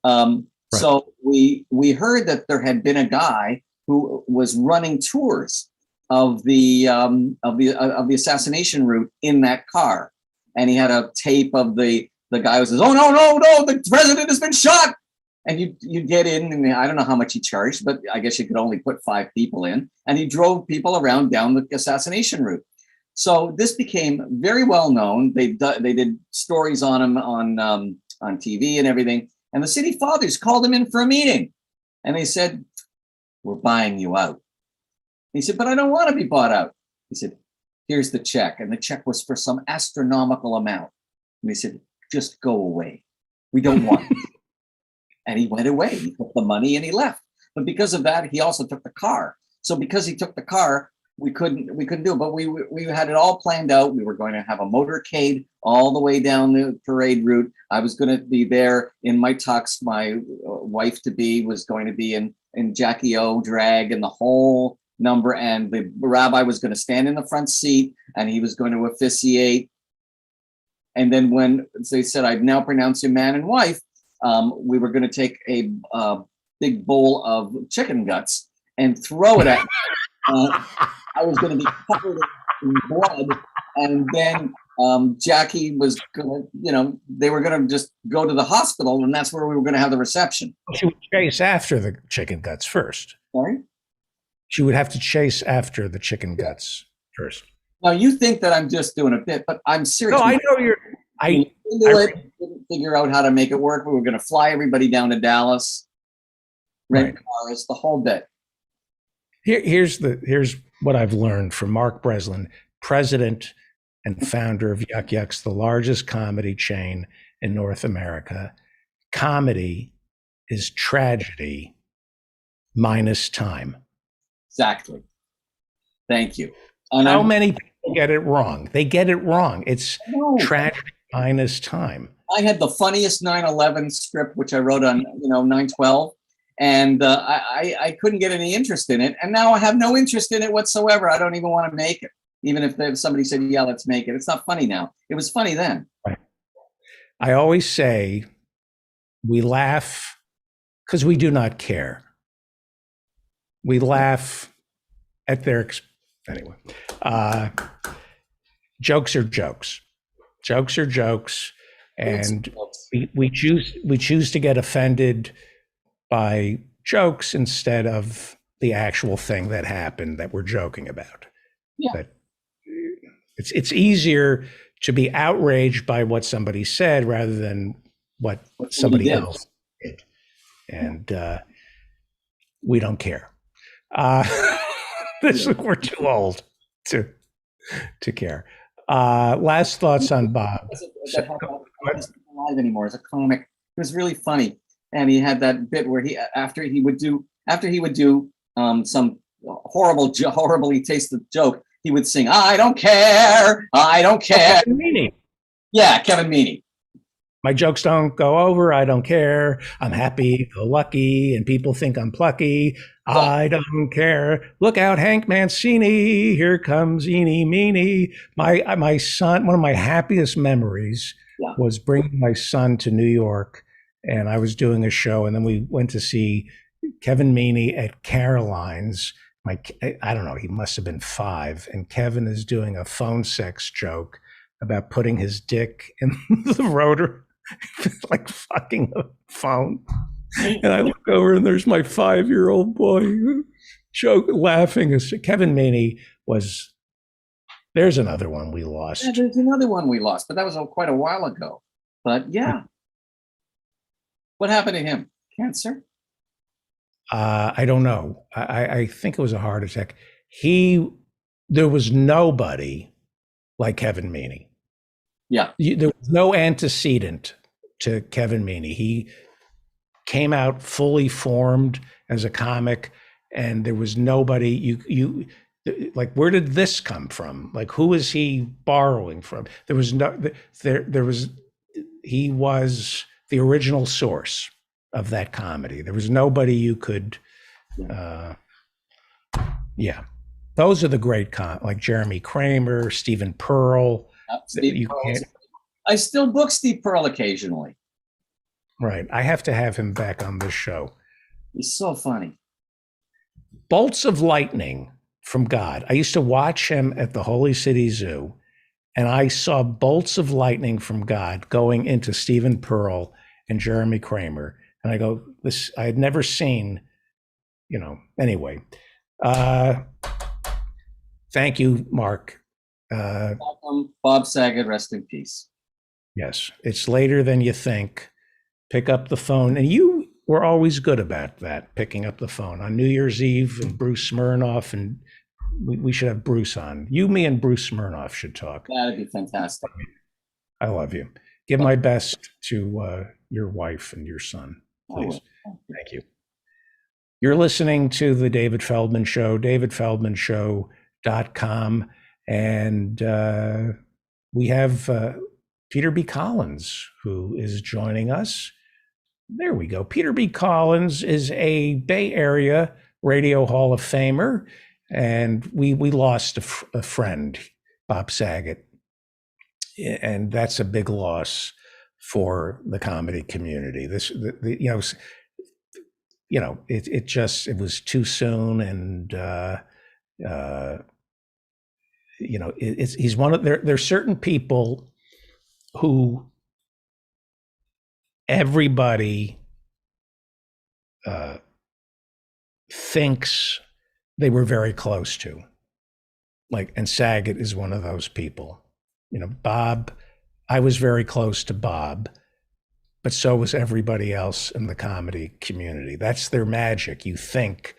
Right. So we heard that there had been a guy who was running tours of the assassination route in that car, and he had a tape of the guy who says, "Oh no, the president has been shot." And you get in, and I don't know how much he charged, but I guess you could only put 5 people in. And he drove people around down the assassination route. So this became very well known. They did stories on him on TV and everything. And the city fathers called him in for a meeting, and they said, "We're buying you out." He said, "But I don't want to be bought out." He said, "Here's the check," and the check was for some astronomical amount. And they said, "Just go away. We don't want it." And he went away. He took the money and he left. But because of that, he also took the car. So because he took the car, we couldn't do it. But we had it all planned out. We were going to have a motorcade all the way down the parade route. I was going to be there in my tux. My wife to be was going to be in Jackie O drag and the whole number. And the rabbi was going to stand in the front seat and he was going to officiate. And then when they said, "I've now pronounced you man and wife," we were going to take a big bowl of chicken guts and throw it at me. I was going to be covered in blood, and then Jackie was going to, they were going to just go to the hospital, and that's where we were going to have the reception. She would chase after the chicken guts first. Sorry? She would have to chase after the chicken guts first. Now, you think that I'm just doing a bit, but I'm serious. No, I know you're... Didn't figure out how to make it work. We were going to fly everybody down to Dallas, rent cars, the whole bit. Here's what I've learned from Mark Breslin, president and founder of Yuck Yucks, the largest comedy chain in North America. Comedy is tragedy minus time. Exactly. Thank you. How many people get it wrong? They get it wrong. It's tragedy minus time. I had the funniest 9/11 script, which I wrote on 9/12, and I couldn't get any interest in it. And now I have no interest in it whatsoever. I don't even want to make it. Even if somebody said, "Yeah, let's make it," it's not funny now. It was funny then. Right. I always say we laugh because we do not care. We laugh at their anyway. Jokes are jokes. Jokes are jokes, and we choose to get offended by jokes instead of the actual thing that happened that we're joking about. Yeah. But it's easier to be outraged by what somebody said rather than what somebody did. else did. And we don't care. We're too old to care. Last thoughts on Bob. That isn't alive anymore. As a comic, it was really funny, and he had that bit where after he would do some horribly tasted joke, he would sing, "I don't care, I don't care." Kevin Meaney. Yeah, Kevin Meaney. My jokes don't go over. I don't care. I'm happy, go lucky, and people think I'm plucky. I don't care. Look out, Hank Mancini. Here comes Eeny Meeny. My son, one of my happiest memories was bringing my son to New York, and I was doing a show, and then we went to see Kevin Meaney at Caroline's. I don't know, he must have been 5, and Kevin is doing a phone sex joke about putting his dick in the rotor, like fucking a phone. And I look over and there's my 5-year-old boy laughing. Kevin Meaney was, there's another one we lost. Yeah, there's another one we lost, but that was quite a while ago. But yeah. What happened to him? Cancer? I don't know. I think it was a heart attack. There was nobody like Kevin Meaney. Yeah. There was no antecedent to Kevin Meaney. He came out fully formed as a comic, and there was nobody you like, where did this come from? Like, who is he borrowing from? There was he was the original source of that comedy. There was nobody you could, those are the great like Jeremy Kramer, Stephen Pearl. Steve Pearl. I still book Steve Pearl occasionally. Right. I have to have him back on this show. He's so funny. Bolts of lightning from God. I used to watch him at the Holy City Zoo, and I saw bolts of lightning from God going into Stephen Pearl and Jeremy Kramer. And I go, this, I had never seen, anyway. Thank you, Mark. Welcome, Bob Saget, rest in peace. Yes, it's later than you think. Pick up the phone. And you were always good about that, picking up the phone. On New Year's Eve, and Bruce Smirnoff, and we should have Bruce on. You, me, and Bruce Smirnoff should talk. That'd be fantastic. I love you. Give my best to your wife and your son, please. Thank you. You're listening to The David Feldman Show, davidfeldmanshow.com. And we have Peter B. Collins, who is joining us. There we go. Peter B. Collins is a Bay Area Radio Hall of Famer, and we lost a friend, Bob Saget, and that's a big loss for the comedy community. It was too soon, and he's one of there's certain people who everybody thinks they were very close to, and Saget is one of those people. Bob, I was very close to Bob, but so was everybody else in the comedy community. That's their magic. You think,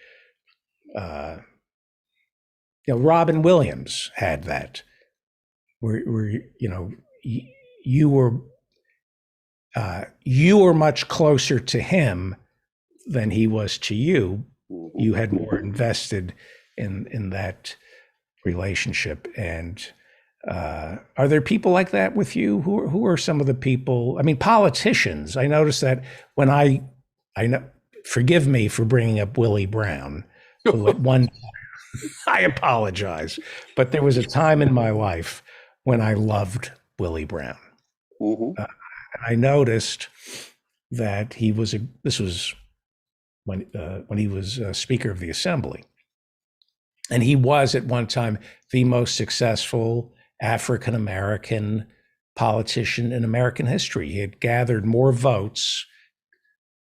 Robin Williams had that, where you were much closer to him than he was to you. You had more invested in that relationship. And are there people like that with you? Who are some of the people? I mean, politicians. I noticed that when I know. Forgive me for bringing up Willie Brown. Who at one time, I apologize, but there was a time in my life when I loved Willie Brown. Mm-hmm. I noticed that this was when he was Speaker of the Assembly. And he was at one time the most successful African-American politician in American history. He had gathered more votes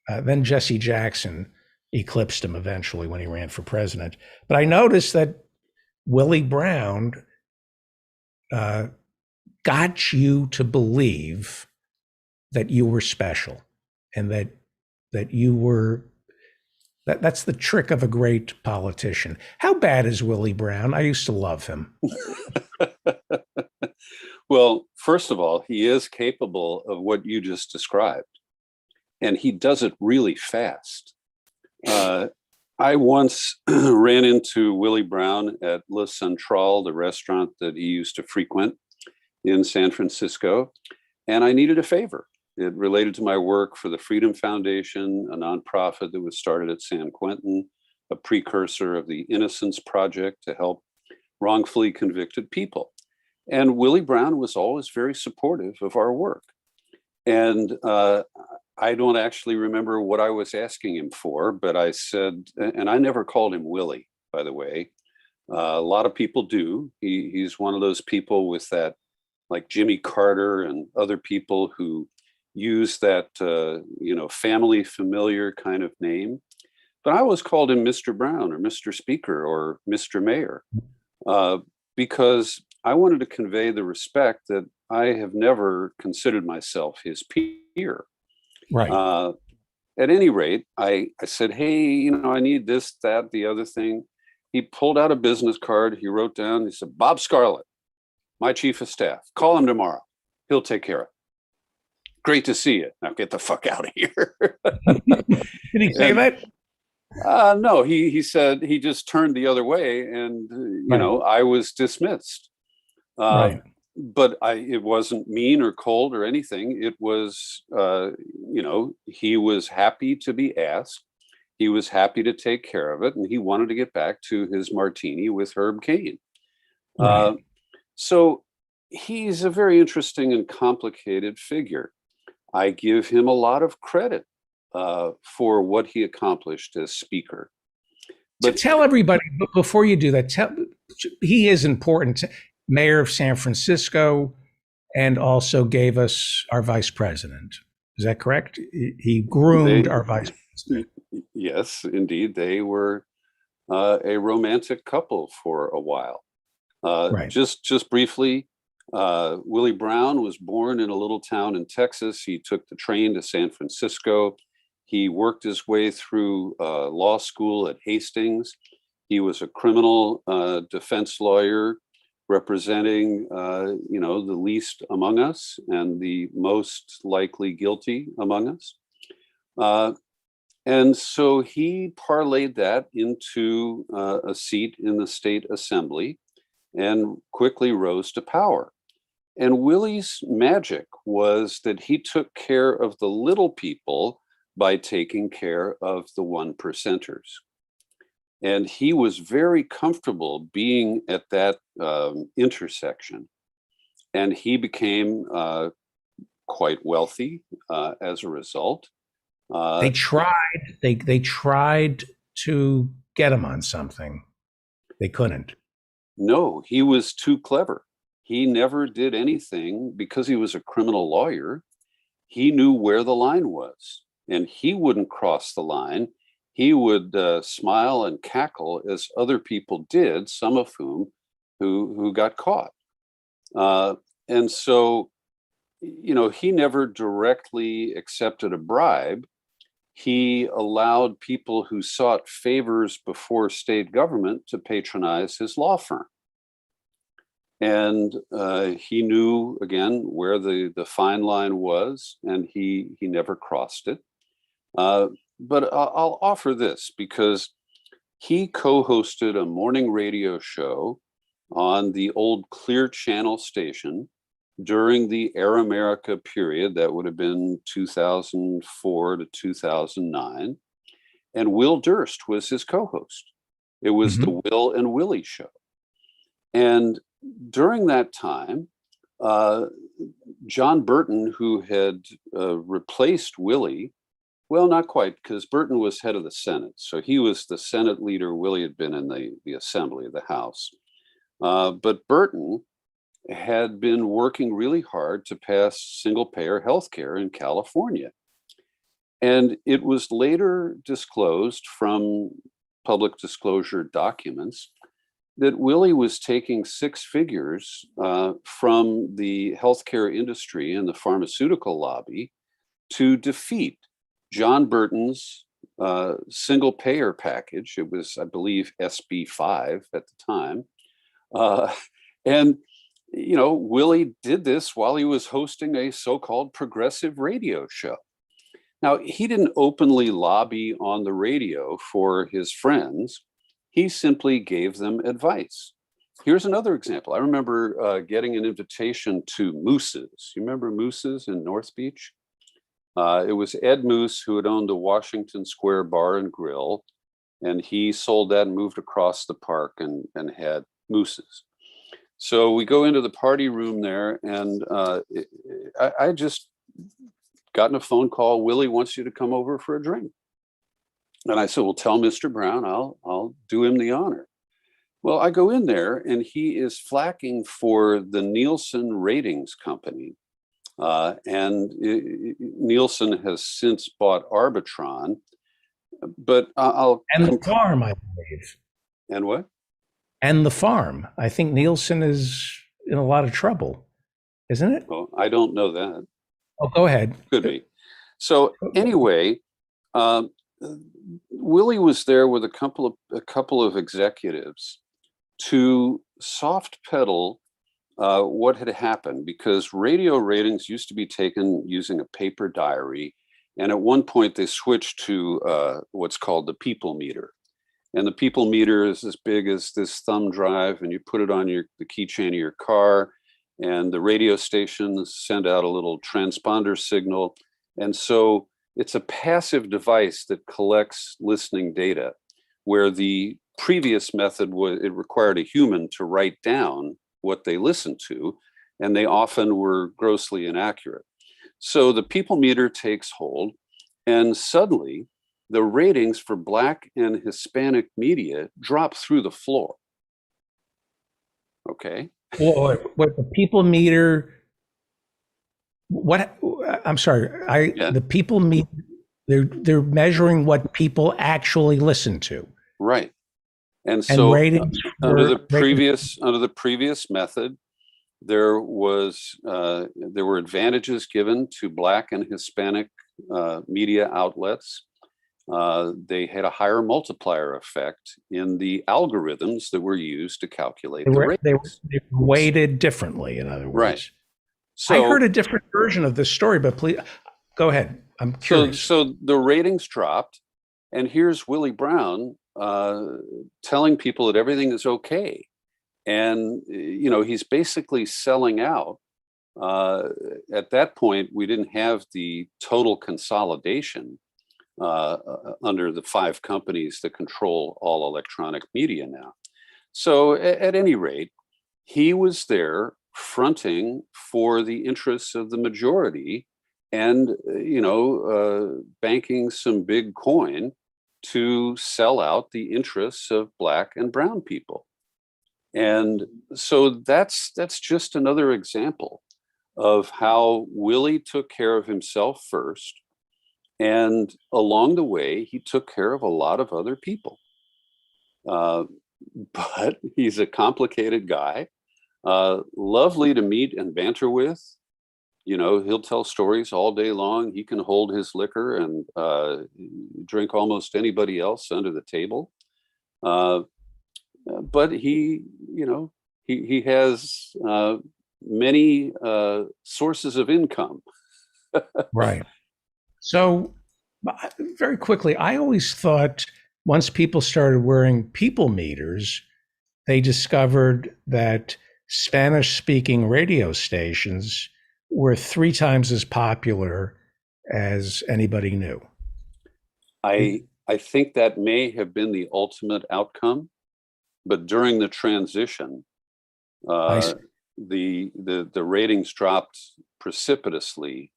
than Jesse Jackson, eclipsed him eventually when he ran for president. But I noticed that Willie Brown got you to believe that you were special and that you were that's the trick of a great politician. How bad is Willie Brown? I used to love him. Well, first of all, he is capable of what you just described, and he does it really fast. I once ran into Willie Brown at Le Central, the restaurant that he used to frequent in San Francisco, and I needed a favor. It related to my work for the Freedom Foundation, a nonprofit that was started at San Quentin, a precursor of the Innocence Project to help wrongfully convicted people. And Willie Brown was always very supportive of our work. And I don't actually remember what I was asking him for, but I said, and I never called him Willie, by the way. A lot of people do. He's one of those people with that, like Jimmy Carter and other people who use that, family familiar kind of name. But I always called him Mr. Brown or Mr. Speaker or Mr. Mayor because I wanted to convey the respect that I have never considered myself his peer. Right. At any rate, I said, hey, I need this, that, the other thing. He pulled out a business card. He wrote down, he said, Bob Scarlett, my chief of staff. Call him tomorrow. He'll take care of it. Great to see you. Now get the fuck out of here. Did he say that? No, he said he just turned the other way and, I was dismissed. Right. But it wasn't mean or cold or anything. It was, he was happy to be asked. He was happy to take care of it. And he wanted to get back to his martini with Herb Caen. Right. So he's a very interesting and complicated figure. I give him a lot of credit for what he accomplished as speaker. But tell everybody, before you do that, he is important. Mayor of San Francisco, and also gave us our vice president. Is that correct? He groomed our vice president. Yes, indeed. They were a romantic couple for a while. Right. Just briefly, Willie Brown was born in a little town in Texas. He took the train to San Francisco. He worked his way through law school at Hastings. He was a criminal defense lawyer representing, the least among us and the most likely guilty among us. And so he parlayed that into a seat in the state assembly and quickly rose to power. And Willie's magic was that he took care of the little people by taking care of the 1%ers. And he was very comfortable being at that intersection. And he became quite wealthy as a result. They tried to get him on something. They couldn't. No, he was too clever. He never did anything because he was a criminal lawyer. He knew where the line was, and he wouldn't cross the line. He would smile and cackle as other people did, some of whom who got caught. And so, he never directly accepted a bribe. He allowed people who sought favors before state government to patronize his law firm. And he knew, again, where the fine line was, and he never crossed it. But I'll offer this because he co-hosted a morning radio show on the old Clear Channel station during the Air America period. That would have been 2004 to 2009. And Will Durst was his co-host. It was the Will and Willie show. And during that time, John Burton, who had replaced Willie, well, not quite, because Burton was head of the Senate. So he was the Senate leader. Willie had been in the Assembly, the House. But Burton had been working really hard to pass single-payer health care in California. And it was later disclosed from public disclosure documents that Willie was taking six figures from the healthcare industry and the pharmaceutical lobby to defeat John Burton's single payer package. It was, I believe, SB5 at the time. And, you know, Willie did this while he was hosting a so-called progressive radio show. Now, he didn't openly lobby on the radio for his friends. He simply gave them advice. Here's another example. I remember getting an invitation to Moose's. You remember Moose's in North Beach? It was Ed Moose who had owned the Washington Square Bar and Grill, and he sold that and moved across the park and had Moose's. So we go into the party room there, and I just gotten a phone call. Willie wants you to come over for a drink. And I said, well, tell Mr. Brown, I'll do him the honor. Well, I go in there and he is flacking for the Nielsen Ratings Company. And Nielsen has since bought Arbitron, but And the farm, I believe. And what? And the farm. I think Nielsen is in a lot of trouble, isn't it? Well, I don't know that. Oh, go ahead. Could be. So anyway, Willie was there with a couple of executives to soft pedal what had happened, because radio ratings used to be taken using a paper diary, and at one point they switched to what's called the people meter. And the people meter is as big as this thumb drive, and you put it on the keychain of your car, and the radio stations send out a little transponder signal. And so it's a passive device that collects listening data, where the previous method it required a human to write down what they listened to, and they often were grossly inaccurate. So the people meter takes hold, and suddenly the ratings for Black and Hispanic media drop through the floor. Okay. What the people meter? What? I'm sorry. The people meter. They're measuring what people actually listen to. Right. And so ratings under the previous method, there were advantages given to Black and Hispanic media outlets. They had a higher multiplier effect in the algorithms that were used to calculate the ratings. They were weighted differently, in other words. Right. So I heard a different version of this story, but please go ahead. I'm curious. So the ratings dropped, and here's Willie Brown telling people that everything is okay. And, you know, he's basically selling out. At that point, we didn't have the total consolidation under the 5 companies that control all electronic media now. So at any rate, he was there fronting for the interests of the majority and, banking some big coin to sell out the interests of Black and brown people. And so that's just another example of how Willie took care of himself first. And along the way, he took care of a lot of other people. But he's a complicated guy, lovely to meet and banter with. You know, he'll tell stories all day long. He can hold his liquor and drink almost anybody else under the table. But he has many sources of income. Right. So very quickly, I always thought once people started wearing people meters, they discovered that Spanish-speaking radio stations were 3 times as popular as anybody knew. I think that may have been the ultimate outcome, but during the transition, the ratings dropped precipitously,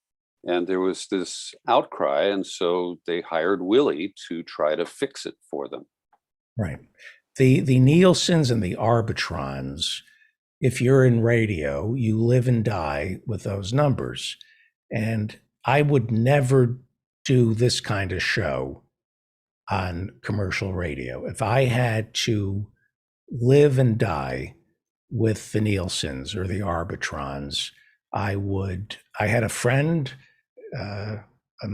and there was this outcry, and so they hired Willie to try to fix it for them. Right. The Nielsens and the Arbitrons, if you're in radio, you live and die with those numbers. And I would never do this kind of show on commercial radio. If I had to live and die with the Nielsen's or the Arbitrons, I had a friend, I'm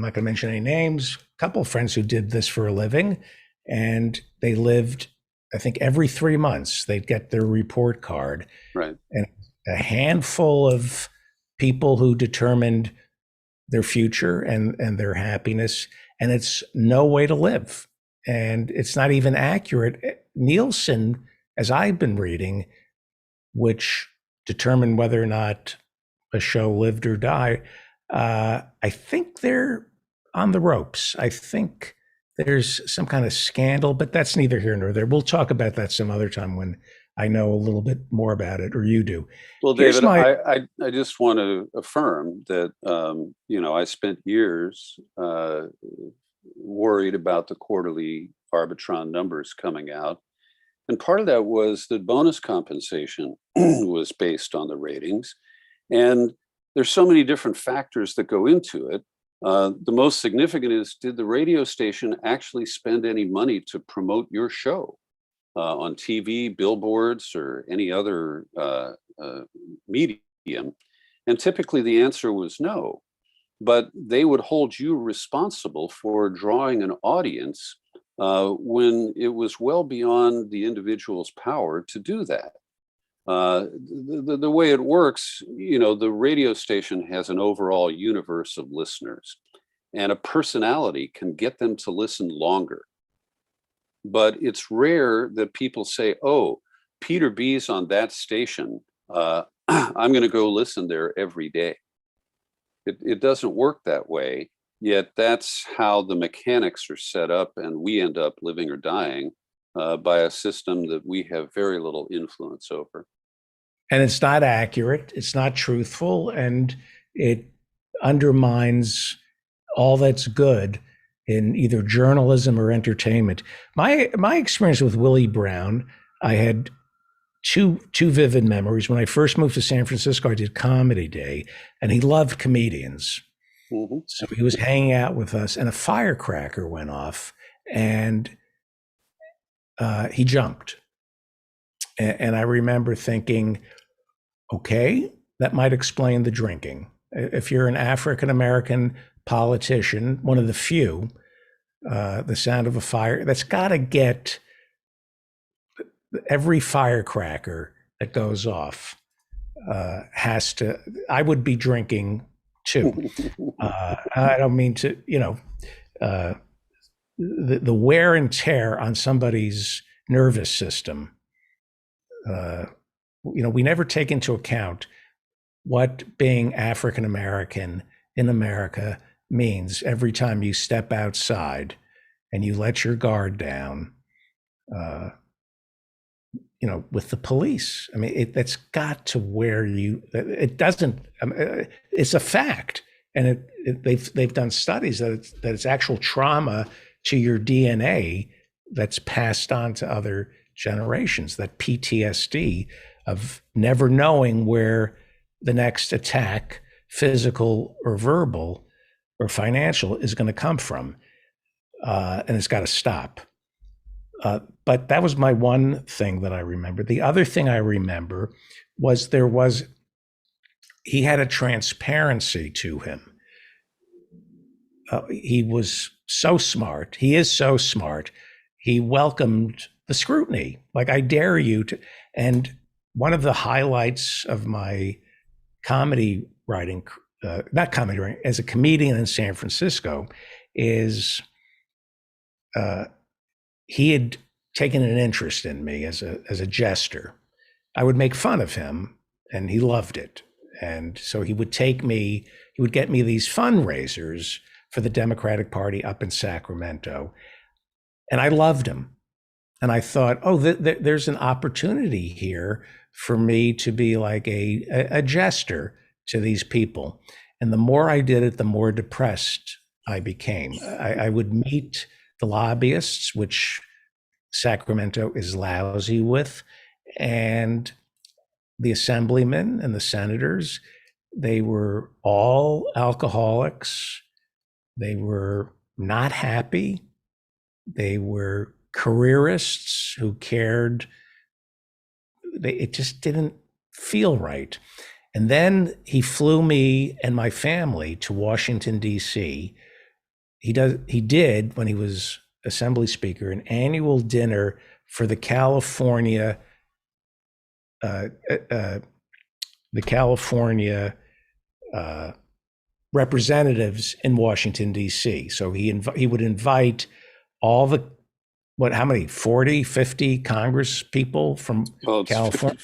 not going to mention any names, a couple of friends who did this for a living, and they lived, I think every 3 months, they'd get their report card. Right. And a handful of people who determined their future and their happiness, and it's no way to live. And it's not even accurate. Nielsen, as I've been reading, which determine whether or not a show lived or died, I think they're on the ropes. I think there's some kind of scandal, but that's neither here nor there. We'll talk about that some other time when I know a little bit more about it, or you do. Well, Here's David, I just want to affirm that, I spent years worried about the quarterly Arbitron numbers coming out. And part of that was that bonus compensation was based on the ratings. And there's so many different factors that go into it. The most significant is, did the radio station actually spend any money to promote your show on TV, billboards, or any other medium? And typically the answer was no. But they would hold you responsible for drawing an audience when it was well beyond the individual's power to do that. The way it works, the radio station has an overall universe of listeners, and a personality can get them to listen longer. But it's rare that people say, oh, Peter B's on that station. I'm going to go listen there every day. It doesn't work that way, yet that's how the mechanics are set up, and we end up living or dying by a system that we have very little influence over. And it's not accurate, it's not truthful, and it undermines all that's good in either journalism or entertainment. My experience with Willie Brown, I had two vivid memories. When I first moved to San Francisco, I did Comedy Day, and he loved comedians. Mm-hmm. So he was hanging out with us, and a firecracker went off, and he jumped. And I remember thinking, okay, that might explain the drinking. If you're an African-American politician, one of the few, the sound of a fire, that's got to get every firecracker that goes off has to, I would be drinking too. I don't mean to, the wear and tear on somebody's nervous system. We never take into account what being African American in America means every time you step outside and you let your guard down, with the police. I mean, that's got to wear you. It doesn't. It's a fact, and they've done studies that it's actual trauma to your DNA that's passed on to other generations. That PTSD of never knowing where the next attack, physical or verbal or financial, is going to come from, and it's got to stop. But that was my one thing that I remember. The other thing I remember was he had a transparency to him. He was so smart. He is so smart. He welcomed the scrutiny. Like, I dare you to. And one of the highlights of my comedy writing, not comedy writing, as a comedian in San Francisco, is he had taken an interest in me as a jester. I would make fun of him, and he loved it. And so he would get me these fundraisers for the Democratic Party up in Sacramento. And I loved him. And I thought, there's an opportunity here for me to be like a jester to these people. And the more I did it, the more depressed I became. I would meet the lobbyists, which Sacramento is lousy with, and the assemblymen and the senators. They were all alcoholics. They were not happy. They were careerists who cared it just didn't feel right. And then he flew me and my family to Washington, D.C. He did, when he was Assembly Speaker, an annual dinner for the California representatives in Washington, D.C. So he would invite all the, how many, 40, 50 Congress people from California?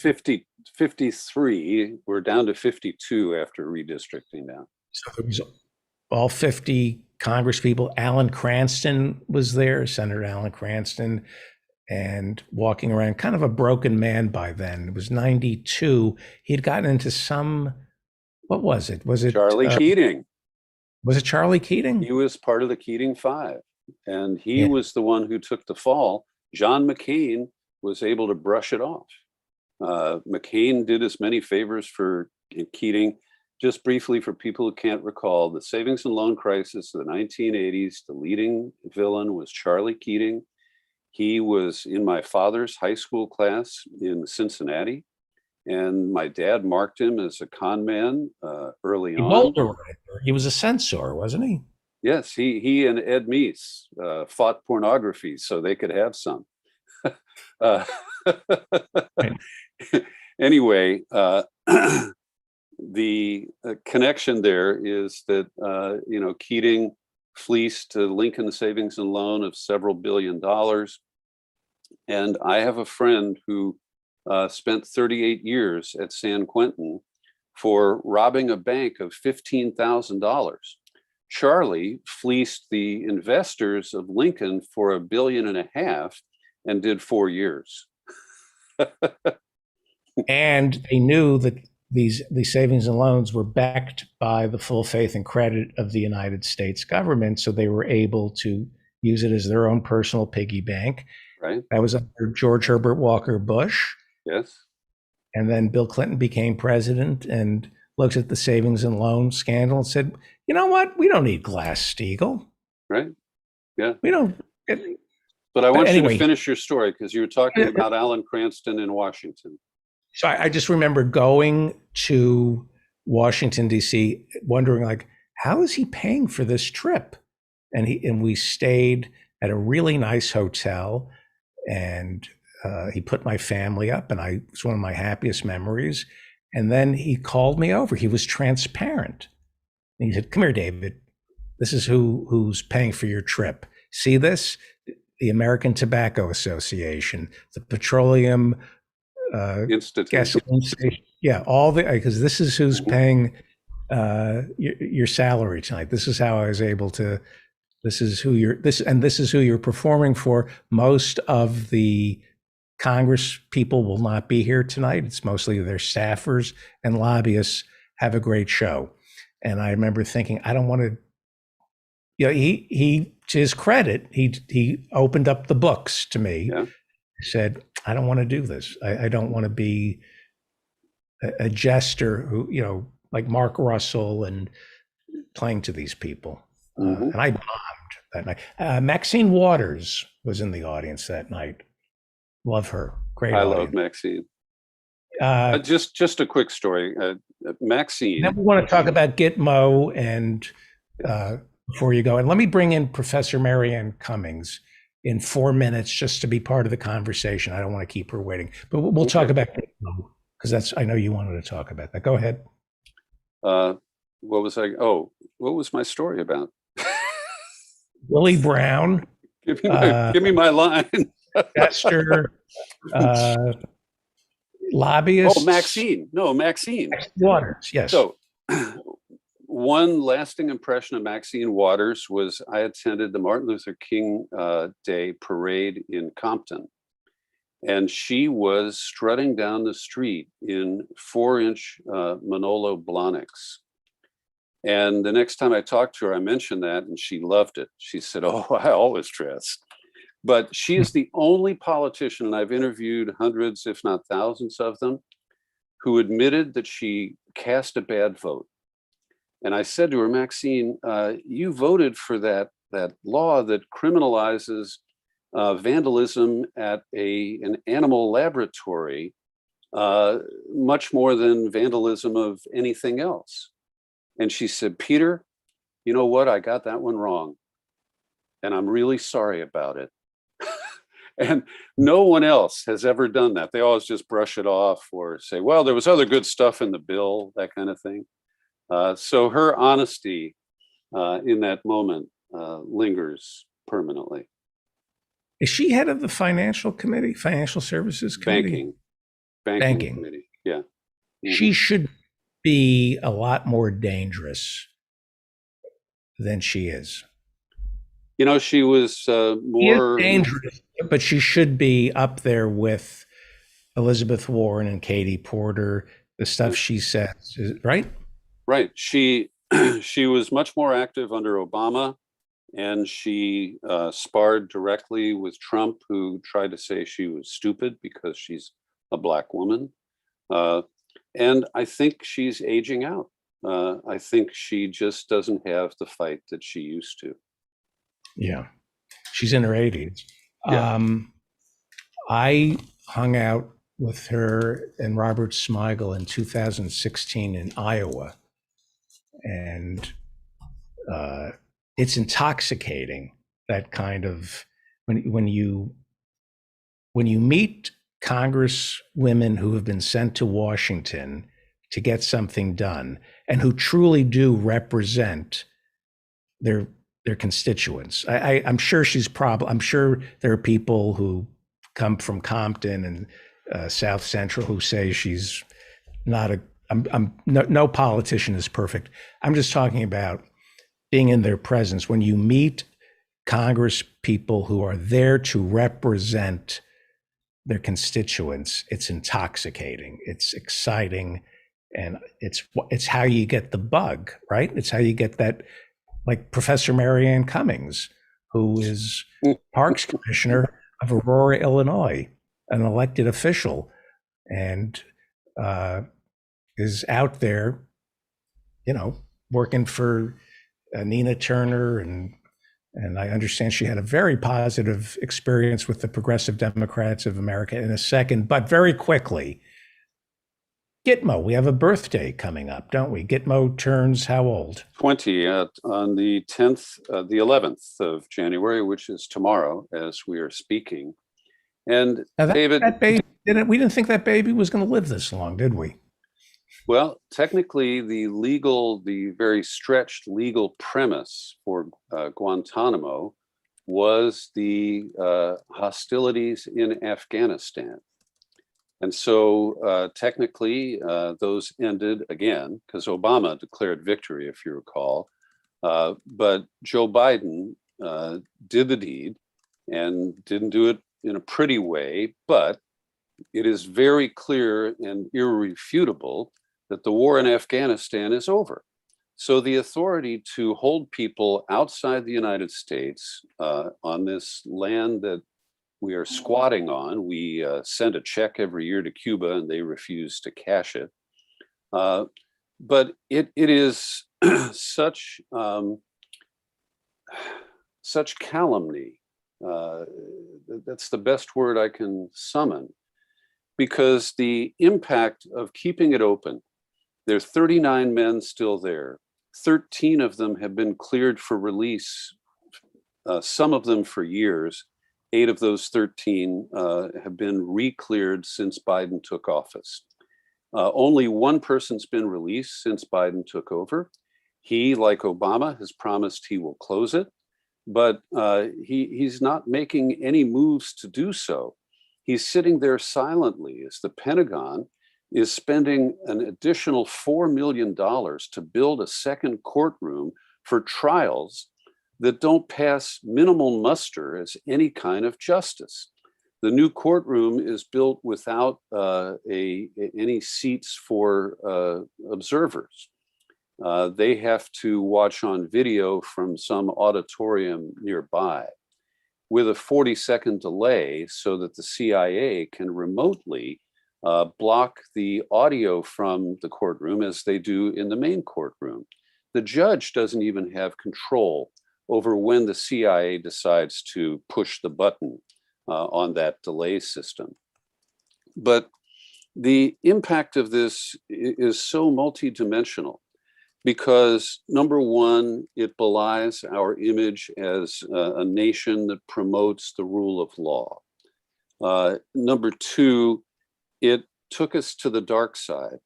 53. We're down to 52 after redistricting now. So there was all 50 Congress people. Alan Cranston was there, Senator Alan Cranston, and walking around, kind of a broken man by then. It was 92. He had gotten into some, what was it? Was it Charlie Keating? Was it Charlie Keating? He was part of the Keating Five, and he was the one who took the fall. John McCain was able to brush it off. McCain did as many favors for Keating. Just briefly, for people who can't recall, the savings and loan crisis of the 1980s, the leading villain was Charlie Keating. He was in my father's high school class in Cincinnati, and my dad marked him as a con man early on. He was a censor, wasn't he? Yes, he and Ed Meese fought pornography so they could have some. Anyway, the connection there is that Keating fleeced Lincoln Savings and Loan of several $1 billion, and I have a friend who spent 38 years at San Quentin for robbing a bank of $15,000. Charlie fleeced the investors of Lincoln for $1.5 billion and did 4 years. And they knew that these savings and loans were backed by the full faith and credit of the United States government, so they were able to use it as their own personal piggy bank. Right. That was under George Herbert Walker Bush. Yes. And then Bill Clinton became president and looked at the savings and loan scandal and said, you know what? We don't need Glass-Steagall. Right. Yeah. We don't. But I want you anyway, to finish your story, because you were talking about Alan Cranston in Washington. So I just remember going to Washington, D.C., wondering, like, how is he paying for this trip? And we stayed at a really nice hotel, and he put my family up, and it's one of my happiest memories. And then he called me over. He was transparent. And he said, "Come here, David. This is who's paying for your trip. See this? The American Tobacco Association, the Petroleum Institute. Gasoline station. Yeah, because this is who's paying your salary tonight. This is how I was able to. This is who you're performing for. Most of the Congress people will not be here tonight. It's mostly their staffers and lobbyists. Have a great show." And I remember thinking, I don't want to. He to his credit, he opened up the books to me. Yeah. He said, I don't want to do this. I don't want to be a jester who, like Mark Russell, and playing to these people. And I bombed that night. Maxine Waters was in the audience that night. Love her. Great. I audience. love Maxine. Just a quick story. Maxine. Then we want to talk about Gitmo and before you go. And let me bring in Professor Marianne Cummings in 4 minutes just to be part of the conversation. I don't want to keep her waiting, but we'll talk about Gitmo, because I know you wanted to talk about that. Go ahead. What was my story about? Willie Brown. Give me my line. Investor, lobbyist. Oh, Maxine. No, Maxine Waters. Yes. So one lasting impression of Maxine Waters was I attended the Martin Luther King Day parade in Compton, and she was strutting down the street in 4-inch Manolo Blahniks. And the next time I talked to her, I mentioned that, and she loved it. She said, "Oh, I always dress." But she is the only politician, and I've interviewed hundreds, if not thousands of them, who admitted that she cast a bad vote. And I said to her, "Maxine, you voted for that law that criminalizes vandalism at an animal laboratory much more than vandalism of anything else. And she said, Peter, you know what? I got that one wrong. And I'm really sorry about it. And no one else has ever done that. They always just brush it off or say, well, there was other good stuff in the bill, that kind of thing. So her honesty in that moment lingers permanently. Is she head of the financial committee, financial services committee? Banking committee. Yeah. She should be a lot more dangerous than she is. You know, she was more dangerous, but she should be up there with Elizabeth Warren and Katie Porter. The stuff she says, right? Right. She was much more active under Obama, and she sparred directly with Trump, who tried to say she was stupid because she's a Black woman. And I think she's aging out. I think she just doesn't have the fight that she used to. Yeah. She's in her 80s. Yeah. I hung out with her and Robert Smigel in 2016 in Iowa. And it's intoxicating, that kind of, when you meet Congresswomen who have been sent to Washington to get something done and who truly do represent their constituents. I'm sure I'm sure there are people who come from Compton and South Central who say she's not no politician is perfect. I'm just talking about being in their presence. When you meet Congress people who are there to represent their constituents, it's intoxicating, it's exciting, and it's how you get the bug, right? It's how you get that, like Professor Marianne Cummings, who is Parks Commissioner of Aurora, Illinois, an elected official, and is out there, working for Nina Turner, and I understand she had a very positive experience with the Progressive Democrats of America in a second, but very quickly, Gitmo, we have a birthday coming up, don't we? Gitmo turns how old? 20 on the 10th, the 11th of January, which is tomorrow as we are speaking. And David, that baby, we didn't think that baby was going to live this long, did we? Well, technically, the very stretched legal premise for Guantanamo was the hostilities in Afghanistan. And so technically, those ended again because Obama declared victory, if you recall. But Joe Biden did the deed and didn't do it in a pretty way. But it is very clear and irrefutable that the war in Afghanistan is over. So the authority to hold people outside the United States on this land that we are squatting on, we send a check every year to Cuba and they refuse to cash it. But it is such calumny. That's the best word I can summon, because the impact of keeping it open, there are 39 men still there. 13 of them have been cleared for release, some of them for years. 8 of those 13 have been re-cleared since Biden took office. Only one person's been released since Biden took over. He, like Obama, has promised he will close it, but he's not making any moves to do so. He's sitting there silently as the Pentagon is spending an additional $4 million to build a second courtroom for trials that don't pass minimal muster as any kind of justice. The new courtroom is built without any seats for observers. They have to watch on video from some auditorium nearby with a 40-second delay so that the CIA can remotely block the audio from the courtroom as they do in the main courtroom. The judge doesn't even have control over when the CIA decides to push the button on that delay system. But the impact of this is so multidimensional because, number one, it belies our image as a nation that promotes the rule of law. Number two, it took us to the dark side.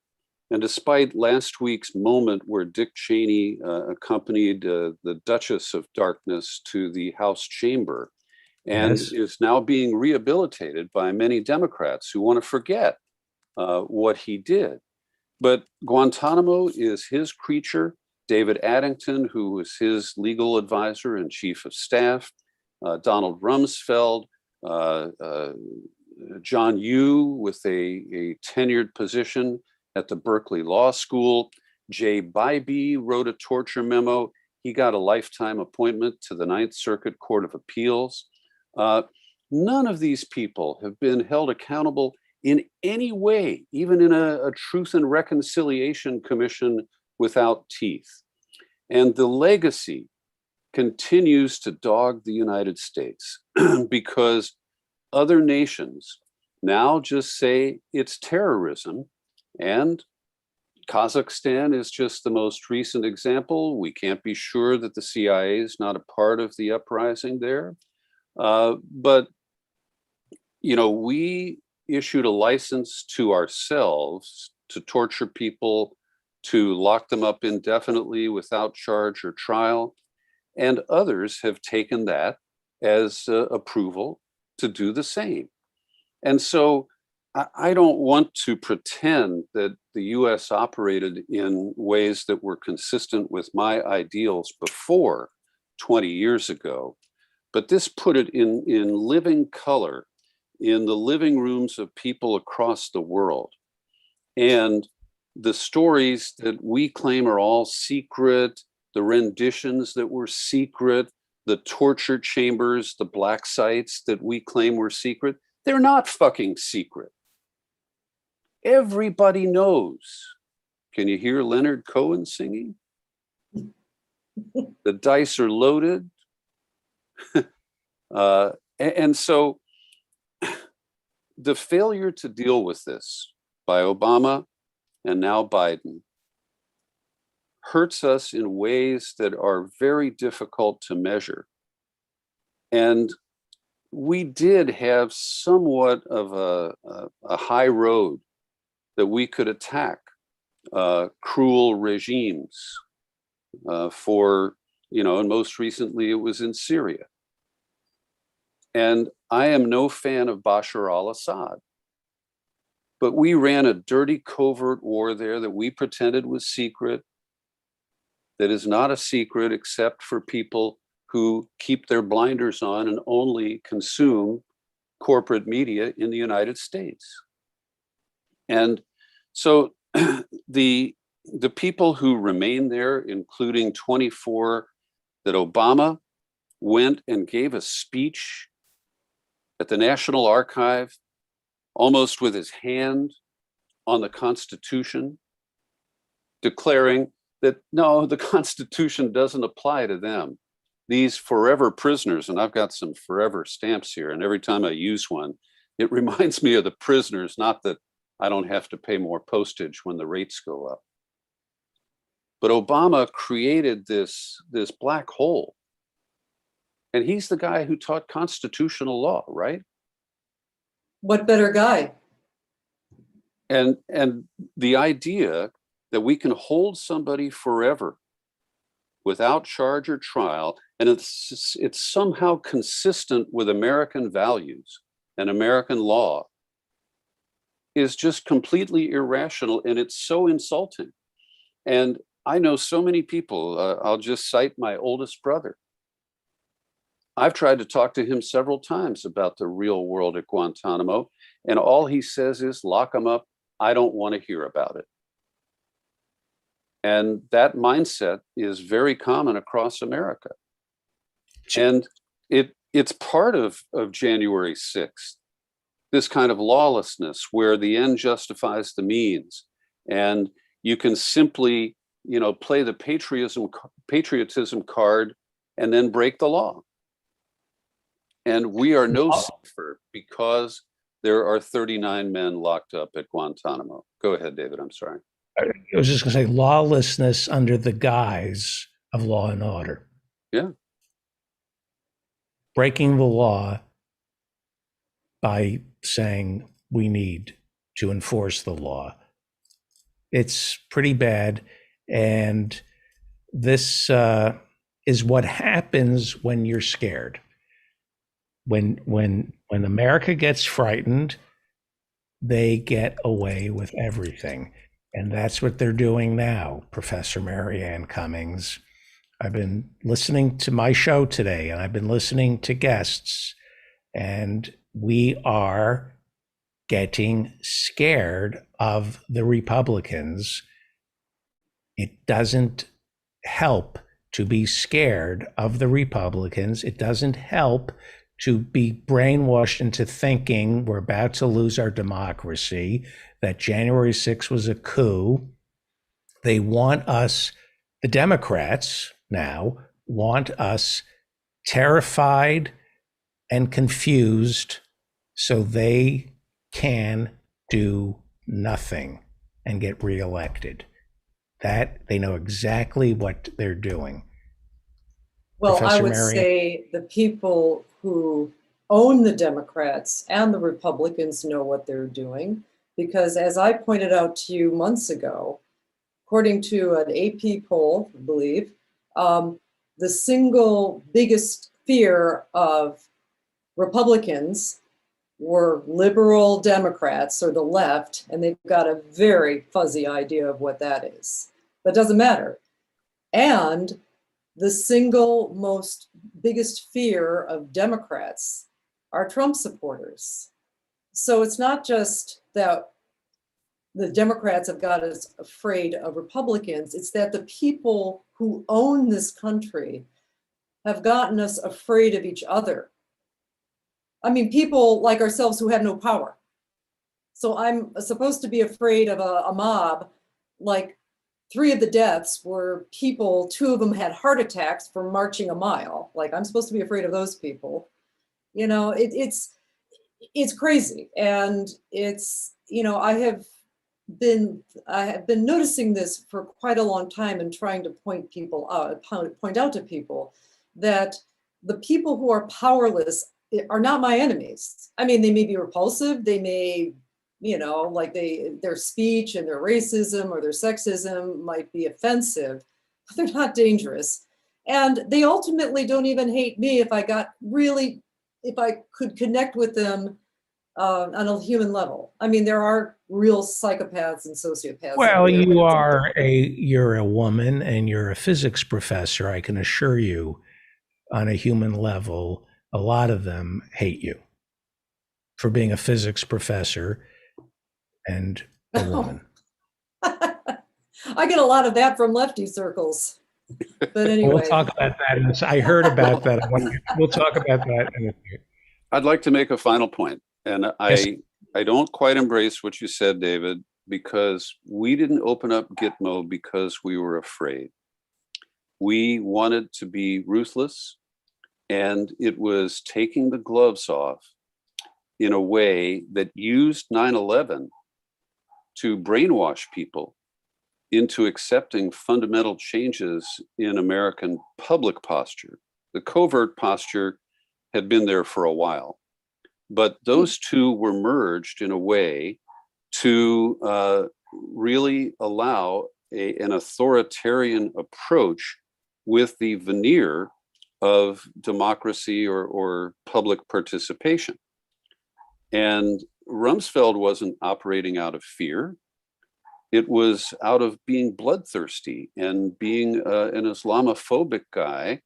And despite last week's moment where Dick Cheney accompanied the Duchess of Darkness to the House chamber and Yes. is now being rehabilitated by many Democrats who want to forget what he did. But Guantanamo is his creature. David Addington, who was his legal advisor and chief of staff, Donald Rumsfeld, John Yoo with a tenured position at the Berkeley Law School. Jay Bybee wrote a torture memo. He got a lifetime appointment to the Ninth Circuit Court of Appeals. None of these people have been held accountable in any way, even in a Truth and Reconciliation Commission without teeth. And the legacy continues to dog the United States because other nations now just say it's terrorism. And Kazakhstan is just the most recent example. We can't be sure that the CIA is not a part of the uprising there. But, you know, we issued a license to ourselves to torture people, to lock them up indefinitely without charge or trial. And others have taken that as approval to do the same. And so I don't want to pretend that the US operated in ways that were consistent with my ideals before 20 years ago, but this put it in living color in the living rooms of people across the world. And the stories that we claim are all secret, the renditions that were secret, the torture chambers, the black sites that we claim were secret, they're not fucking secret. Everybody knows. Can you hear Leonard Cohen singing? The dice are loaded. And so the failure to deal with this by Obama and now Biden hurts us in ways that are very difficult to measure. And we did have somewhat of a high road that we could attack cruel regimes for, you know, and most recently it was in Syria. And I am no fan of Bashar al-Assad, but we ran a dirty covert war there that we pretended was secret, that is not a secret except for people who keep their blinders on and only consume corporate media in the United States. And so the people who remain there, including 24 that Obama went and gave a speech at the National Archive, almost with his hand on the Constitution, declaring that no, the Constitution doesn't apply to them. These forever prisoners, and I've got some forever stamps here, and every time I use one, it reminds me of the prisoners, not that I don't have to pay more postage when the rates go up. But Obama created this black hole. And he's the guy who taught constitutional law, right? What better guy? And the idea that we can hold somebody forever without charge or trial, and it's somehow consistent with American values and American law, is just completely irrational, and it's so insulting. And I know so many people, I'll just cite my oldest brother. I've tried to talk to him several times about the real world at Guantanamo, and all he says is, lock them up, I don't want to hear about it. And that mindset is very common across America. And it's part of January 6th, this kind of lawlessness where the end justifies the means. And you can simply, you know, play the patriotism card and then break the law. And we are no safer because there are 39 men locked up at Guantanamo. Go ahead, David. I'm sorry. I was just going to say lawlessness under the guise of law and order. Yeah. Breaking the law by saying we need to enforce the law. It's pretty bad. And this is what happens when you're scared. When America gets frightened, they get away with everything. And that's what they're doing now, Professor Marianne Cummings. I've been listening to my show today, and I've been listening to guests, and we are getting scared of the Republicans. It doesn't help to be scared of the Republicans. It doesn't help to be brainwashed into thinking we're about to lose our democracy, that January 6th was a coup. They want us, the Democrats now, want us terrified and confused so they can do nothing and get reelected. That they know exactly what they're doing. Well, I Professor would Marianne? say the people who own the Democrats and the Republicans know what they're doing, because as I pointed out to you months ago, according to an AP poll, I believe, the single biggest fear of Republicans were liberal Democrats or the left, and they've got a very fuzzy idea of what that is. But it doesn't matter. And the single most biggest fear of Democrats are Trump supporters. So it's not just that the Democrats have got us afraid of Republicans, it's that the people who own this country have gotten us afraid of each other. I mean, people like ourselves who have no power. So I'm supposed to be afraid of a mob. Like 3 of the deaths were people, 2 of them had heart attacks from marching a mile. Like I'm supposed to be afraid of those people. You know, it's crazy. And it's, you know, I have been noticing this for quite a long time and trying to point out to people that the people who are powerless are not my enemies. I mean, they may be repulsive, they may, you know, like their speech and their racism or their sexism might be offensive, but they're not dangerous. And they ultimately don't even hate me if I could connect with them on a human level. I mean, there are real psychopaths and sociopaths. Well, you're a woman and you're a physics professor. I can assure you, on a human level, a lot of them hate you for being a physics professor and a woman. I get a lot of that from lefty circles. But anyway. We'll talk about that. I heard about that. We'll talk about that in a few. I'd like to make a final point, and Yes. I don't quite embrace what you said, David, because we didn't open up Gitmo because we were afraid. We wanted to be ruthless, and it was taking the gloves off in a way that used 9/11 to brainwash people into accepting fundamental changes in American public posture. The covert posture had been there for a while, but those two were merged in a way to really allow an authoritarian approach with the veneer of democracy or public participation. And Rumsfeld wasn't operating out of fear. It was out of being bloodthirsty and being an Islamophobic guy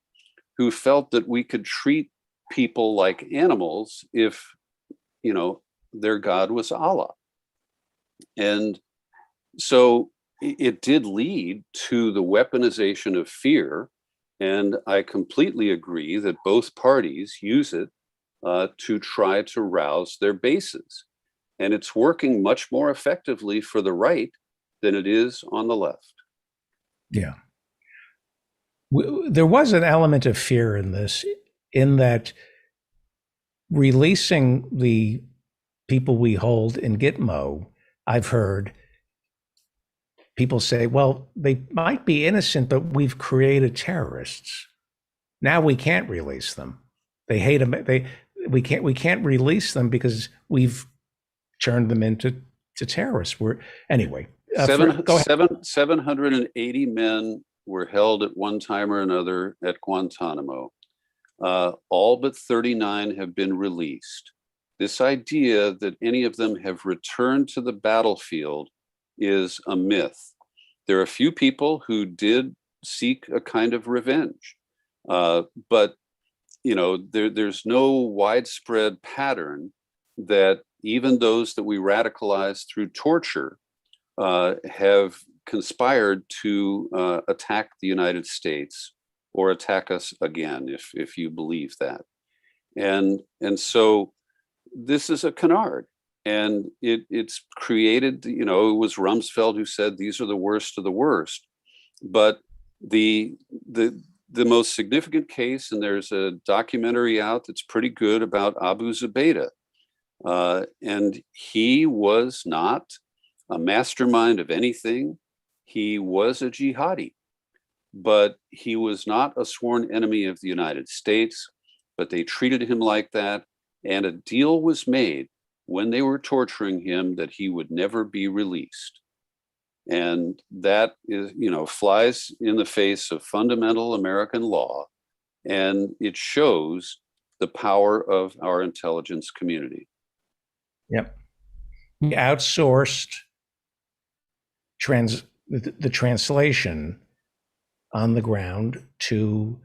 who felt that we could treat people like animals if, you know, their God was Allah. And so it did lead to the weaponization of fear. And I completely agree that both parties use it to try to rouse their bases. And it's working much more effectively for the right than it is on the left. Yeah. There was an element of fear in this, in that releasing the people we hold in Gitmo, I've heard people say, well, they might be innocent, but we've created terrorists. Now we can't release them. They hate them. We can't release them because we've turned them into terrorists. Anyway. 780 men were held at one time or another at Guantanamo. All but 39 have been released. This idea that any of them have returned to the battlefield is a myth. There are a few people who did seek a kind of revenge, but there's no widespread pattern that even those that we radicalize through torture have conspired to attack the United States or attack us again, if you believe that. And so this is a canard, and it's created, it was Rumsfeld who said these are the worst of the worst. But the most significant case, and there's a documentary out that's pretty good about Abu Zubaydah, and he was not a mastermind of anything. He was a jihadi, but he was not a sworn enemy of the United States, but they treated him like that. And a deal was made when they were torturing him that he would never be released. And that is, flies in the face of fundamental American law. And it shows the power of our intelligence community. Yep. We outsourced the translation on the ground to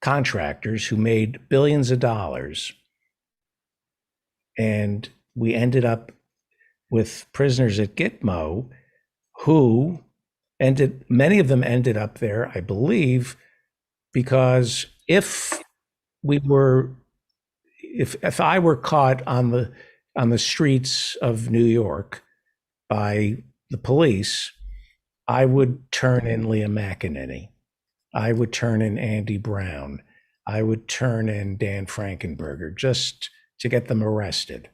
contractors who made billions of dollars. And we ended up with prisoners at Gitmo who many of them ended up there, I believe, because if I were caught on the streets of New York by the police, I would turn in Leah McEnany. I would turn in Andy Brown. I would turn in Dan Frankenberger just to get them arrested.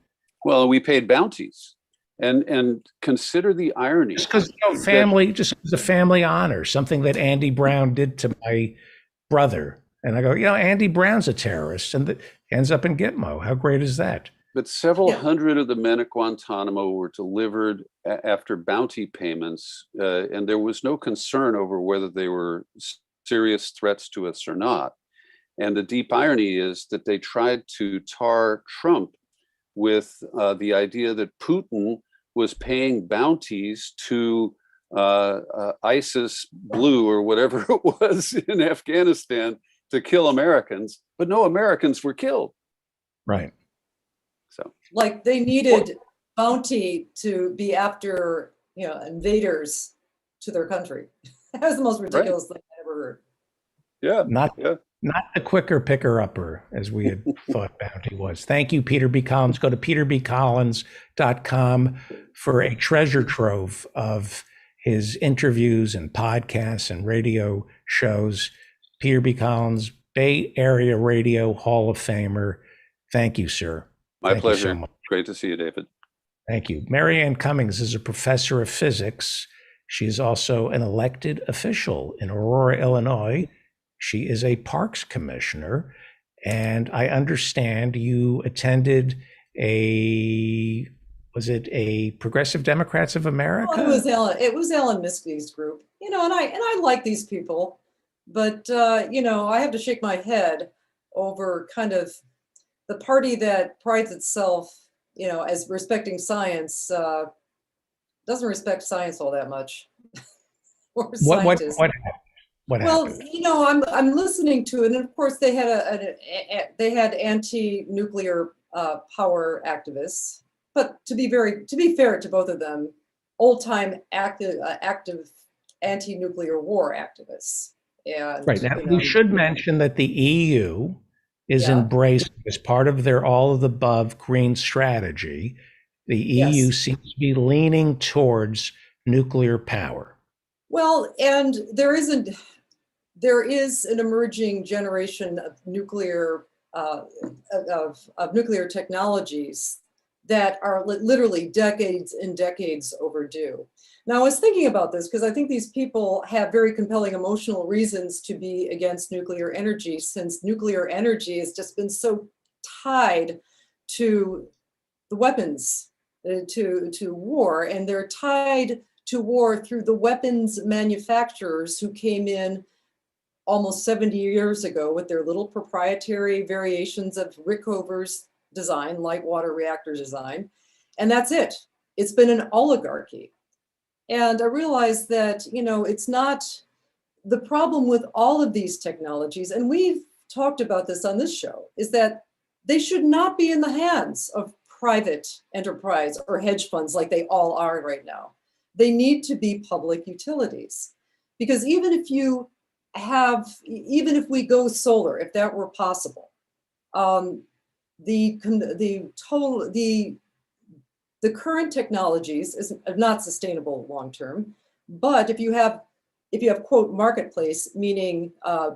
Well, we paid bounties, and consider the irony. Just because just as a family honor, something that Andy Brown did to my brother, and I go, Andy Brown's a terrorist, and ends up in Gitmo. How great is that? But several hundred of the men at Guantanamo were delivered after bounty payments, and there was no concern over whether they were serious threats to us or not. And the deep irony is that they tried to tar Trump with the idea that Putin was paying bounties to ISIS Blue or whatever it was in Afghanistan to kill Americans, but no Americans were killed. Right. So, like they needed bounty to be after, invaders to their country. That was the most ridiculous thing I ever heard. Yeah. Not the quicker picker upper as we had thought bounty was. Thank you, Peter B. Collins. Go to peterbcollins.com for a treasure trove of his interviews and podcasts and radio shows. Peter B. Collins, Bay Area Radio Hall of Famer. Thank you, sir. My pleasure. So great to see you, David. Thank you. Marianne Cummings is a professor of physics. She is also an elected official in Aurora, Illinois. She is a parks commissioner. And I understand you attended was it a Progressive Democrats of America? Well, it was Ellen Miskie's group, and I like these people, but I have to shake my head over kind of the party that prides itself, as respecting science, doesn't respect science all that much. Or scientists. What well, happened? I'm listening to it, and of course they had anti-nuclear power activists, but to be fair to both of them, old-time active anti-nuclear war activists. And, right. Now, we should mention that the EU is embraced as part of their all of the above green strategy. The EU seems to be leaning towards nuclear power. Well, and there is an emerging generation of nuclear nuclear technologies that are literally decades and decades overdue. Now, I was thinking about this because I think these people have very compelling emotional reasons to be against nuclear energy, since nuclear energy has just been so tied to the weapons, to war, and they're tied to war through the weapons manufacturers who came in almost 70 years ago with their little proprietary variations of Rickover's design, light water reactor design. And that's it. It's been an oligarchy. And I realized that, it's not the problem with all of these technologies. And we've talked about this on this show, is that they should not be in the hands of private enterprise or hedge funds like they all are right now. They need to be public utilities. Because even if we go solar, if that were possible, the current technologies is not sustainable long term. But if you have quote marketplace, meaning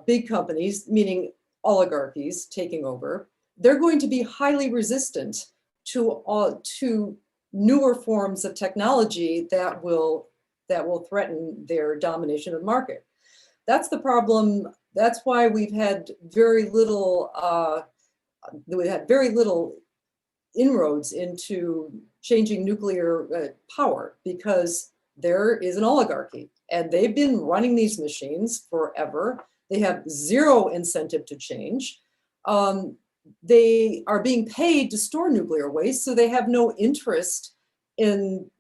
big companies, meaning oligarchies taking over, they're going to be highly resistant to newer forms of technology that will threaten their domination of the market. That's the problem. That's why we've had very little inroads into changing nuclear power, because there is an oligarchy and they've been running these machines forever. They have zero incentive to change. They are being paid to store nuclear waste, so they have no interest in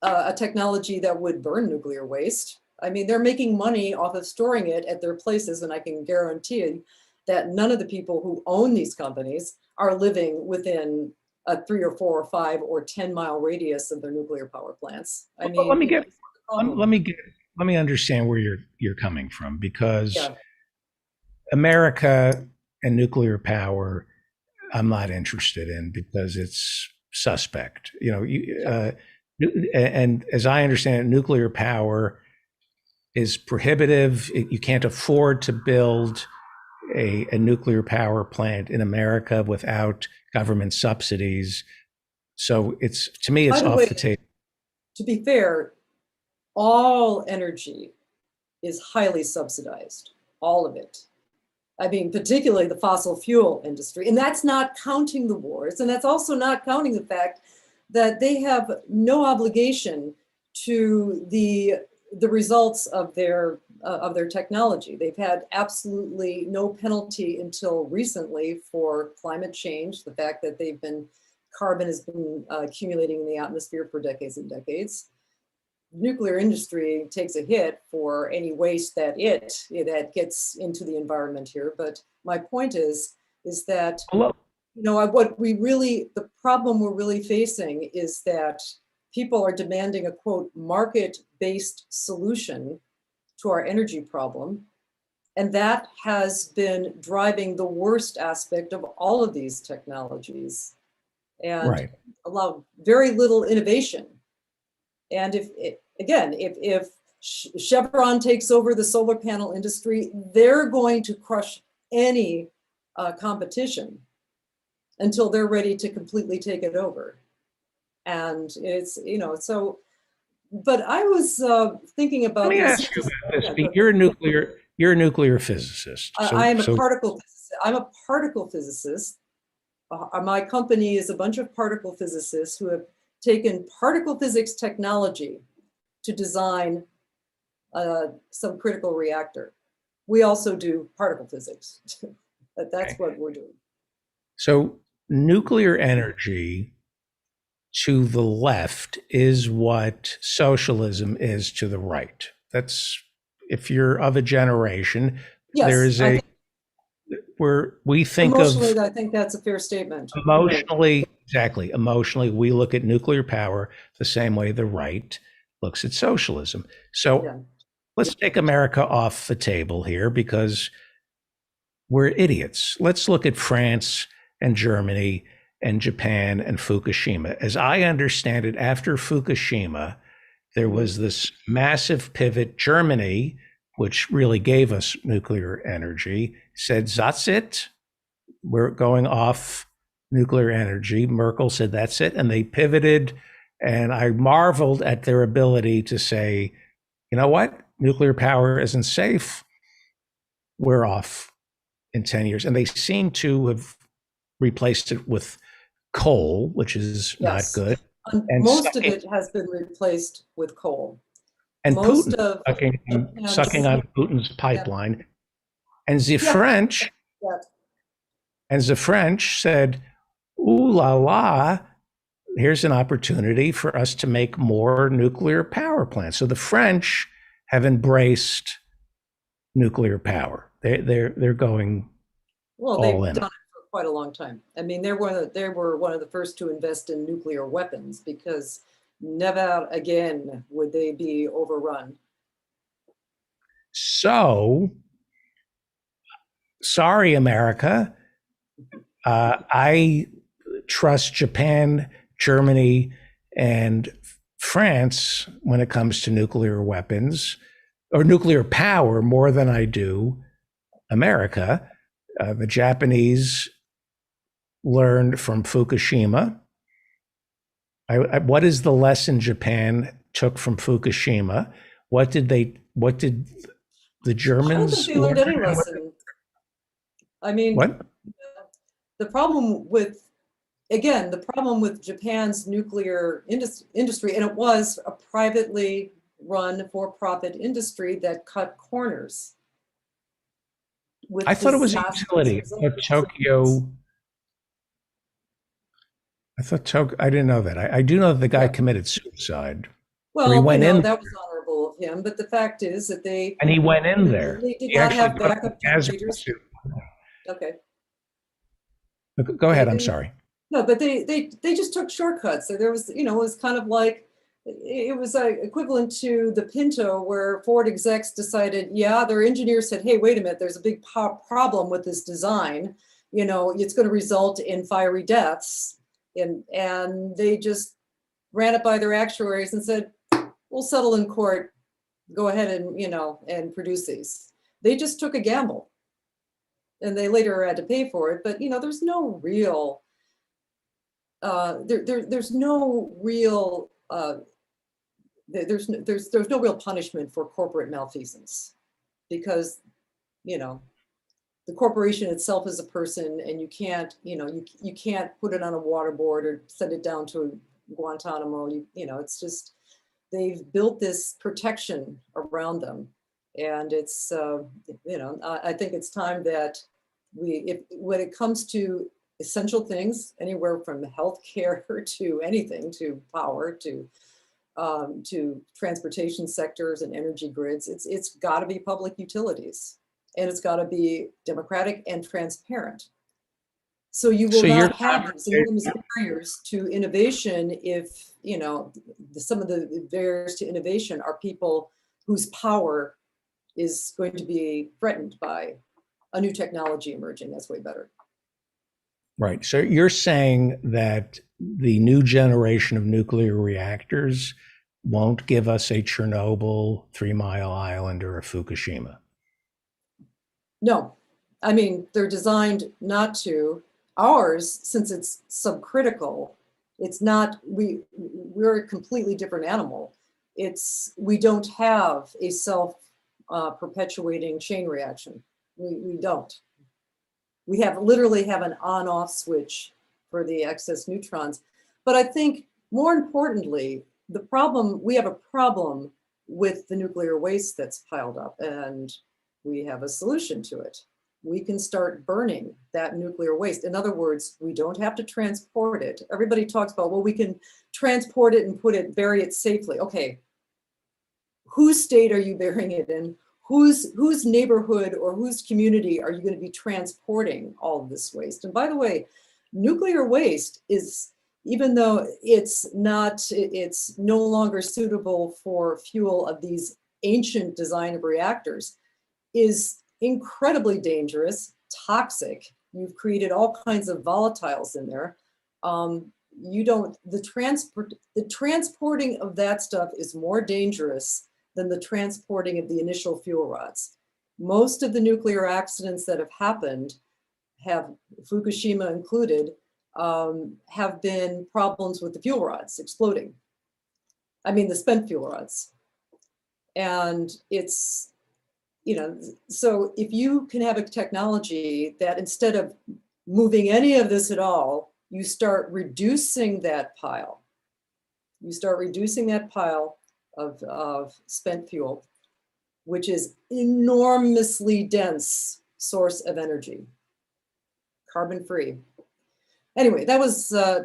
a technology that would burn nuclear waste. I mean, they're making money off of storing it at their places, and I can guarantee you that none of the people who own these companies are living within a 3 or 4 or 5 or 10-mile radius of their nuclear power plants. I mean, let me understand where you're coming from, because America and nuclear power, I'm not interested in, because it's suspect. And as I understand it, nuclear power is prohibitive. You can't afford to build a nuclear power plant in America without government subsidies. So to me, it's off the table. To be fair, all energy is highly subsidized, all of it. I mean, particularly the fossil fuel industry. And that's not counting the wars. And that's also not counting the fact that they have no obligation to the results of their technology. They've had absolutely no penalty until recently for climate change, the fact that carbon has been accumulating in the atmosphere for decades and decades. Nuclear industry takes a hit for any waste that gets into the environment here. But my point is that the problem we're really facing is that people are demanding a quote market-based solution to our energy problem. And that has been driving the worst aspect of all of these technologies, and allowed very little innovation. And if Chevron takes over the solar panel industry, they're going to crush any competition until they're ready to completely take it over. And it's, but I was thinking about Let me this. ask you about this. You're a nuclear physicist. I'm a particle physicist. My company is a bunch of particle physicists who have taken particle physics technology to design some critical reactor. We also do particle physics. That's what we're doing. So nuclear energy to the left is what socialism is to the right. That's, if you're of a generation, yes, there is where we think emotionally, I think that's a fair statement. Emotionally, exactly. Emotionally, we look at nuclear power the same way the right looks at socialism. So let's take America off the table here, because we're idiots. Let's look at France and Germany and Japan and Fukushima. As I understand it, after Fukushima, there was this massive pivot. Germany, which really gave us nuclear energy, said, that's it. We're going off nuclear energy. Merkel said, that's it. And they pivoted. And I marveled at their ability to say, you know what? Nuclear power isn't safe. We're off in 10 years. And they seem to have replaced it with coal, which is Yes. not good. And most of it has been replaced with coal. And most Putin of sucking on Putin's pipeline. And the French said, ooh la la, here's an opportunity for us to make more nuclear power plants. So the French have embraced nuclear power. They're going Well, all they've in. done it for quite a long time. I mean, they were one of the first to invest in nuclear weapons because never again would they be overrun. So, sorry, America. I trust Japan, Germany, and France when it comes to nuclear weapons or nuclear power more than I do America. The Japanese learned from Fukushima. What is the lesson Japan took from Fukushima? What did the Germans? I don't think they learned any lesson. I mean, what? The problem with Japan's nuclear industry, and it was a privately run for-profit industry that cut corners. I thought it was a utility. I didn't know that. I do know that the guy committed suicide. Well, he went in, that was honorable of him, but the fact is that and he went in there. They did He not have actually put backup a hazmat generators. suit. Okay. Go ahead. I'm sorry. No, but they just took shortcuts. So there was, it was kind of like, it was equivalent to the Pinto where Ford execs decided, their engineers said, hey, wait a minute, there's a big problem with this design. It's going to result in fiery deaths. And they just ran it by their actuaries and said, we'll settle in court, go ahead and, and produce these. They just took a gamble. And they later had to pay for it. But, there's no real, there's no real punishment for corporate malfeasance because, the corporation itself is a person and you can't, you can't put it on a water board or send it down to Guantanamo. It's just, they've built this protection around them. And it's, I think it's time that when it comes to essential things, anywhere from healthcare to anything, to power, to transportation sectors and energy grids, it's got to be public utilities, and it's got to be democratic and transparent. So you will not have these enormous barriers to innovation if some of the barriers to innovation are people whose power is going to be threatened by a new technology emerging. That's way better. Right. So you're saying that the new generation of nuclear reactors won't give us a Chernobyl, 3 Mile Island, or a Fukushima? No, I mean, they're designed not to. Ours, since it's subcritical, it's not, we're a completely different animal. We don't have a self-perpetuating chain reaction. We don't. We literally have an on-off switch for the excess neutrons. But I think more importantly, we have a problem with the nuclear waste that's piled up, and we have a solution to it. We can start burning that nuclear waste. In other words, we don't have to transport it. Everybody talks about, well, we can transport it and bury it safely. Okay, whose state are you burying it in? Whose neighborhood or whose community are you going to be transporting all of this waste? And by the way, nuclear waste is, even though it's no longer suitable for fuel of these ancient design of reactors, is incredibly dangerous, toxic. You've created all kinds of volatiles in there. The transporting of that stuff is more dangerous than the transporting of the initial fuel rods. Most of the nuclear accidents that have happened, Fukushima included, have been problems with the fuel rods exploding. I mean, the spent fuel rods. And it's, so if you can have a technology that instead of moving any of this at all, you start reducing that pile. You start reducing that pile of spent fuel, which is enormously dense source of energy, carbon free. Anyway, that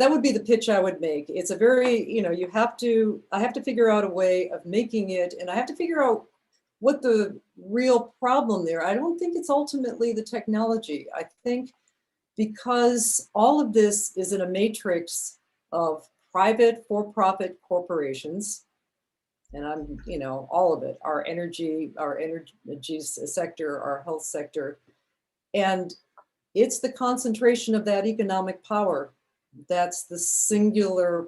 would be the pitch I would make. It's a very, I have to figure out a way of making it, and I have to figure out what the real problem there. I don't think it's ultimately the technology. I think because all of this is in a matrix of private for-profit corporations, and all of it, our energy sector, our health sector, and it's the concentration of that economic power that's the singular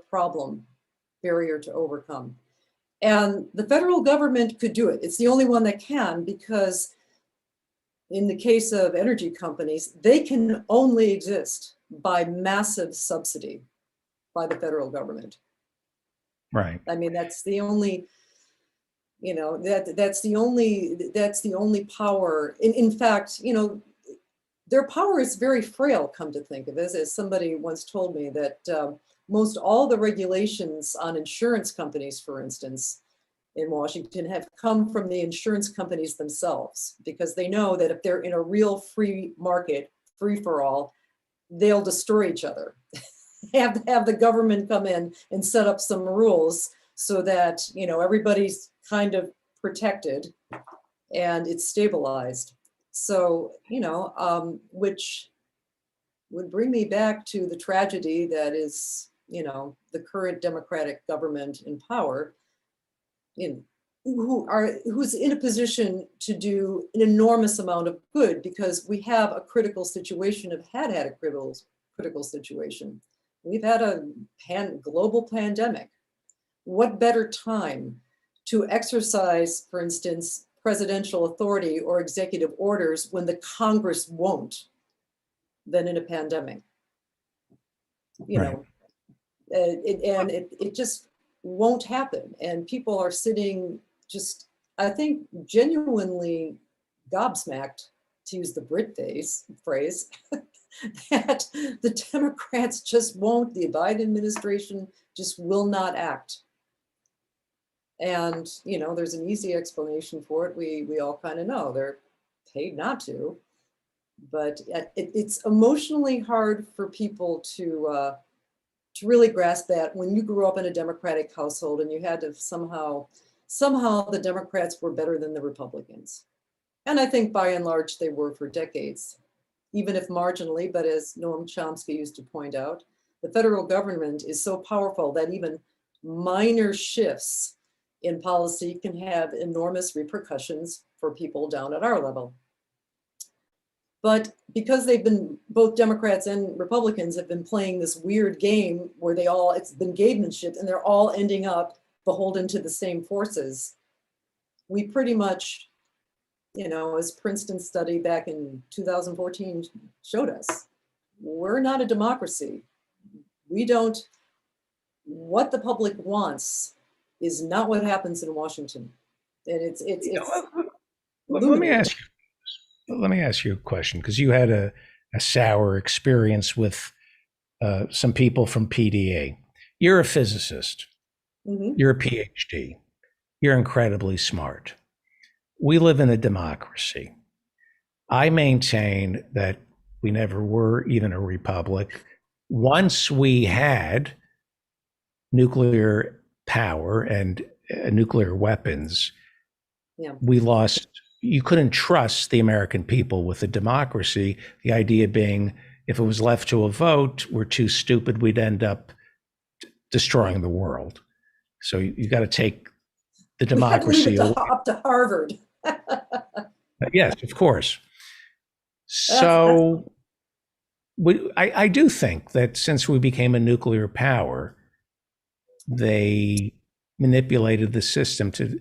barrier to overcome. And the federal government could do it. It's the only one that can, because in the case of energy companies, they can only exist by massive subsidy by the federal government. Right. I mean, that's the only, that's the only power. In fact, their power is very frail, come to think of it. As somebody once told me that most all the regulations on insurance companies, for instance, in Washington have come from the insurance companies themselves, because they know that if they're in a real free market, free for all, they'll destroy each other. have the government come in and set up some rules so that, everybody's kind of protected and it's stabilized. So, which would bring me back to the tragedy that is, the current Democratic government in power, who's in a position to do an enormous amount of good, because we have a critical situation, had a critical situation. We've had a global pandemic. What better time to exercise, for instance, presidential authority or executive orders when the Congress won't, than in a pandemic? It just won't happen. And people are sitting just, I think, genuinely gobsmacked, to use the Brit phrase, that the Democrats just won't, the Biden administration just will not act. And, there's an easy explanation for it. We all kind of know they're paid not to, but it's emotionally hard for people to really grasp that when you grew up in a Democratic household and you had to somehow the Democrats were better than the Republicans. And I think by and large they were for decades, even if marginally, but as Noam Chomsky used to point out, the federal government is so powerful that even minor shifts in policy can have enormous repercussions for people down at our level. But because both Democrats and Republicans have been playing this weird game where it's been gamemanship and they're all ending up beholden to the same forces, we pretty much, as Princeton study back in 2014 showed us, we're not a democracy. What the public wants is not what happens in Washington. And let me ask you a question, because you had a sour experience with some people from PDA. You're a physicist. Mm-hmm. You're a PhD. You're incredibly smart. We live in a democracy. I maintain that we never were even a republic. Once we had nuclear power and nuclear weapons, we lost. You couldn't trust the American people with a democracy. The idea being, if it was left to a vote, we're too stupid, we'd end up destroying the world. So you got to take the democracy away. Up to Harvard. Yes, of course. So I do think that since we became a nuclear power, they manipulated the system to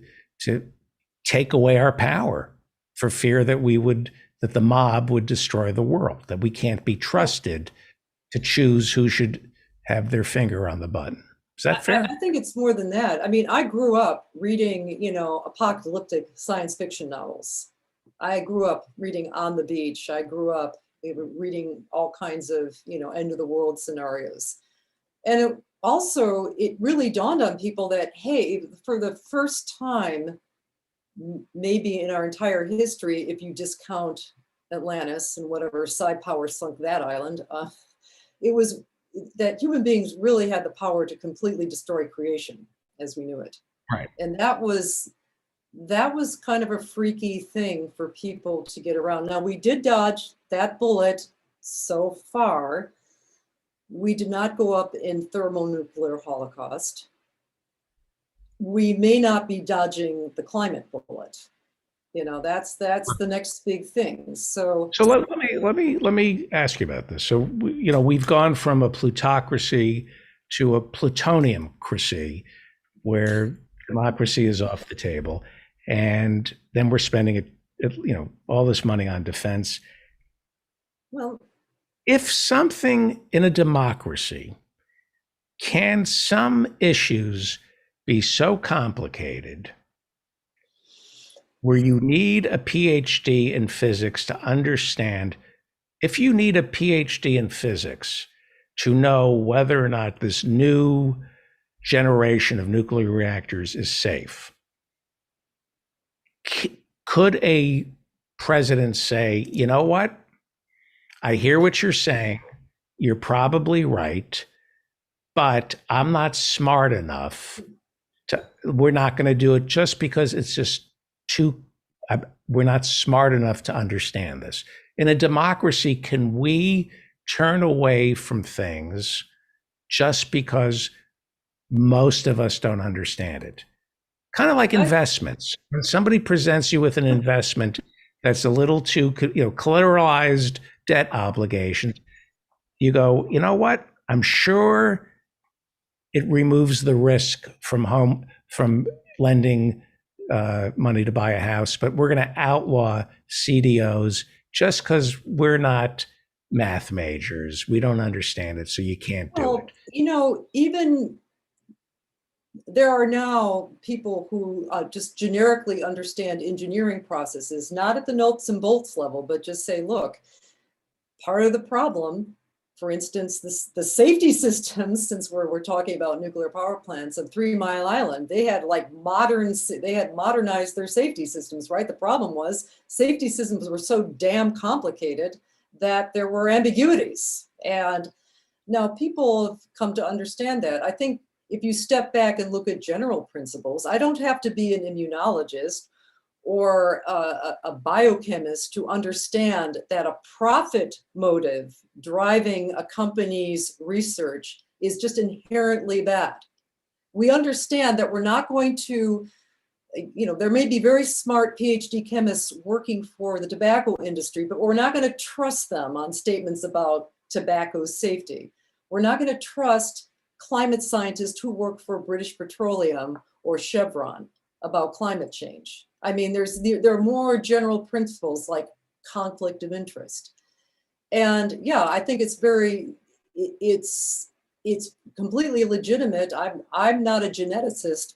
take away our power for fear that the mob would destroy the world, that we can't be trusted to choose who should have their finger on the button. Is that fair? I think it's more than that. I mean, I grew up reading, apocalyptic science fiction novels. I grew up reading On the Beach. I grew up reading all kinds of, end of the world scenarios. And it really dawned on people that, hey, for the first time, maybe in our entire history, if you discount Atlantis and whatever side power sunk that island, it was that human beings really had the power to completely destroy creation as we knew it. Right. And that was kind of a freaky thing for people to get around. Now, we did dodge that bullet so far. We did not go up in thermonuclear holocaust. We may not be dodging the climate bullet. That's the next big thing. So let me ask you about this. So we've gone from a plutocracy to a plutoniumcracy, where democracy is off the table, and then we're spending all this money on defense. Well, if something in a democracy, can some issues be so complicated where you need a PhD in physics to understand? If you need a PhD in physics to know whether or not this new generation of nuclear reactors is safe, could a president say, you know what? I hear what you're saying. You're probably right, but I'm not smart enough we're not going to do it just because it's just we're not smart enough to understand this. In a democracy, can we turn away from things just because most of us don't understand it? Kind of like investments. When somebody presents you with an investment that's a little too, collateralized debt obligations, you go, you know what? I'm sure it removes the risk from lending money to buy a house, but we're going to outlaw CDOs just because we're not math majors. We don't understand it, so you can't do it. Even there are now people who just generically understand engineering processes, not at the nuts and bolts level, but just say, look, part of the problem, for instance, the safety systems, since we're talking about nuclear power plants of 3 Mile Island, they had modernized their safety systems, right? The problem was safety systems were so damn complicated that there were ambiguities. And now people have come to understand that. I think if you step back and look at general principles, I don't have to be an immunologist or a biochemist to understand that a profit motive driving a company's research is just inherently bad. We understand that we're not going to, there may be very smart PhD chemists working for the tobacco industry, but we're not going to trust them on statements about tobacco safety. We're not going to trust climate scientists who work for British Petroleum or Chevron about climate change. I mean, there are more general principles like conflict of interest. And yeah, I think it's completely legitimate. I'm not a geneticist,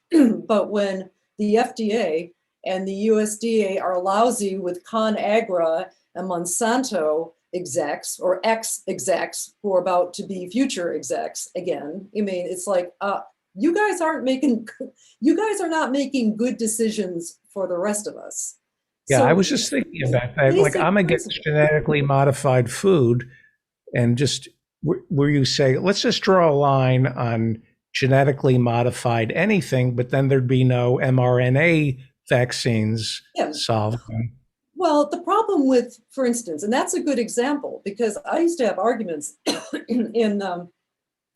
but when the FDA and the USDA are lousy with ConAgra and Monsanto execs or ex-execs who are about to be future execs again, I mean, it's like, you guys are not making good decisions for the rest of us. Yeah, So I was just thinking about that. Like, I'm against genetically modified food, and just where you say, let's just draw a line on genetically modified anything, but then there'd be no mRNA vaccines solved. Well, the problem with, for instance, and that's a good example, because I used to have arguments in the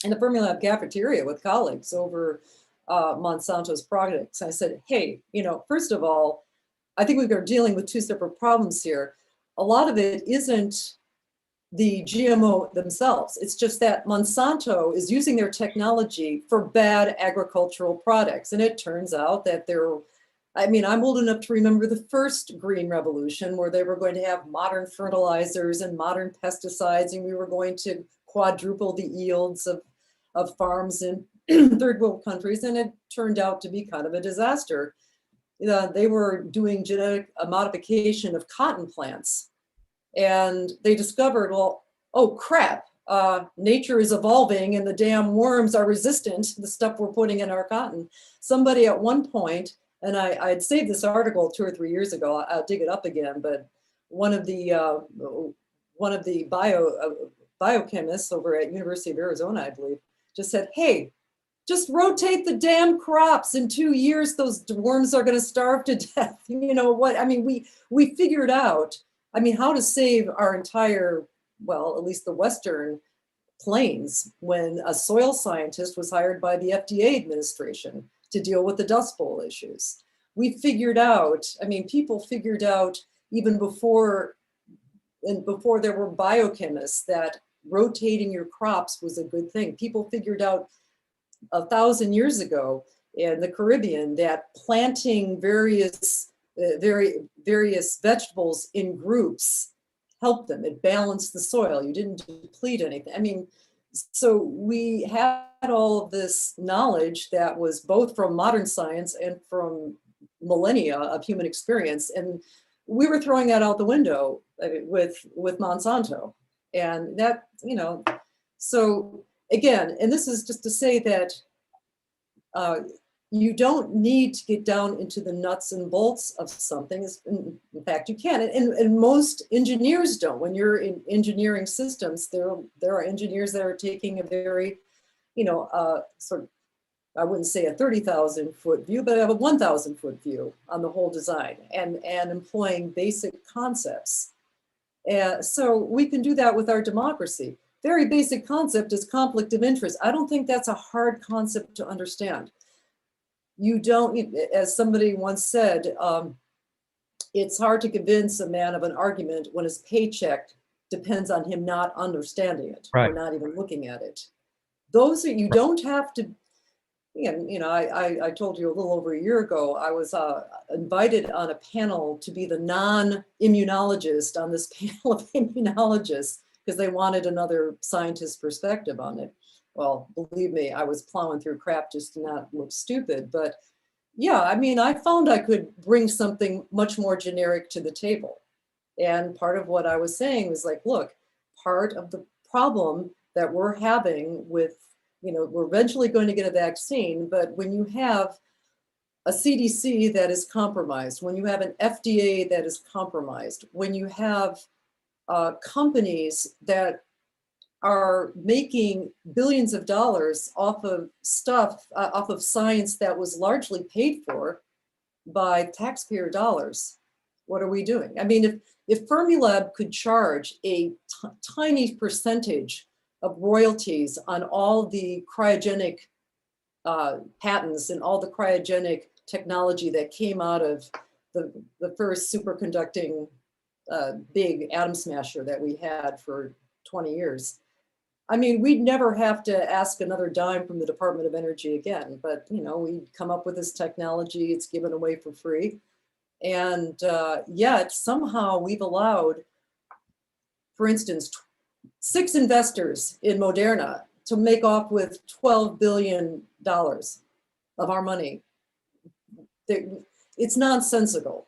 Fermilab cafeteria with colleagues over Monsanto's products. I said, hey, first of all, I think we're dealing with two separate problems here. A lot of it isn't the GMO themselves. It's just that Monsanto is using their technology for bad agricultural products. And it turns out that I'm old enough to remember the first green revolution where they were going to have modern fertilizers and modern pesticides, and we were going to quadruple the yields of farms in third world countries, and it turned out to be kind of a disaster. They were doing genetic modification of cotton plants, and they discovered, well, oh crap, nature is evolving and the damn worms are resistant to the stuff we're putting in our cotton. Somebody at one point, and I had saved this article 2 or 3 years ago, I'll dig it up again, but one of the biochemists over at University of Arizona, I believe, just said, hey, just rotate the damn crops. In 2 years, those worms are going to starve to death. You know what? I mean, we figured out, I mean, how to save our entire, well, at least the Western plains, when a soil scientist was hired by the FDA administration to deal with the Dust Bowl issues. We figured out, I mean, people figured out even before there were biochemists that rotating your crops was a good thing. People figured out 1,000 years ago in the Caribbean that planting various vegetables in groups helped them. It balanced the soil. You didn't deplete anything. I mean, so we had all of this knowledge that was both from modern science and from millennia of human experience, and we were throwing that out the window with Monsanto. And that, you know, so again, and this is just to say that you don't need to get down into the nuts and bolts of something. In fact, you can, and most engineers don't. When you're in engineering systems, there are engineers that are taking a very, you know, sort of, I wouldn't say a 30,000 foot view, but a 1,000 foot view on the whole design and employing basic concepts. So we can do that with our democracy. Very basic concept is conflict of interest. I don't think that's a hard concept to understand. You don't, as somebody once said, it's hard to convince a man of an argument when his paycheck depends on him not understanding it, right, or not even looking at it. Those are, you don't have to, you know, I told you a little over a year ago, I was invited on a panel to be the non-immunologist on this panel of immunologists because they wanted another scientist perspective on it. Well, believe me, I was plowing through crap just to not look stupid. But yeah, I mean, I found I could bring something much more generic to the table. And part of what I was saying was like, look, part of the problem that we're having with, you know, we're eventually going to get a vaccine, but when you have a CDC that is compromised, when you have an FDA that is compromised, when you have companies that are making billions of dollars off of stuff, off of science that was largely paid for by taxpayer dollars, what are we doing? I mean, if Fermilab could charge a tiny percentage of royalties on all the cryogenic patents and all the cryogenic technology that came out of the first superconducting big atom smasher that we had for 20 years. I mean, we'd never have to ask another dime from the Department of Energy again, but you know, we'd come up with this technology, it's given away for free. And yet somehow we've allowed, for instance, 6 investors in Moderna to make off with $12 billion of our money. It's nonsensical.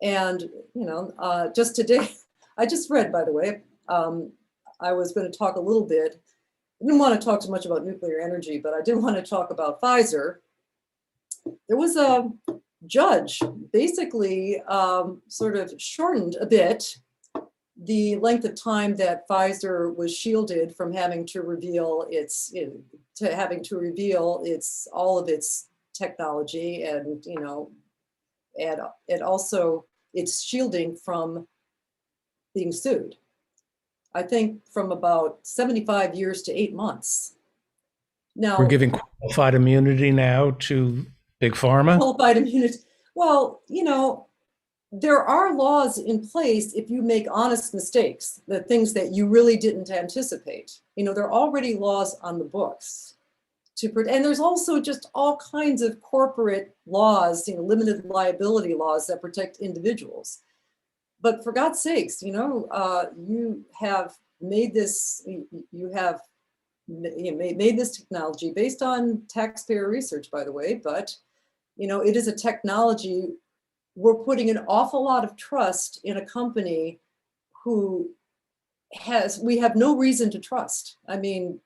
And, you know, just today, I just read, by the way, I was going to talk a little bit. I didn't want to talk too much about nuclear energy, but I did want to talk about Pfizer. There was a judge basically sort of shortened a bit the length of time that Pfizer was shielded from having to reveal all of its technology, and you know, and also its shielding from being sued. I think from about 75 years to 8 months. Now we're giving qualified immunity now to Big Pharma. Qualified immunity. Well, you know, there are laws in place if you make honest mistakes, the things that you really didn't anticipate. You know, there are already laws on the books and there's also just all kinds of corporate laws, you know, limited liability laws that protect individuals. But for God's sakes, you know, you have made this, you have made this technology based on taxpayer research, by the way, but it is a technology. We're putting an awful lot of trust in a company who we have no reason to trust. I mean,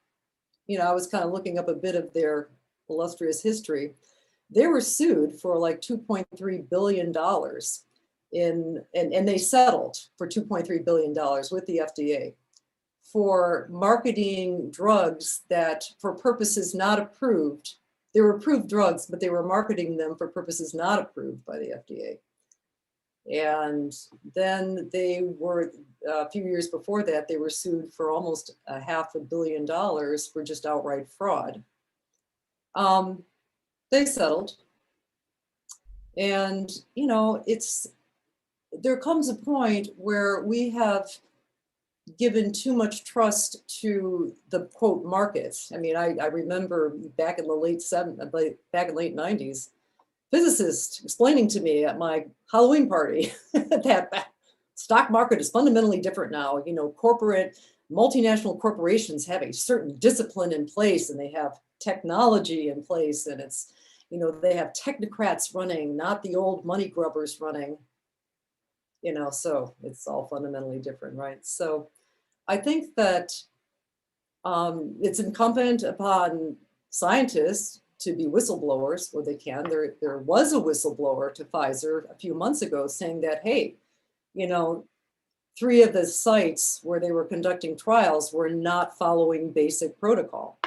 I was kind of looking up a bit of their illustrious history. They were sued for like $2.3 billion and they settled for $2.3 billion with the FDA for marketing drugs that for purposes not approved. They were approved drugs, but they were marketing them for purposes not approved by the FDA. And then they were, a few years before that, they were sued for almost $500 million for just outright fraud. They settled. And, there comes a point where we have given too much trust to the quote markets. I mean, I remember back in the late 90s, physicists explaining to me at my Halloween party that stock market is fundamentally different now. Multinational corporations have a certain discipline in place and they have technology in place, and it's, they have technocrats running, not the old money grubbers running, so it's all fundamentally different, right? So I think that it's incumbent upon scientists to be whistleblowers where they can. There was a whistleblower to Pfizer a few months ago saying that, hey, 3 of the sites where they were conducting trials were not following basic protocol.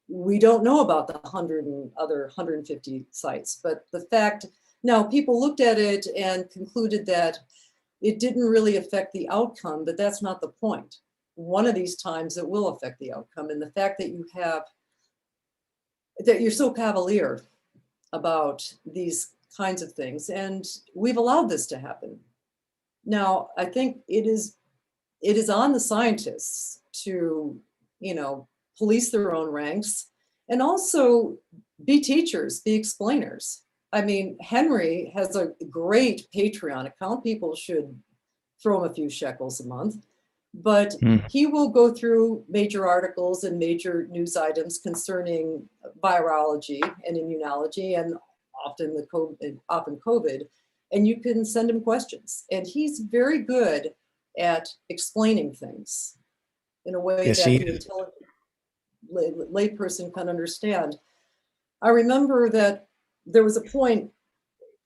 We don't know about the 150 sites, but the fact, now people looked at it and concluded that it didn't really affect the outcome, but that's not the point. One of these times it will affect the outcome. And the fact that you're so cavalier about these kinds of things, and we've allowed this to happen. Now, I think it is on the scientists to, police their own ranks and also be teachers, be explainers. I mean, Henry has a great Patreon account. People should throw him a few shekels a month, but he will go through major articles and major news items concerning virology and immunology and often COVID, and you can send him questions. And he's very good at explaining things in a way that an intelligent layperson can understand. I remember that there was a point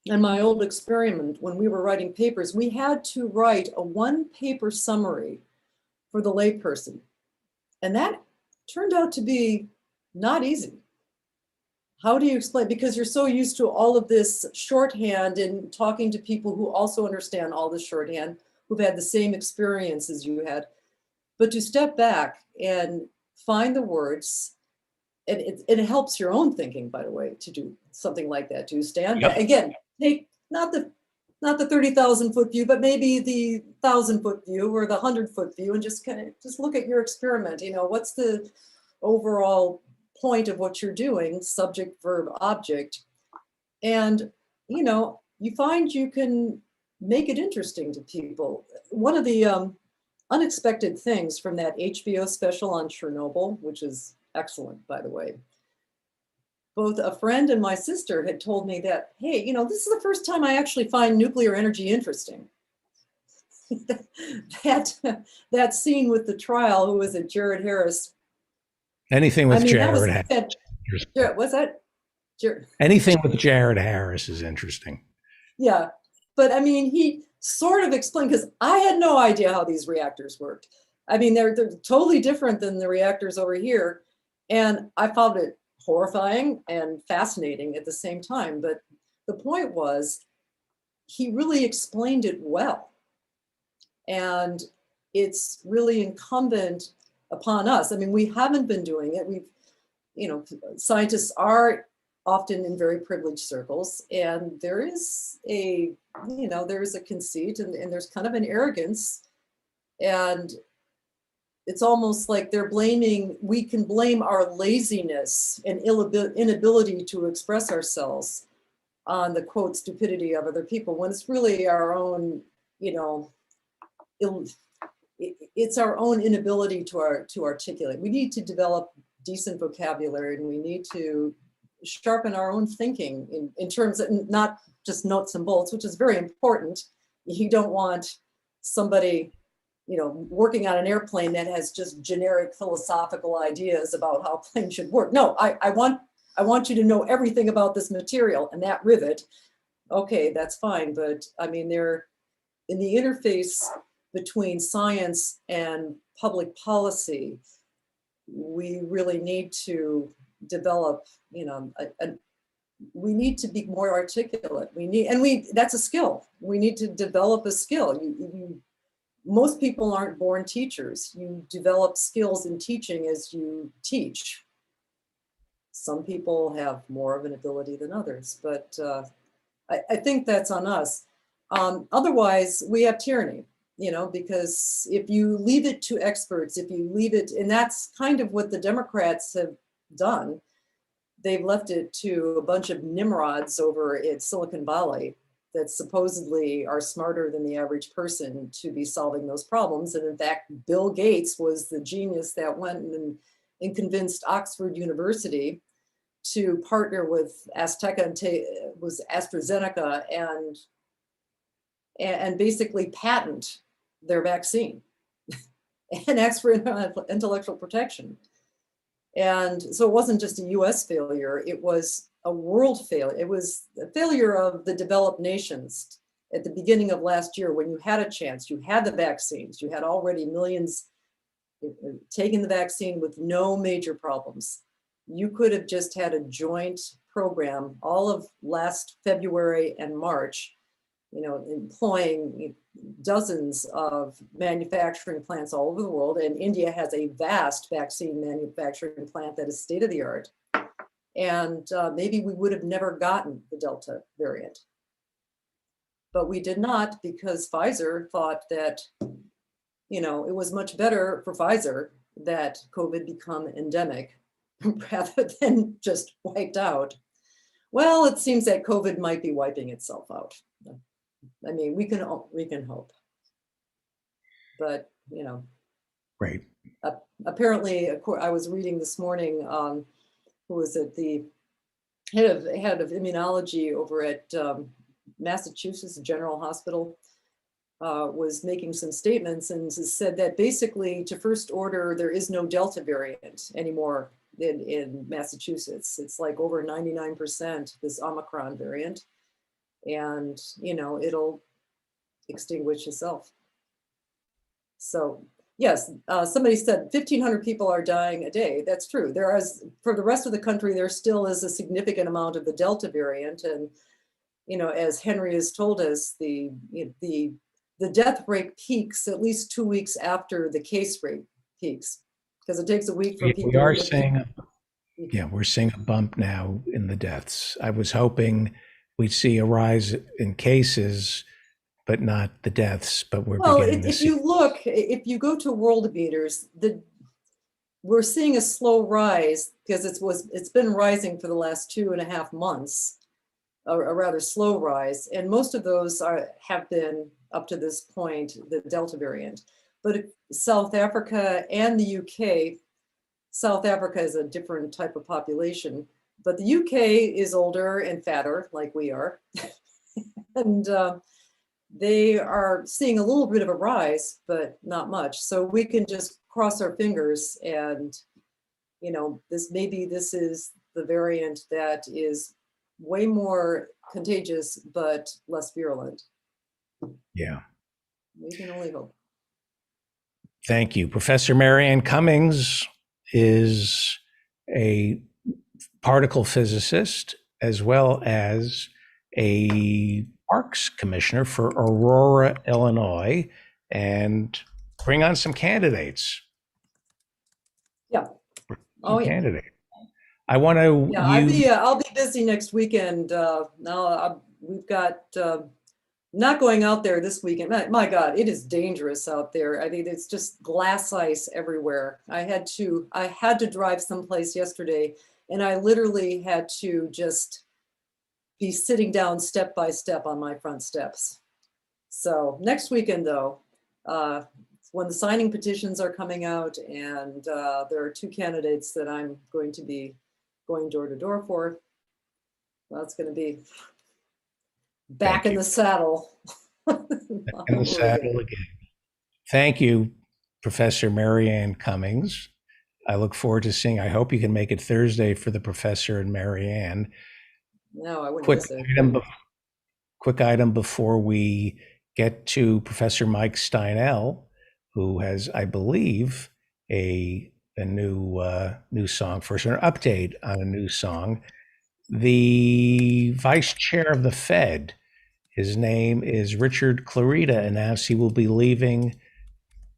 in my old experiment when we were writing papers, we had to write a 1-paper summary for the layperson. And that turned out to be not easy. How do you explain? Because you're so used to all of this shorthand and talking to people who also understand all the shorthand, who've had the same experience as you had. But to step back and find the words, and it helps your own thinking, by the way, to do something like that, to stand back. Again, take not the 30,000 foot view, but maybe the 1,000 foot view or the 100-foot view, and just look at your experiment. What's the overall point of what you're doing, subject, verb, object, and you find you can make it interesting to people. One of the unexpected things from that HBO special on Chernobyl, which is excellent, by the way, both a friend and my sister had told me that, hey, this is the first time I actually find nuclear energy interesting. that scene with the trial, who was it, Jared Harris? Anything with Jared Harris. What's that? Anything with Jared Harris is interesting. Yeah, but I mean, he sort of explained, because I had no idea how these reactors worked. I mean, they're totally different than the reactors over here. And I found it horrifying and fascinating at the same time. But the point was, he really explained it well. And it's really incumbent upon us. I mean, we haven't been doing it. Scientists are often in very privileged circles, and there is a conceit and there's kind of an arrogance, and it's almost like we can blame our laziness and inability to express ourselves on the quote stupidity of other people, when it's really our own, it's our own inability to articulate. We need to develop decent vocabulary, and we need to sharpen our own thinking in terms of not just nuts and bolts, which is very important. You don't want somebody, working on an airplane that has just generic philosophical ideas about how planes should work. No, I want you to know everything about this material and that rivet. Okay, that's fine, but I mean, they're in the interface between science and public policy. We really need to develop, we need to be more articulate. That's a skill. We need to develop a skill. Most people aren't born teachers. You develop skills in teaching as you teach. Some people have more of an ability than others, but I think that's on us. Otherwise, we have tyranny, because if you leave it to experts, and that's kind of what the Democrats have done. They've left it to a bunch of nimrods over at Silicon Valley that supposedly are smarter than the average person to be solving those problems. And in fact, Bill Gates was the genius that went and convinced Oxford University to partner with AstraZeneca and basically patent their vaccine and ask for intellectual protection. And so it wasn't just a US failure, it was a world failure. It was a failure of the developed nations at the beginning of last year when you had a chance, you had the vaccines, you had already millions taking the vaccine with no major problems. You could have just had a joint program all of last February and March, employing dozens of manufacturing plants all over the world. And India has a vast vaccine manufacturing plant that is state of the art. And maybe we would have never gotten the Delta variant. But we did not, because Pfizer thought that, it was much better for Pfizer that COVID become endemic rather than just wiped out. Well, it seems that COVID might be wiping itself out. I mean, we can hope, but Great. Apparently, I was reading this morning. Who was it? The head of immunology over at Massachusetts General Hospital was making some statements and said that basically, to first order, there is no Delta variant anymore in Massachusetts. It's like over 99% this Omicron variant. And, it'll extinguish itself. So, yes, somebody said 1,500 people are dying a day. That's true. For the rest of the country, there still is a significant amount of the Delta variant. And, as Henry has told us, the death rate peaks at least 2 weeks after the case rate peaks, because it takes a week for people. We're seeing a bump now in the deaths. I was hoping we'd see a rise in cases, but not the deaths. But we're beginning to see. If you go to Worldometers, we're seeing a slow rise because it's been rising for the last 2.5 months, a rather slow rise, and most of those have been up to this point the Delta variant. But South Africa and the UK, South Africa is a different type of population. But the UK is older and fatter, like we are, and they are seeing a little bit of a rise, but not much. So we can just cross our fingers, and this is the variant that is way more contagious but less virulent. Yeah, we can only hope. Thank you, Professor Marianne Cummings is a particle physicist, as well as a parks commissioner for Aurora, Illinois, and bring on some candidates. Yeah. Oh, yeah. Candidate. I want to. Yeah, I'll be busy next weekend. Now we've got not going out there this weekend. My God, it is dangerous out there. I mean, it's just glass ice everywhere. I had to drive someplace yesterday. And I literally had to just be sitting down step by step on my front steps. So next weekend, though, it's when the signing petitions are coming out, and there are 2 candidates that I'm going to be going door to door for. That's going to be back in the saddle. In the saddle again. Thank you, Professor Marianne Cummings. I look forward to seeing. I hope you can make it Thursday for the professor and Marianne. No, I wouldn't Quick miss it. quick item before we get to Professor Mike Steinel, who has, I believe, a new song for us, an update on a new song. The vice chair of the Fed, his name is Richard Clarida, announced he will be leaving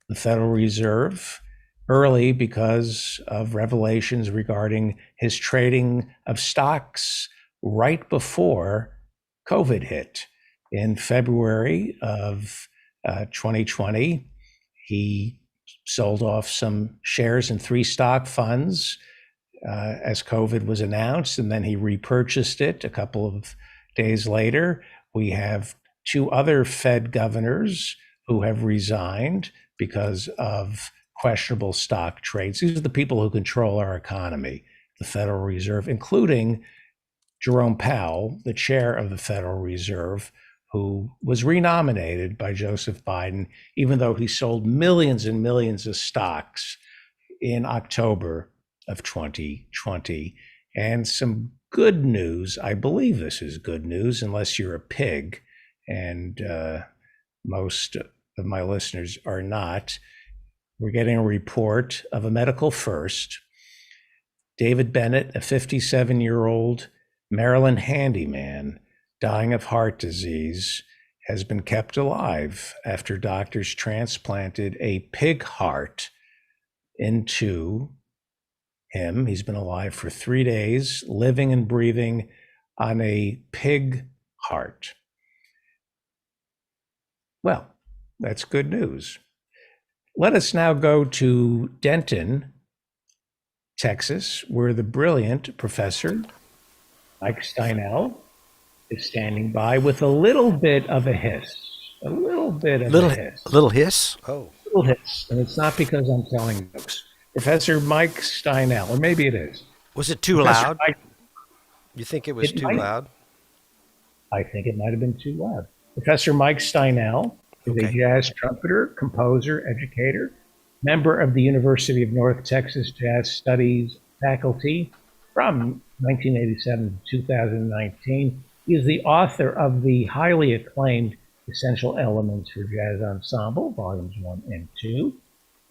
the Federal Reserve early because of revelations regarding his trading of stocks right before COVID hit. In February of 2020, he sold off some shares in 3 stock funds as COVID was announced, and then he repurchased it a couple of days later. We have 2 other Fed governors who have resigned because of questionable stock trades. These are the people who control our economy, the Federal Reserve, including Jerome Powell, the chair of the Federal Reserve, who was renominated by Joseph Biden, even though he sold millions and millions of stocks in October of 2020. And some good news, I believe this is good news, unless you're a pig, and most of my listeners are not. We're getting a report of a medical first. David Bennett, a 57-year-old Maryland handyman dying of heart disease, has been kept alive after doctors transplanted a pig heart into him. He's been alive for 3 days, living and breathing on a pig heart. Well, that's good news. Let us now go to Denton, Texas, where the brilliant Professor Mike Steinel is standing by with a little bit of a hiss. A little bit of a hiss. A little hiss? Oh. A little hiss. And it's not because I'm telling jokes. Professor Mike Steinel, or maybe it is. Was it too Professor loud? You think it was too loud? I think it might have been too loud. Professor Mike Steinel is a jazz trumpeter, composer, educator, member of the University of North Texas Jazz Studies faculty from 1987 to 2019. He is the author of the highly acclaimed Essential Elements for Jazz Ensemble, Volumes 1 and 2,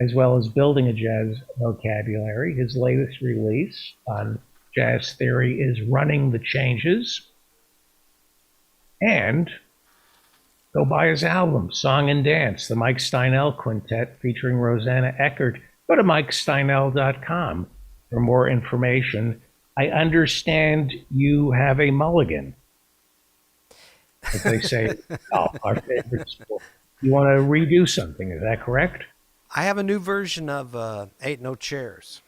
as well as Building a Jazz Vocabulary. His latest release on jazz theory is Running the Changes. And go buy his album, Song and Dance, the Mike Steinel Quintet featuring Rosanna Eckert. Go to MikeSteinel.com for more information. I understand you have a mulligan, as they say, our favorite sport. You want to redo something, is that correct? I have a new version of Ain't No Chairs.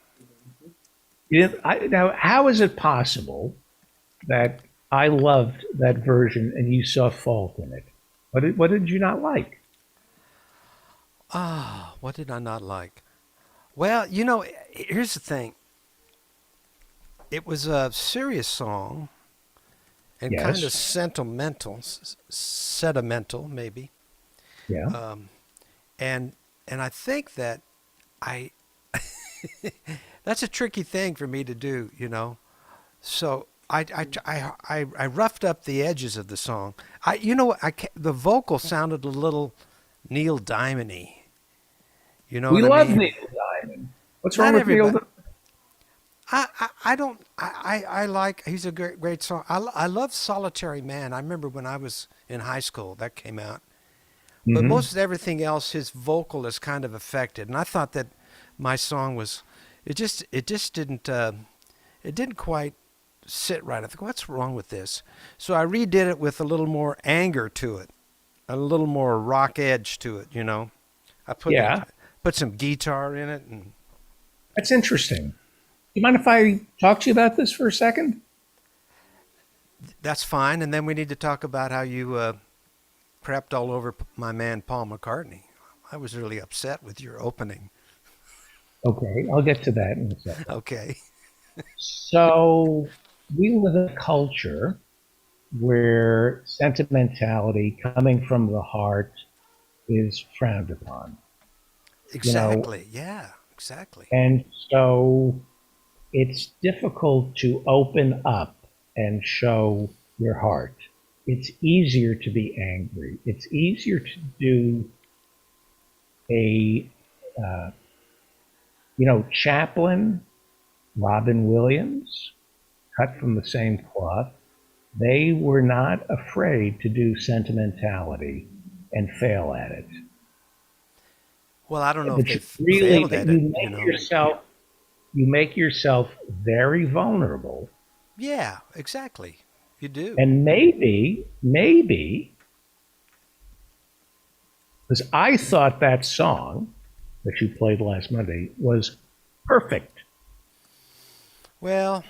Now, how is it possible that I loved that version and you saw fault in it? What did you not like? What did I not like? Well, you know, here's the thing. It was a serious song and kind of sentimental, sentimental maybe. Yeah. And I think that that's a tricky thing for me to do, you know. So I roughed up the edges of the song. The vocal sounded a little Neil Diamond-y. You know, we what love I mean? Neil Diamond. What's wrong with Neil Diamond? I like, he's a great song. I love Solitary Man. I remember when I was in high school, that came out. But most of everything else, his vocal is kind of affected. And I thought that my song was, it just didn't quite sit right. I think, what's wrong with this? So I redid it with a little more anger to it, a little more rock edge to it, you know. I put some guitar in it. And that's interesting. You mind if I talk to you about this for a second? That's fine. And then we need to talk about how you crapped all over my man Paul McCartney. I was really upset with your opening. Okay, I'll get to that in a second. Okay. So we live in a culture where sentimentality coming from the heart is frowned upon. Exactly. Yeah, exactly. And so it's difficult to open up and show your heart. It's easier to be angry. It's easier to do a, Chaplin, Robin Williams, cut from the same cloth. They were not afraid to do sentimentality and fail at it. Well, I don't know But if they really, failed at it. you make yourself very vulnerable. Yeah, exactly. You do. And maybe, because I thought that song that you played last Monday was perfect. Well,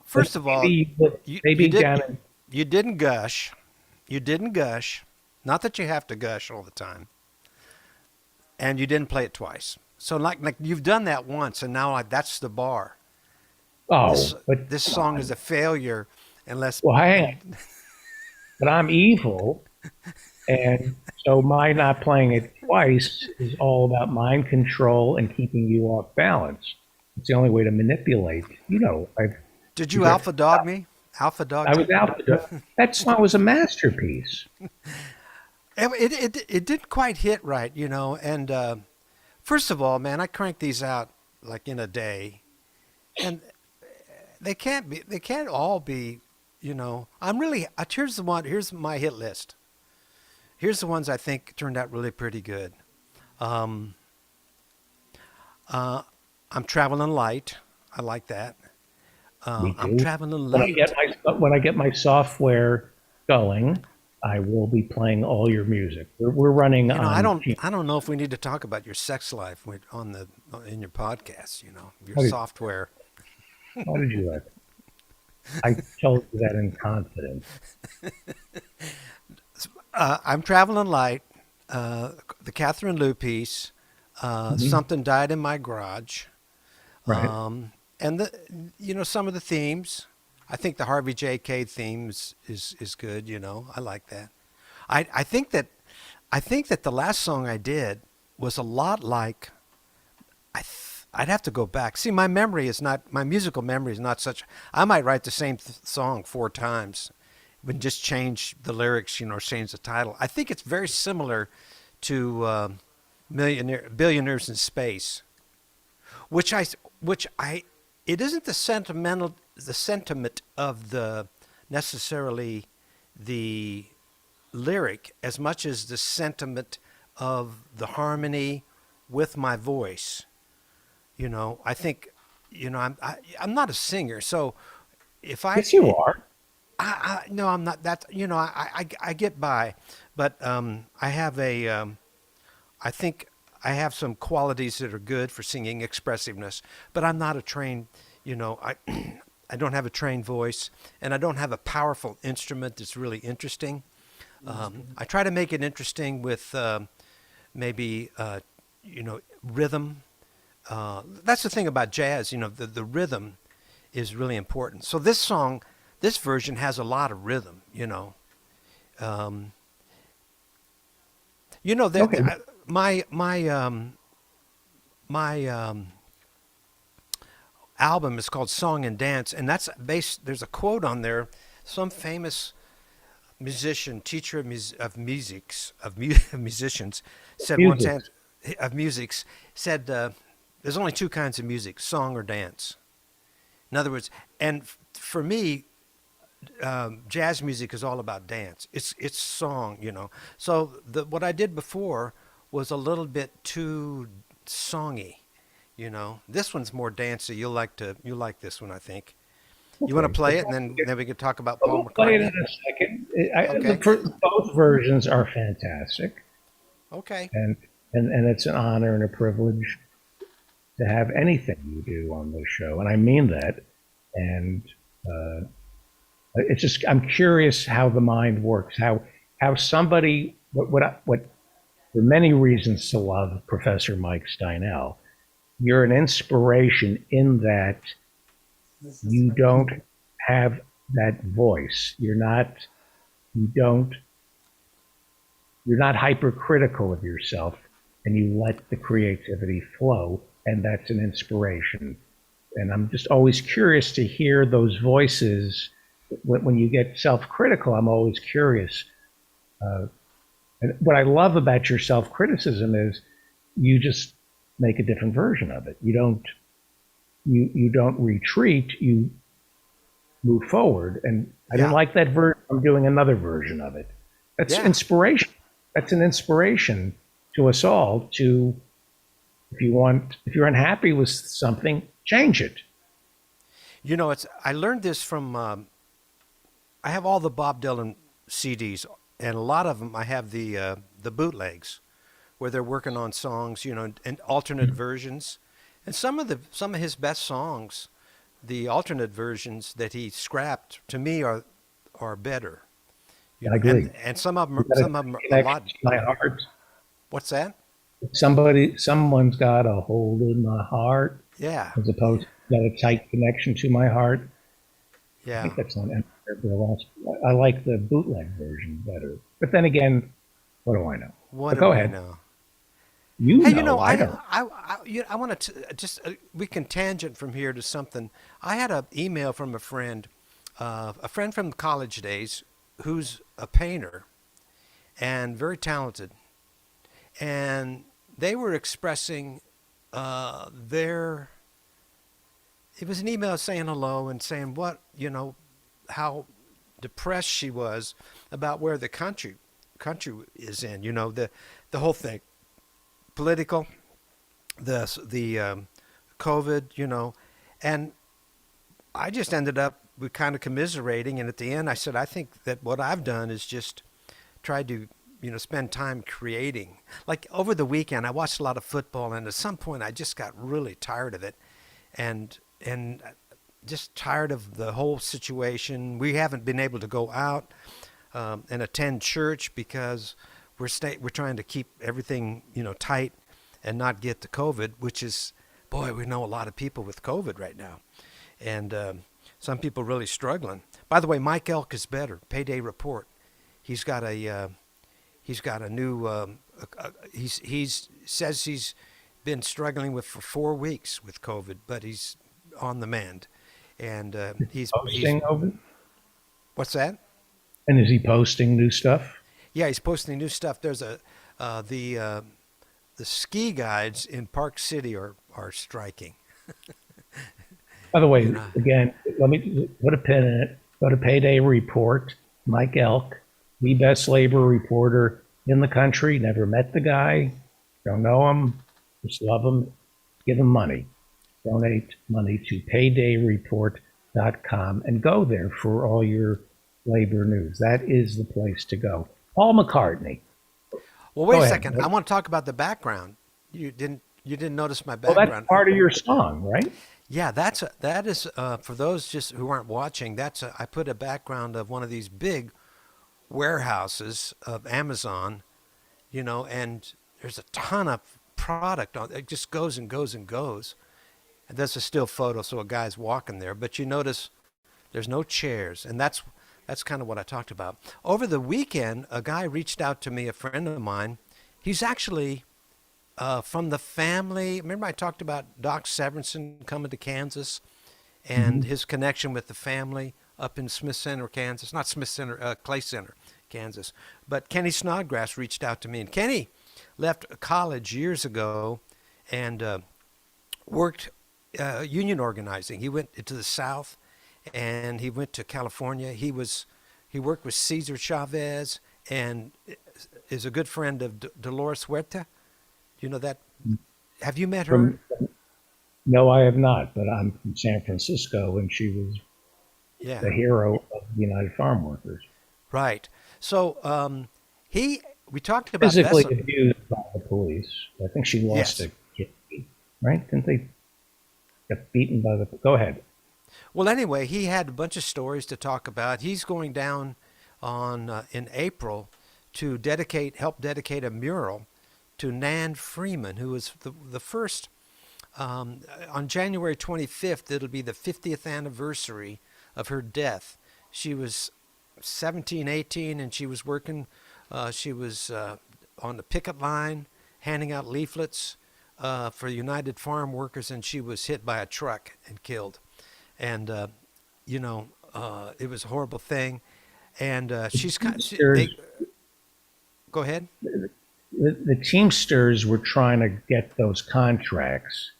first of all, maybe you didn't gush. You didn't gush. Not that you have to gush all the time. And you didn't play it twice. So like you've done that once, and now that's the bar. But this song is a failure unless. Well, hang on. But I'm evil, and so my not playing it twice is all about mind control and keeping you off balance. It's the only way to manipulate. Did you alpha dog me? Alpha dog. I was alpha dog. That song was a masterpiece. It didn't quite hit right, And first of all, man, I crank these out like in a day, and they can't all be. Here's my hit list. Here's the ones I think turned out really pretty good. I'm Traveling Light. I like that. I'm Traveling Light. When I get my software going, I will be playing all your music. We're running on. I don't know if we need to talk about your sex life in your podcast. Your software. How did you like it? I told you that in confidence. I'm Traveling Light, the Catherine Lou piece, Something Died in My Garage, right? And some of the themes. I think the Harvey J. Cade themes is good. I like that. I think that the last song I did was a lot like. I'd have to go back. See, my musical memory is not such. I might write the same song 4 times, but just change the lyrics, change the title. I think it's very similar to Billionaires in Space, which it isn't the sentiment of necessarily the lyric as much as the sentiment of the harmony with my voice. I think, I'm not a singer, so if I yes, you are. No, I'm not. That I get by, but I have I think I have some qualities that are good for singing, expressiveness, but I'm not a trained. I don't have a trained voice, and I don't have a powerful instrument that's really interesting. I try to make it interesting with maybe rhythm. That's the thing about jazz. The rhythm is really important. So this version has a lot of rhythm. Okay. My album is called Song and Dance, and that's based. There's a quote on there. Some famous musician, teacher of musicians, said once said there's only 2 kinds of music: song or dance. In other words, and for me, jazz music is all about dance. It's song, So what I did before was a little bit too songy, This one's more dancey. You'll like this one, I think. You want to play it, and then we can talk about Paul McCartney. Play it in a second. Both versions are fantastic. Okay. And it's an honor and a privilege to have anything you do on this show, and I mean that. And it's just I'm curious how the mind works, how somebody what there are many reasons to love Professor Mike Steinel. You're an inspiration in that you don't have that voice. You don't, you're not hypercritical of yourself, and you let the creativity flow, and that's an inspiration. And I'm just always curious to hear those voices. When you get self-critical, I'm always curious. And what I love about your self-criticism is you just make a different version of it. You don't retreat, you move forward. And I didn't like that version. I'm doing another version of it. That's inspiration. That's an inspiration to us all to, if you're unhappy with something, change it. You know, I learned this from, I have all the Bob Dylan CDs, and a lot of them I have the bootlegs where they're working on songs, you know, and alternate versions. And some of his best songs, the alternate versions that he scrapped, to me are better. I agree. And some of them are a lot. My heart. What's that? Someone's got a hold in my heart. Yeah. As opposed to got a tight connection to my heart. Yeah. I think that's on Empire Burlesque. I like the bootleg version better. But then again, what do I know? Go ahead. Know? Hey, I don't. I want to just we can tangent from here to something. I had an email from a friend from college days, who's a painter and very talented, and they were expressing it was an email saying hello and saying how depressed she was about where the country is in, the whole thing, political, the COVID, and I just ended up with kind of commiserating. And at the end I said, I think that what I've done is just tried to, spend time creating. Like over the weekend, I watched a lot of football, and at some point I just got really tired of it and just tired of the whole situation. We haven't been able to go out and attend church because we're trying to keep everything, tight and not get the COVID, which is, boy, we know a lot of people with COVID right now. And some people really struggling. By the way, Mike Elk is better. Payday Report. He's got a new. He says he's been struggling for 4 weeks with COVID, but he's on the mend. And he's posting over. What's that? And is he posting new stuff? Yeah, he's posting new stuff. There's the ski guides in Park City are striking. By the way, again, let me put a pin in it. Go to Payday Report. Mike Elk, the best labor reporter in the country. Never met the guy. Don't know him. Just love him. Give him money. Donate money to paydayreport.com and go there for all your labor news. That is the place to go. Paul McCartney. Well, wait a second. I want to talk about the background. You didn't notice my background. Well, that's part of your song, right? Yeah, that is for those just who aren't watching. I put a background of one of these big warehouses of Amazon, and there's a ton of product on it. Just goes and goes and goes. And that's a still photo, so a guy's walking there. But you notice there's no chairs, and that's kind of what I talked about. Over the weekend, a guy reached out to me, a friend of mine. He's actually from the family. Remember I talked about Doc Severinsen coming to Kansas and his connection with the family up in Smith Center, Kansas. Not Smith Center, Clay Center, Kansas. But Kenny Snodgrass reached out to me. And Kenny left college years ago and worked union organizing. He went to the South and he went to California. He worked with Cesar Chavez and is a good friend of Dolores Huerta. You know that? Have you met her? No, I have not, but I'm from San Francisco, and she was the hero of the United Farm Workers. Right. So we talked about physically abused by the police. I think she lost a kidney, right? Didn't they get beaten by the? Go ahead. Well, anyway, he had a bunch of stories to talk about. He's going down on in April to help dedicate a mural to Nan Freeman, who was the first. On January 25th, it'll be the 50th anniversary of her death. She was 17, 18, and she was working. She was on the picket line, handing out leaflets for United Farm Workers, and she was hit by a truck and killed. And it was a horrible thing. And she's kind. Go ahead. The Teamsters were trying to get those contracts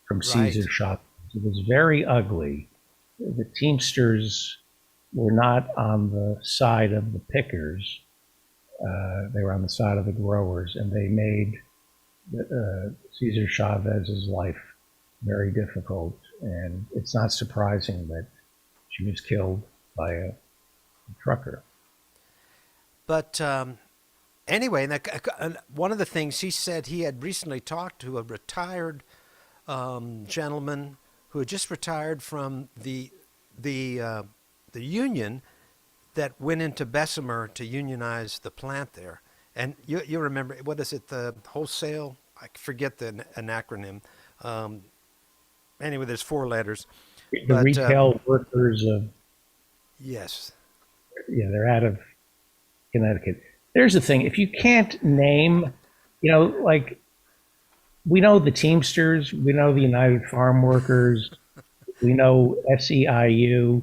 from Caesar Shop. It was very ugly. The Teamsters were not on the side of the pickers. They were on the side of the growers, and they made Cesar Chavez's life very difficult. And it's not surprising that she was killed by a trucker. But anyway, one of the things he said, he had recently talked to a retired gentleman who had just retired from the union that went into Bessemer to unionize the plant there. And you remember, what is it, the wholesale? I forget an acronym. Anyway, there's 4 letters. The retail workers of... Yes. Yeah, they're out of Connecticut. There's the thing. If you can't name, like, we know the Teamsters, we know the United Farm Workers, we know SEIU.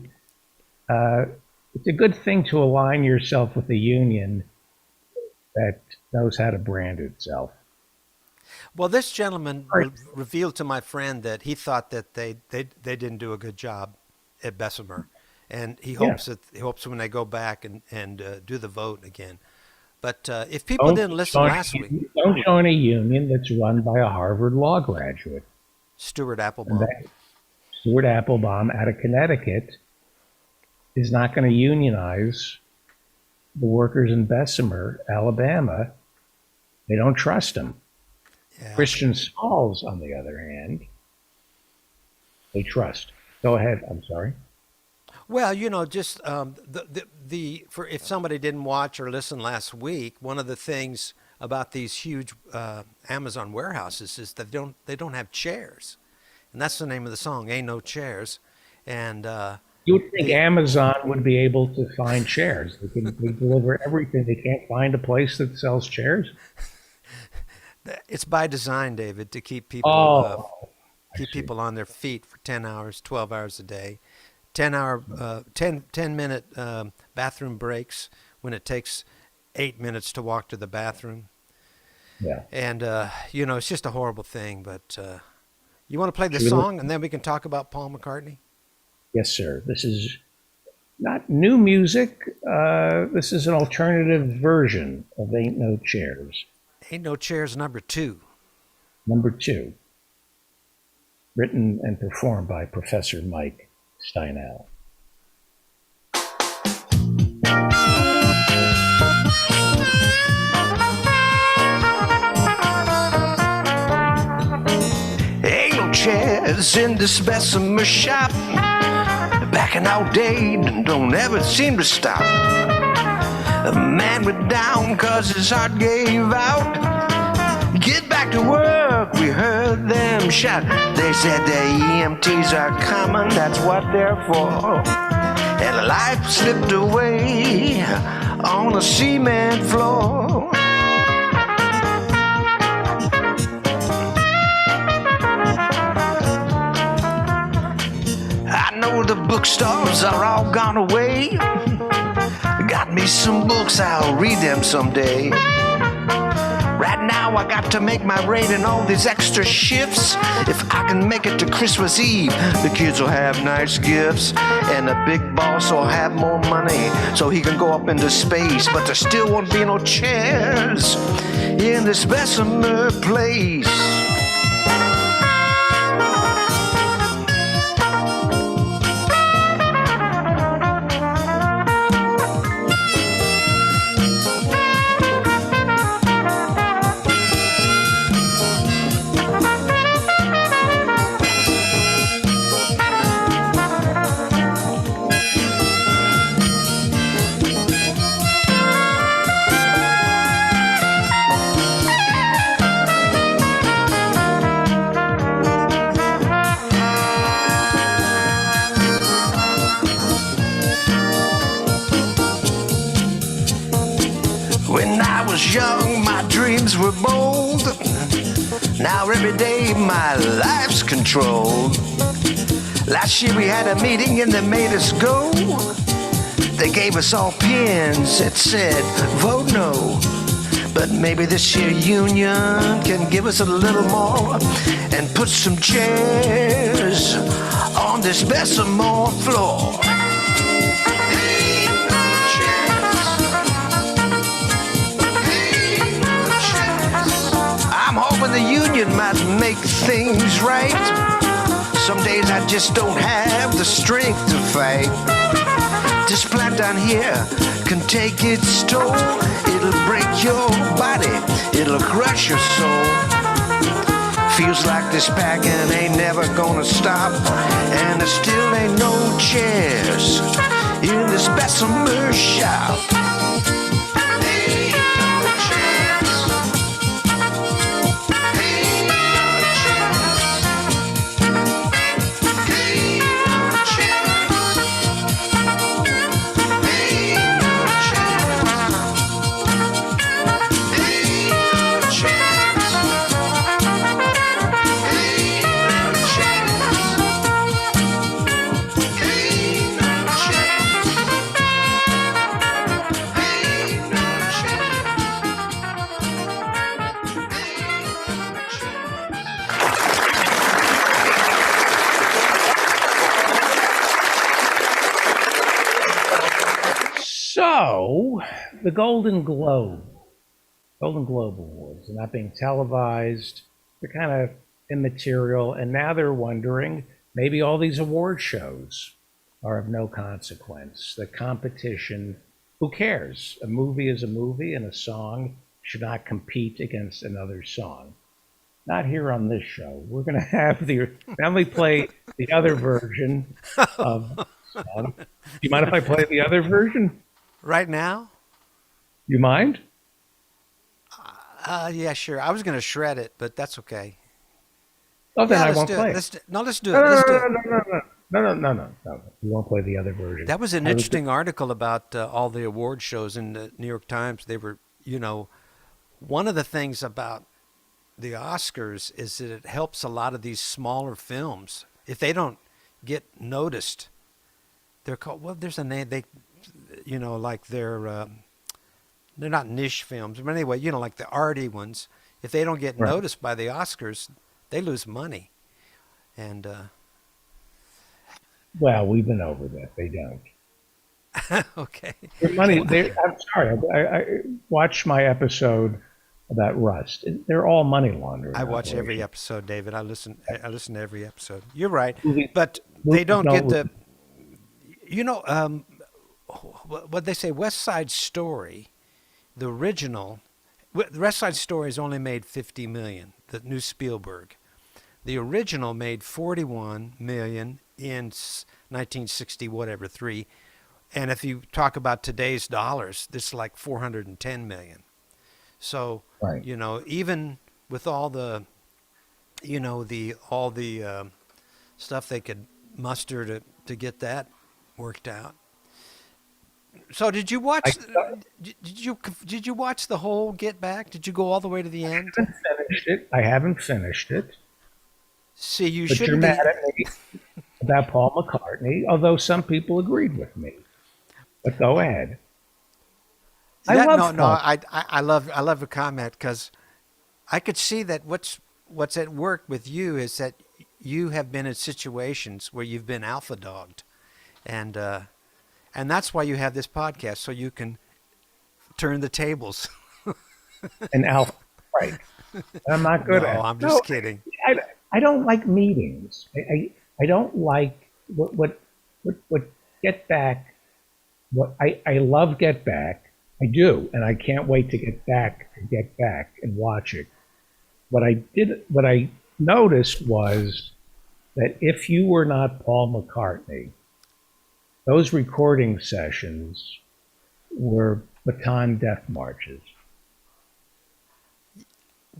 It's a good thing to align yourself with a union that knows how to brand itself. Well, this gentleman revealed to my friend that he thought that they didn't do a good job at Bessemer, and he hopes when they go back and do the vote again. But if people didn't listen last week, don't join a union that's run by a Harvard Law graduate, Stuart Applebaum. Stuart Applebaum out of Connecticut is not going to unionize the workers in Bessemer, Alabama. They don't trust him. Yeah. Christian Smalls, on the other hand, they trust. Go ahead. I'm sorry. Well, just for if somebody didn't watch or listen last week, one of the things about these huge Amazon warehouses is that they don't have chairs, and that's the name of the song. Ain't no chairs, and you would think Amazon would be able to find chairs. They deliver everything. They can't find a place that sells chairs. It's by design, David, to keep people people on their feet for 10 hours, 12 hours a day. 10-minute bathroom breaks when it takes 8 minutes to walk to the bathroom. Yeah. And, it's just a horrible thing. But you want to play the song, and then we can talk about Paul McCartney? Yes, sir. This is not new music. This is an alternative version of Ain't No Chairs. Ain't No Chairs, number 2. Number 2. Written and performed by Professor Mike Steinel. Ain't no chairs in this Bessemer shop. Back in our day, don't ever seem to stop. A man went down 'cause his heart gave out. Get back to work, we heard them shout. They said the EMTs are coming, that's what they're for. And life slipped away on the cement floor. I know the bookstores are all gone away. Got me some books, I'll read them someday. Right now I got to make my rate in all these extra shifts. If I can make it to Christmas Eve, the kids will have nice gifts. And the big boss will have more money so he can go up into space. But there still won't be no chairs in this Bessemer place. was young, my dreams were bold. Now every day my life's controlled. Last year we had a meeting and they made us go. They gave us all pins that said, vote no. But maybe this year Union can give us a little more and put some chairs on this Bessemer floor. I'm hoping the Union might make things right. Some days I just don't have the strength to fight. This plant down here can take its toll. It'll break your body, it'll crush your soul. Feels like this packing ain't never gonna stop. And there still ain't no chairs in this Bessemer shop. So, the Golden Globe Awards are not being televised. They're kind of immaterial, and now they're wondering, maybe all these award shows are of no consequence. The competition, who cares? A movie is a movie, and a song should not compete against another song. Not here on this show. We're going to have not only play the other version of the song. Do you mind if I play the other version? Right now? You mind? Yeah, sure. I was going to shred it, but that's okay. Oh, then Yeah, I let's won't do it. play it. Let's do it. No, Let's do it. No. You won't play the other version. That was an interesting article about all the award shows in the New York Times. They were, one of the things about the Oscars is that it helps a lot of these smaller films. If they don't get noticed, they're called, well, there's a name, like they're not niche films. But anyway, like the arty ones, if they don't get noticed by the Oscars, they lose money. And well, we've been over that. They don't. okay. Their money. I'm sorry. I watched my episode about Rust. They're all money laundering. I watch every episode, David. I listen to every episode. You're right, but they don't get the. What they say, West Side Story, the original. The West Side Story has only made $50 million. The new Spielberg. The original made $41 million in 1960, whatever, 3. And if you talk about today's dollars, this is like $410 million. So, even with all the, all the stuff they could muster to get that worked out. So did you watch? Did you watch the whole Get Back? Did you go all the way to the end? I haven't finished it. See, you but shouldn't. You're mad at me about Paul McCartney, although some people agreed with me. But go ahead. I love a comment because I could see that what's at work with you is that you have been in situations where you've been alpha dogged, and that's why you have this podcast, so you can turn the tables. And alpha, right? I'm not good at it. I'm just kidding. I don't like meetings. I don't like what Get Back. I love Get Back. I do, and I can't wait to get back and watch it. What I noticed was that if you were not Paul McCartney, those recording sessions were baton death marches.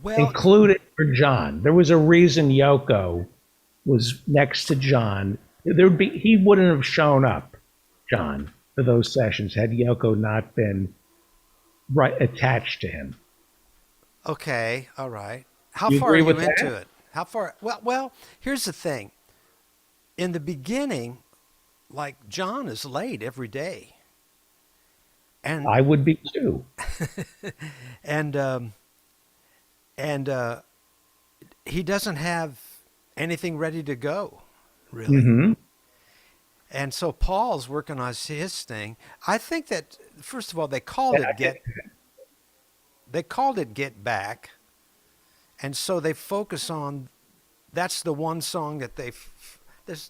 Well, included for John. There was a reason Yoko was next to John. He wouldn't have shown up, John, for those sessions had Yoko not been right attached to him. Okay, all right. How You far are agree you with into that? it? How far? Well, here's the thing. In the beginning, like John is late every day, and I would be too. and he doesn't have anything ready to go, really. Hmm. And so Paul's working on his thing. I think that first of all, they called it Get Back, and so they focus on that's the one song that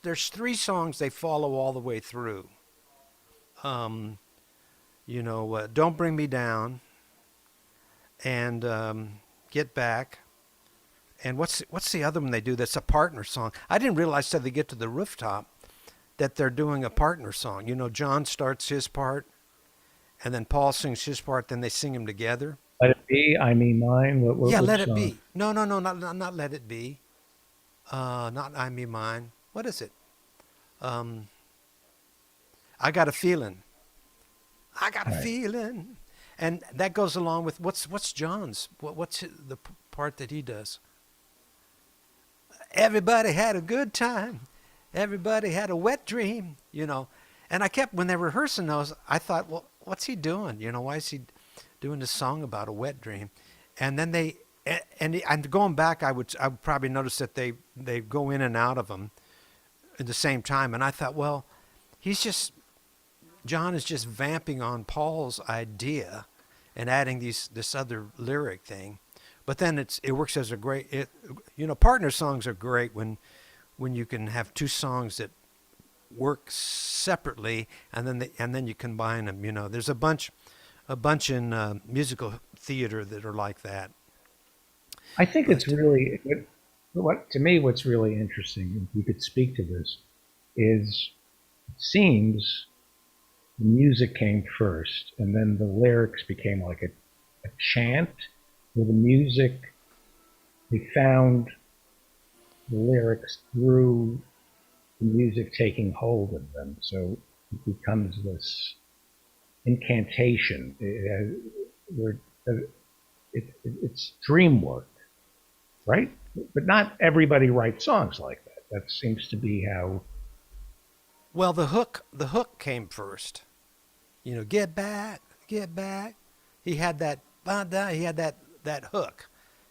there's three songs they follow all the way through. Don't Bring Me Down, and Get Back, and what's the other one they do that's a partner song? I didn't realize till they get to the rooftop that they're doing a partner song. John starts his part, and then Paul sings his part. Then they sing them together. Let It Be, I Me Mine. Yeah, What Let It song? Be. No, not Let It Be. Not I Me Mine. What is it? I Got a Feeling. I got a Right. feeling, and that goes along with what's John's? What's the part that he does? Everybody had a good time. Everybody had a wet dream. And I kept when they were rehearsing those, I thought, well, what's he doing? Why is he doing this song about a wet dream? And then and going back, I would probably notice that they go in and out of them at the same time, and I thought, well, John is just vamping on Paul's idea and adding this other lyric thing. But then it works as a great, partner songs are great when you can have two songs that work separately and then you combine them. There's a bunch in musical theater that are like that. I think it's really what's really interesting, if you could speak to this, is it seems the music came first and then the lyrics became like a chant where the music, they found the lyrics through the music taking hold of them. So it becomes this incantation where it's dream work, right? But not everybody writes songs like that. That seems to be how. Well, the hook came first. Get back, get back. He had that hook,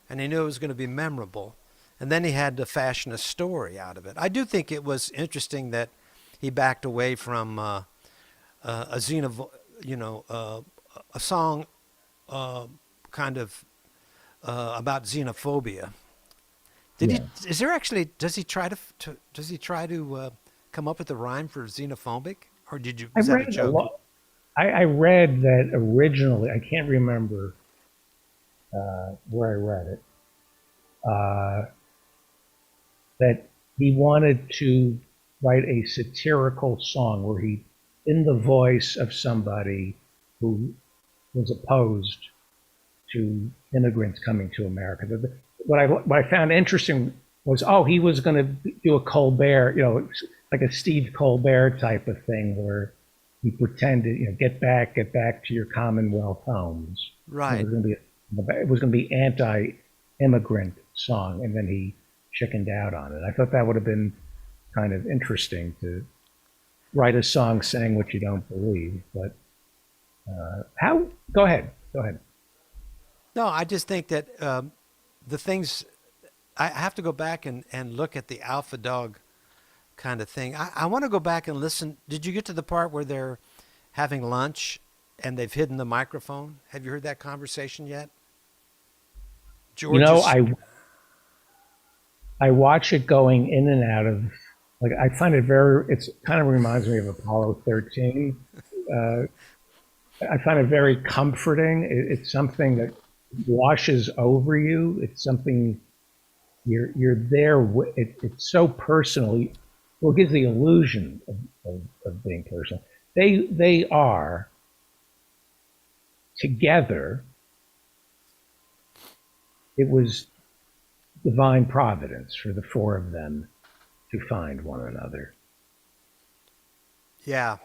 and he knew it was going to be memorable. And then he had to fashion a story out of it. I do think it was interesting that he backed away from a song kind of about xenophobia. Does he try to come up with a rhyme for xenophobic, or was that a joke? I read that originally, I can't remember where I read it, that he wanted to write a satirical song where he, in the voice of somebody who was opposed to immigrants coming to America. What I found interesting was, he was going to do a Colbert, like a Steve Colbert type of thing where he pretended, get back to your Commonwealth homes. Right. It was going to be anti-immigrant song, and then he chickened out on it. I thought that would have been kind of interesting to write a song saying what you don't believe. But Go ahead. No, I just think that the things, I have to go back and look at the Alpha Dog kind of thing. I want to go back and listen. Did you get to the part where they're having lunch and they've hidden the microphone? Have you heard that conversation yet? George, I watch it going in and out of, like, I find it it's kind of reminds me of Apollo 13. I find it very comforting. It's something that washes over you. It's something you're there. It's so personal. Well, it gives the illusion of being personal. They are together. It was divine providence for the four of them to find one another. Yeah,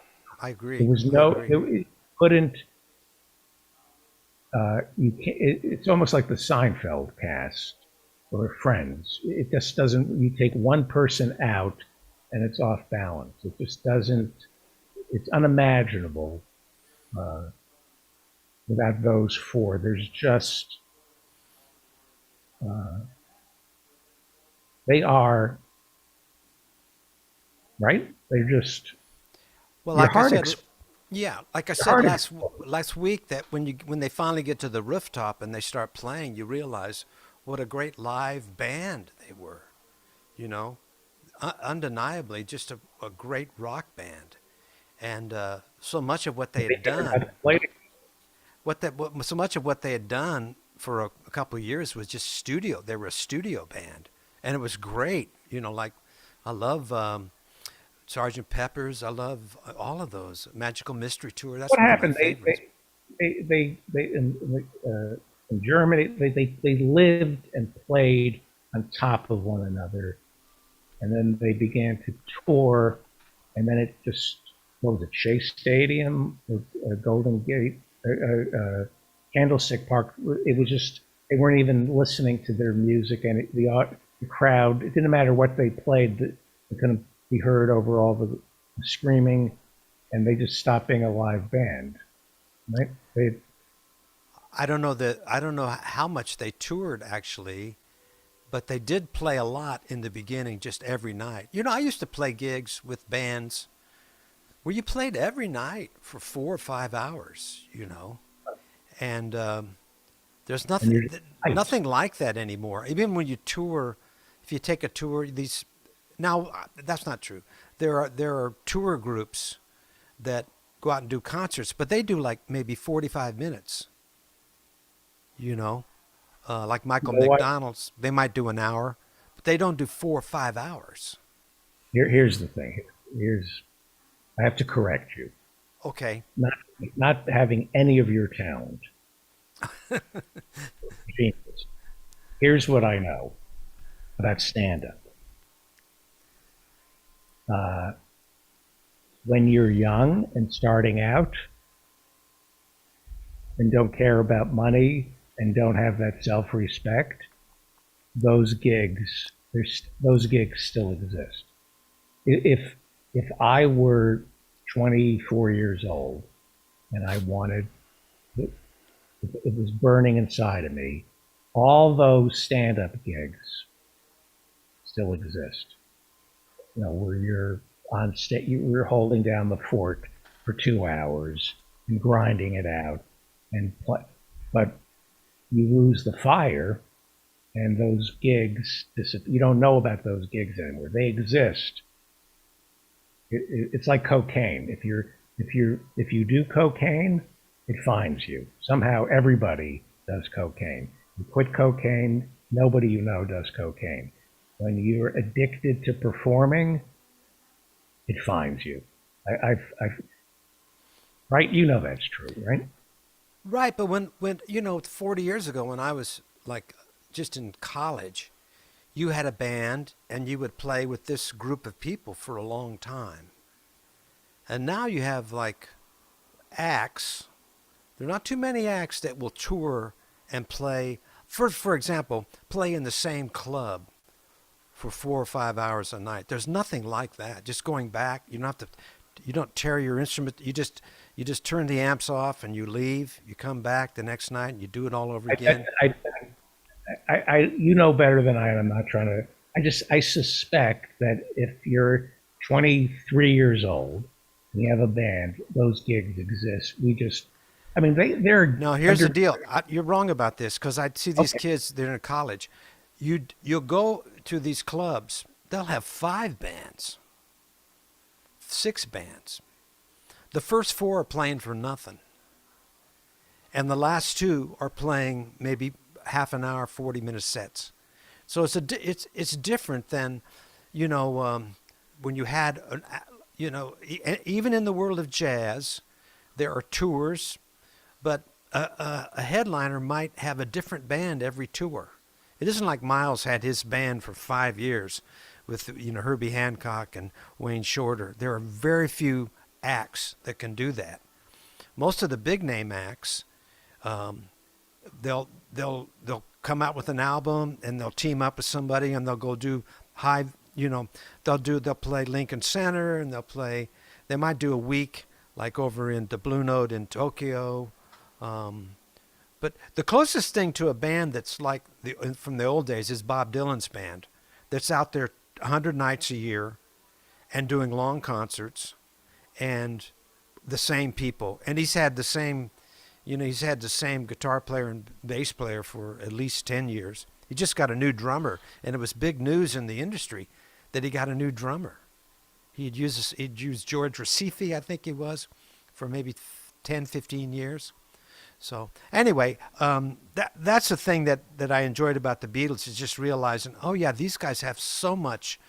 I agree. There was it couldn't. you can't, it's almost like the Seinfeld cast or Friends. It just doesn't. You take one person out, and it's off balance. It just doesn't. It's unimaginable without those four. There's just they are right. They're just Well, your like I heart said, ex- yeah, like I your said heart last week, that when they finally get to the rooftop and they start playing, you realize what a great live band they were. You know, undeniably, just a great rock band, and so much of what they had done, so much of what they had done for a couple of years was just studio. They were a studio band, and it was great. You know, like I love. Sergeant Pepper's. I love all of those. Magical Mystery Tour. That's what one happened. of my favorites. They in Germany they lived and played on top of one another, and then they began to tour, and then it just what was it, Shea Stadium, Golden Gate, Candlestick Park. It was just they weren't even listening to their music, and the crowd. It didn't matter what they played. They couldn't be heard over all the screaming, and they just stopped being a live band. Right? I don't know how much they toured actually, but they did play a lot in the beginning, just every night. You know, I used to play gigs with bands where you played every night for 4 or 5 hours. You know, and there's nothing like that anymore. Even when you tour, if you take a tour, now that's not true. There are tour groups that go out and do concerts, but they do like maybe 45 minutes. You know, like Michael McDonald's, they might do an hour, but they don't do 4 or 5 hours. Here's the thing. I have to correct you. Okay. Not having any of your talent. Genius. Here's what I know about stand-up. When you're young and starting out and don't care about money and don't have that self-respect, those gigs still exist. If I were 24 years old and I wanted, it was burning inside of me, all those stand-up gigs still exist. You know, where you're on stage, you're holding down the fort for 2 hours and grinding it out, but you lose the fire, and those gigs disappear. You don't know about those gigs anymore. They exist. It's like cocaine. If you do cocaine, it finds you. Somehow everybody does cocaine. You quit cocaine, nobody you know does cocaine. When you're addicted to performing, it finds you. Right? You know that's true, right? Right, but when 40 years ago, when I was like just in college, you had a band and you would play with this group of people for a long time. And now you have like acts. There are not too many acts that will tour and play, for example, play in the same club for 4 or 5 hours a night. There's nothing like that. Just going back, you don't tear your instrument. You just turn the amps off and you leave. You come back the next night and you do it all over again. You know better than I am. I'm not trying to. I suspect that if you're 23 years old and you have a band, those gigs exist. They're. No, here's the deal. You're wrong about this, because I see these kids. They're in college. You'll go to these clubs. They'll have 5 bands, 6 bands. The first 4 are playing for nothing, and the last 2 are playing maybe half an hour, 40-minute sets. So it's different than, when you had, even in the world of jazz, there are tours, but a headliner might have a different band every tour. It isn't like Miles had his band for 5 years with Herbie Hancock and Wayne Shorter. There are very few acts that can do that. Most of the big name acts, they'll come out with an album and they'll team up with somebody and they'll go do high, they'll play Lincoln Center and they might do a week like over in the Blue Note in Tokyo. But the closest thing to a band that's like from the old days is Bob Dylan's band, that's out there 100 nights a year and doing long concerts and the same people. And he's had the same guitar player and bass player for at least 10 years. He just got a new drummer, and it was big news in the industry that he got a new drummer. He'd used George Recife, I think he was, for maybe 10, 15 years. So anyway, that's the thing that I enjoyed about the Beatles, is just realizing, oh yeah, these guys have so much,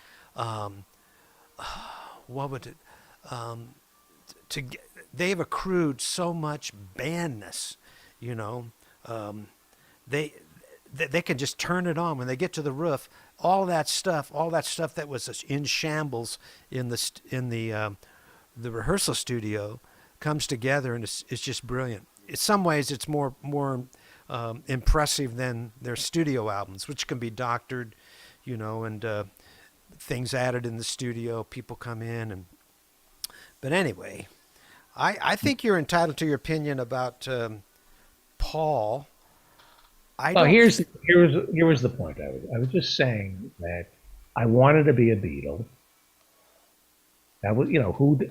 they've accrued so much bandness, they can just turn it on when they get to the roof. All that stuff that was in shambles in the rehearsal studio comes together, and it's just brilliant. In some ways, it's more impressive than their studio albums, which can be doctored, and things added in the studio. People come in, but anyway, I think you're entitled to your opinion about Paul. Here's the point. I was just saying that I wanted to be a Beatle. That was,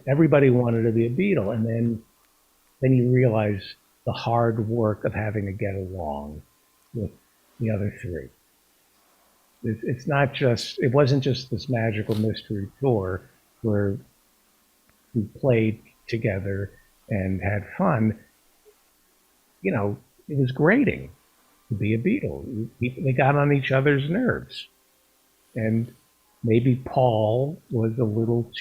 everybody wanted to be a Beatle, and then you realize the hard work of having to get along with the other three. It wasn't just this magical mystery tour where we played together and had fun. It was grating to be a Beatle. They got on each other's nerves. And maybe Paul was a little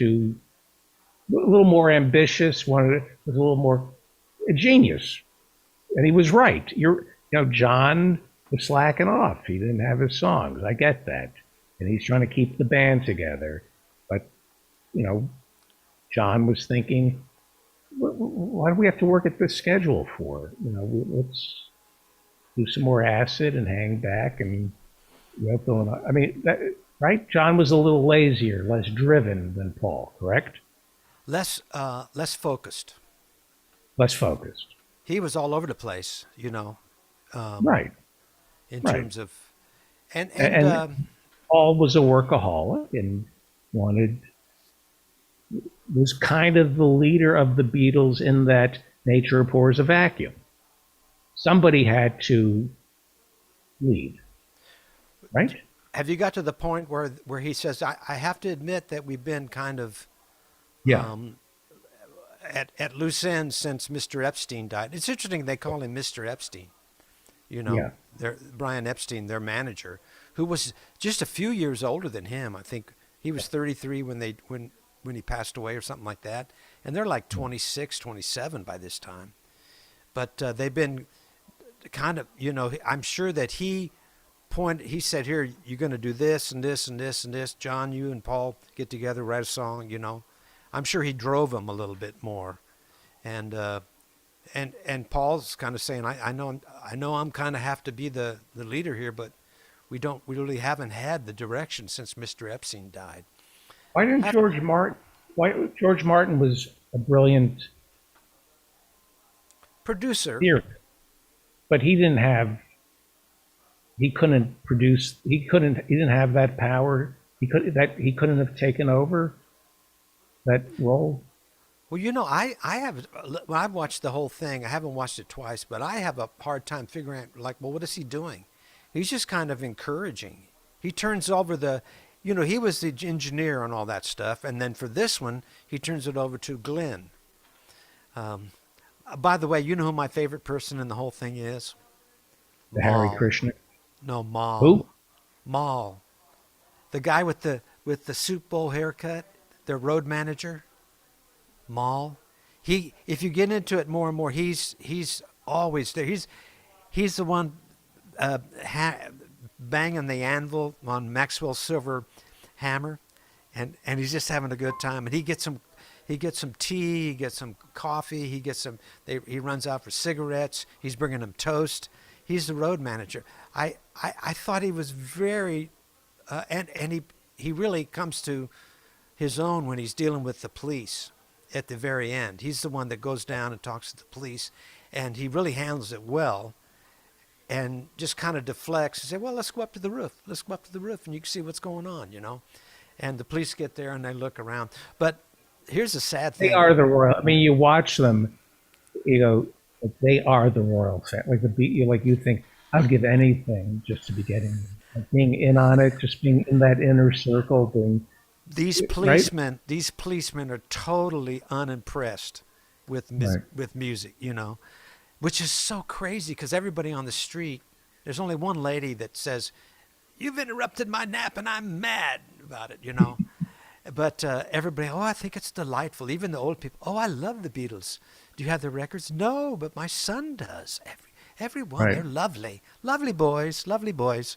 more ambitious, was a little more a genius. And he was right. John was slacking off. He didn't have his songs. I get that. And he's trying to keep the band together. But, John was thinking, why do we have to work at this schedule for? Let's do some more acid and hang back and going on. I mean, right? John was a little lazier, less driven than Paul, correct? Less focused. Less focused. He was all over the place, right. In terms of, and Paul was a workaholic and was kind of the leader of the Beatles in that nature abhors a vacuum. Somebody had to lead, right? Have you got to the point where he says, I have to admit that we've been kind of at loose ends since Mr. Epstein died. It's interesting they call him Mr. Epstein. Brian Epstein, their manager, who was just a few years older than him. I think he was 33 when he passed away or something like that. And they're like 26, 27 by this time. But they've been kind of, I'm sure that he said, here, you're going to do this and this and this and this. John, you and Paul get together, write a song, I'm sure he drove them a little bit more. And Paul's kind of saying, I know I'm kind of have to be the leader here, but we really haven't had the direction since Mr. Epstein died. Why didn't George Martin was a brilliant producer, but he didn't have he didn't have that power. He couldn't have taken over that role. Well, I've watched the whole thing. I haven't watched it twice, but I have a hard time figuring out, what is he doing? He's just kind of encouraging. He turns over he was the engineer on all that stuff, and then for this one, he turns it over to Glenn. By the way, you know who my favorite person in the whole thing is? Harry Krishna. No, Mal. Who? Mal. The guy with the soup bowl haircut, their road manager. Mal. If you get into it more and more, he's always there. He's the one banging the anvil on Maxwell's silver hammer, and he's just having a good time. And he gets some tea, he gets some coffee, he runs out for cigarettes. He's bringing them toast. He's the road manager. I thought he was very, and he really comes to his own when he's dealing with the police at the very end. He's the one that goes down and talks to the police, and he really handles it well, and just kind of deflects and say, well, let's go up to the roof. Let's go up to the roof and you can see what's going on, you know. And the police get there and they look around. But here's the sad thing. They are the royal. I mean, you watch them, you know, they are the royal family. Like you think, I'd give anything just to be getting, like being in on it, just being in that inner circle, being. These policemen are totally unimpressed with with music, you know, which is so crazy because everybody on the street, there's only one lady that says, "You've interrupted my nap and I'm mad about it," you know. But everybody, oh, I think it's delightful. Even the old people, oh, I love the Beatles. Do you have the records? No, but my son does. Everyone, they're lovely. Lovely boys, lovely boys.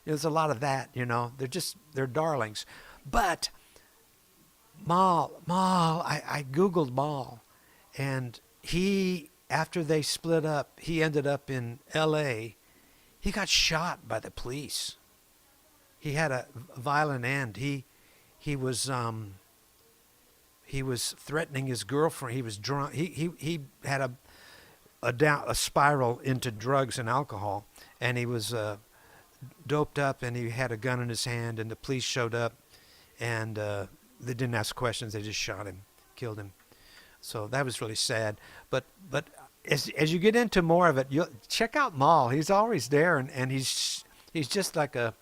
There's a lot of that, you know. They're darlings. But Mal, I Googled Mal, and he, after they split up, he ended up in L.A. He got shot by the police. He had a violent end. He was threatening his girlfriend. He was drunk. He had a spiral into drugs and alcohol, and he was doped up, and he had a gun in his hand, and the police showed up, and they didn't ask questions. They just shot him, killed him. So that was really sad. But as you get into more of it, you check out Mal. He's always there, and he's just like a.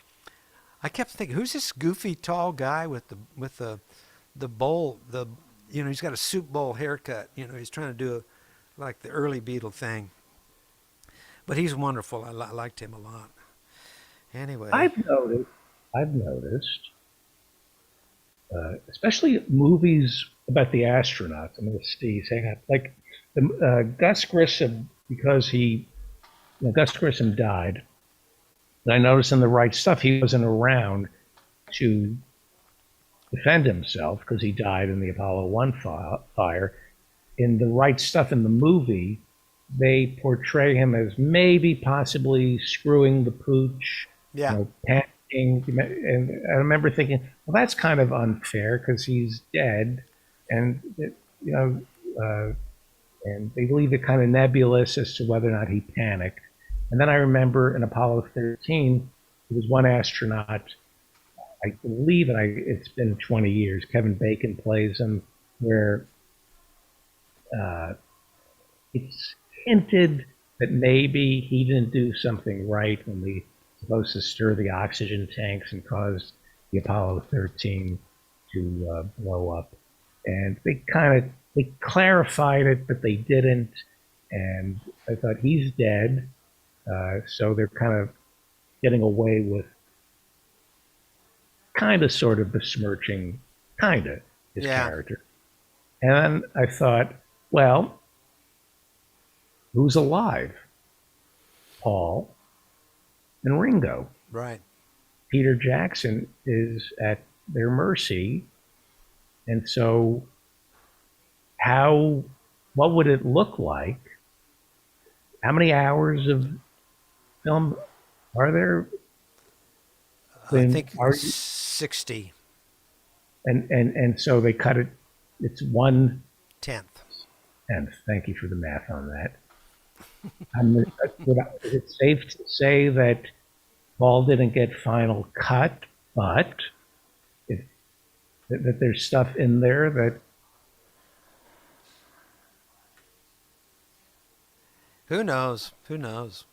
I kept thinking, who's this goofy tall guy with the bowl? He's got a soup bowl haircut. You know, he's trying to do like the early Beatle thing. But he's wonderful. I liked him a lot. Anyway, I've noticed, especially movies about the astronauts. I'm going to Steve hang on. Like Gus Grissom, because Gus Grissom died. And I noticed in The Right Stuff, he wasn't around to defend himself because he died in the Apollo 1 fire. In The Right Stuff, in the movie, they portray him as maybe possibly screwing the pooch, panicking. And I remember thinking, well, that's kind of unfair because he's dead. And, and they leave it kind of nebulous as to whether or not he panicked. And then I remember in Apollo 13, there was one astronaut, I believe, and it's been 20 years, Kevin Bacon plays him, where it's hinted that maybe he didn't do something right when they were supposed to stir the oxygen tanks and caused the Apollo 13 to blow up. And they clarified it, but they didn't. And I thought, he's dead. So they're kind of getting away with sort of besmirching, his character. And then I thought, well, who's alive? Paul and Ringo. Right. Peter Jackson is at their mercy. And so what would it look like? How many hours of film are there? I think 60. And so they cut it. It's 1/10. 10th. Thank you for the math on that. Is it safe to say that Paul didn't get final cut, but that there's stuff in there that. Who knows? Who knows?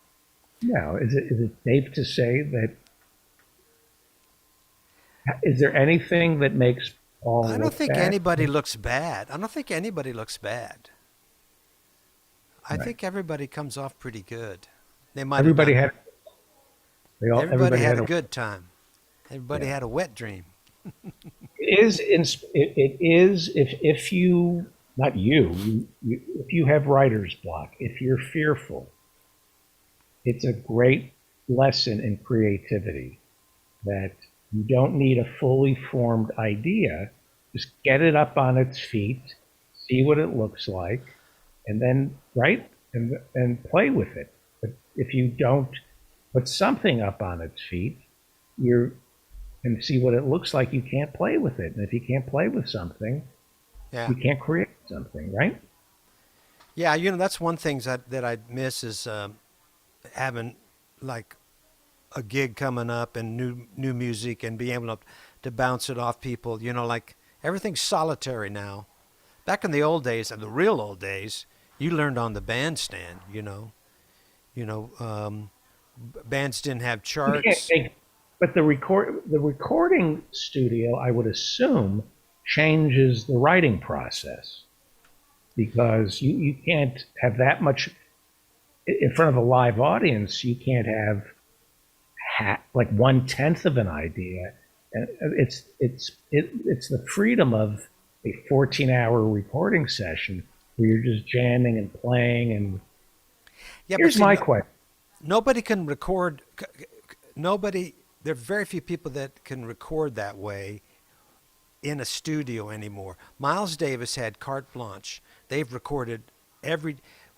No, is it safe to say that? Is there anything that makes Paul? I don't think bad? anybody looks bad. I don't think anybody looks bad. I think everybody comes off pretty good. They might. Everybody had a good time. Everybody had a wet dream. It is if you. Not you, if you have writer's block, if you're fearful, it's a great lesson in creativity that you don't need a fully formed idea. Just get it up on its feet, see what it looks like, and then and play with it. But if you don't put something up on its feet, you're and see what it looks like, you can't play with it. And if you can't play with something, Yeah. you can't create something, right? Yeah, that's one thing that I miss is having like a gig coming up and new music and being able to bounce it off people. Like everything's solitary now. Back in the old days, and the real old days, you learned on the bandstand. Bands didn't have charts. But the recording studio, I would assume, changes the writing process, because you can't have that much in front of a live audience. You can't have like 1/10 of an idea. And it's the freedom of a 14-hour recording session where you're just jamming and playing. And Yeah, here's see, my question. Nobody can record. There are very few people that can record that way in a studio anymore. Miles Davis had carte blanche. They've recorded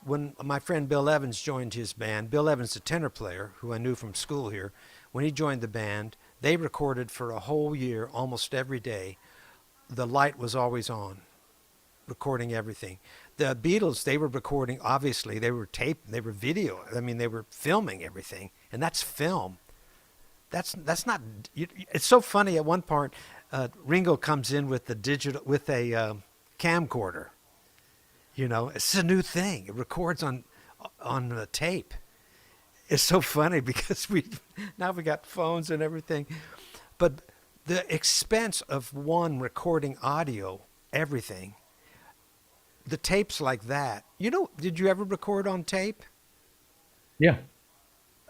when my friend Bill Evans joined his band. Bill Evans, a tenor player who I knew from school here, when he joined the band, they recorded for a whole year, almost every day. The light was always on, recording everything. The Beatles, they were recording, obviously, they were video. I mean, they were filming everything, and that's film. That's not. It's so funny. At one part, Ringo comes in with a camcorder. It's a new thing. It records on the tape. It's so funny because now we got phones and everything, but the expense of one recording audio, everything. The tapes like that. Did you ever record on tape? Yeah.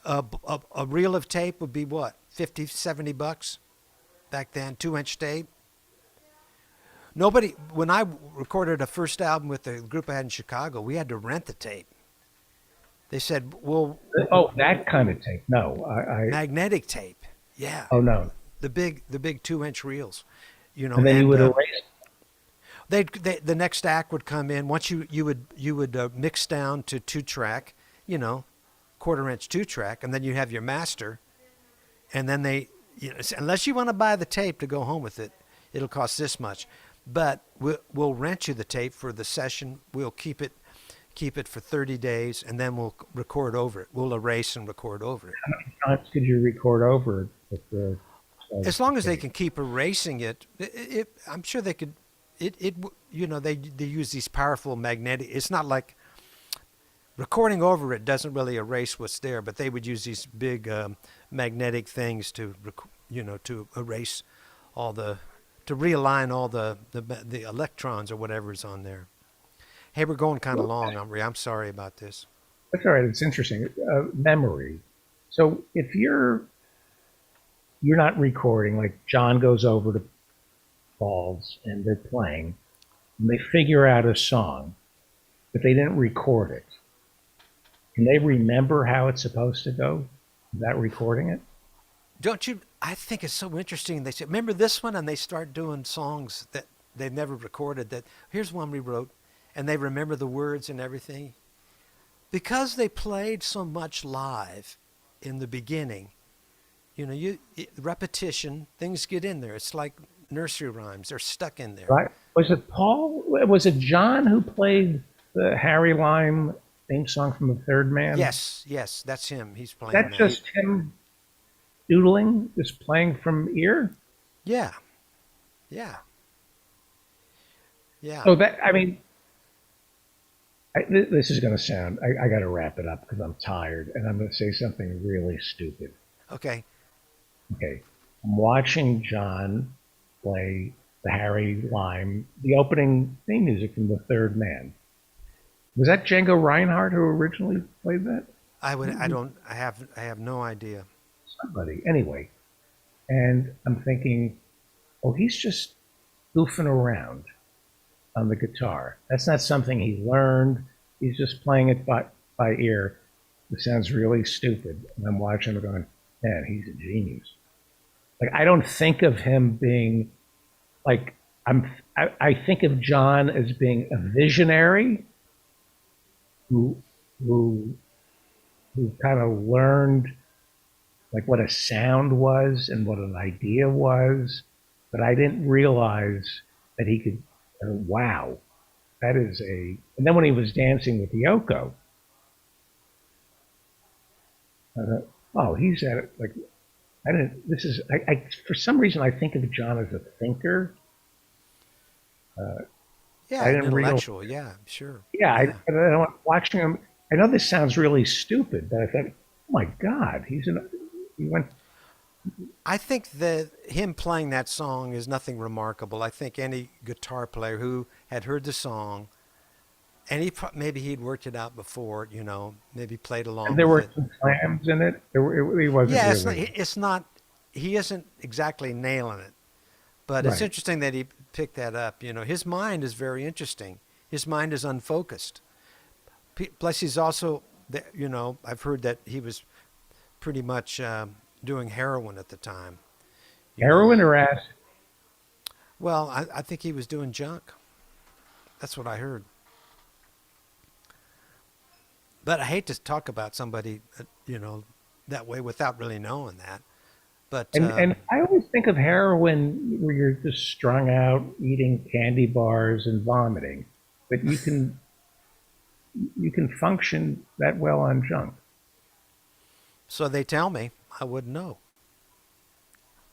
A reel of tape would be what, $50, $70 back then, 2-inch tape. When I recorded a first album with the group I had in Chicago, we had to rent the tape. They said, well. Oh, that kind of tape. No, magnetic tape. Yeah. Oh, no. The big 2-inch reels, And then you would erase. The next act would come in. Once you would mix down to 2-track, 1/4-inch 2-track, and then you have your master, and then unless you want to buy the tape to go home with it, it'll cost this much, but we'll rent you the tape for the session. We'll keep it for 30 days, and then we'll record over it. We'll erase and record over it. How many times could you record over it? As long as they can keep erasing it, I'm sure they could. They use these powerful magnetic. It's not like recording over it doesn't really erase what's there, but they would use these big magnetic things to erase to realign all the electrons or whatever's on there. Hey, we're going kind of long, Omri. I'm sorry about this. That's all right. It's interesting. Memory. So if you're not recording, like John goes over to Paul's and they're playing, and they figure out a song, but they didn't record it. Can they remember how it's supposed to go without recording it? Don't you? I think it's so interesting. They say, remember this one? And they start doing songs that they've never recorded. That here's one we wrote, and they remember the words and everything. Because they played so much live in the beginning, repetition, things get in there. It's like nursery rhymes. They're stuck in there. Right. Was it Paul? Was it John who played the Harry Lime theme song from The Third Man? Yes, that's him. He's playing That's just him doodling, just playing from ear? Yeah. So this is going to sound, I got to wrap it up because I'm tired, and I'm going to say something really stupid. Okay. I'm watching John play the Harry Lime, the opening theme music from The Third Man. Was that Django Reinhardt who originally played that? I have no idea. Somebody. Anyway. And I'm thinking, oh, he's just goofing around on the guitar. That's not something he learned. He's just playing it by ear. It sounds really stupid. And I'm watching him going, man, he's a genius. Like, I don't think of him being like, I think of John as being a visionary who who kind of learned like what a sound was and what an idea was, but I didn't realize that he could. Wow, that is a. And then when he was dancing with Yoko, I thought, oh, he's at it. Like I didn't. This is. I for some reason I think of John as a thinker. Yeah, I an didn't realize. intellectual. Yeah, sure. Yeah, I watching him. I know this sounds really stupid, but I thought, oh my God, he went. I think that him playing that song is nothing remarkable. I think any guitar player who had heard the song, and maybe he'd worked it out before, maybe played along. And there were with it. some clams in it. He wasn't. Yeah, really. it's not. He isn't exactly nailing it, but it's Right. interesting that he picked that up. His mind is very interesting. His mind is unfocused. Plus, he's also, I've heard that he was pretty much doing heroin at the time. Heroin or acid? Well, I think he was doing junk. That's what I heard. But I hate to talk about somebody, that way without really knowing that. But And I always think of heroin where you're just strung out, eating candy bars and vomiting, but you can function that well on junk. so they tell me. I wouldn't know.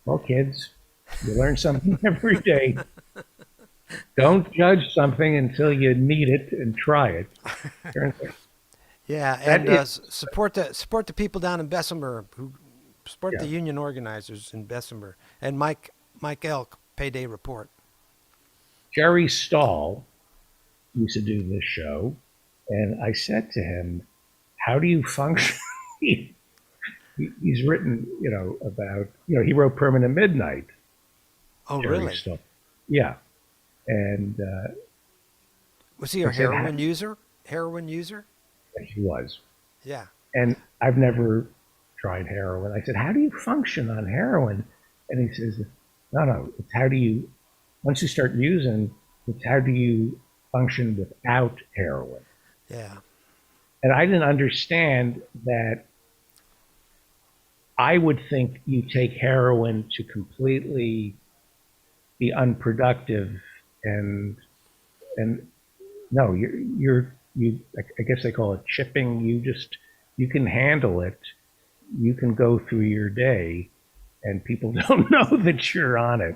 Well, kids, you learn something every day. Don't judge something until you need it and try it. Yeah, That and is- support the people down in Bessemer who support Yeah. the union organizers in Bessemer and Mike Elk Payday Report. Jerry Stahl used to do this show, and I said to him, "How do you function?" He's written, about, he wrote Permanent Midnight. Oh, Jerry really? Stahl. Yeah, and Was he a I said, heroin user? Heroin user? he was. Yeah. And I've never tried heroin. I said, "How do you function on heroin?" And he says, "No, it's how do you, once you start using, it's how do you function without heroin?" Yeah. And I didn't understand that. I would think you take heroin to completely be unproductive and no, I guess they call it chipping. You can handle it. You can go through your day and people don't know that you're on it,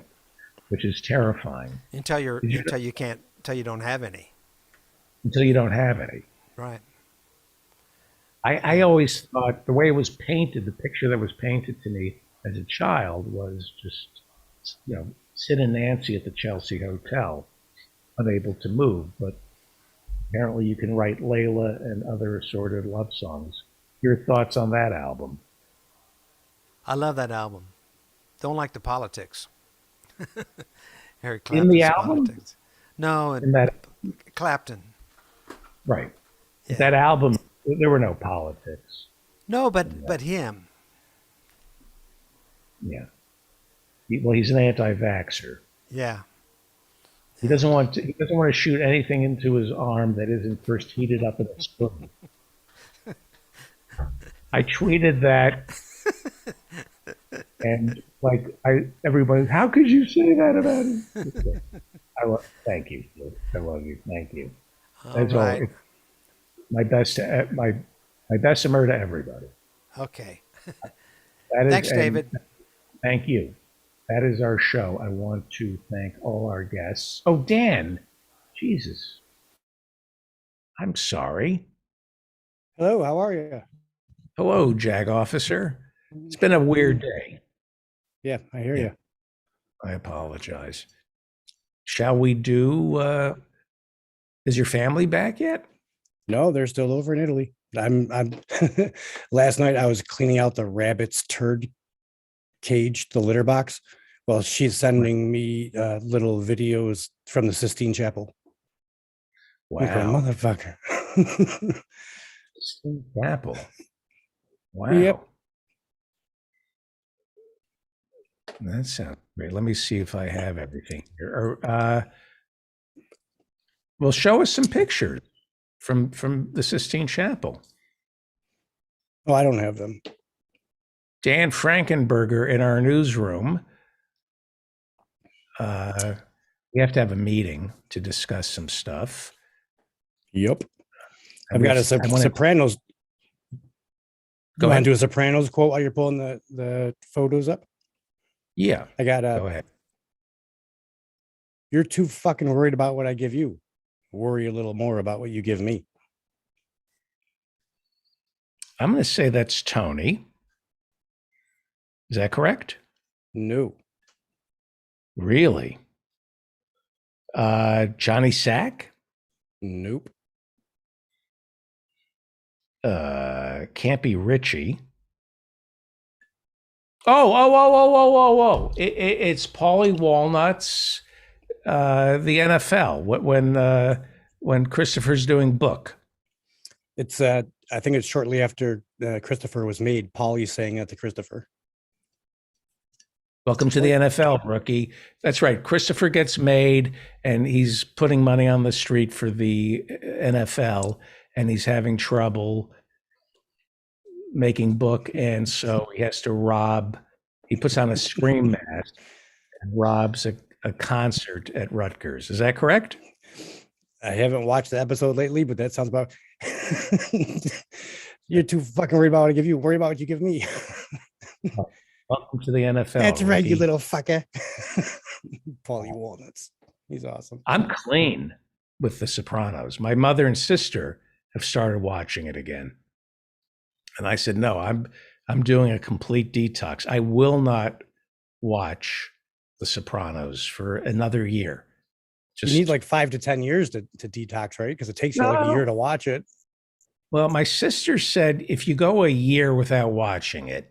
which is terrifying. Until you don't have any. Until you don't have any. Right. I always thought the way it was painted, the picture that was painted to me as a child was just, Sid and Nancy at the Chelsea Hotel, unable to move. But apparently you can write Layla and other assorted love songs. Your thoughts on that album? I love that album. Don't like the politics. Eric In the Clapton's album? politics. No, In that, Clapton. right. Yeah. That album, there were no politics. No, but him. Yeah. Well, he's an anti-vaxxer. Yeah. He doesn't want to shoot anything into his arm that isn't first heated up in a spoon. I tweeted that, and everybody, how could you say that about him? Thank you. I love you. Thank you. That's right. all. My best Bessemer to everybody. Okay. Thanks, David. Thank you. That is our show. I want to thank all our guests. Oh, Dan. Jesus. I'm sorry. Hello, how are you? Hello, JAG officer. It's been a weird day. Yeah, I hear you. I apologize. Shall we do, is your family back yet? No, they're still over in Italy. I'm last night I was cleaning out the rabbit's turd cage, the litter box. Well, she's sending me little videos from the Sistine Chapel. Wow. Motherfucker. Sistine Chapel. Wow. Yep. That sounds great. Let me see if I have everything here. Well, show us some pictures from the Sistine Chapel. Oh, I don't have them. Dan Frankenberger in our newsroom. We have to have a meeting to discuss some stuff. Yep. I've got a Sopranos. Go You want ahead. to do a Sopranos quote while you're pulling the photos up? Yeah. I got Go ahead. You're too fucking worried about what I give you. Worry a little more about what you give me. I'm going to say that's Tony. Is that correct? No. Really? Johnny Sack? Nope. Can't be Richie. Oh. It's Paulie Walnuts, the NFL. When Christopher's doing book. It's I think it's shortly after Christopher was made. Paulie's saying that to Christopher. Welcome to the NFL, rookie. That's right. Christopher gets made, and he's putting money on the street for the NFL, and he's having trouble making book, and so he has to rob. He puts on a scream mask and robs a concert at Rutgers. Is that correct? I haven't watched the episode lately, but that sounds about. You're too fucking worried about what I give you. Worry about what you give me. Welcome to the NFL. That's right, you rookie. little fucker. Paulie Walnuts. He's awesome. I'm clean with The Sopranos. My mother and sister have started watching it again. And I said, no, I'm doing a complete detox. I will not watch The Sopranos for another year. You need like 5 to 10 years to detox, right? Because it takes you like a No. year to watch it. Well, my sister said if you go a year without watching it,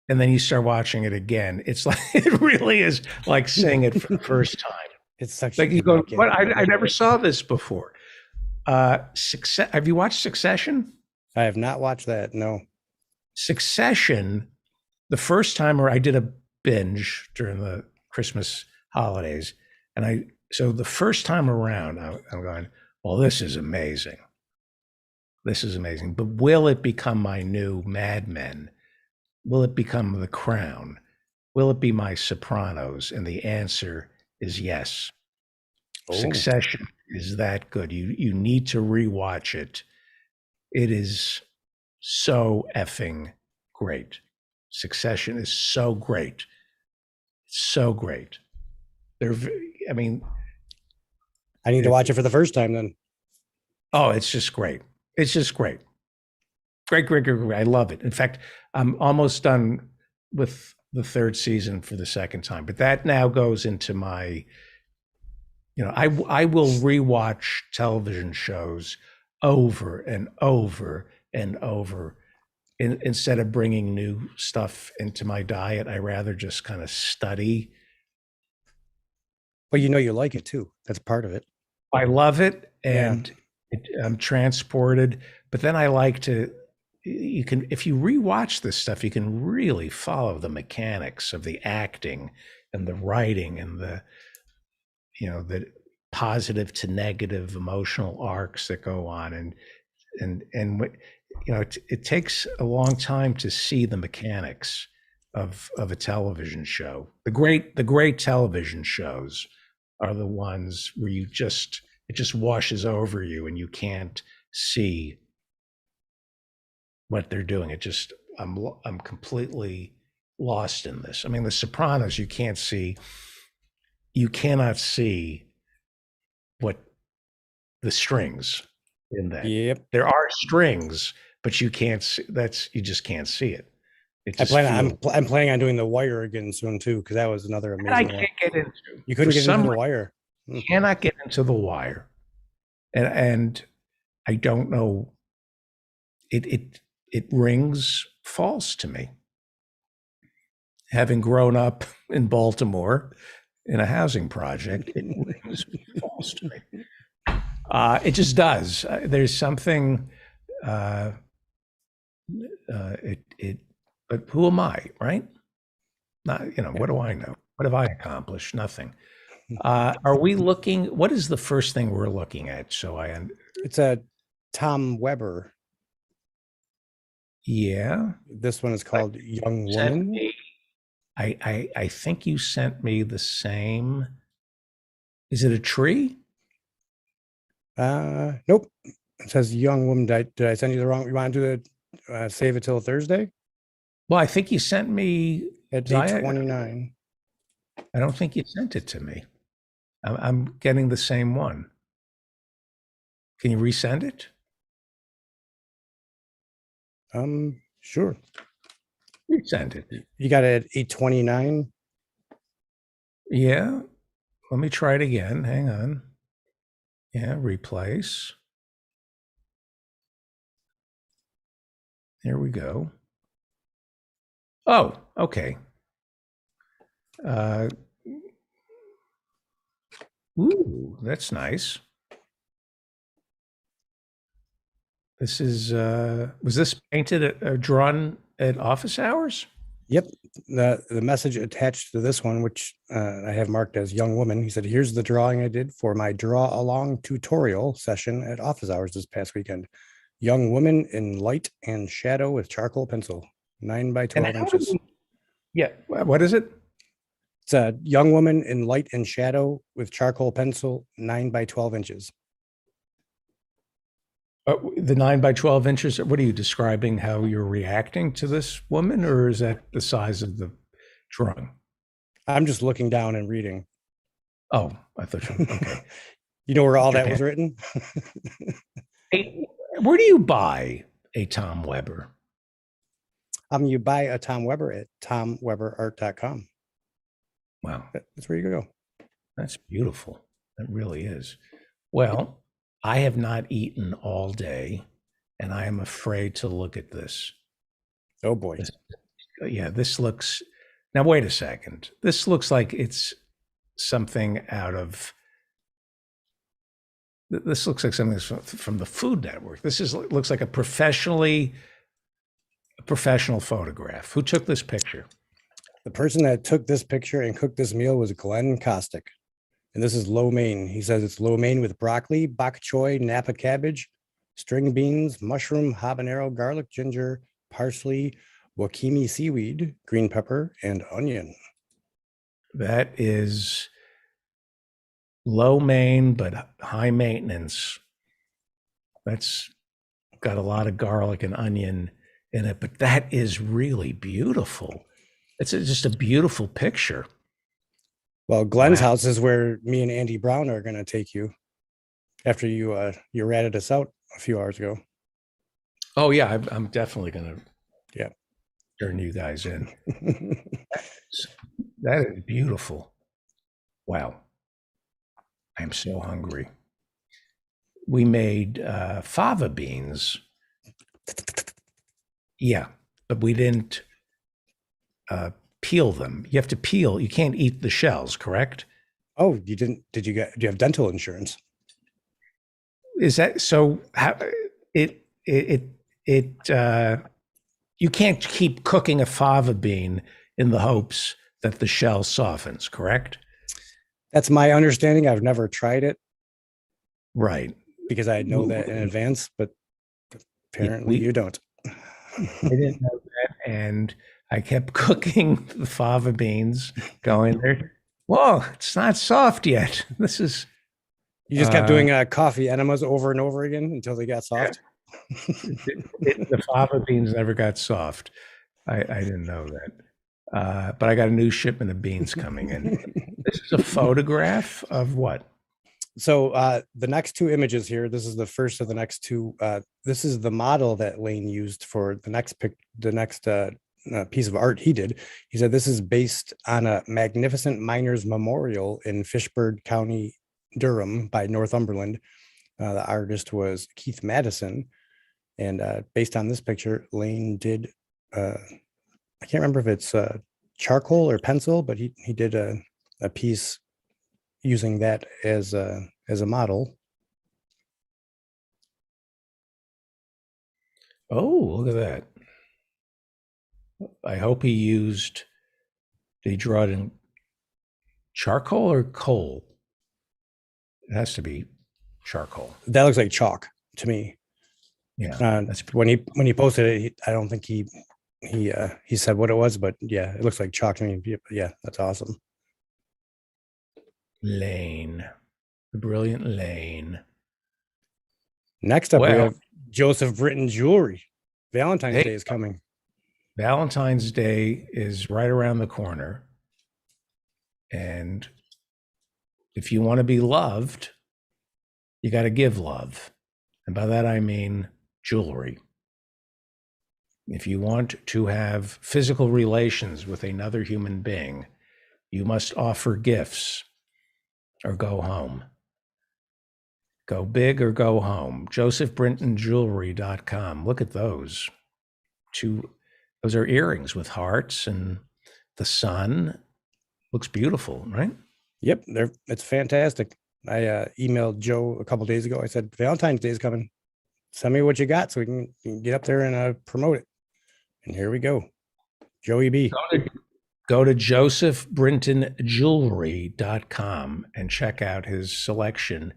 and then you start watching it again, it's like it really is like seeing it for the first time. It's such like you go, what? I never saw this before. Success. Have you watched Succession? I have not watched that. No. Succession. The first time where I did a binge during the Christmas holidays, so the first time around, I'm going, well, this is amazing. This is amazing. But will it become my new Mad Men? Will it become The Crown? Will it be my Sopranos? And the answer is yes. Oh. Succession is that good. You need to rewatch it. It is so effing great. Succession is so great. So great. I need to watch it for the first time then. Oh, it's just great. It's just great. Great. I love it. In fact, I'm almost done with the third season for the second time, but that now goes into my, I will rewatch television shows over and over and over. Instead of bringing new stuff into my diet, I rather just kind of study. Well, you like it too. That's part of it. I love it, and I'm transported. But then I like to. If you rewatch this stuff, you can really follow the mechanics of the acting and the writing and the positive to negative emotional arcs that go on, it takes a long time to see the mechanics of a television show. The great television shows are the ones where it just washes over you and you can't see what they're doing. I'm completely lost in this. I mean, The Sopranos, you cannot see what the strings in that. Yep. There are strings, but you can't see, you just can't see it. I'm planning on doing The Wire again soon too, because that was another amazing I one. can't get into. You couldn't For get some into The reason, Wire. Cannot get into The Wire, and I don't know. It rings false to me. Having grown up in Baltimore in a housing project, it rings false to me. It just does. There's something. But who am I, right? Not, what do I know? What have I accomplished? Nothing. Are we looking? What is the first thing we're looking at? It's a Tom Weber. Yeah. This one is called Young Sent Woman. me- I think you sent me the same. Is it a tree? Nope. It says Young Woman. Did I send you the wrong? You want to do it? Save it till Thursday Well, I think you sent me at Zaya- 8:29. I don't think you sent it to me. I'm getting the same one. Can you resend it? Sure. Resend it. You got it at 8:29. Yeah. Let me try it again. Hang on. Yeah, replace. Here we go. Oh, okay. Ooh, that's nice. This is was this painted drawn at office hours? Yep. The message attached to this one, which I have marked as Young Woman, he said, "Here's the drawing I did for my draw along tutorial session at office hours this past weekend. Young woman in light and shadow with charcoal pencil, 9 by 12 inches." Yeah. What is it? It's a young woman in light and shadow with charcoal pencil, 9 by 12 inches. The 9 by 12 inches. What are you describing? How you're reacting to this woman, or is that the size of the drawing? I'm just looking down and reading. Oh, I thought you. Okay. You know where all that was written? Hey, where do you buy a Tom Weber? You buy a Tom Weber at tomweberart.com. Wow. That's where you go. That's beautiful. It really is. Well, I have not eaten all day, and I am afraid to look at this. Oh boy. This looks. Now, wait a second. This looks like it's something out of. This looks like something from the Food Network. Looks like a professional photograph. Who took this picture? The person that took this picture and cooked this meal was Glenn Kostick. And this is lo mein. He says it's lo mein with broccoli, bok choy, Napa cabbage, string beans, mushroom, habanero, garlic, ginger, parsley, wakame seaweed, green pepper, and onion. That is low main, but high maintenance. That's got a lot of garlic and onion in it, but that is really beautiful. It's just a beautiful picture. Well, Glenn's house is where me and Andy Brown are going to take you after you ratted us out a few hours ago. Oh yeah, I'm definitely going to turn you guys in. That is beautiful. Wow. I'm so hungry. We made fava beans. Yeah, but we didn't peel them. You have to peel. You can't eat the shells, correct? Oh, you didn't? Do you have dental insurance? Is that so? How you can't keep cooking a fava bean in the hopes that the shell softens, correct? That's my understanding. I've never tried it. Right. Because I know that in advance, but apparently you don't. I didn't know that. And I kept cooking the fava beans, going there. Whoa, it's not soft yet. This is. You just kept doing coffee enemas over and over again until they got soft. The fava beans never got soft. I didn't know that. But I got a new shipment of beans coming in. This is a photograph of what? So the next two images here, this is the first of the next two. This is the model that Lane used for the next piece of art he did. He said this is based on a magnificent miners' memorial in Fishburne County, Durham by Northumberland. The artist was Keith Madison. And based on this picture, Lane did, I can't remember if it's charcoal or pencil, but he did a piece using that as a model. Oh, look at that. I hope he used, did he draw it in charcoal or coal? It has to be charcoal. That looks like chalk to me. Yeah, When he posted it, I don't think he said what it was, but yeah, it looks like chalk to me. Yeah, that's awesome. Lane, the brilliant Lane. Next up, we Well, have Joseph Britton Jewelry. Valentine's Hey. Day is coming. Valentine's Day is right around the corner. And if you want to be loved, you got to give love. And by that, I mean jewelry. If you want to have physical relations with another human being, you must offer gifts or go home. Go big or go home. JosephBrintonJewelry.com. Look at those. Those are earrings with hearts and the sun. Looks beautiful, right? Yep, it's fantastic. I emailed Joe a couple days ago. I said, Valentine's Day is coming. Send me what you got so we can get up there and promote it. And here we go. Joey B. Go to JosephBrintonJewelry.com and check out his selection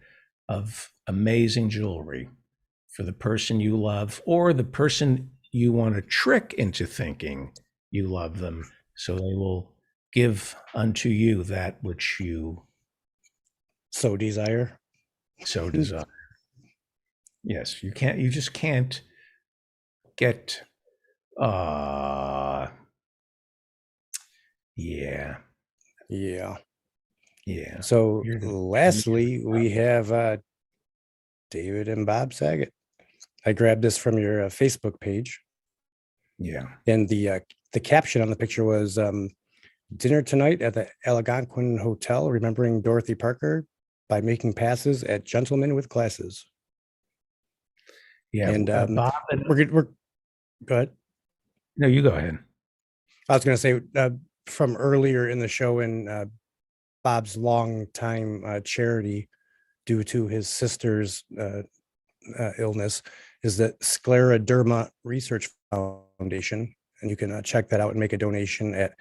of amazing jewelry for the person you love or the person you want to trick into thinking you love them, so they will give unto you that which you so desire. Yes, you just can't get yeah. So lastly, we have David and Bob Saget. I grabbed this from your Facebook page. Yeah. And the caption on the picture was dinner tonight at the Algonquin Hotel, remembering Dorothy Parker by making passes at gentlemen with glasses. Yeah. And Bob we're go ahead. No, you go ahead. I was going to say from earlier in the show in Bob's longtime charity due to his sister's illness is the Scleroderma Research Foundation. And you can check that out and make a donation at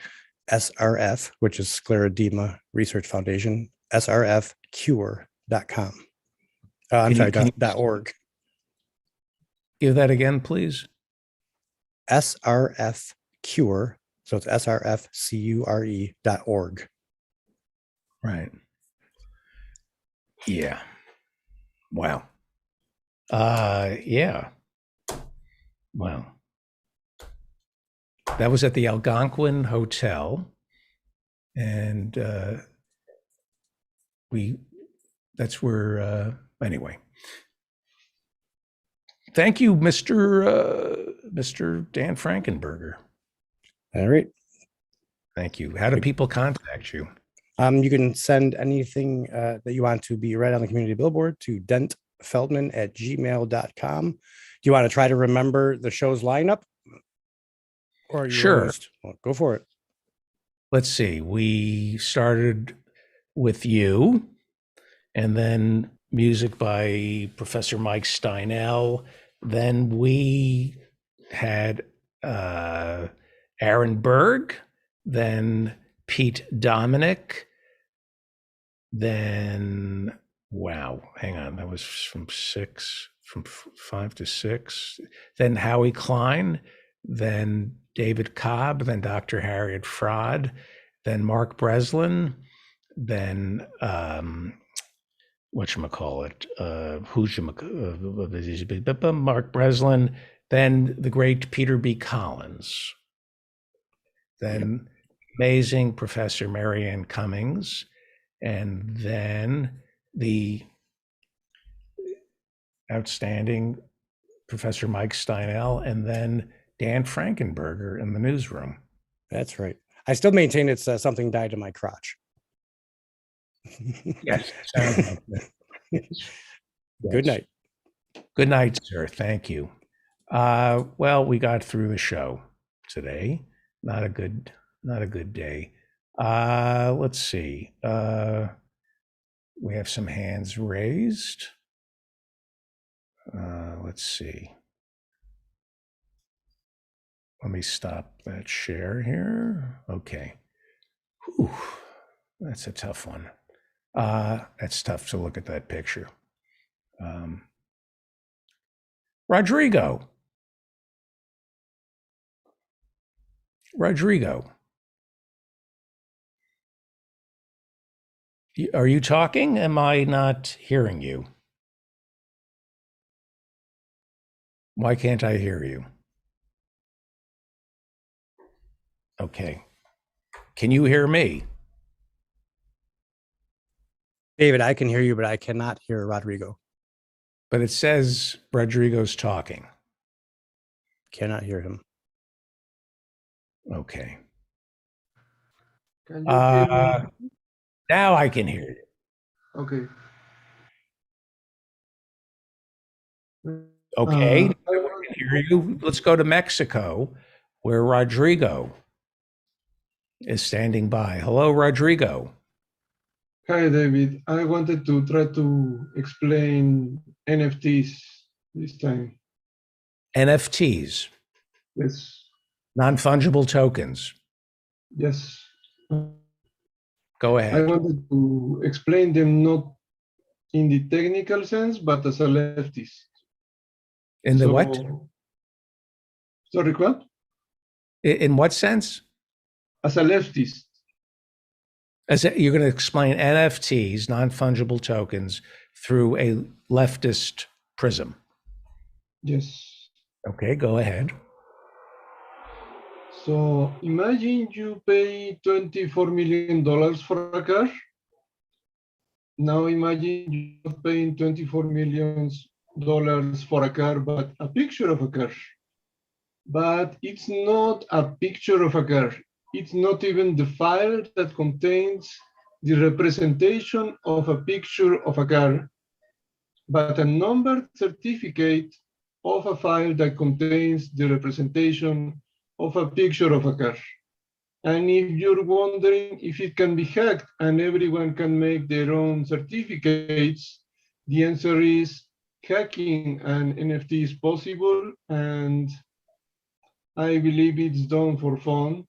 SRF, which is Scleroderma Research Foundation, srfcure.com. I'm sorry, .org. Give that again, please. SRF Cure. So it's srfcure.org. Right. Yeah. Wow. Yeah. Wow. That was at the Algonquin Hotel. And that's where, anyway. Thank you, Mr. Dan Frankenberger. All right. Thank you. How do people contact you? You can send anything that you want to be read on the community billboard to dentfeldman@gmail.com. Do you want to try to remember the show's lineup? Or Sure. Well, go for it. Let's see. We started with you, and then music by Professor Mike Steinel. Then we had Aaron Berg, then Pete Dominic, then, wow, hang on, that was from 5 to 6. Then Howie Klein, then David Cobb, then Dr. Harriet Fraud, then Mark Breslin, then whatchamacallit, Mark Breslin, then the great Peter B. Collins, then amazing Professor Marianne Cummings, and then the outstanding Professor Mike Steinel, and then Dan Frankenberger in the newsroom. That's right. I still maintain it's something died in my crotch. Yes. Sounds like that. Yes. Good night. Good night, sir. Thank you. Well, we got through the show today. Not a good day. Let's see. We have some hands raised. Let's see. Let me stop that share here. Okay. Whew. That's a tough one. That's tough to look at that picture. Rodrigo. Rodrigo. Are you talking? Am I not hearing you? Why can't I hear you? Okay. Can you hear me? David, I can hear you, but I cannot hear Rodrigo. But it says Rodrigo's talking. Cannot hear him. Okay. Can you hear me? Now I can hear you. Okay. Okay. I I can hear you. Let's go to Mexico, where Rodrigo is standing by. Hello, Rodrigo. Hi, David. I wanted to try to explain NFTs this time. NFTs, Yes. non-fungible tokens. Yes. Go I ahead. wanted to explain them not in the technical sense, but as a leftist. In the what? Sorry, what? In what sense? As a leftist. You're going to explain NFTs, non-fungible tokens, through a leftist prism. Yes. Okay, go ahead. So imagine you pay $24 million for a car. Now imagine you're paying $24 million for a car, but a picture of a car. But it's not a picture of a car. It's not even the file that contains the representation of a picture of a car, but a numbered certificate of a file that contains the representation of a picture of a car. And if you're wondering if it can be hacked and everyone can make their own certificates, the answer is hacking an NFT is possible, and I believe it's done for fun.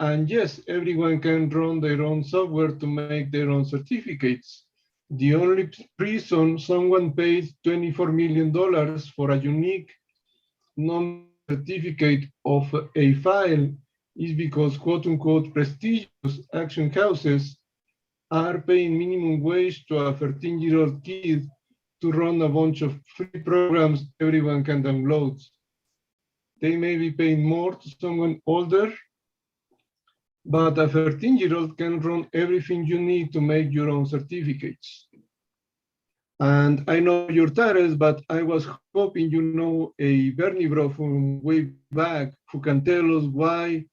And yes, everyone can run their own software to make their own certificates. The only reason someone pays $24 million for a unique non-certificate of a file is because quote-unquote prestigious action houses are paying minimum wage to a 13-year-old kid to run a bunch of free programs everyone can download. They may be paying more to someone older, but a 13-year-old can run everything you need to make your own certificates. And I know you're tired, but I was hoping you know a Bernie bro from way back who can tell us why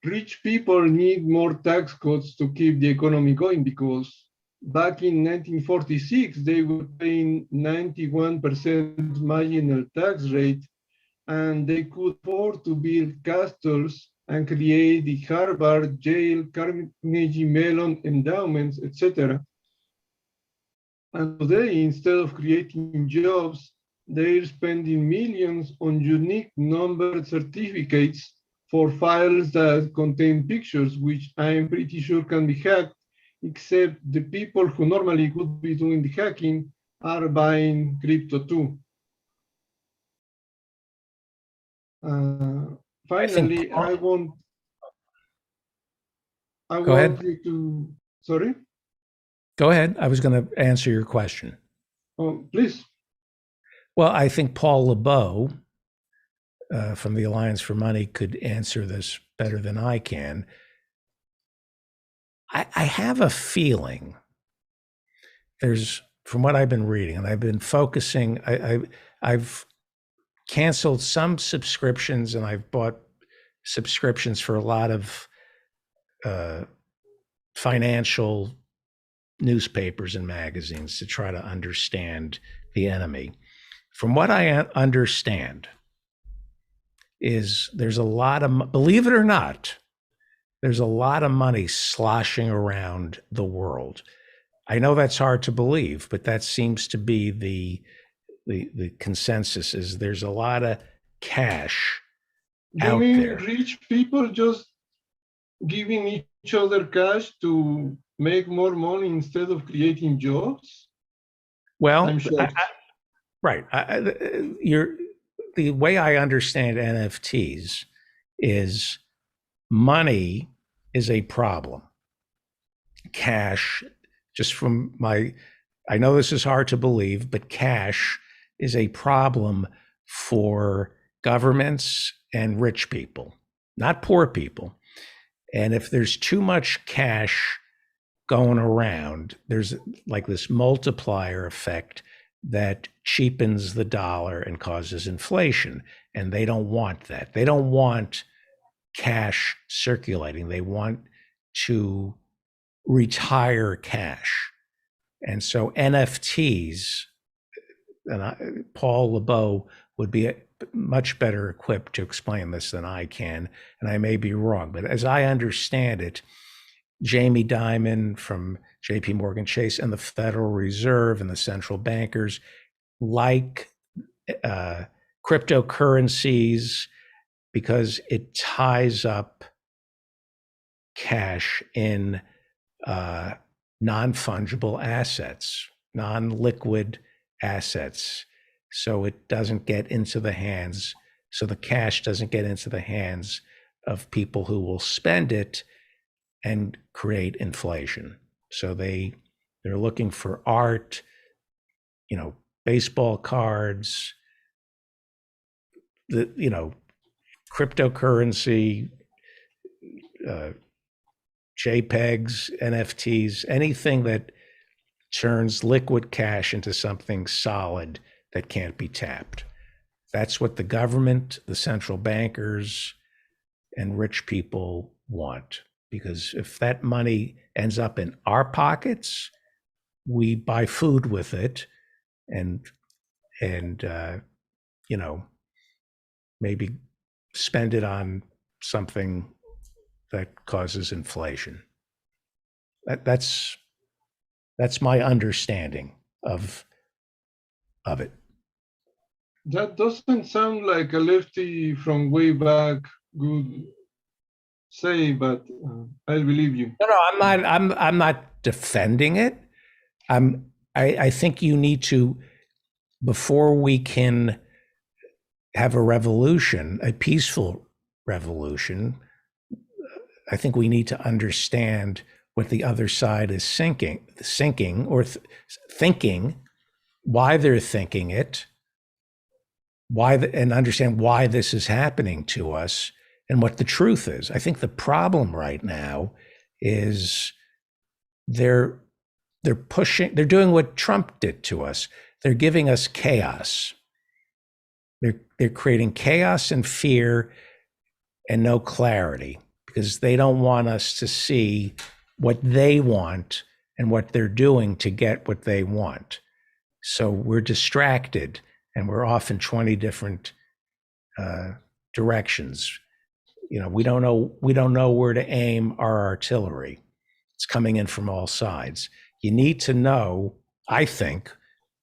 rich people need more tax cuts to keep the economy going, because back in 1946, they were paying 91% marginal tax rate, and they could afford to build castles and create the Harvard, Yale, Carnegie Mellon endowments, etc. And today, instead of creating jobs, they're spending millions on unique numbered certificates for files that contain pictures, which I'm pretty sure can be hacked, except the people who normally would be doing the hacking are buying crypto too. Finally, I want you to, sorry? Go ahead. I was going to answer your question. Oh, please. Well, I think Paul LeBeau from the Alliance for Money could answer this better than I can. I have a feeling from what I've been reading, and I've been focusing, I've canceled some subscriptions, and I've bought subscriptions for a lot of financial newspapers and magazines to try to understand the enemy. From what I understand is there's a lot of, believe it or not, there's a lot of money sloshing around the world. I know that's hard to believe, but that seems to be the consensus, is there's a lot of cash out there. Rich people just giving each other cash to make more money instead of creating jobs? Well, Right. The way I understand NFTs is money is a problem. Cash, just from I know this is hard to believe, but cash is a problem for governments and rich people, not poor people. And if there's too much cash going around, there's like this multiplier effect that cheapens the dollar and causes inflation. And they don't want that. They don't want cash circulating. They want to retire cash. And so NFTs, and Paul LeBeau would be much better equipped to explain this than I can, and I may be wrong. But as I understand it, Jamie Dimon from JP Morgan Chase and the Federal Reserve and the central bankers like cryptocurrencies because it ties up cash in non-fungible assets, non-liquid assets. So it doesn't get into the hands, so the cash doesn't get into the hands of people who will spend it and create inflation. So they're looking for art, baseball cards, cryptocurrency, JPEGs, NFTs, anything that turns liquid cash into something solid that can't be tapped. That's what the government, the central bankers, and rich people want. Because if that money ends up in our pockets, we buy food with it and maybe spend it on something that causes inflation. That's my understanding of it. That doesn't sound like a lefty from way back would say, but I believe you. No, I'm not defending it. I think you need to, before we can have a revolution, a peaceful revolution, I think we need to understand what the other side is thinking, why they're thinking it, and understand why this is happening to us and what the truth is. I think the problem right now is they're doing what Trump did to us. They're giving us chaos. They're creating chaos and fear and no clarity because they don't want us to see what they want and what they're doing to get what they want. So we're distracted and we're off in 20 different directions. We don't know where to aim our artillery. It's coming in from all sides. You need to know, I think,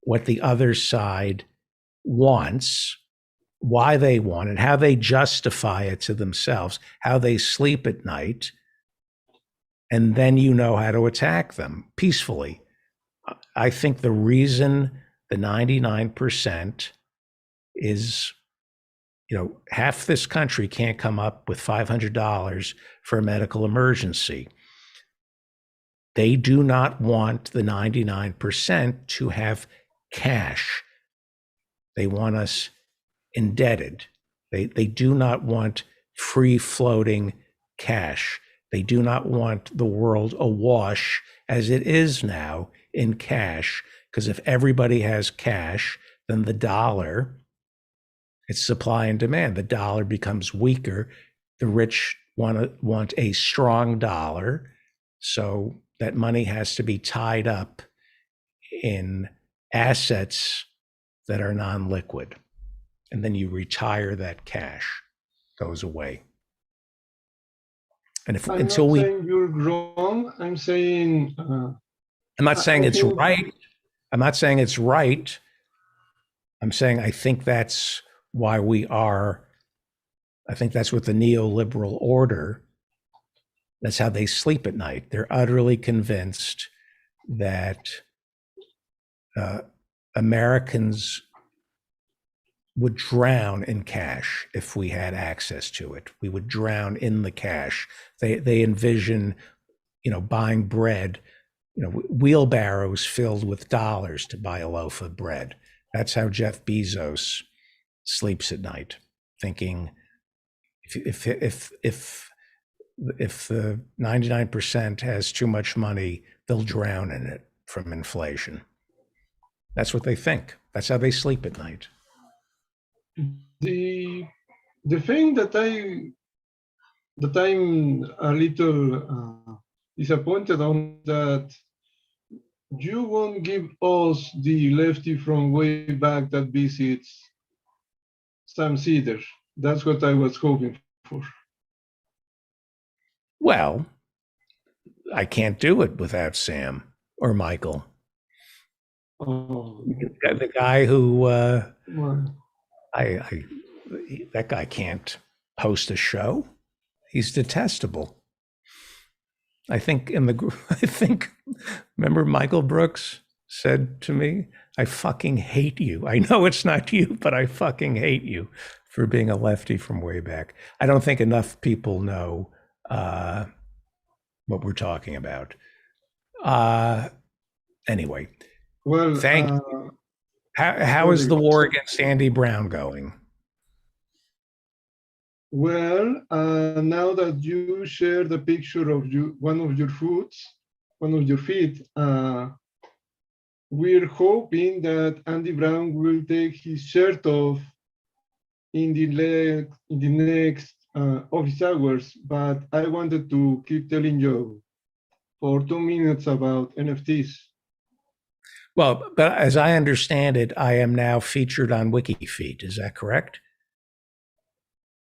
what the other side wants, why they want it, how they justify it to themselves, how they sleep at night, and then you know how to attack them peacefully. I think the reason the 99% is, half this country can't come up with $500 for a medical emergency. They do not want the 99% to have cash. They want us indebted. They do not want free floating cash. They do not want the world awash as it is now in cash, because if everybody has cash, then the dollar, it's supply and demand. The dollar becomes weaker. The rich want a strong dollar. So that money has to be tied up in assets that are non-liquid. And then you retire that cash, goes away. And I'm not saying you're wrong. I'm saying I'm not saying it's right. I'm not saying it's right. I'm saying I think that's why I think that's what the neoliberal order, that's how they sleep at night. They're utterly convinced that Americans would drown in cash if we had access to it. We would drown in the cash. They envision, buying bread, wheelbarrows filled with dollars to buy a loaf of bread. That's how Jeff Bezos sleeps at night, thinking if the 99% has too much money, they'll drown in it from inflation. That's what they think. That's how they sleep at night. The thing that I'm a little disappointed on, that you won't give us the lefty from way back that visits Sam Cedar. That's what I was hoping for. Well, I can't do it without Sam or Michael. Oh, The guy who well, that guy can't host a show. He's detestable. I think remember Michael Brooks said to me, "I fucking hate you. I know it's not you, but I fucking hate you for being a lefty from way back." I don't think enough people know what we're talking about. Anyway, well, thank you. How is the war against Andy Brown going? Well, now that you share the picture of one of your feet, we're hoping that Andy Brown will take his shirt off in the next office hours. But I wanted to keep telling you for 2 minutes about NFTs. Well, but as I understand it, I am now featured on WikiFeet. Is that correct?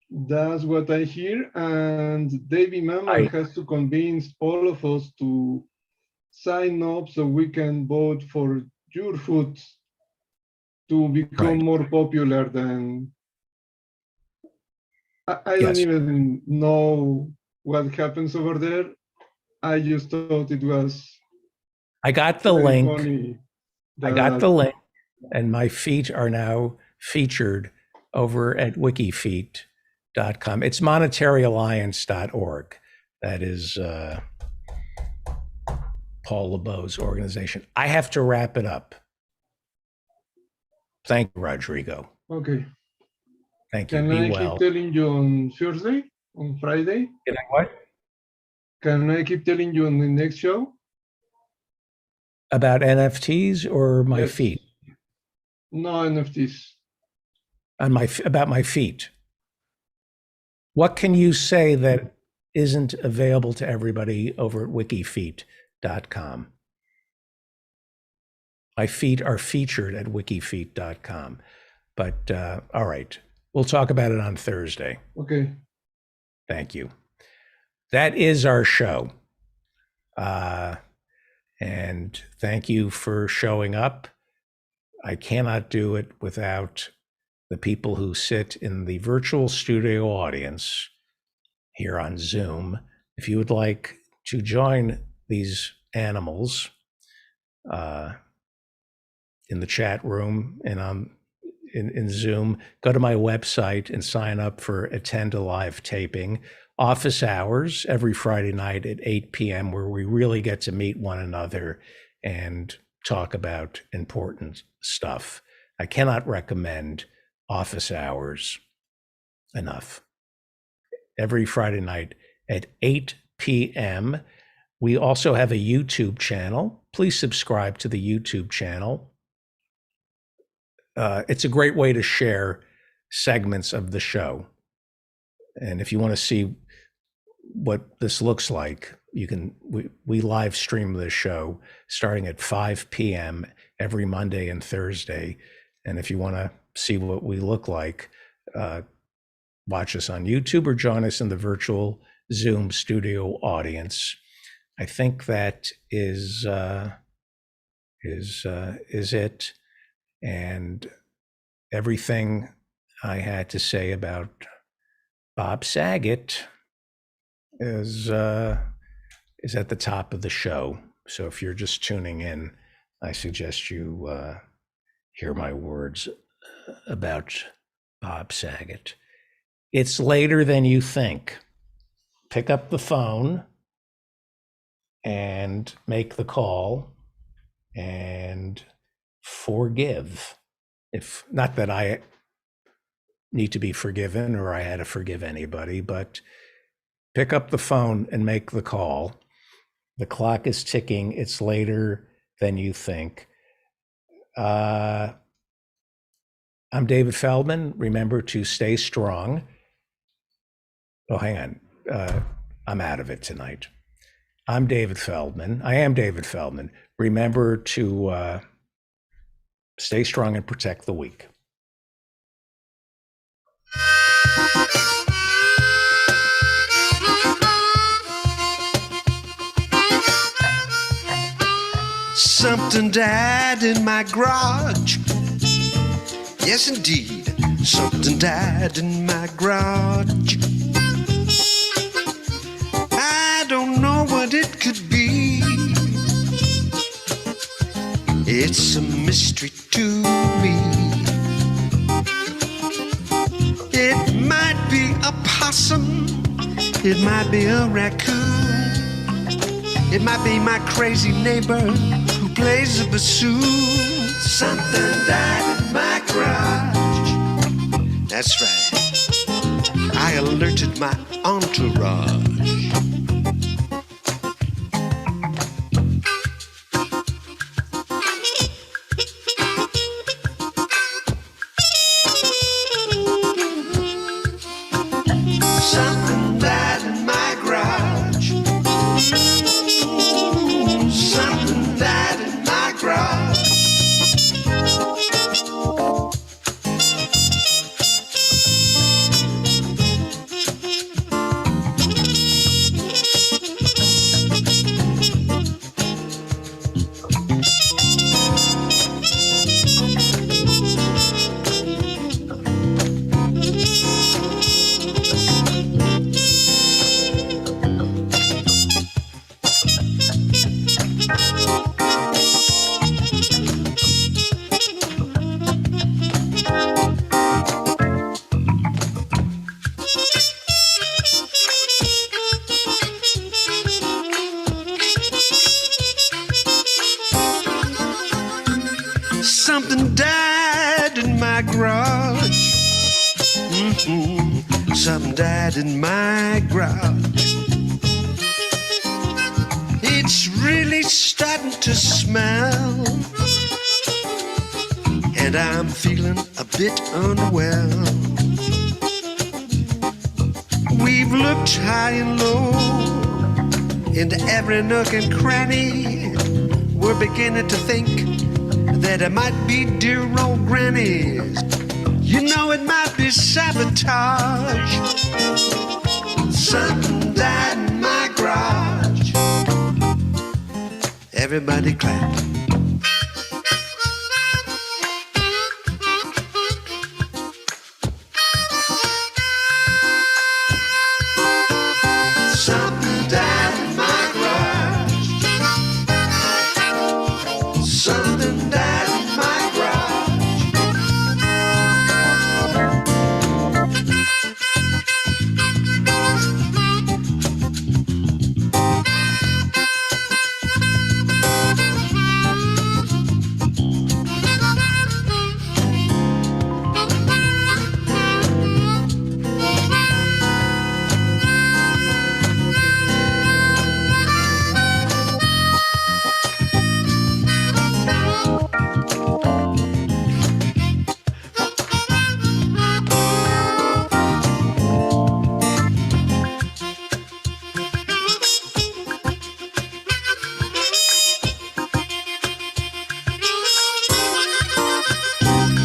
That's what I hear. And David Mamet has to convince all of us to sign up so we can vote for your food to become more popular than. I don't even know what happens over there. I just thought it was. I got the link. Funny. I got the link, and my feet are now featured over at wikifeet.com. It's monetaryalliance.org. That is Paul LeBeau's organization. I have to wrap it up. Thank you, Rodrigo. Okay. Thank you. Can Be I well. keep telling you on Thursday, on Friday? Can I what? Can I keep telling you on the next show? About NFTs or my feet? No NFTs. About my feet. What can you say that isn't available to everybody over at wikifeet.com? My feet are featured at wikifeet.com. But all right, we'll talk about it on Thursday. Okay. Thank you. That is our show. And thank you for showing up. I cannot do it without the people who sit in the virtual studio audience here on Zoom. If you would like to join these animals in the chat room and in Zoom, go to my website and sign up for Attend a Live Taping. Office hours every Friday night at 8 p.m. where we really get to meet one another and talk about important stuff. I cannot recommend office hours enough. Every Friday night at 8 p.m. We also have a YouTube channel. Please subscribe to the YouTube channel. It's a great way to share segments of the show. And if you want to see what this looks like, you can, we live stream this show starting at 5 p.m. every Monday and Thursday. And if you want to see what we look like, watch us on YouTube or join us in the virtual Zoom studio audience. I think that is it. And everything I had to say about Bob Saget is at the top of the show. So if you're just tuning in, I suggest you hear my words about Bob Saget. It's later than you think. Pick up the phone and make the call and forgive. If not that I need to be forgiven or I had to forgive anybody, but pick up the phone and make the call. The clock is ticking. It's later than you think. I'm David Feldman. Remember to stay strong. Oh, hang on. I'm out of it tonight. I'm David Feldman. I am David Feldman. Remember to stay strong and protect the weak. Something died in my garage. Yes, indeed. Something died in my garage. I don't know what it could be. It's a mystery to me. It might be a possum. It might be a raccoon. It might be my crazy neighbor who plays a bassoon. Something died in my garage. That's right. I alerted my entourage. Something died in my garage. Something died in my garage. Something died in my garage. Something died in my garage. It's really starting to smell, and I'm feeling a bit unwell. We've looked high and low into every nook and cranny. We're beginning to think that it might be dear old grannies. You know, it might be sabotage. Something died in my garage. Everybody clap. Something died in my garage. Something died in my garage.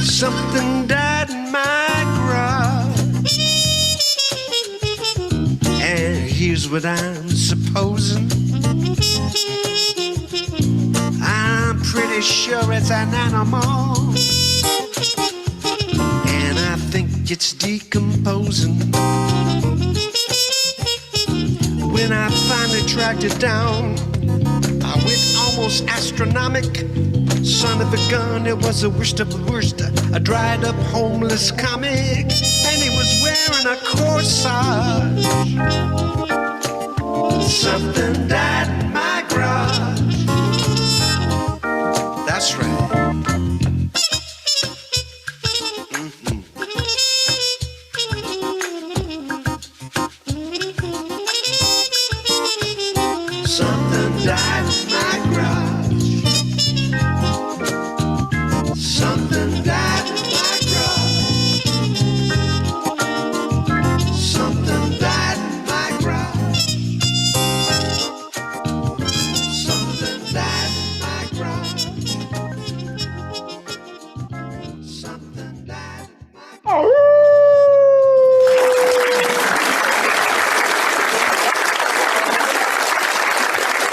Something died in my garage. And here's what I'm supposing. I'm pretty sure it's an animal, and I think it's decomposing. When I finally tracked it down, I went almost astronomic. Son of a gun, it was the worst of the worst. A dried up homeless comic, and he was wearing a corsage. Something died in my garage. That's right. Something died in my